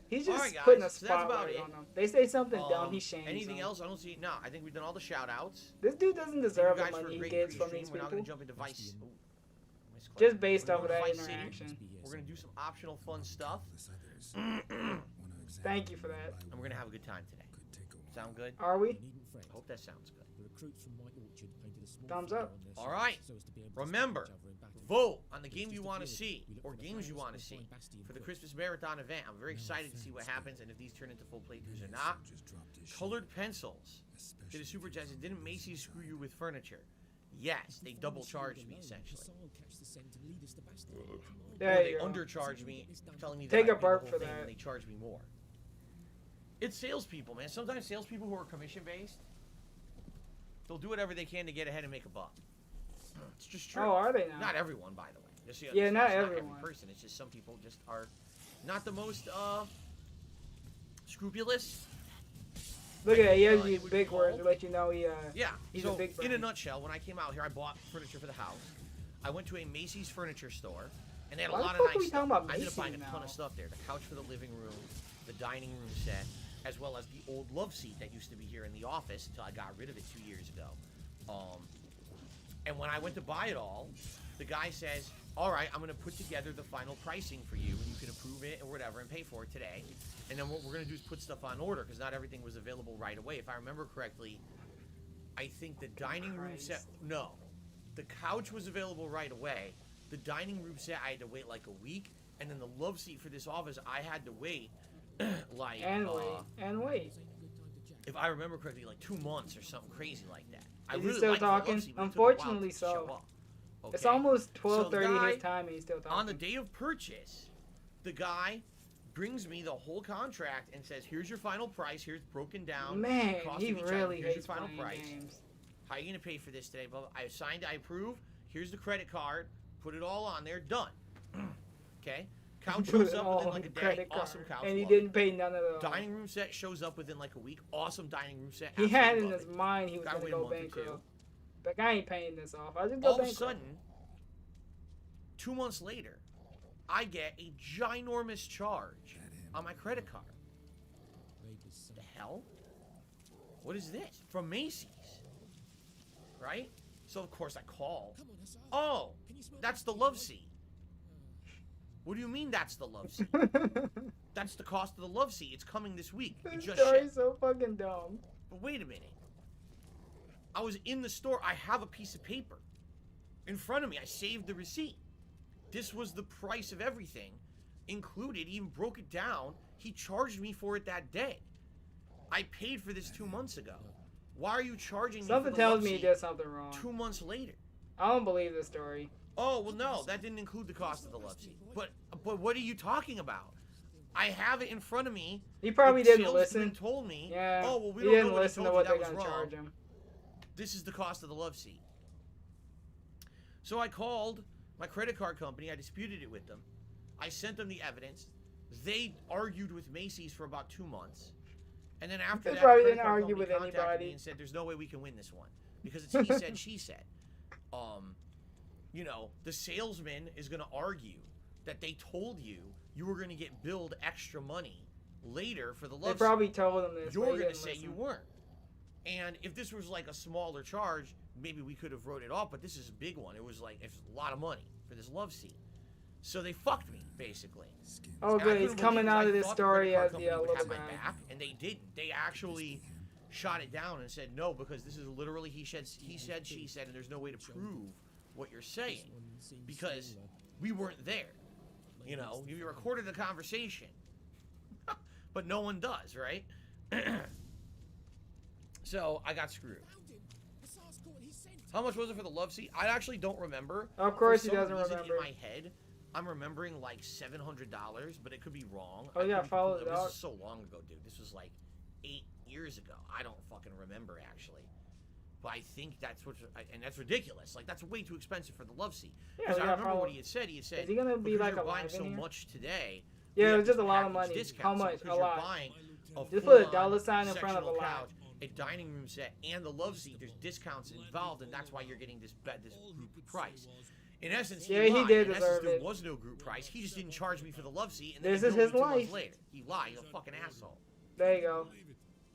He's just Alright, guys, putting a so that's about spotlight it. on them. They say something dumb, he shames Anything them. else? I don't see. No, I think we've done all the shout-outs. This dude doesn't Thank deserve you the guys for a money he great gets from pre-stream. these We're now going people. to jump into Vice. Just based We're off of going that to Vice City. interaction. We're going to do some optional fun stuff. Thank you for that. And we're going to have a good time today. Sound good? Are we? I hope that sounds good. Thumbs up. All right. Remember, vote on the game you want to see or games you want to see for the Christmas Marathon event. I'm very excited to see what happens and if these turn into full playthroughs or not. Colored pencils. Did a super chat. Didn't Macy's screw you with furniture? Yes, they double charged me essentially. There Or they you go. undercharged me, telling me Take that a I paid the burp whole for thing that. and they charged me more. It's salespeople, man. Sometimes salespeople who are commission based, they'll do whatever they can to get ahead and make a buck. It's just true. Oh, are they now? Not everyone, by the way. Just, Yeah, it's not every everyone. person. It's just some people just are not the most scrupulous. Look at that. He has it these would big be words to called. let you know Yeah. he's So a big in a brain. nutshell, when I came out here, I bought furniture for the house. I went to a Macy's furniture store, and they had a Why the lot fuck of are we nice talking stuff. about I ended up buying a Macy's ton now? of stuff there: the couch for the living room, the dining room set, as well as the old love seat that used to be here in the office until I got rid of it 2 years ago. And when I went to buy it all, the guy says, "All right, I'm going to put together the final pricing for you, and you can approve it or whatever and pay for it today. And then what we're going to do is put stuff on order because not everything was available right away. If I remember correctly, I think the dining room set, no, the couch was available right away. The dining room set, I had to wait like a week. And then the love seat for this office, I had to wait like... And wait. If I remember correctly, like 2 months or something crazy like that. I Is he really still liked the love talking? seat, but it took a while Unfortunately to show so. up. It's Okay? almost So the 12:30 guy, his time and he's still talking. on the day of purchase, the guy brings me the whole contract and says, "Here's your final price. Here's broken down. Man, cost he of each item. really Here's hates your final playing price. games. How are you gonna pay for this today?" Blah, blah. I signed. I approve. Here's the credit card. Put it all on there. Done. Okay. Couch Put shows it up all within on like a the day. credit Awesome card. couch. And he love it. didn't pay none of those. Dining room set shows up within like a week. Awesome dining room set. He had Absolutely in love his it. mind he was Gotta going wait to a go month or bankrupt. two. Like, I ain't paying this off. I just go All of a bankrupt. sudden, 2 months later, I get a ginormous charge on my credit card. The hell? What is this? From Macy's. Right? So of course I call. Oh, that's the love seat. What do you mean that's the love seat? That's the cost of the love seat. It's coming this week. It This just story's shipped. so fucking dumb. But wait a minute. I was in the store. I have a piece of paper in front of me. I saved the receipt. This was the price of everything included. He even broke it down. He charged me for it that day. I paid for this 2 months ago. Why are you charging me Something for the tells love me he seat did something wrong. 2 months later? I don't believe this story. Oh, well, no, that didn't include the cost of the love seat. But But what are you talking about? I have it in front of me. He probably The didn't salesman listen. told me, Yeah. oh, well, we he don't didn't know what listen he to told what you. they're That was gonna wrong. charge him. This is the cost of the love seat. So I called my credit card company. I disputed it with them. I sent them the evidence. They argued with Macy's for about 2 months. And then after They that, probably credit didn't card argue company with contacted anybody. me and said, there's no way we can win this one. Because it's he said, she said. You know, the salesman is going to argue that they told you were going to get billed extra money later for the love They probably told him this. You're but he going to didn't say listen. you weren't. And if this was like a smaller charge, maybe we could have wrote it off, but this is a big one. It was a lot of money for this love seat. So they fucked me, basically. Oh, And I good. He's couldn't coming believe it, 'cause out I of this thought the story credit as card the company would little have my guy. back, and they didn't. They actually shot it down and said no, because this is literally he said, she said, and there's no way to prove what you're saying because we weren't there. You know, you recorded a conversation, but no one does, right? So I got screwed. How much was it for the love seat? I actually don't remember. Of course For he some doesn't reason remember. In my head, I'm remembering like $700, but it could be wrong. Oh, I yeah, could be follow completely- the This dog. is so long ago, dude. This was like 8 years ago. I don't fucking remember, actually. But I think that's and that's ridiculous. Like, that's way too expensive for the love seat. Yeah, Because we I gotta remember follow- what he had said. He had said, Is he gonna be because like you're alive buying in so here? much today. Yeah, we it have was just a this lot of package money. discount. How So much? because A you're lot. buying a Just put a full-on dollar sign in front of a sectional lot. couch, a dining room set, and the love seat. There's discounts involved, and that's why you're getting this group price. In essence, Yeah, he lied. did In essence, deserve there it. was no group price. He just didn't charge me for the love seat, and then This he is billed his me 2 months life. later. He lied. He's a fucking asshole. There you go.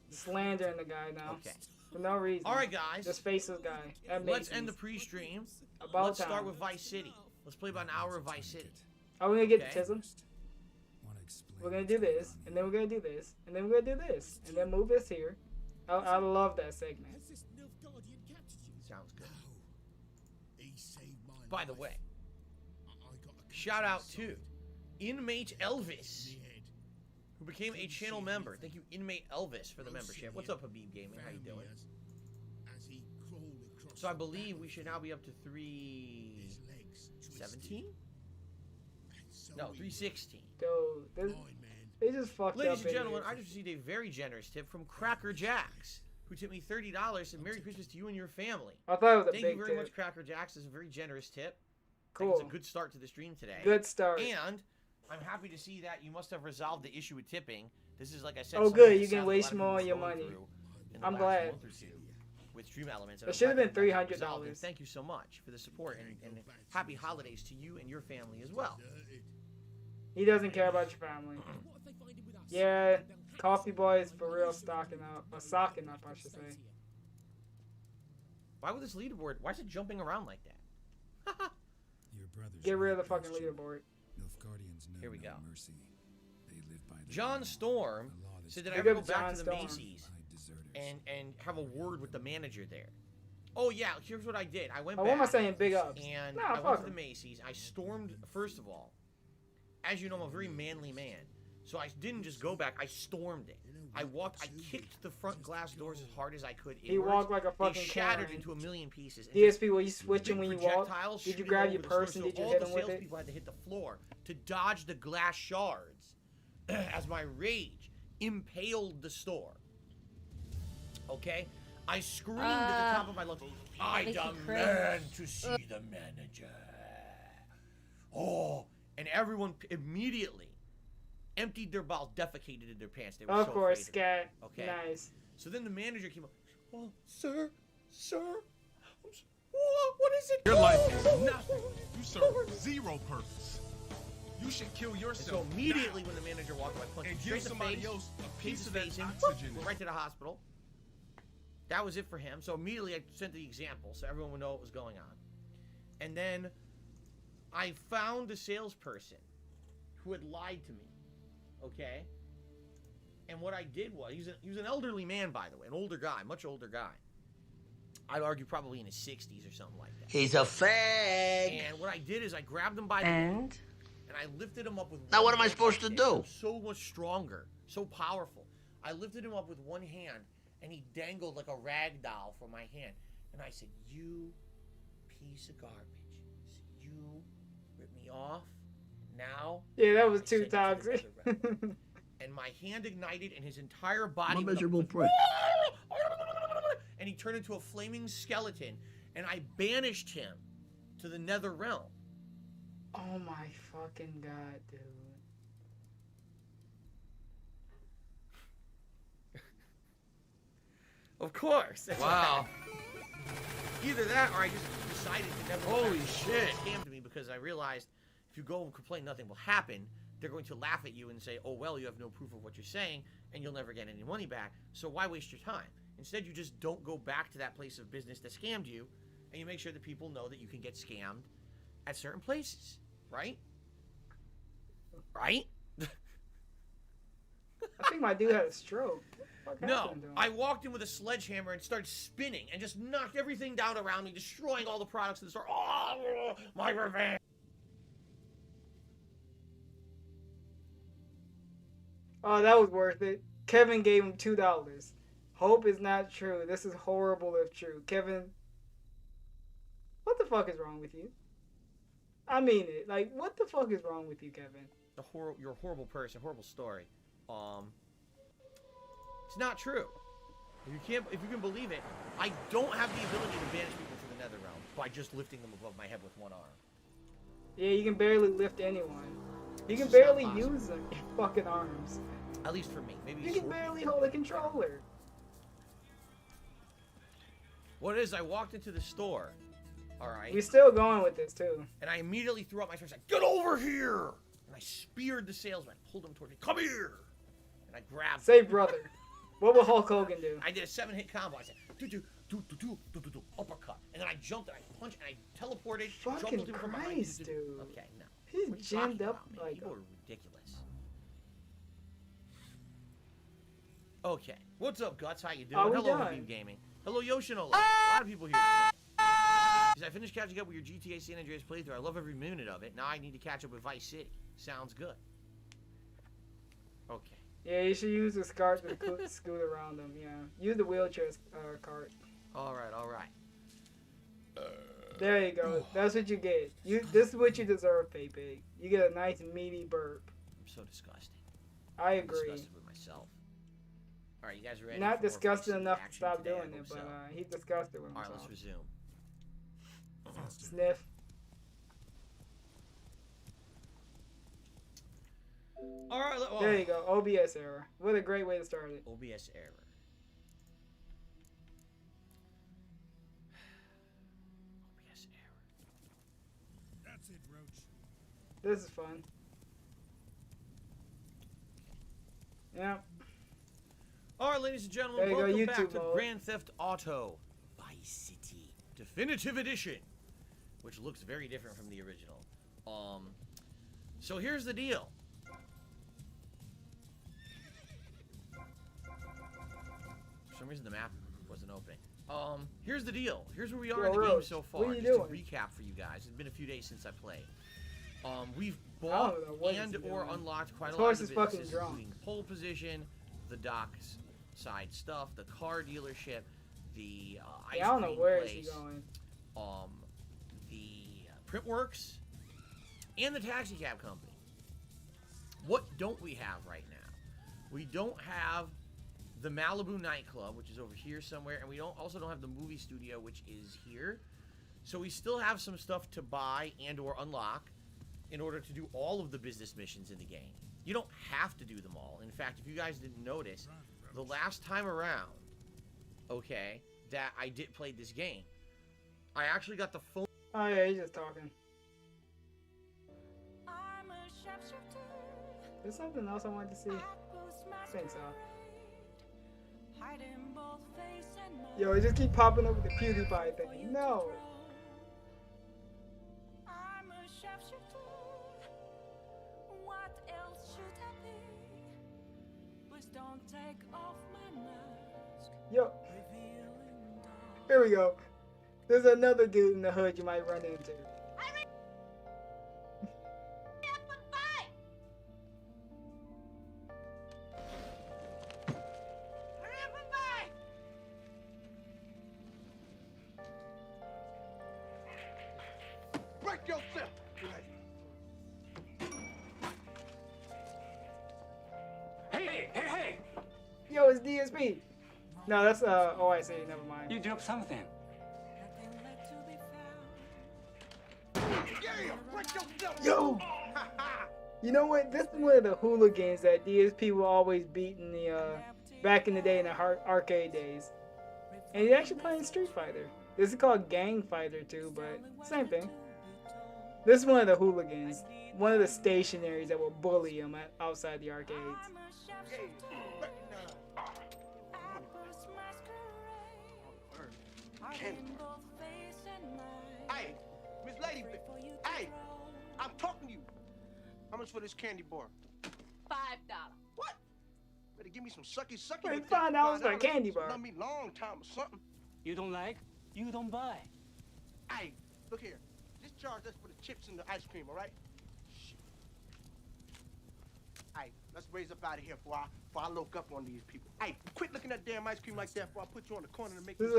Slandering the guy now. Okay. For no reason. All right, guys. Just face this guy. At Let's Macy's. end the pre-stream. About Let's start time. with Vice City. Let's play about an hour of Vice City. Are we gonna get Okay. Tism? We're gonna do this, and then we're gonna do this, and then we're gonna do this, and then move this here. I love that segment. Sounds good. By the way, shout out to Inmate Elvis, who became a channel member. Thank you, Inmate Elvis, for the membership. What's up, Habib Gaming? How you doing? So I believe we should now be up to 317? No, 316. Dude, they just fucked Ladies up. and gentlemen, I just received a very generous tip from Cracker Jacks, who tipped me $30 and Merry Christmas to you and your family. I thought it was a Thank big you very tip. much, Cracker Jacks. It's a very generous tip. I Cool. think it's a good start to the stream today. Good start. And I'm happy to see that you must have resolved the issue with tipping. This is, like I said, Oh, something good. that You can sounds waste a lot more of people your going money. through in the I'm last glad. month or two with Stream Elements. It should have been $300. Resolved. Thank you so much for the support, and happy holidays to you and your family as well. He doesn't care about your family. Yeah, Coffee Boy is for real stocking up. Or socking up, I should say. Why would this leaderboard, why is it jumping around like that? Your brothers Get rid of the fucking leaderboard. Nilfgaardians know Here we no go. mercy. They live by the John Storm said that I Big have to up go back John to the Storm. Macy's and have a word with the manager there. Oh yeah, here's what I did. I went Oh, back. what am I saying? Big ups. And Nah, I fuck went to the him. Macy's. I stormed, first of all, as you know, I'm a very manly man. So I didn't just go back, I stormed it. I kicked the front glass doors as hard as I could. He inwards. walked like a fucking They shattered Karen. into a million pieces. And DSP, just were you switching big when you walked? projectiles Did you shooting grab all your over the store. purse and So did you all hit the him with it? salespeople had to hit the floor to dodge the glass shards as my rage impaled the store. Okay? I screamed at the top of my lungs, I Make you demand to see the manager. Oh, and everyone immediately emptied their bowels, defecated in their pants. They were Of so course, afraid of me. scat. Okay. Nice. So then the manager came up. Oh, sir, what is it? Your life is nothing. You serve zero purpose. You should kill And yourself. so immediately when the manager walked by, I punched him And straight give in the somebody face, else a kicked piece his of that face in, oxygen. went right to the hospital. That was it for him. So immediately I sent the example so everyone would know what was going on. And then I found the salesperson who had lied to me. Okay? And what I did was, he was an elderly man, by the way, an older guy, much older guy. I'd argue probably in his 60s or something like that. He's a fag. And what I did is I grabbed him by the neck and I lifted him up with Now one what am I hand supposed like to this. do? I'm so much stronger, so powerful. I lifted him up with one hand and he dangled like a rag doll from my hand. And I said, "You piece of garbage. You ripped me off. Now. Yeah, that was too toxic. And my hand ignited, and his entire body. I'm a miserable prick. And he turned into a flaming skeleton, and I banished him to the nether realm. Oh my fucking god, dude. Of course. Wow. Either that, or I just decided to never. Holy shit! Scam to me because I realized if you go and complain, nothing will happen. They're going to laugh at you and say, "Oh well, you have no proof of what you're saying, and you'll never get any money back. So why waste your time? Instead, you just don't go back to that place of business that scammed you, and you make sure that people know that you can get scammed at certain places, right? Right? I think my dude had a stroke. What No, happened to him? I walked in with a sledgehammer and started spinning and just knocked everything down around me, destroying all the products in the store. Oh, my revenge! Oh, that was worth it. Kevin gave him $2. Hope is not true. This is horrible if true. Kevin, what the fuck is wrong with you? I mean it. Like, what the fuck is wrong with you, Kevin? You're a horrible person. Horrible story. It's not true. If you can believe it, I don't have the ability to banish people to the nether realm by just lifting them above my head with one arm. Yeah, you can barely lift anyone. You can barely use them, your fucking arms. At least for me. Maybe you can barely hold a controller. What it is, I walked into the store. Alright. We're still going with this too. And I immediately threw up my sword and said, "Get over here!" And I speared the salesman, pulled him towards me. "Come here!" And I grabbed Say brother. What would Hulk Hogan do? I did a 7-hit combo. I said, uppercut. And then I jumped and I punched and I teleported. Fucking jumped from behind. Christ, dude. Okay, no. He's jammed up like People are ridiculous. Okay. What's up, Guts? How you doing? Are we Hello, done? Habib Gaming. Hello, Yoshinola. A lot of people here. He said, I finished catching up with your GTA San Andreas playthrough. I love every minute of it. Now I need to catch up with Vice City. Sounds good. Okay. Yeah, you should use the cart to scoot around them, yeah. Use the wheelchair cart. Alright, alright. There you go. That's what you get. This is what you deserve, Pig. You get a nice meaty burp. I'm so disgusting. I agree. I'm disgusted with myself. Alright, you guys ready? Not for disgusted enough to action stop today? I doing hope it, but so. he's disgusted with himself. Alright, let's resume. Sniff. Alright, there you go. OBS error. What a great way to start it. OBS error. OBS error. That's it, Roach. This is fun. Yeah. Alright, ladies and gentlemen, There you go, welcome back YouTube to mode. Grand Theft Auto Vice City Definitive Edition, which looks very different from the original. So here's the deal. For some reason the map wasn't opening. Here's the deal. Here's where we are in the game so far. what are you Just doing? to recap for you guys. It's been a few days since I played. We've I bought don't know what and he's or doing. unlocked quite This a lot horse of is fucking businesses, drunk. including pole position, the docks side stuff, the car dealership, the ice Yeah, I don't know cream where place, is he going. the Printworks, and the taxi cab company. What don't we have right now? We don't have the Malibu nightclub, which is over here somewhere, and we also don't have the movie studio, which is here. So we still have some stuff to buy and or unlock in order to do all of the business missions in the game. You don't have to do them all. In fact, if you guys didn't notice, the last time around, okay, that I did play this game, I actually got the phone. Oh yeah, he's just talking. There's something else I wanted to see. I think so. Yo, it just keep popping up with the PewDiePie thing. No. Yo. Here we go. There's another dude in the hood you might run into. Break yourself! it's DSP. No, that's OIC. Never mind. You dropped something. Yo. You know what? This is one of the hooligans that DSP will always beat in the back in the day in the arcade days. And he's actually playing Street Fighter. This is called Gang Fighter too, but same thing. This is one of the hooligans. One of the stationaries that will bully him outside the arcades. Hey, Miss Lady, hey, I'm talking to you. How much for this candy bar? $5. What? Better give me some sucky. Wait, $5 for a candy bar. Not me long time or something. You don't like, you don't buy. Hey, look here. Just charge us for the chips and the ice cream, all right? Shit. Hey, let's raise up out of here before I look up on these people. Hey, quit looking at damn ice cream like that before I put you on the corner to make This is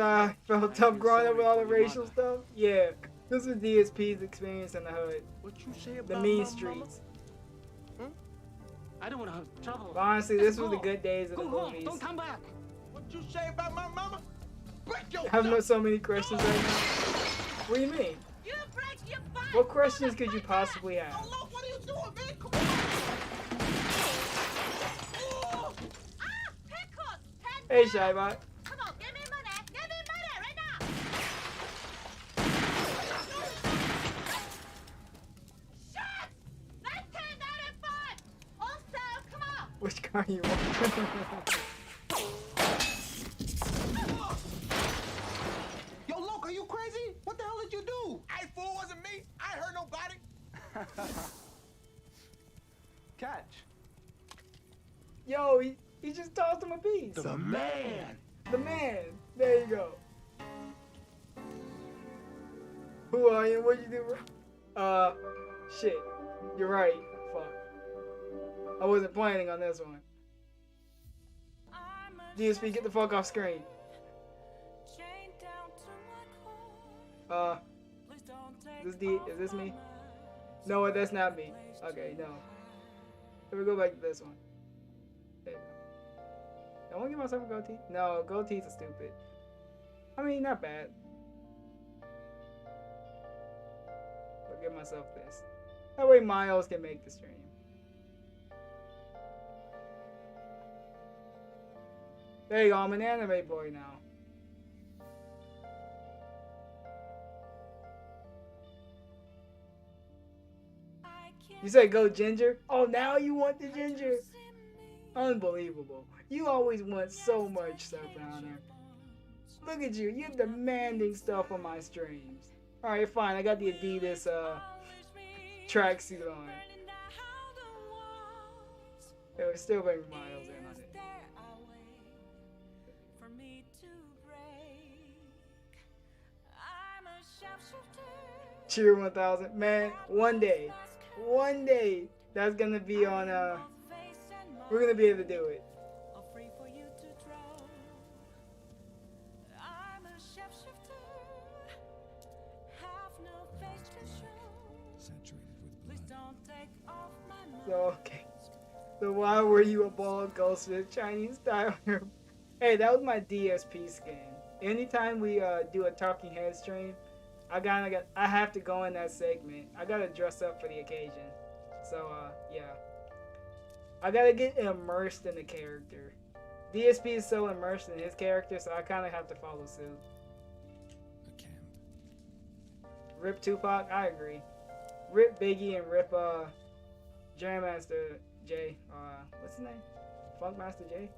felt tough growing up with all the racial stuff. Yeah, this is DSP's experience in the hood. What you say about the mean my streets. Huh? I don't want to have trouble. But honestly, this was the good days of the Go home. movies. Don't come back. What you say about my mama? Break your I have so many questions right now. What do you mean? You break your butt. What questions could you possibly have? Oh, look, what are you doing, man? Come on. Ah, pickles. Hey, Shybot. Come on, give me money. Give me money right now. Shut! $19.95. Also, come on. Which car you want? Yo, Loke, are you crazy? What the hell did you do? Hey, fool, wasn't me. I ain't hurt nobody. Catch. Yo, he just tossed him a piece. The man. The man. There you go. Who are you? What'd you do? Shit. You're right. Fuck. I wasn't planning on this one. DSP, get the fuck off screen. Is this me? No, that's not me. Okay, no. Let me go back to this one. There you go. I want to give myself a goatee. No, goatees are stupid. I mean, not bad. I'll give myself this. That way Miles can make the stream. There you go, I'm an anime boy now. You said go ginger? Oh, now you want the ginger? Unbelievable. You always want so much stuff down there. Look at you. You're demanding stuff on my streams. Alright, fine. I got the Adidas tracksuit on. It was still bring Miles in on it. Cheer 1000. Man, one day, that's gonna be on, we're gonna be able to do it. So, okay. So why were you a bald ghost with Chinese style? Hey, that was my DSP skin. Anytime we do a talking head stream, I have to go in that segment. I gotta dress up for the occasion. So yeah. I gotta get immersed in the character. DSP is so immersed in his character, so I kinda have to follow suit. Rip Tupac, I agree. Rip Biggie and rip Jam Master J. What's his name? Funk Master J?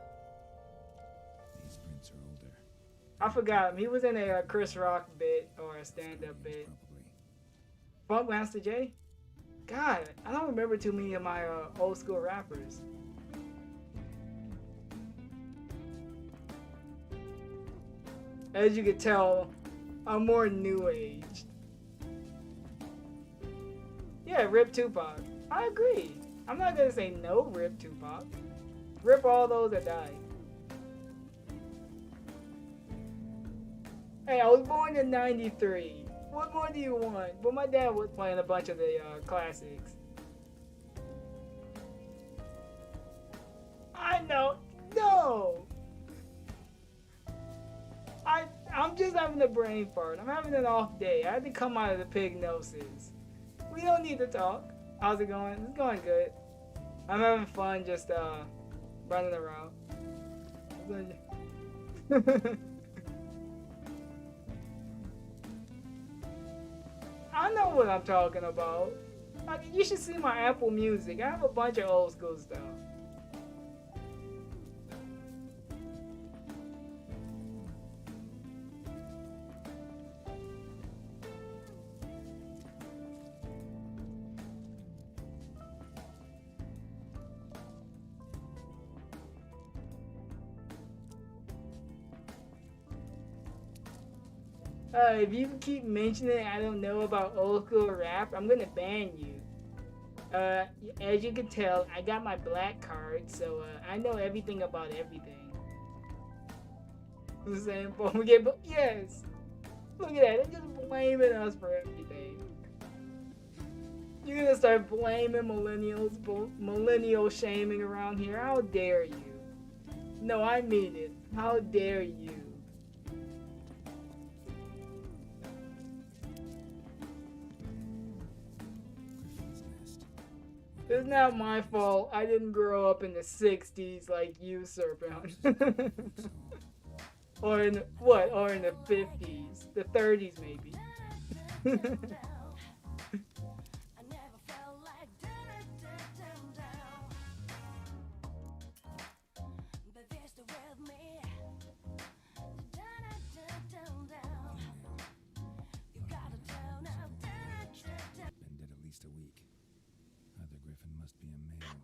These prints are older. I forgot him. He was in a Chris Rock bit or a stand-up bit. Funk Master J? God, I don't remember too many of my old school rappers. As you can tell, I'm more new age. Yeah, Rip Tupac. I agree. I'm not gonna say no Rip Tupac. Rip all those that died. Hey, I was born in '93. What more do you want? But my dad was playing a bunch of the classics. I know. No! just having a brain fart. I'm having an off day. I had to come out of the pignosis. We don't need to talk. How's it going? It's going good. I'm having fun just running around. I know what I'm talking about. You should see my Apple Music. I have a bunch of old school stuff. If you keep mentioning I don't know about old school rap, I'm gonna ban you. As you can tell, I got my black card, so I know everything about everything. The same phone we get, but yes. Look at that, they're just blaming us for everything. You're gonna start blaming millennials, millennial shaming around here. How dare you? No, I mean it. How dare you? It's not my fault. I didn't grow up in the 60s like you, Serpent. Or in what? Or in the 50s. The 30s, maybe.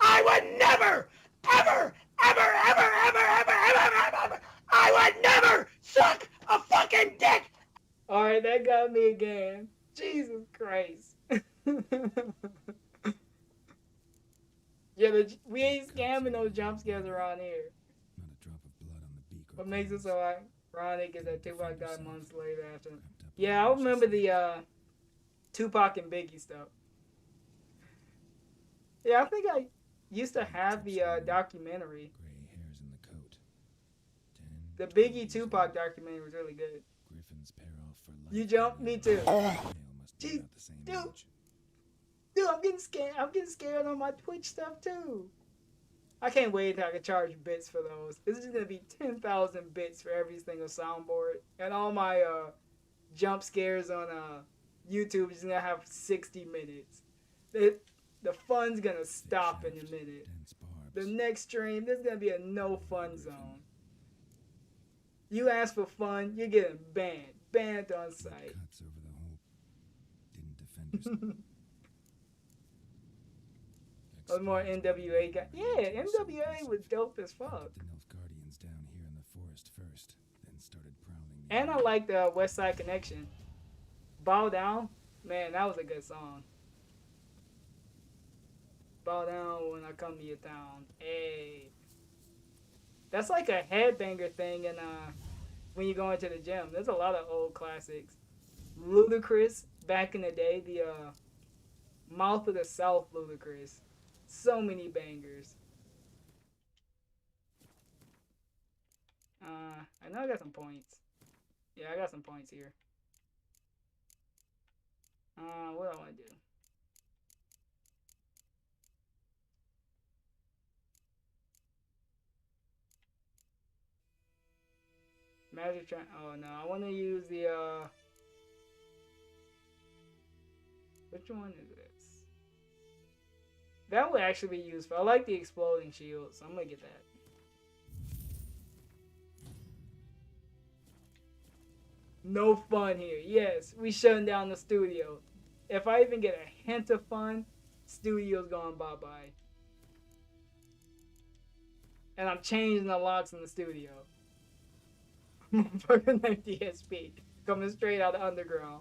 I would never, ever, ever, ever, ever, ever, ever, ever, ever, I would never suck a fucking dick. Alright, that got me again. Jesus Christ. Yeah, we ain't scamming those jump scares around here. What makes it so ironic is that Tupac died months later after. Yeah, I remember the Tupac and Biggie stuff. Yeah, I think I used to have the documentary. The Biggie Tupac documentary was really good. You jumped? Me too. Jeez, dude, I'm getting scared. I'm getting scared on my Twitch stuff too. I can't wait until I can charge bits for those. This is gonna be 10,000 bits for every single soundboard, and all my jump scares on YouTube is gonna have 60 minutes. The fun's gonna stop in a minute. The next stream, there's gonna be a no fun zone. You ask for fun, you're getting banned. Banned on site. Or more NWA guy. Yeah, NWA was dope as fuck. And I like the West Side Connection. Bow Down, man, that was a good song. Bow down when I come to your town. Hey. That's like a headbanger thing and when you go into the gym. There's a lot of old classics. Ludacris, back in the day, the Mouth of the South Ludacris. So many bangers. I know I got some points. Yeah, I got some points here. What do I want to do? Magic try. Oh no, I want to use the which one is this? That would actually be useful. I like the exploding shield, so I'm gonna get that. No fun here. Yes, we shutting down the studio. If I even get a hint of fun, studio's going bye-bye. And I'm changing the locks in the studio. Fucking DSP coming straight out of underground.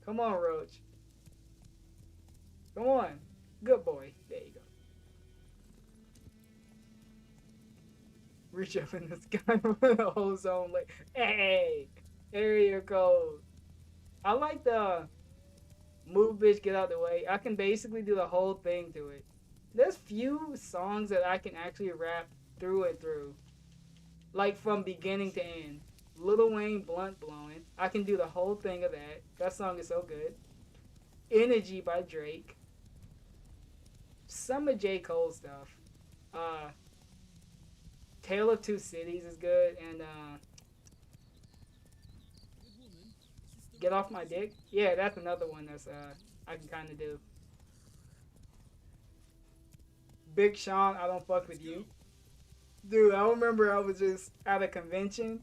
Come on, Roach. Come on. Good boy. There you go. Reach up in the sky with the ozone like, hey, area code. I like the Move Bitch, Get Out the Way. I can basically do the whole thing to it. There's few songs that I can actually rap through and through. Like from beginning to end. Lil Wayne, Blunt Blowing. I can do the whole thing of that. That song is so good. Energy by Drake. Some of J. Cole stuff. Tale of Two Cities is good. And Get Off My Dick. Yeah, that's another one that's I can kind of do. Big Sean, I Don't Fuck With You. Dude, I remember I was just at a convention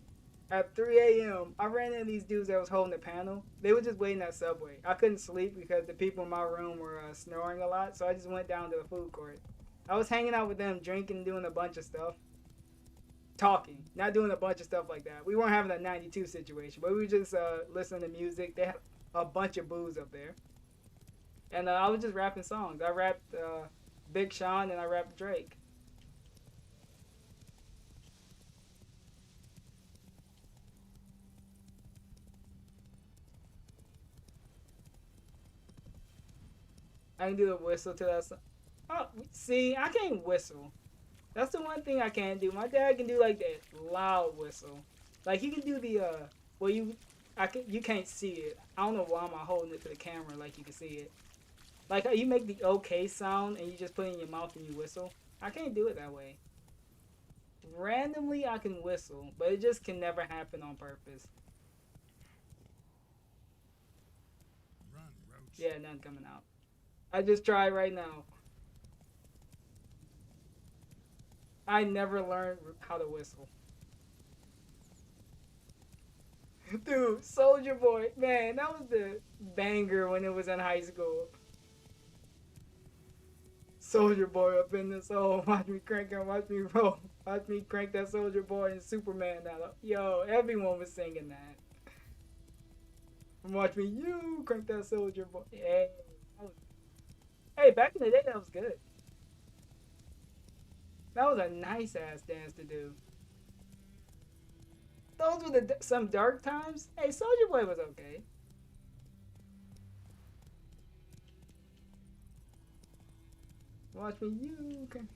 at 3 a.m. I ran into these dudes that was holding the panel. They were just waiting at Subway. I couldn't sleep because the people in my room were snoring a lot, so I just went down to the food court. I was hanging out with them, drinking, doing a bunch of stuff. Talking, not doing a bunch of stuff like that. We weren't having a 92 situation, but we were just listening to music. They had a bunch of booze up there. And I was just rapping songs. I rapped Big Sean and I rapped Drake. I can do the whistle to that song. Oh, see, I can't whistle. That's the one thing I can't do. My dad can do like that loud whistle. Like he can do the well you can't see it. I don't know why I'm holding it to the camera like you can see it. Like how you make the okay sound and you just put it in your mouth and you whistle. I can't do it that way. Randomly I can whistle, but it just can never happen on purpose. Run, Roach. Yeah, none coming out. I just tried right now. I never learned how to whistle. Dude, Soldier Boy, man, that was the banger when it was in high school. Soldier Boy up in this hole, watch me crank and watch me roll. Watch me crank that Soldier Boy and Superman out. Yo, everyone was singing that. And watch me, you crank that Soldier Boy. Hey, hey, back in the day, that was good. That was a nice ass dance to do. Those were some dark times. Hey, Soldier Boy was okay. Watch me, you can.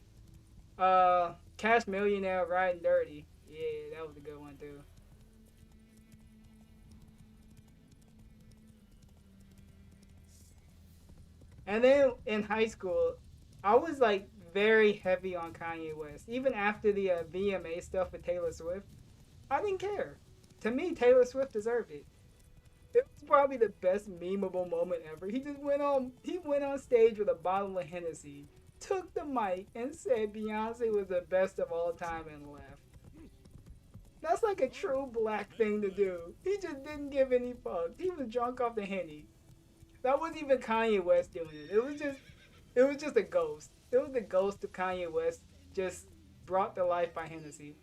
Cash Millionaire, Riding Dirty. Yeah, that was a good one too. And then in high school, I was like very heavy on Kanye West. Even after the VMA stuff with Taylor Swift, I didn't care. To me, Taylor Swift deserved it. It was probably the best memeable moment ever. He went on stage with a bottle of Hennessy, took the mic, and said Beyonce was the best of all time and left. That's like a true black thing to do. He just didn't give any fucks. He was drunk off the Henny. That wasn't even Kanye West doing it. It was just a ghost. It was the ghost of Kanye West just brought to life by Hennessy.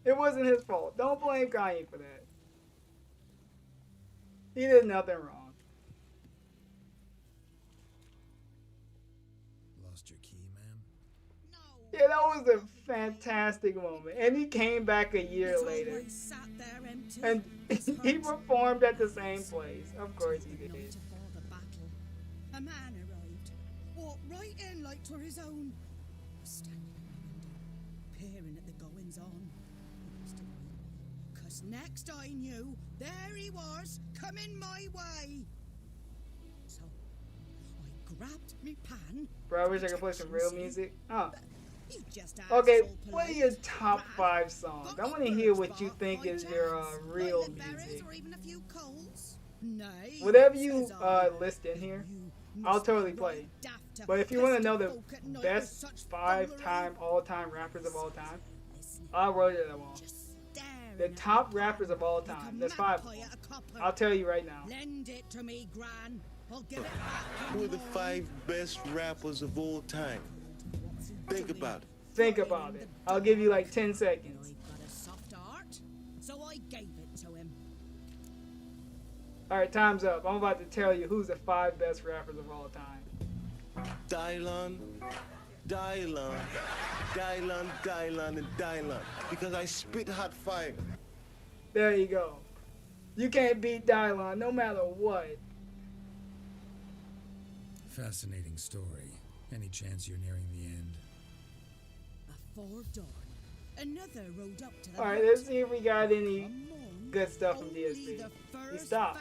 It wasn't his fault. Don't blame Kanye for that. He did nothing wrong. Lost your key, ma'am? Yeah, that was a fantastic moment. And he came back a year later. And he performed at the same place. Of course he did. A man arrived, walked right in like 'twere his own. Standing in the window, peering at the goings on. Cause next I knew, there he was, coming my way. So I grabbed me pan. Bro, I wish I could play some real music. Oh. Just okay, play your top 5 songs. I want to hear what you think is your real music. Whatever you list in here, I'll totally play. But if you want to know the best 5-time all-time rappers of all time, I wrote it on. The top rappers of all time. There's 5 of them. I'll tell you right now. Lend it to me, Gran. I'll give it Who are the 5 best rappers of all time? Think about it. Think about it. I'll give you like 10 seconds. Got a soft heart, so I gave it to him. Alright, time's up. I'm about to tell you who's the 5 best rappers of all time. Dylan, and Dylan. Because I spit hot fire. There you go. You can't beat Dylon no matter what. Fascinating story. Any chance you're nearing the end? Before dawn, another rode up to the Alright, let's see if we got any good stuff from DSP. He stopped.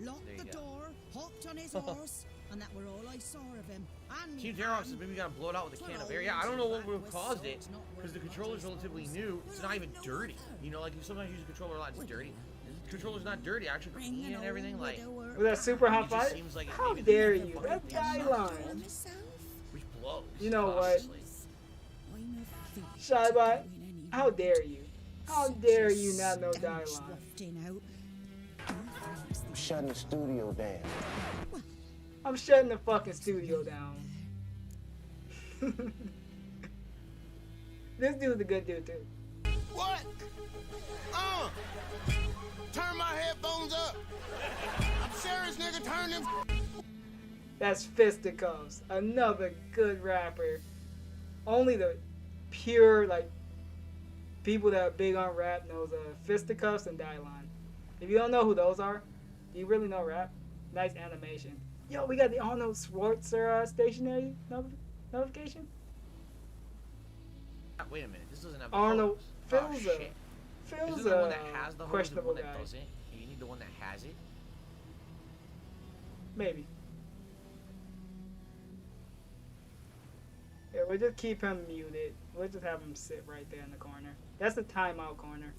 Locked the door, hopped on his horse, and that were all I saw of him. And Team Terox says maybe we gotta blow it out with a can of air. Yeah, I don't know what would have caused it, because the controller's relatively new. It's not even dirty. You know, like you sometimes use a controller a lot, it's dirty. The controller's not dirty, actually clean and everything. Like, was that super hot fight? Like how dare you? That's Dylon. Which blows. You know what? Shy-Bot, how dare you? How dare you not know Dylon? I'm shutting the studio down. I'm shutting the fucking studio down. This dude's a good dude too. What? Turn my headphones up. I'm serious, nigga. Turn them. That's Fisticuffs, another good rapper. Only the pure, like, people that are big on rap knows Fisticuffs and Dylon. If you don't know who those are, do you really know rap? Nice animation. Yo, we got the Arnold Schwarzenegger stationary notification. Wait a minute, this doesn't have the Arnold hose. Phil's Oh, shit. Phil's Isn't the one that has the hose and the questionable one guy. that doesn't? You need the one that has it? Maybe. Yeah, we'll just keep him muted. We'll just have him sit right there in the corner. That's the timeout corner.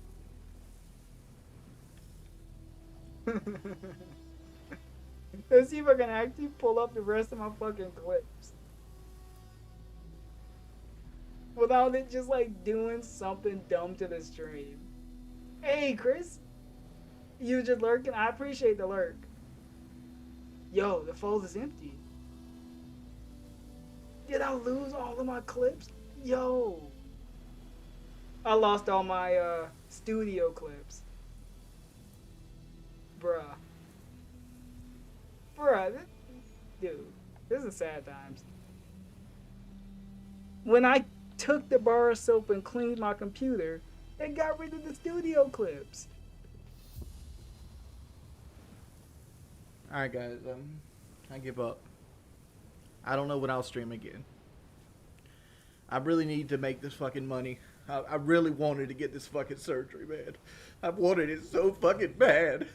Let's see if I can actually pull up the rest of my fucking clips. Without it just like doing something dumb to the stream. Hey Chris, you just lurking? I appreciate the lurk. Yo, the fold is empty. Did I lose all of my clips? Yo. I lost all my studio clips. Bruh. Dude, this is sad times. When I took the bar of soap and cleaned my computer, it got rid of the studio clips. Alright guys, I give up. I don't know when I'll stream again. I really need to make this fucking money. I really wanted to get this fucking surgery, man. I've wanted it so fucking bad.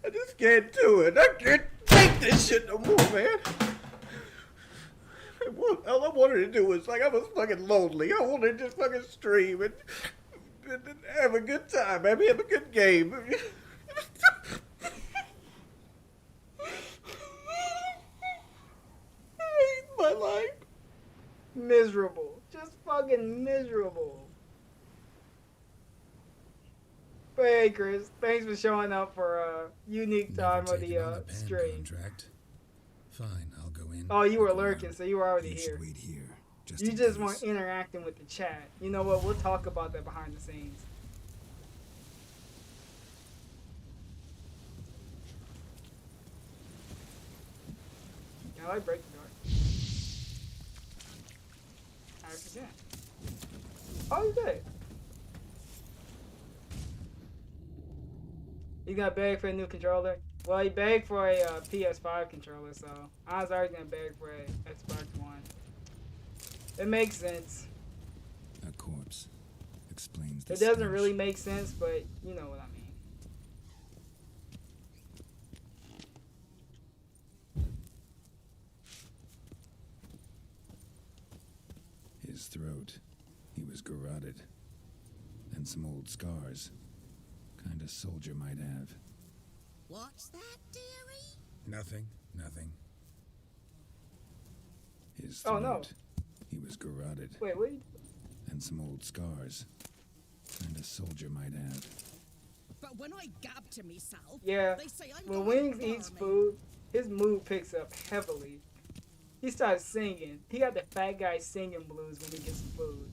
I just can't do it. I can't take this shit no more, man. All I wanted to do was, like, I was fucking lonely. I wanted to just fucking stream and have a good time, maybe have a good game. I hate my life. Miserable. Just fucking miserable. But hey, Chris, thanks for showing up for a unique time of the stream. Contract. Fine, I'll go in. Oh, you were lurking, so you were already here. Wait here. You just weren't interacting with the chat. You know what? We'll talk about that behind the scenes. Can I break the door? I forget. Oh, you did. You gonna beg for a new controller? Well, he begged for a PS5 controller, so I was already gonna beg for a Xbox One. It makes sense. A corpse explains the It doesn't stench. really make sense, but you know what I mean. His throat. He was garroted. And some old scars. Kind of soldier might have. What's that, dearie? Nothing. His Oh, throat. no. He was garroted. Wait, what? And some old scars. Kind of soldier might have. But when I gab to myself, Yeah, they say I'm when going Wings eats farming. food, his mood picks up heavily. He starts singing. He got the fat guy singing blues when he gets some food.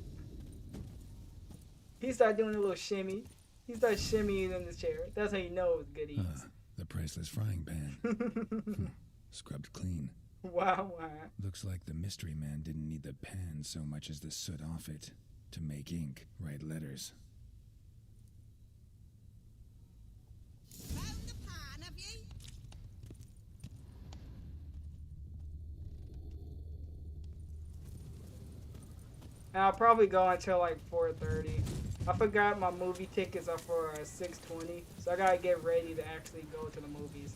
He started doing a little shimmy. He started shimmying in the chair. That's how you know it's good eats. The priceless frying pan. Scrubbed clean. Wow. Looks like the mystery man didn't need the pan so much as the soot off it to make ink, write letters. And I'll probably go until like 4:30. I forgot my movie tickets are for 6:20, so I gotta get ready to actually go to the movies.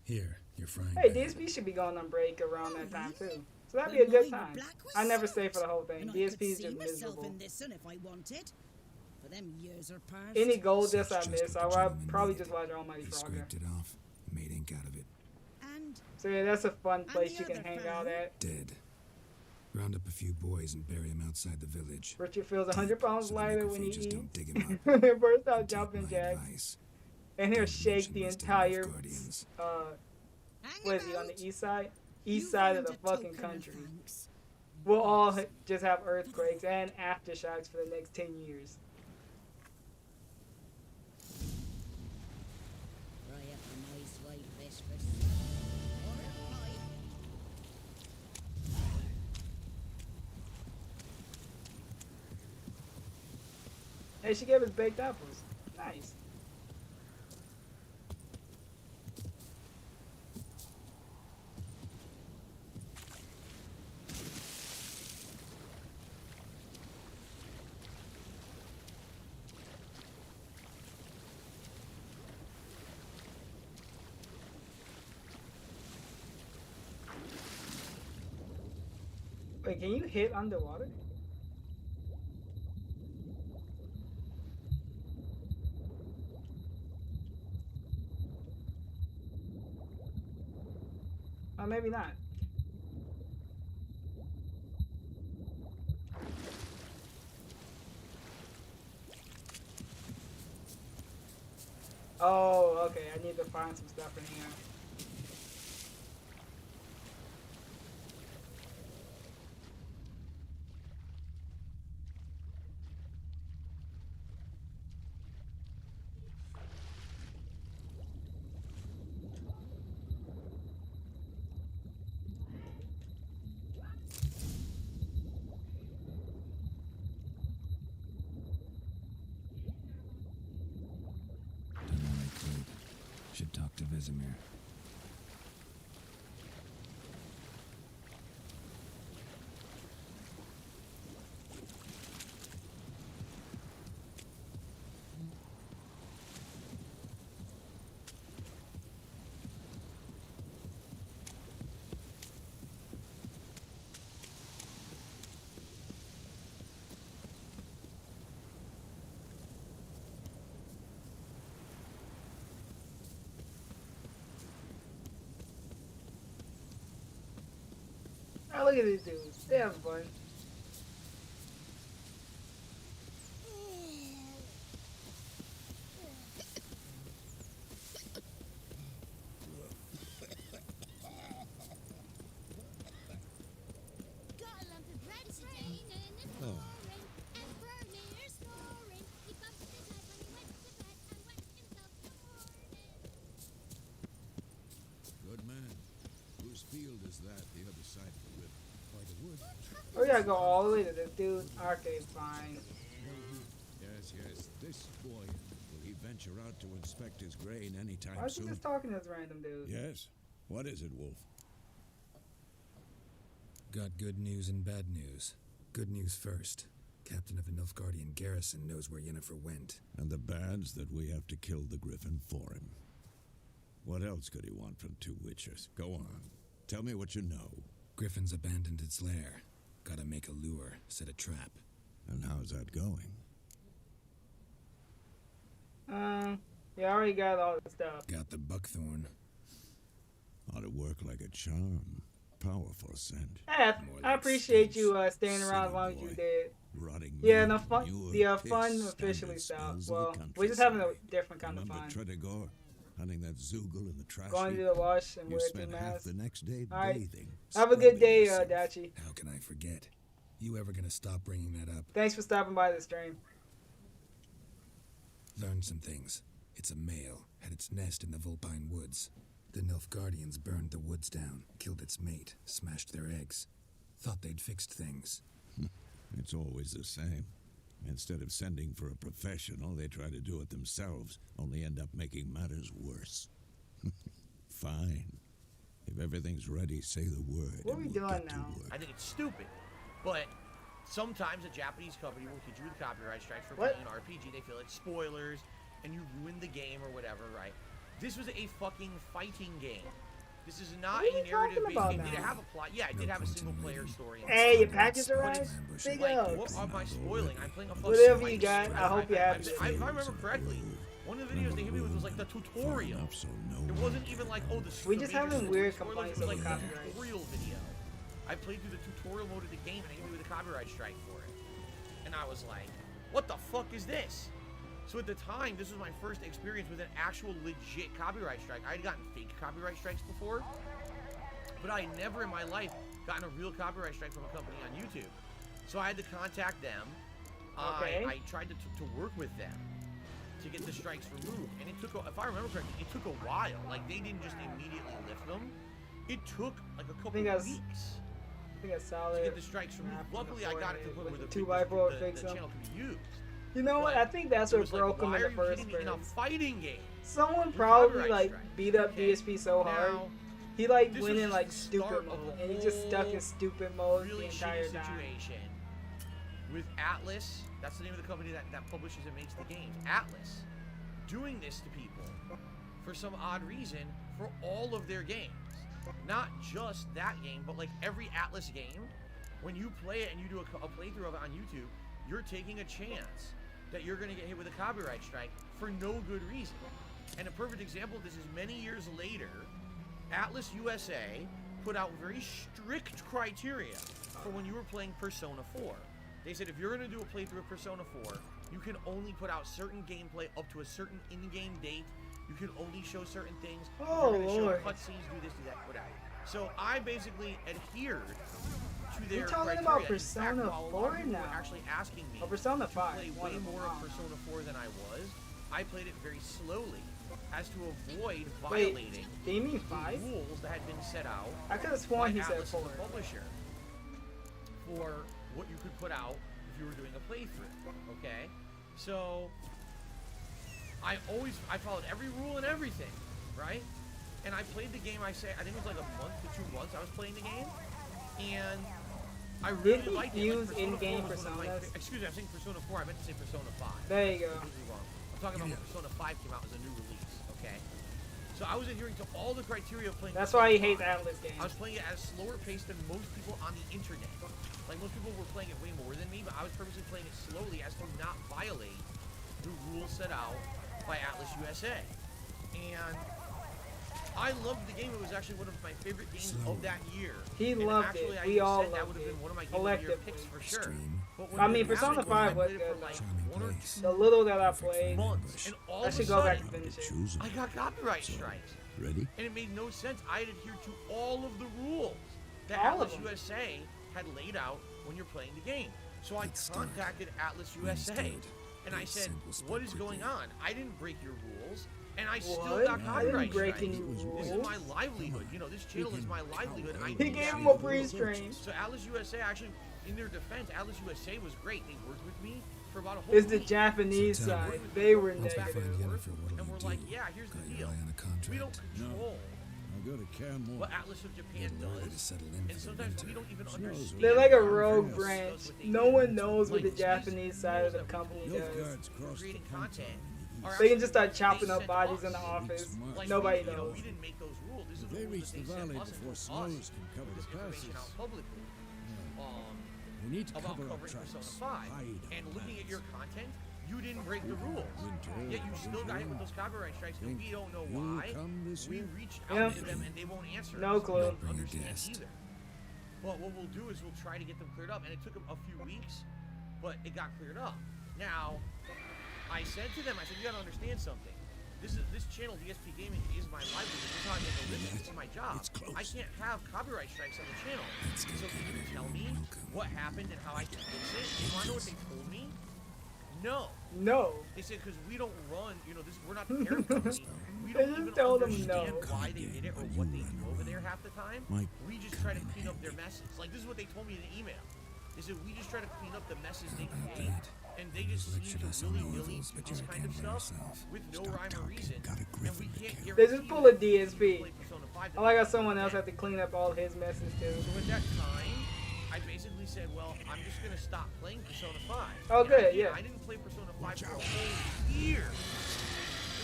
Here, you're frying. Hey, DSP should be going on break around that time too, so that'd be a good time. I never stay for the whole thing. DSP is just miserable. In this one if I wanted. For them years are past. Any gold disc I miss, I'll probably just watch Almighty Frogga. Scraped it off, made ink out of it. And so yeah, that's a fun place you can hang out at. Dead. Round up a few boys and bury him outside the village. Richard feels 100 pounds lighter when he Just eats. don't dig him up. Burst out jumping jacks. And he'll shake the entire, what is he, on the east side? East side of the fucking country. We'll all just have earthquakes and aftershocks for the next 10 years. Hey, she gave us baked apples. Nice. Wait, can you hit underwater? Or maybe not. Oh, okay. I need to find some stuff in here. Should talk to Vesemir. Oh, look at these dudes. They have fun. Good man. Whose field is that, the other side of the river? By the wood? Oh, we gotta go all the way to this dude. Okay, fine. Yes, yes. This boy, will he venture out to inspect his grain anytime Why is he soon? just talking to this random dude? Yes. What is it, Wolf? Got good news and bad news. Good news first. Captain of the Nilfgaardian garrison knows where Yennefer went. And the bad's that we have to kill the griffin for him. What else could he want from two witches? Go on. Tell me what you know. Griffin's abandoned its lair. Gotta make a lure, set a trap. And how's that going? Yeah, I already got all the stuff. Got the buckthorn. Ought to work like a charm. Powerful scent. Hey, I appreciate you staying around as long as you did. Rotting yeah, the fun officially stopped. Well, we're just having a different kind of fun. Tredegor, hunting that Zoogle in the trash. Going to the wash and you wear spent two half masks. the next day Alright. bathing. Have a good day, Dachi. How can I forget? You ever gonna stop bringing that up? Thanks for stopping by the stream. Learned some things. It's a male, had its nest in the Vulpine Woods. The Nilfgaardians burned the woods down, killed its mate, smashed their eggs. Thought they'd fixed things. It's always the same. Instead of sending for a professional, they try to do it themselves, only end up making matters worse. Fine. If everything's ready, say the word. What are we doing now? I think it's stupid, but sometimes a Japanese company will hit you with copyright strikes for What? playing an RPG. They feel it's spoilers, and you ruined the game or whatever, right? This was a fucking fighting game. This is not What are a you talking narrative-based about game. Did it now? have a plot? Yeah, it did have a single-player story. Hey, your package arrived? Big Like, ups. what am I spoiling? I'm playing a fucking Whatever you fight. got, I hope you have it. If I remember correctly, one of the videos they hit me with was like the tutorial. It wasn't even like, oh, We just having weird spoilers. complaints It was over like the copyright. tutorial video. I played through the tutorial mode of the game and they hit me with a copyright strike for it. And I was like, what the fuck is this? So at the time, this was my first experience with an actual legit copyright strike. I had gotten fake copyright strikes before, but I had never in my life gotten a real copyright strike from a company on YouTube. So I had to contact them. Okay. I tried to work with them to get the strikes removed, and it took, if I remember correctly, it took a while. Like, they didn't just immediately lift them. It took like a couple of weeks I think that's solid. to get the strikes removed. Luckily, I got it to the point where the 2x4 fix the them. channel could be used. You know what? I think that's It what was like, broke him why in the are you first kidding me? In a place. fighting game. Someone with probably copyright like strike. beat up DSP so hard. Now, He like this went was in just like the stupid start of mode, a and he just stuck in whole stupid mode really the entire shitty time. situation with Atlas. That's the name of the company that publishes and makes the games. Atlas doing this to people for some odd reason for all of their games. Not just that game, but like every Atlas game. When you play it and you do a playthrough of it on YouTube, you're taking a chance that you're going to get hit with a copyright strike for no good reason. And a perfect example of this is many years later, Atlas USA put out very strict criteria for when you were playing Persona 4. They said if you're going to do a playthrough of Persona 4, you can only put out certain gameplay up to a certain in-game date. You can only show certain things. Oh, you're going to Lord. show cutscenes, do this, do that, whatever. So I basically adhered to their You're talking criteria. about In fact, Persona while a lot of 4 people were now. actually asking me Oh, Persona to 5. play one way of them. more of Persona 4 than I was, I played it very slowly as to avoid Wait, violating do you mean the 5? rules that had been set out I could have sworn by he said Atlas 4. as the publisher for what you could put out if you were doing a playthrough. Okay, so I followed every rule and everything, right? And I played the game. I think it was like a month to 2 months I was playing the game, and I really Didn't liked he it. use in-game personas? Excuse me, I'm saying Persona 4. I meant to say Persona 5. There you go. Completely wrong. I'm talking about when Persona 5 came out as a new release. Okay. So I was adhering to all the criteria of playing. That's Persona why he hates 5. Atlas games. I was playing it at a slower pace than most people on the internet. Like most people were playing it way more than me, but I was purposely playing it slowly as to not violate the rules set out by Atlas USA. And I loved the game. It was actually one of my favorite games of that year. He And loved actually, it. I We even all said that loved would have it. been one of my game of the year Collectively. picks for sure. But when I it mean, Persona happened, 5 I was played it good. for like 1 or 2 The little that I played, months, and all I of a should go back sudden, and finish it. I got copyright strikes. Ready? And it made no sense. I had adhered to all of the rules that All of Atlas them. USA had laid out when you're playing the game. So I contacted Atlas USA and I said, what is going on? I didn't break your rules, and I still What? got I copyright didn't break strikes. any This is rules. my livelihood. You know, this channel is my livelihood. And I He need gave that. him a free stream. So Atlas USA actually, in their defense, Atlas USA was great. They worked with me for about a whole It's the week. Japanese They side. worked with They me were for back negative. and forth, and we're like, yeah, here's the deal. We don't control I got a can more. what Atlas of Japan does, and sometimes we don't even understand. They're like a how rogue Atlas branch. does what they No do. one knows what the Like, Japanese these side of the rules that company we does. creating content are They can actually just start rules chopping they up sent bodies us. in the office. Like, Nobody we, you know, knows. we didn't make those rules. These are the They rules reach that the they sent valley us and before told snows us can cover put this the information passes. out publicly. We need to About cover our covering tracks. Persona 5. Hide And our looking at your lands. content, you didn't break the rules. Yet you still got hit with those copyright strikes, and we don't know You'll why. come this We year? reached Yep. out to them, and they won't answer No us. clue. We don't understand either. But what we'll do is we'll try to get them cleared up, and it took them a few weeks, but it got cleared up. Now, I said to them, I said, you gotta understand something. This channel, DSP Gaming, is my livelihood. This is how I make a living. This is my job. I can't have copyright strikes on the channel. So can you tell me what happened and how I can fix it? You wanna know what they told me? No. No. They said because we don't run, you know, we're not the parent company. We They don't just even told them understand no. why they did it or what they do over there half the time. We just try to clean up their messes. Like this is what they told me in the email. They said we just try to clean up the messes they create, and they just seem to willy-nilly do this kind of stuff with no rhyme or reason, and we can't guarantee They just pull a that you can DSP. play Persona 5. I like how someone else had to clean up all his messes too. So at that time, I basically said, well, I'm just gonna stop playing Persona 5. Oh, And good, I yeah. I didn't play Persona 5 for a whole year.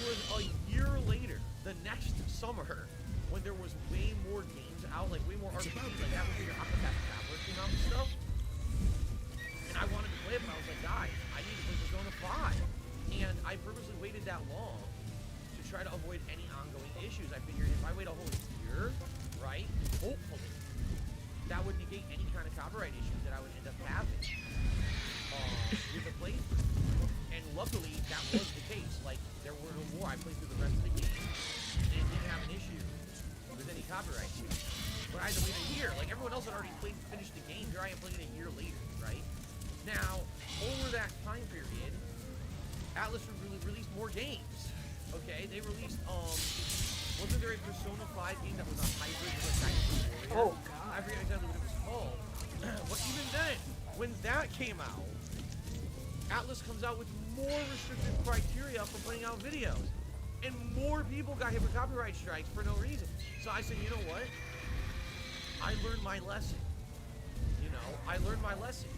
It was a year later, the next summer, when there was way more games out, like way more RPGs, like that was your Octopath Traveler came out and stuff. And I wanted to play it, but I was like, guys, I need to play Persona 5. And I purposely waited that long to try to avoid any ongoing issues. I figured if I wait a whole year, right, hopefully, that would negate any kind of copyright issues that I would end up having with the playthrough. And luckily, that was the case. Like, there were no more. I played through the rest of the game, and it didn't have an issue with any copyright issues. But I had to wait a year. Like, everyone else had already finished the game. Here I am playing it a year later, right? Now, over that time period, Atlas released more games. Okay, they released, wasn't there a Persona 5 game that was a hybrid with a Dinosaur Warrior? Oh, God. I forget exactly what it was called. But even then, when that came out, Atlas comes out with more restrictive criteria for putting out videos. And more people got hit with copyright strikes for no reason. So I said, you know what? I learned my lesson. I learned my lesson.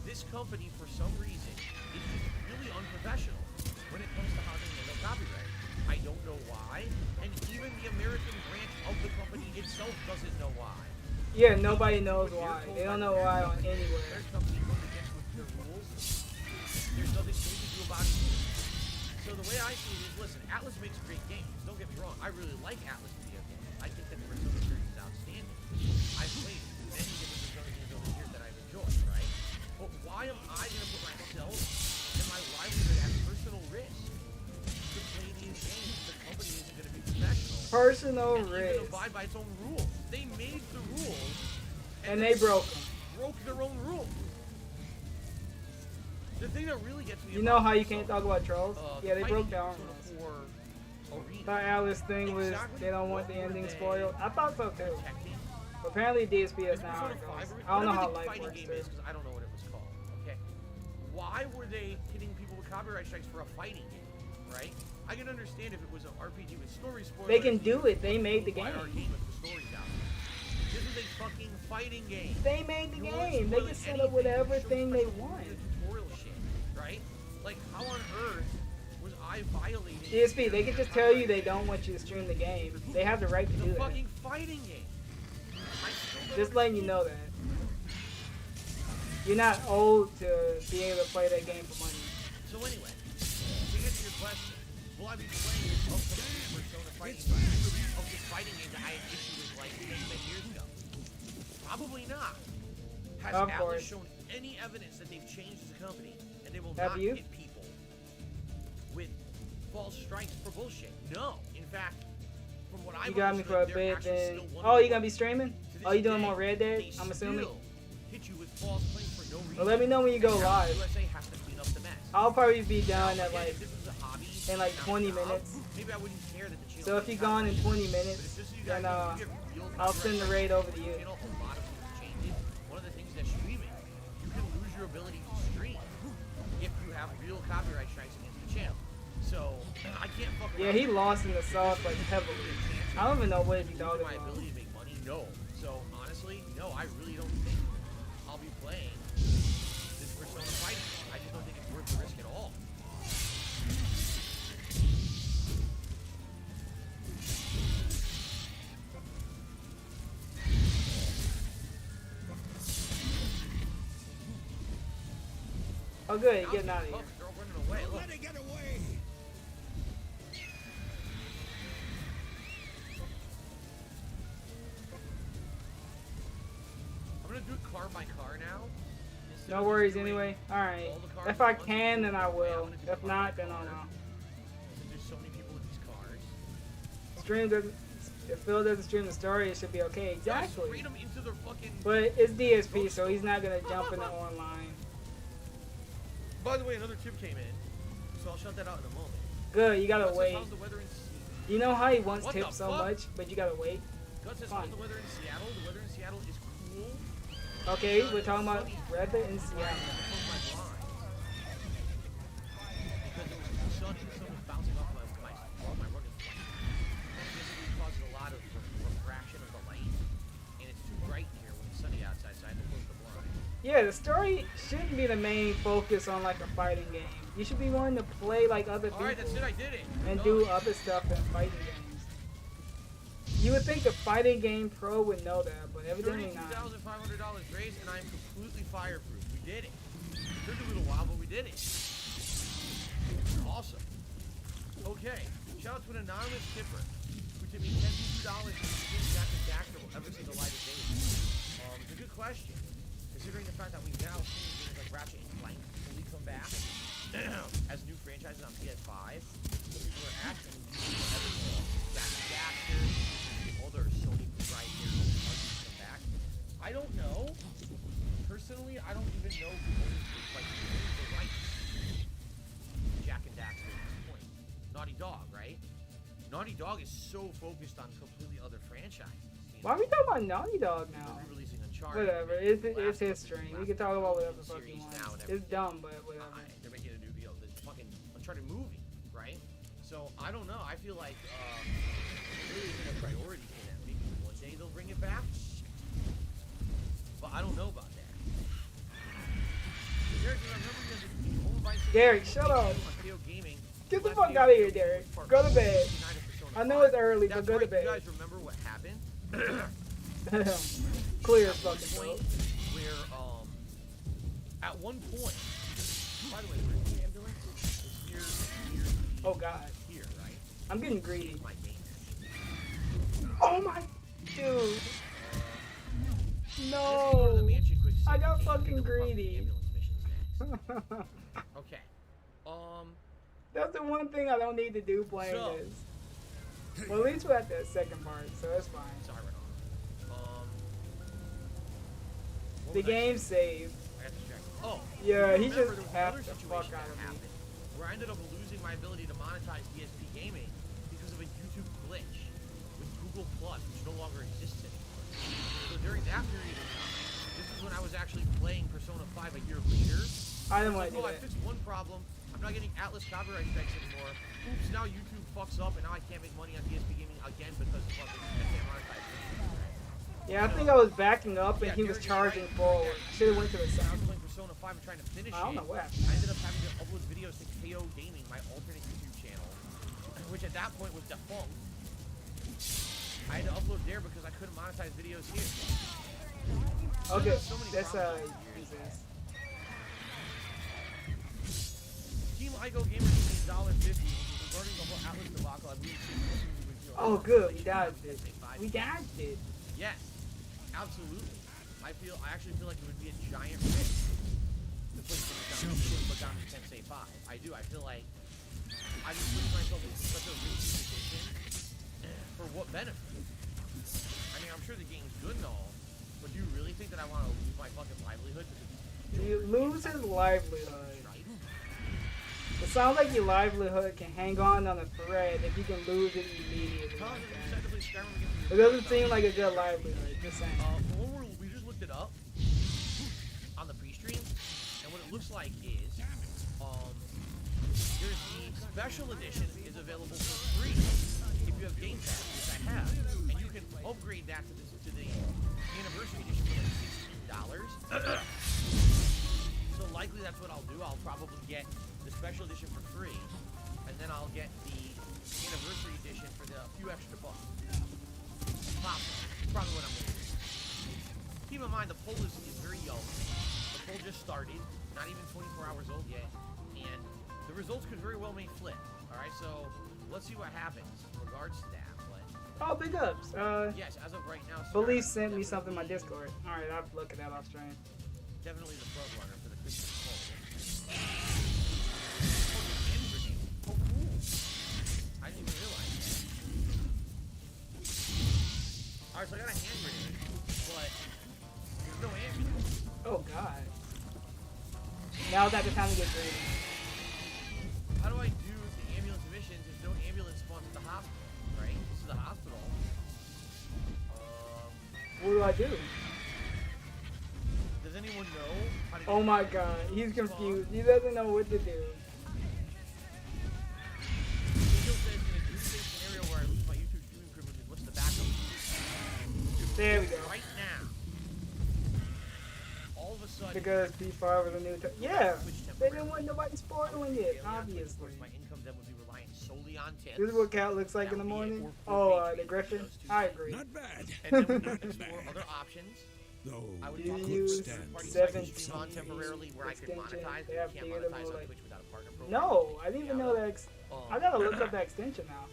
This company, for some reason, is just really unprofessional when it comes to how they handle copyright. I don't know why, and even the American branch of the company itself doesn't know why. Yeah, nobody knows why. They don't know why on anywhere. There's companies going against their rules. There's nothing they can do about it. So the way I see it is, listen, Atlas makes great games. Don't get me wrong. I really like Atlas video games. I think that the Persona series is outstanding. I've played many different Persona games over the years that I've enjoyed, right? But why am I going to put myself and my livelihood at personal risk to play these games? The company isn't going to be professional. Personal and risk. even abide by its own rules. They made the rules. And they broke them. Broke their own rules. The thing that really gets me. You know how you can't talk about trolls? Yeah, they broke down. The Alice thing was they don't want the ending spoiled. I thought so too. But apparently DSP is not how it goes. I don't know how life works too. I don't know what it was called. Okay. Why were they hitting people with copyright strikes for a fighting game? Right? I can understand if it was an RPG with story spoilers. They can do it. They made the game. Our game with the stories out. This is a fucking fighting game. They made the game. They can set up whatever thing they want. Tutorial shit, right? Like, how on earth was I violating? DSP, they can just tell you they don't want you to stream the game. They have the right to do that. Fucking fighting game. Just letting you know that. You're not old to be able to play that game for money. So anyway, to get to your question, will I be playing Persona fighting games of this fighting game that I had issue with like 10 years ago? Probably not. Has Atlas shown any evidence that they've changed as a company and they will not hit people with false strikes for bullshit? No. In fact, from what I got me for a bit then. Oh, you gonna be streaming? Oh, you doing more Red Dead? I'm assuming. Hit you with false claims for no reason. Well, let me know when you go live. USA has to clean up the mess. I'll probably be done at like in like 20 job, minutes. Maybe I wouldn't care that the channel. So if you're gone in 20 minutes, then I'll send the raid over to you. One of the things that streaming, you can lose your ability to stream if you have real copyright strikes against the channel. So I can't fuck around. Yeah, he lost in the sauce like heavily. I don't even know what he talking my about. ability to make money, no. So honestly, no, I really don't think I'll be playing this Persona fighting. I just don't think it's worth the risk at all. Oh good, you're getting out of here. They're all running away. Look. Let it get away. I'm gonna do it car by car now. No worries anyway. Alright. If I can, then I will. If not, then I'll not. There's so many people with these cars. Stream doesn't. If Phil doesn't stream the story, it should be okay. Exactly. Read them into their fucking... But it's DSP, so he's not gonna jump into online. By the way, another tip came in, so I'll shut that out in a moment. Good, you gotta Gut wait. says, how's the weather in You know how he wants What tips the so fuck? much, but you gotta wait. Gut says, Fine. how's the weather in Seattle? The weather in Seattle is cool. Okay, we're talking about weather in Seattle. Because it was sunny, the sun was bouncing off my rugged flank. Basically caused a lot of Yeah, the story shouldn't be the main focus on like a fighting game. You should be willing to play like other people. Alright, that's it, I did it. And do other stuff in fighting games. You would think the fighting game pro would know that, but evidently not. $32,500 raised, and I'm completely fireproof. We did it. It took a little while, but we did it. Awesome. Okay, shout out to an anonymous tipper who tipped me $10 for Jack and Daxter will ever see the light of day. It's a good question, considering the fact that we now see games like Ratchet and Clank fully come back as new franchises on PS5. People are asking everything. Jack and Daxter, all their Sony proprietary parts come back. I don't know. Personally, I don't even know who owns the rights. Jack and Daxter at this point. Naughty Dog, right? Naughty Dog is so focused on completely other franchises. Why are we talking about Naughty Dog now? Releasing Uncharted. Whatever, it's his stream. We can talk about whatever the fuck you want. It's dumb, but whatever. They're making a new, the fucking Uncharted movie, right? So I don't know. I feel like it really isn't a priority for them. Maybe one day they'll bring it back, but I don't know about that. Derek, shut up. Get the fuck out of here, Derek. Go to bed. I know it's early, but go to bed. You guys remember what happened? Clear fucking throat. Where, at one point, by the way, where's the ambulance? It's here. Oh god. Here, right? I'm getting greedy. My game. Oh my dude. No. I got fucking greedy. Okay. That's the one thing I don't need to do playing this. Well, at least we're at the second part, so that's fine. Sorry, the game saved. I got distracted. Oh. Yeah, he remember, just hacked the fuck out of me. Where I ended up losing my ability to monetize PSP gaming because of a YouTube glitch with Google Plus, which no longer exists anymore. So during that period of time, this is when I was actually playing Persona 5 a year later. I didn't want to do that. I fixed one problem. I'm not getting Atlas copyright strikes anymore. Oops, now YouTube fucks up and now I can't make money on PSP gaming again because fucking I can't monetize it. Yeah, I think I was backing up and he was charging forward. Should have went to the I sound. was playing Persona 5 and trying to finish it. I don't know what happened. I ended up having to upload videos to KO Gaming, my alternate YouTube channel, which at that point was defunct. I had to upload there because I couldn't monetize videos here. Okay, that's Jesus. Team Igo Gamer gave me $1.50 regarding the whole Atlas debacle. I believe. Oh, good. We dodged it. We dodged it. Yes, absolutely. I actually feel like it would be a giant risk to put things down to Tensei 5. I do. I feel like I'm just putting myself in such a risky position. For what benefit? I mean, I'm sure the game's good and all, but do you really think that I want to lose my fucking livelihood? You lose his livelihood. It sounds like your livelihood can hang on a thread if you can lose it immediately. It doesn't seem like a good livelihood, just saying. We just looked it up on the pre-stream, and what it looks like is there's the special edition is available for free if you have Game Pass, which I have, and you can upgrade that to the anniversary edition for like $16. So likely that's what I'll do. I'll probably get the special edition for free, and then I'll get the anniversary edition for the few extra bucks. Probably what I'm going to do. Keep in mind, the poll is very young. The poll just started, not even 24 hours old yet, and the results could very well may flip. Alright, so let's see what happens in regards to that. But oh, big ups. Yes, as of right now. Belief sent me something in my Discord. Alright, I'll look at that off stream. Definitely the front runner for the Christmas poll. Oh, cool. I didn't even realize that. Alright, so I got a hand grenade, but there's no ambulance. Oh god. Now's not the time to get greedy. How do I do the ambulance missions? There's no ambulance spawns at the hospital, right? This is the hospital. What do I do? Does anyone know how to do oh my god, he's confused. He doesn't know what to do. There we go. Right now, sudden, Because P5 was a new. Yeah, Twitch they didn't want nobody spoiling it. Obviously. Of course, my income then would be reliant solely on tips. This is what Cat looks like in the morning. Oh, the Griffin. I agree. Not bad. And then we would explore other options. Though I would you talk use to third-party sites 17 on temporarily where I could monetize. They have You can't theater monetize on mode. Twitch without a partner program. No, I didn't even know that. I gotta look up that extension now.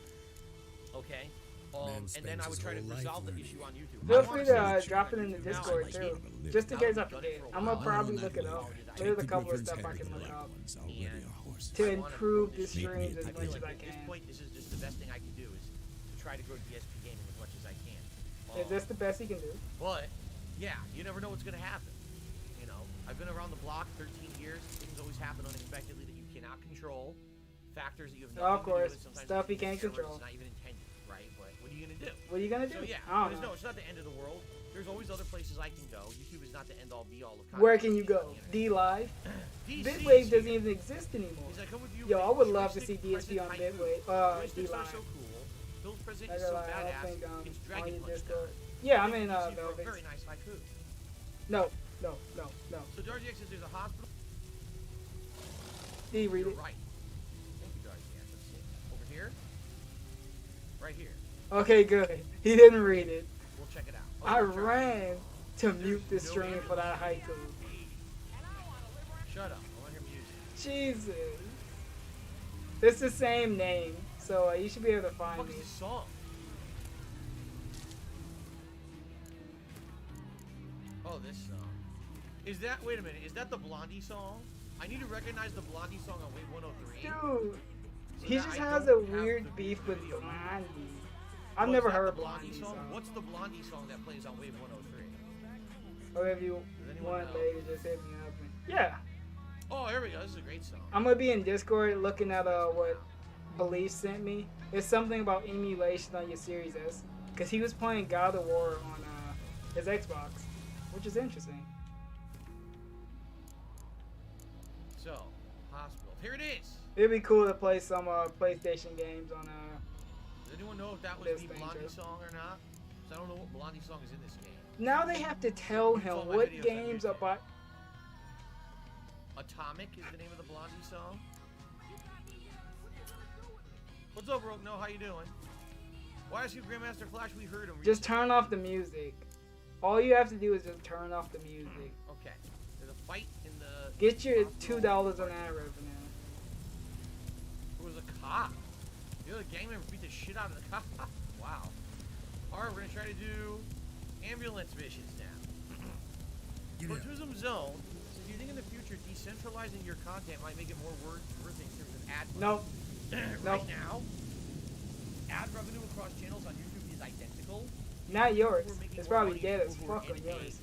Okay. And then I would try to resolve the issue on YouTube. Feel free to drop it in the Discord too, just in case I forget. I'm gonna probably look it up. There's a couple of stuff I can look up to improve the streams as much as I At this can. point, this is just the best thing I can do is to try to grow DSP gaming as much as I can. Is this the best he can do? But yeah, you never know what's gonna happen. You know, I've been around the block 13 years. Things always happen unexpectedly that you cannot control. Factors that you have nothing Of course, to do with. Sometimes stuff he can't errors, control. It's not even intended, right? But what are you gonna do? What are you gonna do? So yeah, I don't know. no, it's not the end of the world. There's always other places I can go. YouTube is not the end all be all of content. Where can you go? D Live? Bitwave doesn't even exist anymore. Yo, I would love to see DSP on Bitwave. D Live. So cool. Bill's present I is so don't badass. think It's on Dragon your Punch Discord. now. Yeah, I'm in You see Velvet. Very nice haiku. No. So Darcy X says there's a hospital. D, read You're it. right. Thank you, Darcy X. Let's see. Over here. Right here. Okay, good. He didn't read it. We'll check it out. I ran to mute the stream for that haiku. Shut up. I want to hear music. Jesus. It's the same name, so you should be able to find What me. is this song? Oh, this song. Is that, wait a minute, is that the Blondie song? I need to recognize the Blondie song on Wave 103. Dude, So he that just I has don't a have weird the beef with video. Blondie. Oh, I've is never that heard the Blondie song. What's the Blondie song that plays on Wave 103? Or if you anyone want know? later, just hit me up. Yeah, Oh, here we go. This is a great song. I'm gonna be in Discord looking at what Belief sent me. It's something about emulation on your Series S, because he was playing God of War on his Xbox, which is interesting. So, hospital. Here it is. It'd be cool to play some PlayStation games on Does anyone know if that was this the thing, Blondie too. song or not? 'Cause I don't know what Blondie song is in this game. Now they have to tell him Follow my what videos on games YouTube. about. Atomic is the name of the Blondie song. What's up, bro? No, how you doing? Why is you Grandmaster Flash? We heard him. Just turn off the music. All you have to do is just turn off the music. Okay. There's a fight in the. Get your $2 on ad revenue. It was a cop. The other gang member beat the shit out of the cop. Wow. Alright, we're gonna try to do ambulance missions now. Fortunism Zone. So do you think in the future decentralizing your content might make it more worth it in terms of ad Nope. Right Nope. now, ad revenue across channels on YouTube is identical. Not yours. We're making It's more probably money dead as over fuck on in yours.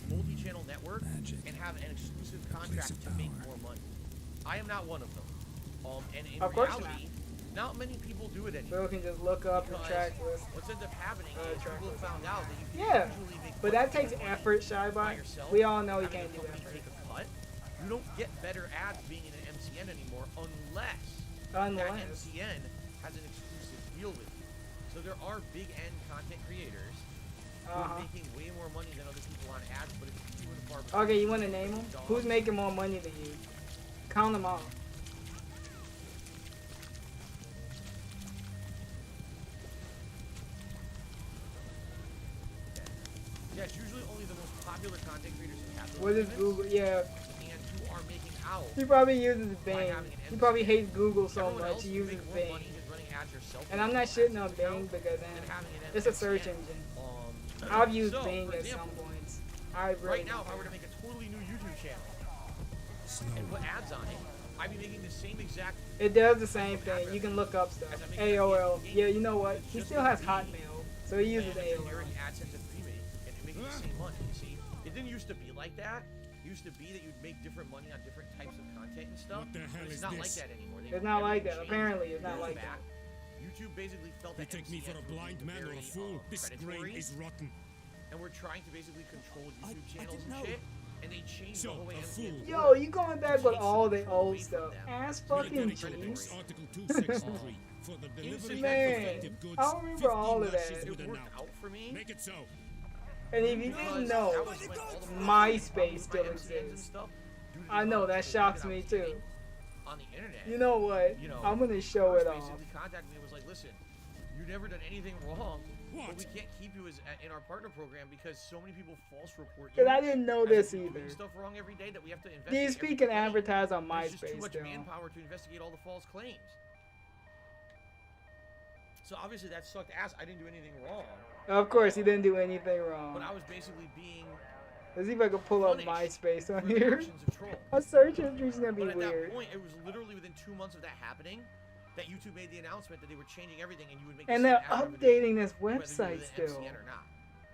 a multi-channel network and have an exclusive contract to make more money. I am not one of them. And in Of course reality, not many people do it anymore. So we can just look up the Because track list. What's ended up happening is track people list. found out that you can Yeah, usually make but that takes effort, Shy by Bot. yourself. We all know you having can't do a company that. take a cut. You don't get better ads being in an MCN anymore unless that MCN has an exclusive deal with you. So there are big end content creators who are making way more money than other people on ads, but it's few and far between. Okay, you want to name them? Who's making more money than you? Count them all. Yeah, it's usually only the most popular content creators who have those What is limits Google? Yeah. and who are making out. He probably uses by Bing. having an He probably MCN. hates Google so Everyone much else he who uses make more Bing. money is running ads yourself And I'm not shitting on Bing because it's a search engine. I've used so, Bing for at example, some points. I really right now, if I were to make a totally new YouTube channel and put ads on it, I'd be making the same exact. It does the same thing. You can look up stuff. AOL. Yeah, you know what? He still has Hotmail, so he uses AOL. AdSense and pre-made and making the same money. You see, it didn't used to be like that. It used to be that you'd make different money on different types of content and stuff. What the hell but it's is not this? like that anymore. It's not like that. Apparently, it's not like back. that. YouTube basically felt They that take me for a blind man or a fool. This grain is rotten. And we're trying to basically control YouTube channels and shit. And they changed the whole way. Yo, you going back with all the old stuff. Ass fucking cheese. Article 2, Section 3. For the delivery of Man, defective goods, I remember all of 50 lashes that. with It an worked hour. out for me. Make it so. And if you didn't know, MySpace still exists. I know, that shocks me too. On the internet. You know what? I'm gonna show it off. Basically contacted me and was like, listen, you've never done anything wrong, but we can't keep you as in our partner program because so many people false report you. Cause I didn't know this doing either. Stuff wrong every day that we have to investigate. These people can advertise on There's just too MySpace much still. manpower to investigate all the false claims. So obviously that sucked ass. I didn't do anything wrong. Of course, he didn't do anything wrong. But I was basically being. Let's see if I can pull up MySpace on here. A search history's gonna be but at weird. that point, it was literally within 2 months of that happening that YouTube made the announcement that they were changing everything, and you would make. And the they're same ad updating this revenue, website whether you were still. the MCN or not.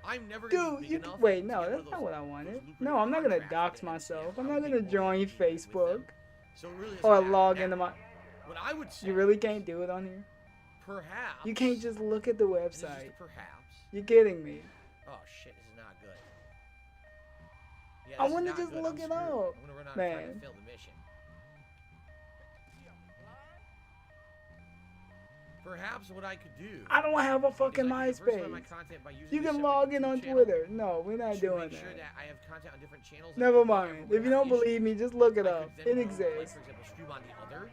I'm never gonna Dude, be big you enough wait, to no, get that's one not of what I those wanted. No, I'm not gonna dox myself. I'm not gonna join Facebook So it really or doesn't log matter. into my. What I would say, You really can't do it on here. perhaps. You can't just look at the and this is website. Perhaps. You're kidding me. Oh shit, this is not good. Yeah, I this is want to not just good. look I'm it screwed. up, I'm gonna run out of time man. to fail the mission. Perhaps what I could do. I don't have a fucking is I could diversify MySpace. my content by using You this can separate log in YouTube on channel Twitter. No, we're not to doing make sure that. that I have content on different channels. and Never whenever mind. we If you have don't issues, believe me, just look it I up. could It then go, like, exists. for example, stream on the other.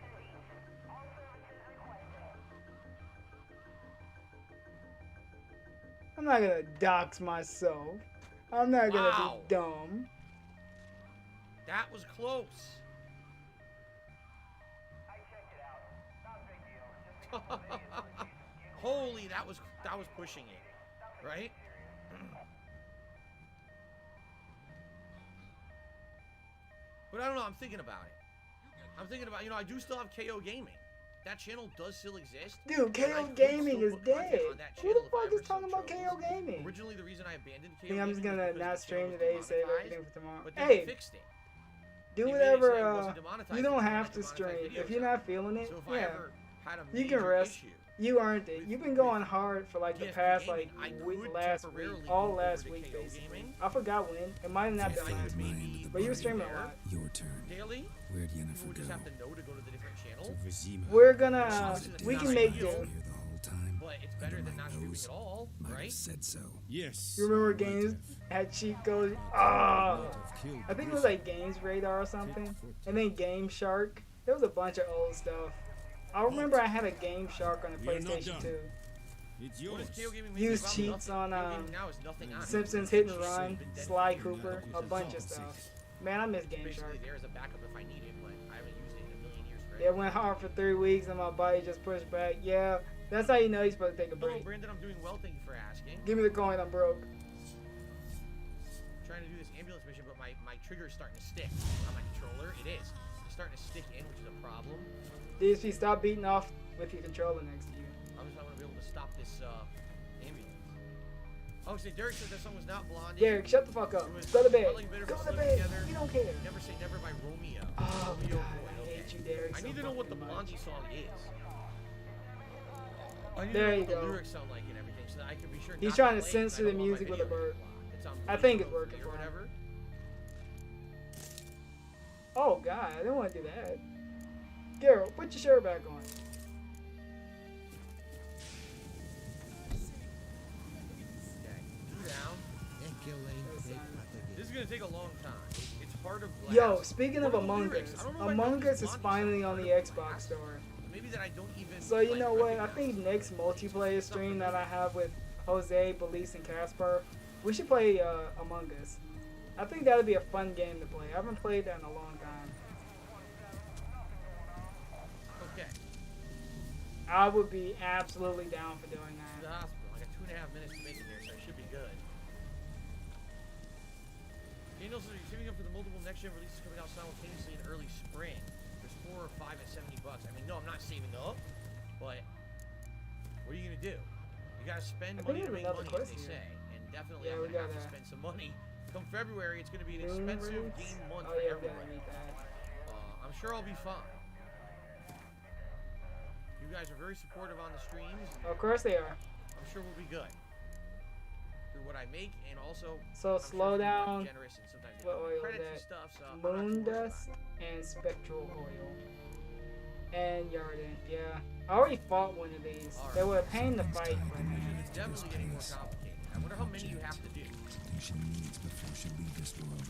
I'm not gonna dox myself. I'm not gonna Wow. be dumb. That was close. Holy, that was pushing it, right? But I don't know. I'm thinking about it. I'm thinking about, I do still have KO Gaming. That channel does still exist. Dude, and I KO could Gaming still is put content dead. on that Who channel the if I fuck ever is talking so about chose. KO Gaming? Originally, the reason I abandoned KO I think I'm just Gaming gonna was because not the channel stream was today, save demonetized, everything for tomorrow. But then Hey, they fixed it. do They made it whatever. so it wasn't demonetized You don't until have I to demonetized stream. videos If you're on not feeling it, So if I yeah. ever had a You can major rest. issue You earned it. You've been going hard for like the PSP past gaming, like I week, could last week, temporarily all go last over to week KO basically. Gaming. I forgot when. It might have not been last week, but you were streaming a lot. Your turn. daily. Where'd You Yennefer would go? just have to know to go to the different channel. We're gonna. It's We not can make ideal, do. The whole time. but it's better than not streaming at all, Might have right? said so. Yes. You remember games had cheat codes? Ah, I think it was like Games Radar or something, and then Game Shark. There was a bunch of old stuff. I remember I had a Game Shark on the We are not PlayStation done. 2. It's What yours. is KO Gaming making Use about cheats nothing? on KO Gaming now is nothing on it. Simpsons Hit and Run, Sly Cooper, a bunch of stuff. Man, I miss Game Basically, Shark. there is a backup if I need it, but I haven't used it in a million years. For It went hard for 3 weeks and my body just pushed back. Yeah, that's how you know you're supposed to take a Hello, break. Brandon. I'm doing well. Thank you for asking. Give me the coin, I'm broke. Trying to do this ambulance mission, but my trigger is starting to stick on my controller. It is. It's starting to stick in, which is a problem. DSP, stop beating off with your controller next to you. I'm just not going to be able to stop this ambulance. Oh, so Derek said that song was not Blondie. Derek, shut the fuck up. It was Go to bed. Smiling Bitter Go for to Sleeping bed. Together. You don't care. Never Say Never by Romeo. Oh, Romeo God, Boy. I Okay. hate you, Derek. I so need to know what the fucking Blondie much. song is. I need There to know you what the go. lyrics sound like and everything, so that I can be sure. He's not trying to play it, 'cause censor I the don't want my music with a video bird. blocked. It's on I think it's Bluetooth working or for him. whatever. Oh, God, I didn't want to do that. Geralt, put your shirt back on. Okay, two down. This is gonna take a long time. It's hard of glass. Yo, speaking of What are the Among lyrics? Us, I don't know if I Among know Us this is Blondie finally song. on the Xbox store. Maybe that I don't even. So you like, know what? I recognize. think next multiplayer stream that I have with Jose, Belize, and Caspar, we should play Among Us. I think that'd be a fun game to play. I haven't played that in a long time. Okay. I would be absolutely down for doing To the that. hospital. I got 2.5 minutes to make it there, so I should be good. Daniel says you're saving up for the multiple next-gen releases coming out simultaneously in early spring. There's 4 or 5 at $70. I mean, no, I'm not saving up, but what are you gonna do? You gotta spend I money think to there's make another money, as quest they here. say, and definitely Yeah, I'm we gonna have to gotta- spend some money. Come February, it's gonna be an Moon expensive roots? game month Oh for yeah, we everyone. gotta meet that. I'm sure I'll be fine. You guys are very supportive on the streams. Of course they are. I'm sure we'll be good. Through what I make, and also So I'm slow sure people are down. generous and sometimes they What give me oil credits and that? stuff, so I'm not too Moon worried about dust and spectral oil. And Yarden, yeah. I already fought one of these. They were a pain to fight, but it. It's definitely getting more complicated. And when wonder how many you have to do. Something she needs before she leaves this world.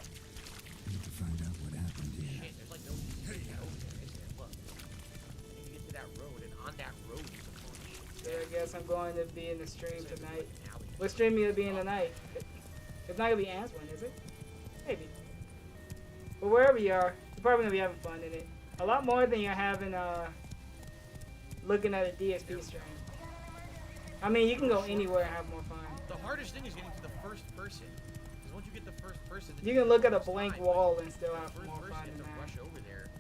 We need to find out what happened here. Shit, there's like no easy way to get over there, is there? Look. You get to that road, and on that road is a bunch. Yeah, I guess I'm going to be in the stream tonight. What stream you gonna be in tonight? It's not gonna be Ant's one, is it? Maybe. But wherever you are, you're probably gonna be having fun in it. A lot more than you're having looking at a DSP stream. I mean, you can go anywhere and have more fun. The hardest thing is getting to the first person. Because once you get the first person, You can look at a blank wall and still have more fun than than that. Rush over there,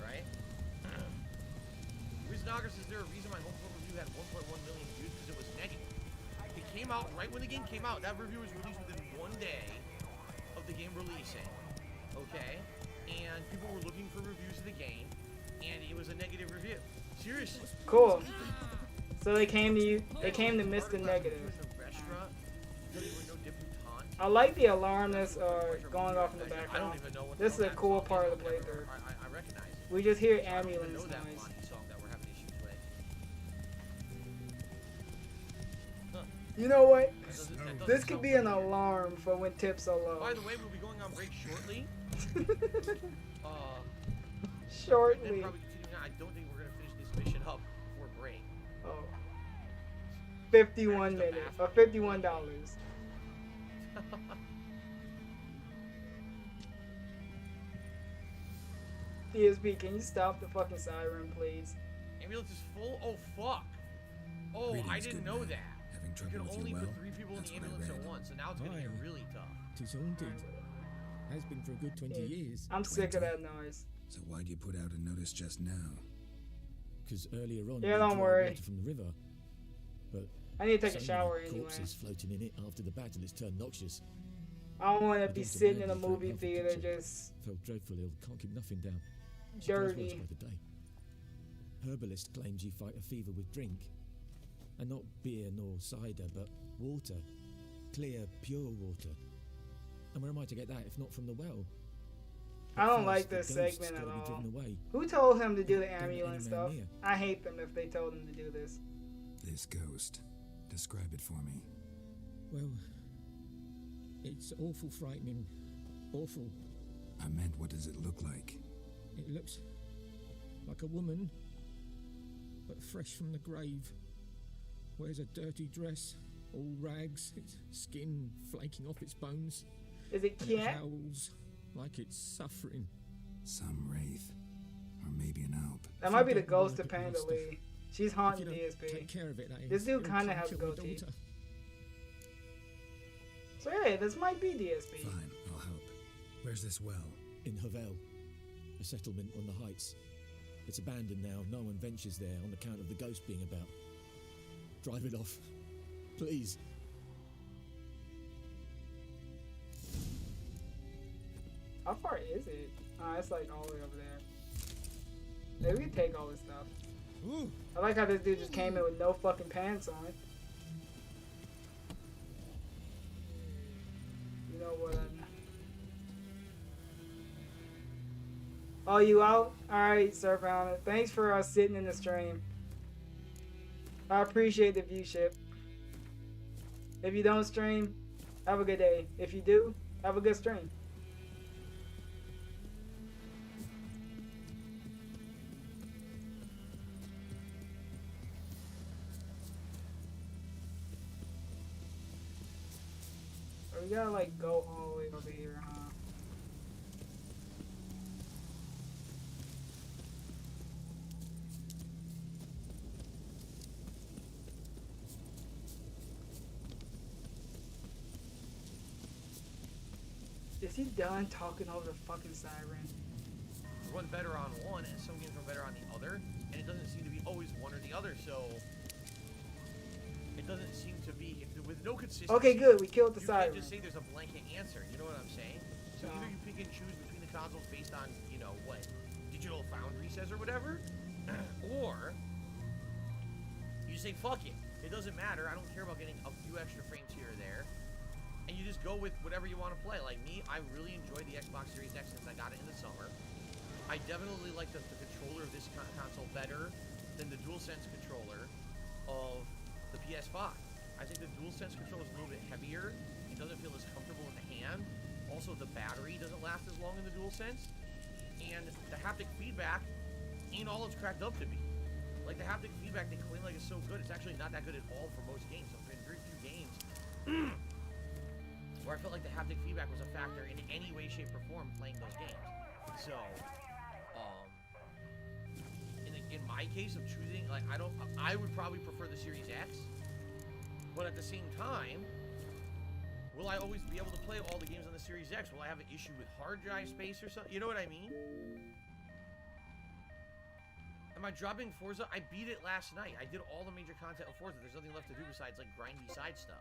right? Reason August, is there a reason my home review had 1.1 million views? Because it was negative. It came out right when the game came out. That review was released within 1 day of the game releasing. Okay? And people were looking for reviews of the game, and it was a negative review. Seriously. Cool. So they came to you. They came to Mr. Negative. I like the alarm that's going off in the background. This is a cool part of the playthrough. I recognize it. We just hear ambulance noise. You know what? This could be an alarm for when tips are low. By the way, we'll be going on break shortly. Shortly. And probably continuing on. I don't think we're gonna finish this mission up before break. Oh. 51 minutes. Or $51. DSP, can you stop the fucking siren, please? Ambulance is full? Oh, fuck. Oh, Greetings, I didn't know that. Having You trouble can with only your put well? 3 people in That's the what I ambulance at read. once, so now it's gonna get really tough. Tis haunted. Has been for a good 20 years. I'm sick of that noise. So why'd you put out a notice just now? Because earlier on, Yeah, we don't drawn worry. water from the river. But I need to take a so shower many anyway. corpses floating in it after the battle it's turned noxious. I don't want to My be daughter sitting in a Maggie fell movie love with theater picture. just Felt dreadfully ill, can't keep nothing down. She grows worse dirty. by the day. Herbalist claims you fight a fever with drink. And not beer nor cider, but water. Clear, pure water. And where am I to get that if not from the well? I don't First, like the this ghost's segment at gotta be all. driven away. Who told him to do the Don't let ambulance any stuff? man near. I hate them if they told him to do this. This ghost. Describe it for me. Well, it's awful frightening. Awful. I meant, what does it look like? It looks like a woman, but fresh from the grave. Wears a dirty dress, all rags, its skin flaking off its bones. Is it and it cat? howls like it's suffering. Some wraith. Or maybe an alp. That might be the If you don't ghost like of it, Panda Master, Lee. She's if haunting you don't DSP. take care of it, that This is, dude it'll kind of come has a kill my goatee. daughter. So hey, this might be DSP. Fine, I'll help. Where's this well? In Havel, a settlement on the heights. It's abandoned now. No one ventures there on account of the ghost being about. Drive it off, please. How far is it? It's like all the way over there. Maybe we can take all this stuff. Ooh. I like how this dude just came in with no fucking pants on. You know what? Oh, you out? Alright, Surf Island. Thanks for sitting in the stream. I appreciate the viewship. If you don't stream, have a good day. If you do, have a good stream. We gotta like go all the way over here, huh? Is he done talking over the fucking siren? Run better on one, and some games run better on the other, and it doesn't seem to be always one or the other, so it doesn't seem to be with no consistency. Okay, good. We killed the you siren. can't just say there's a blanket answer. You know what I'm saying? So either you pick and choose between the consoles based on, you know, what Digital Foundry says or whatever, or you say fuck it. It doesn't matter. I don't care about getting a few extra frames here or there. And you just go with whatever you want to play. Like me, I really enjoyed the Xbox Series X since I got it in the summer. I definitely like the controller of this console better than the DualSense controller of the PS5. I think the DualSense controller is a little bit heavier. It doesn't feel as comfortable in the hand. Also, the battery doesn't last as long in the DualSense. And the haptic feedback ain't all it's cracked up to be. Like, the haptic feedback they claim like is so good, it's actually not that good at all for most games. There's been very few games where I felt like the haptic feedback was a factor in any way, shape, or form playing those games. So, in my case of choosing, like, I would probably prefer the Series X, but at the same time, will I always be able to play all the games on the Series X? Will I have an issue with hard drive space or something? You know what I mean? Am I dropping Forza? I beat it last night. I did all the major content of Forza. There's nothing left to do besides, like, grindy side stuff.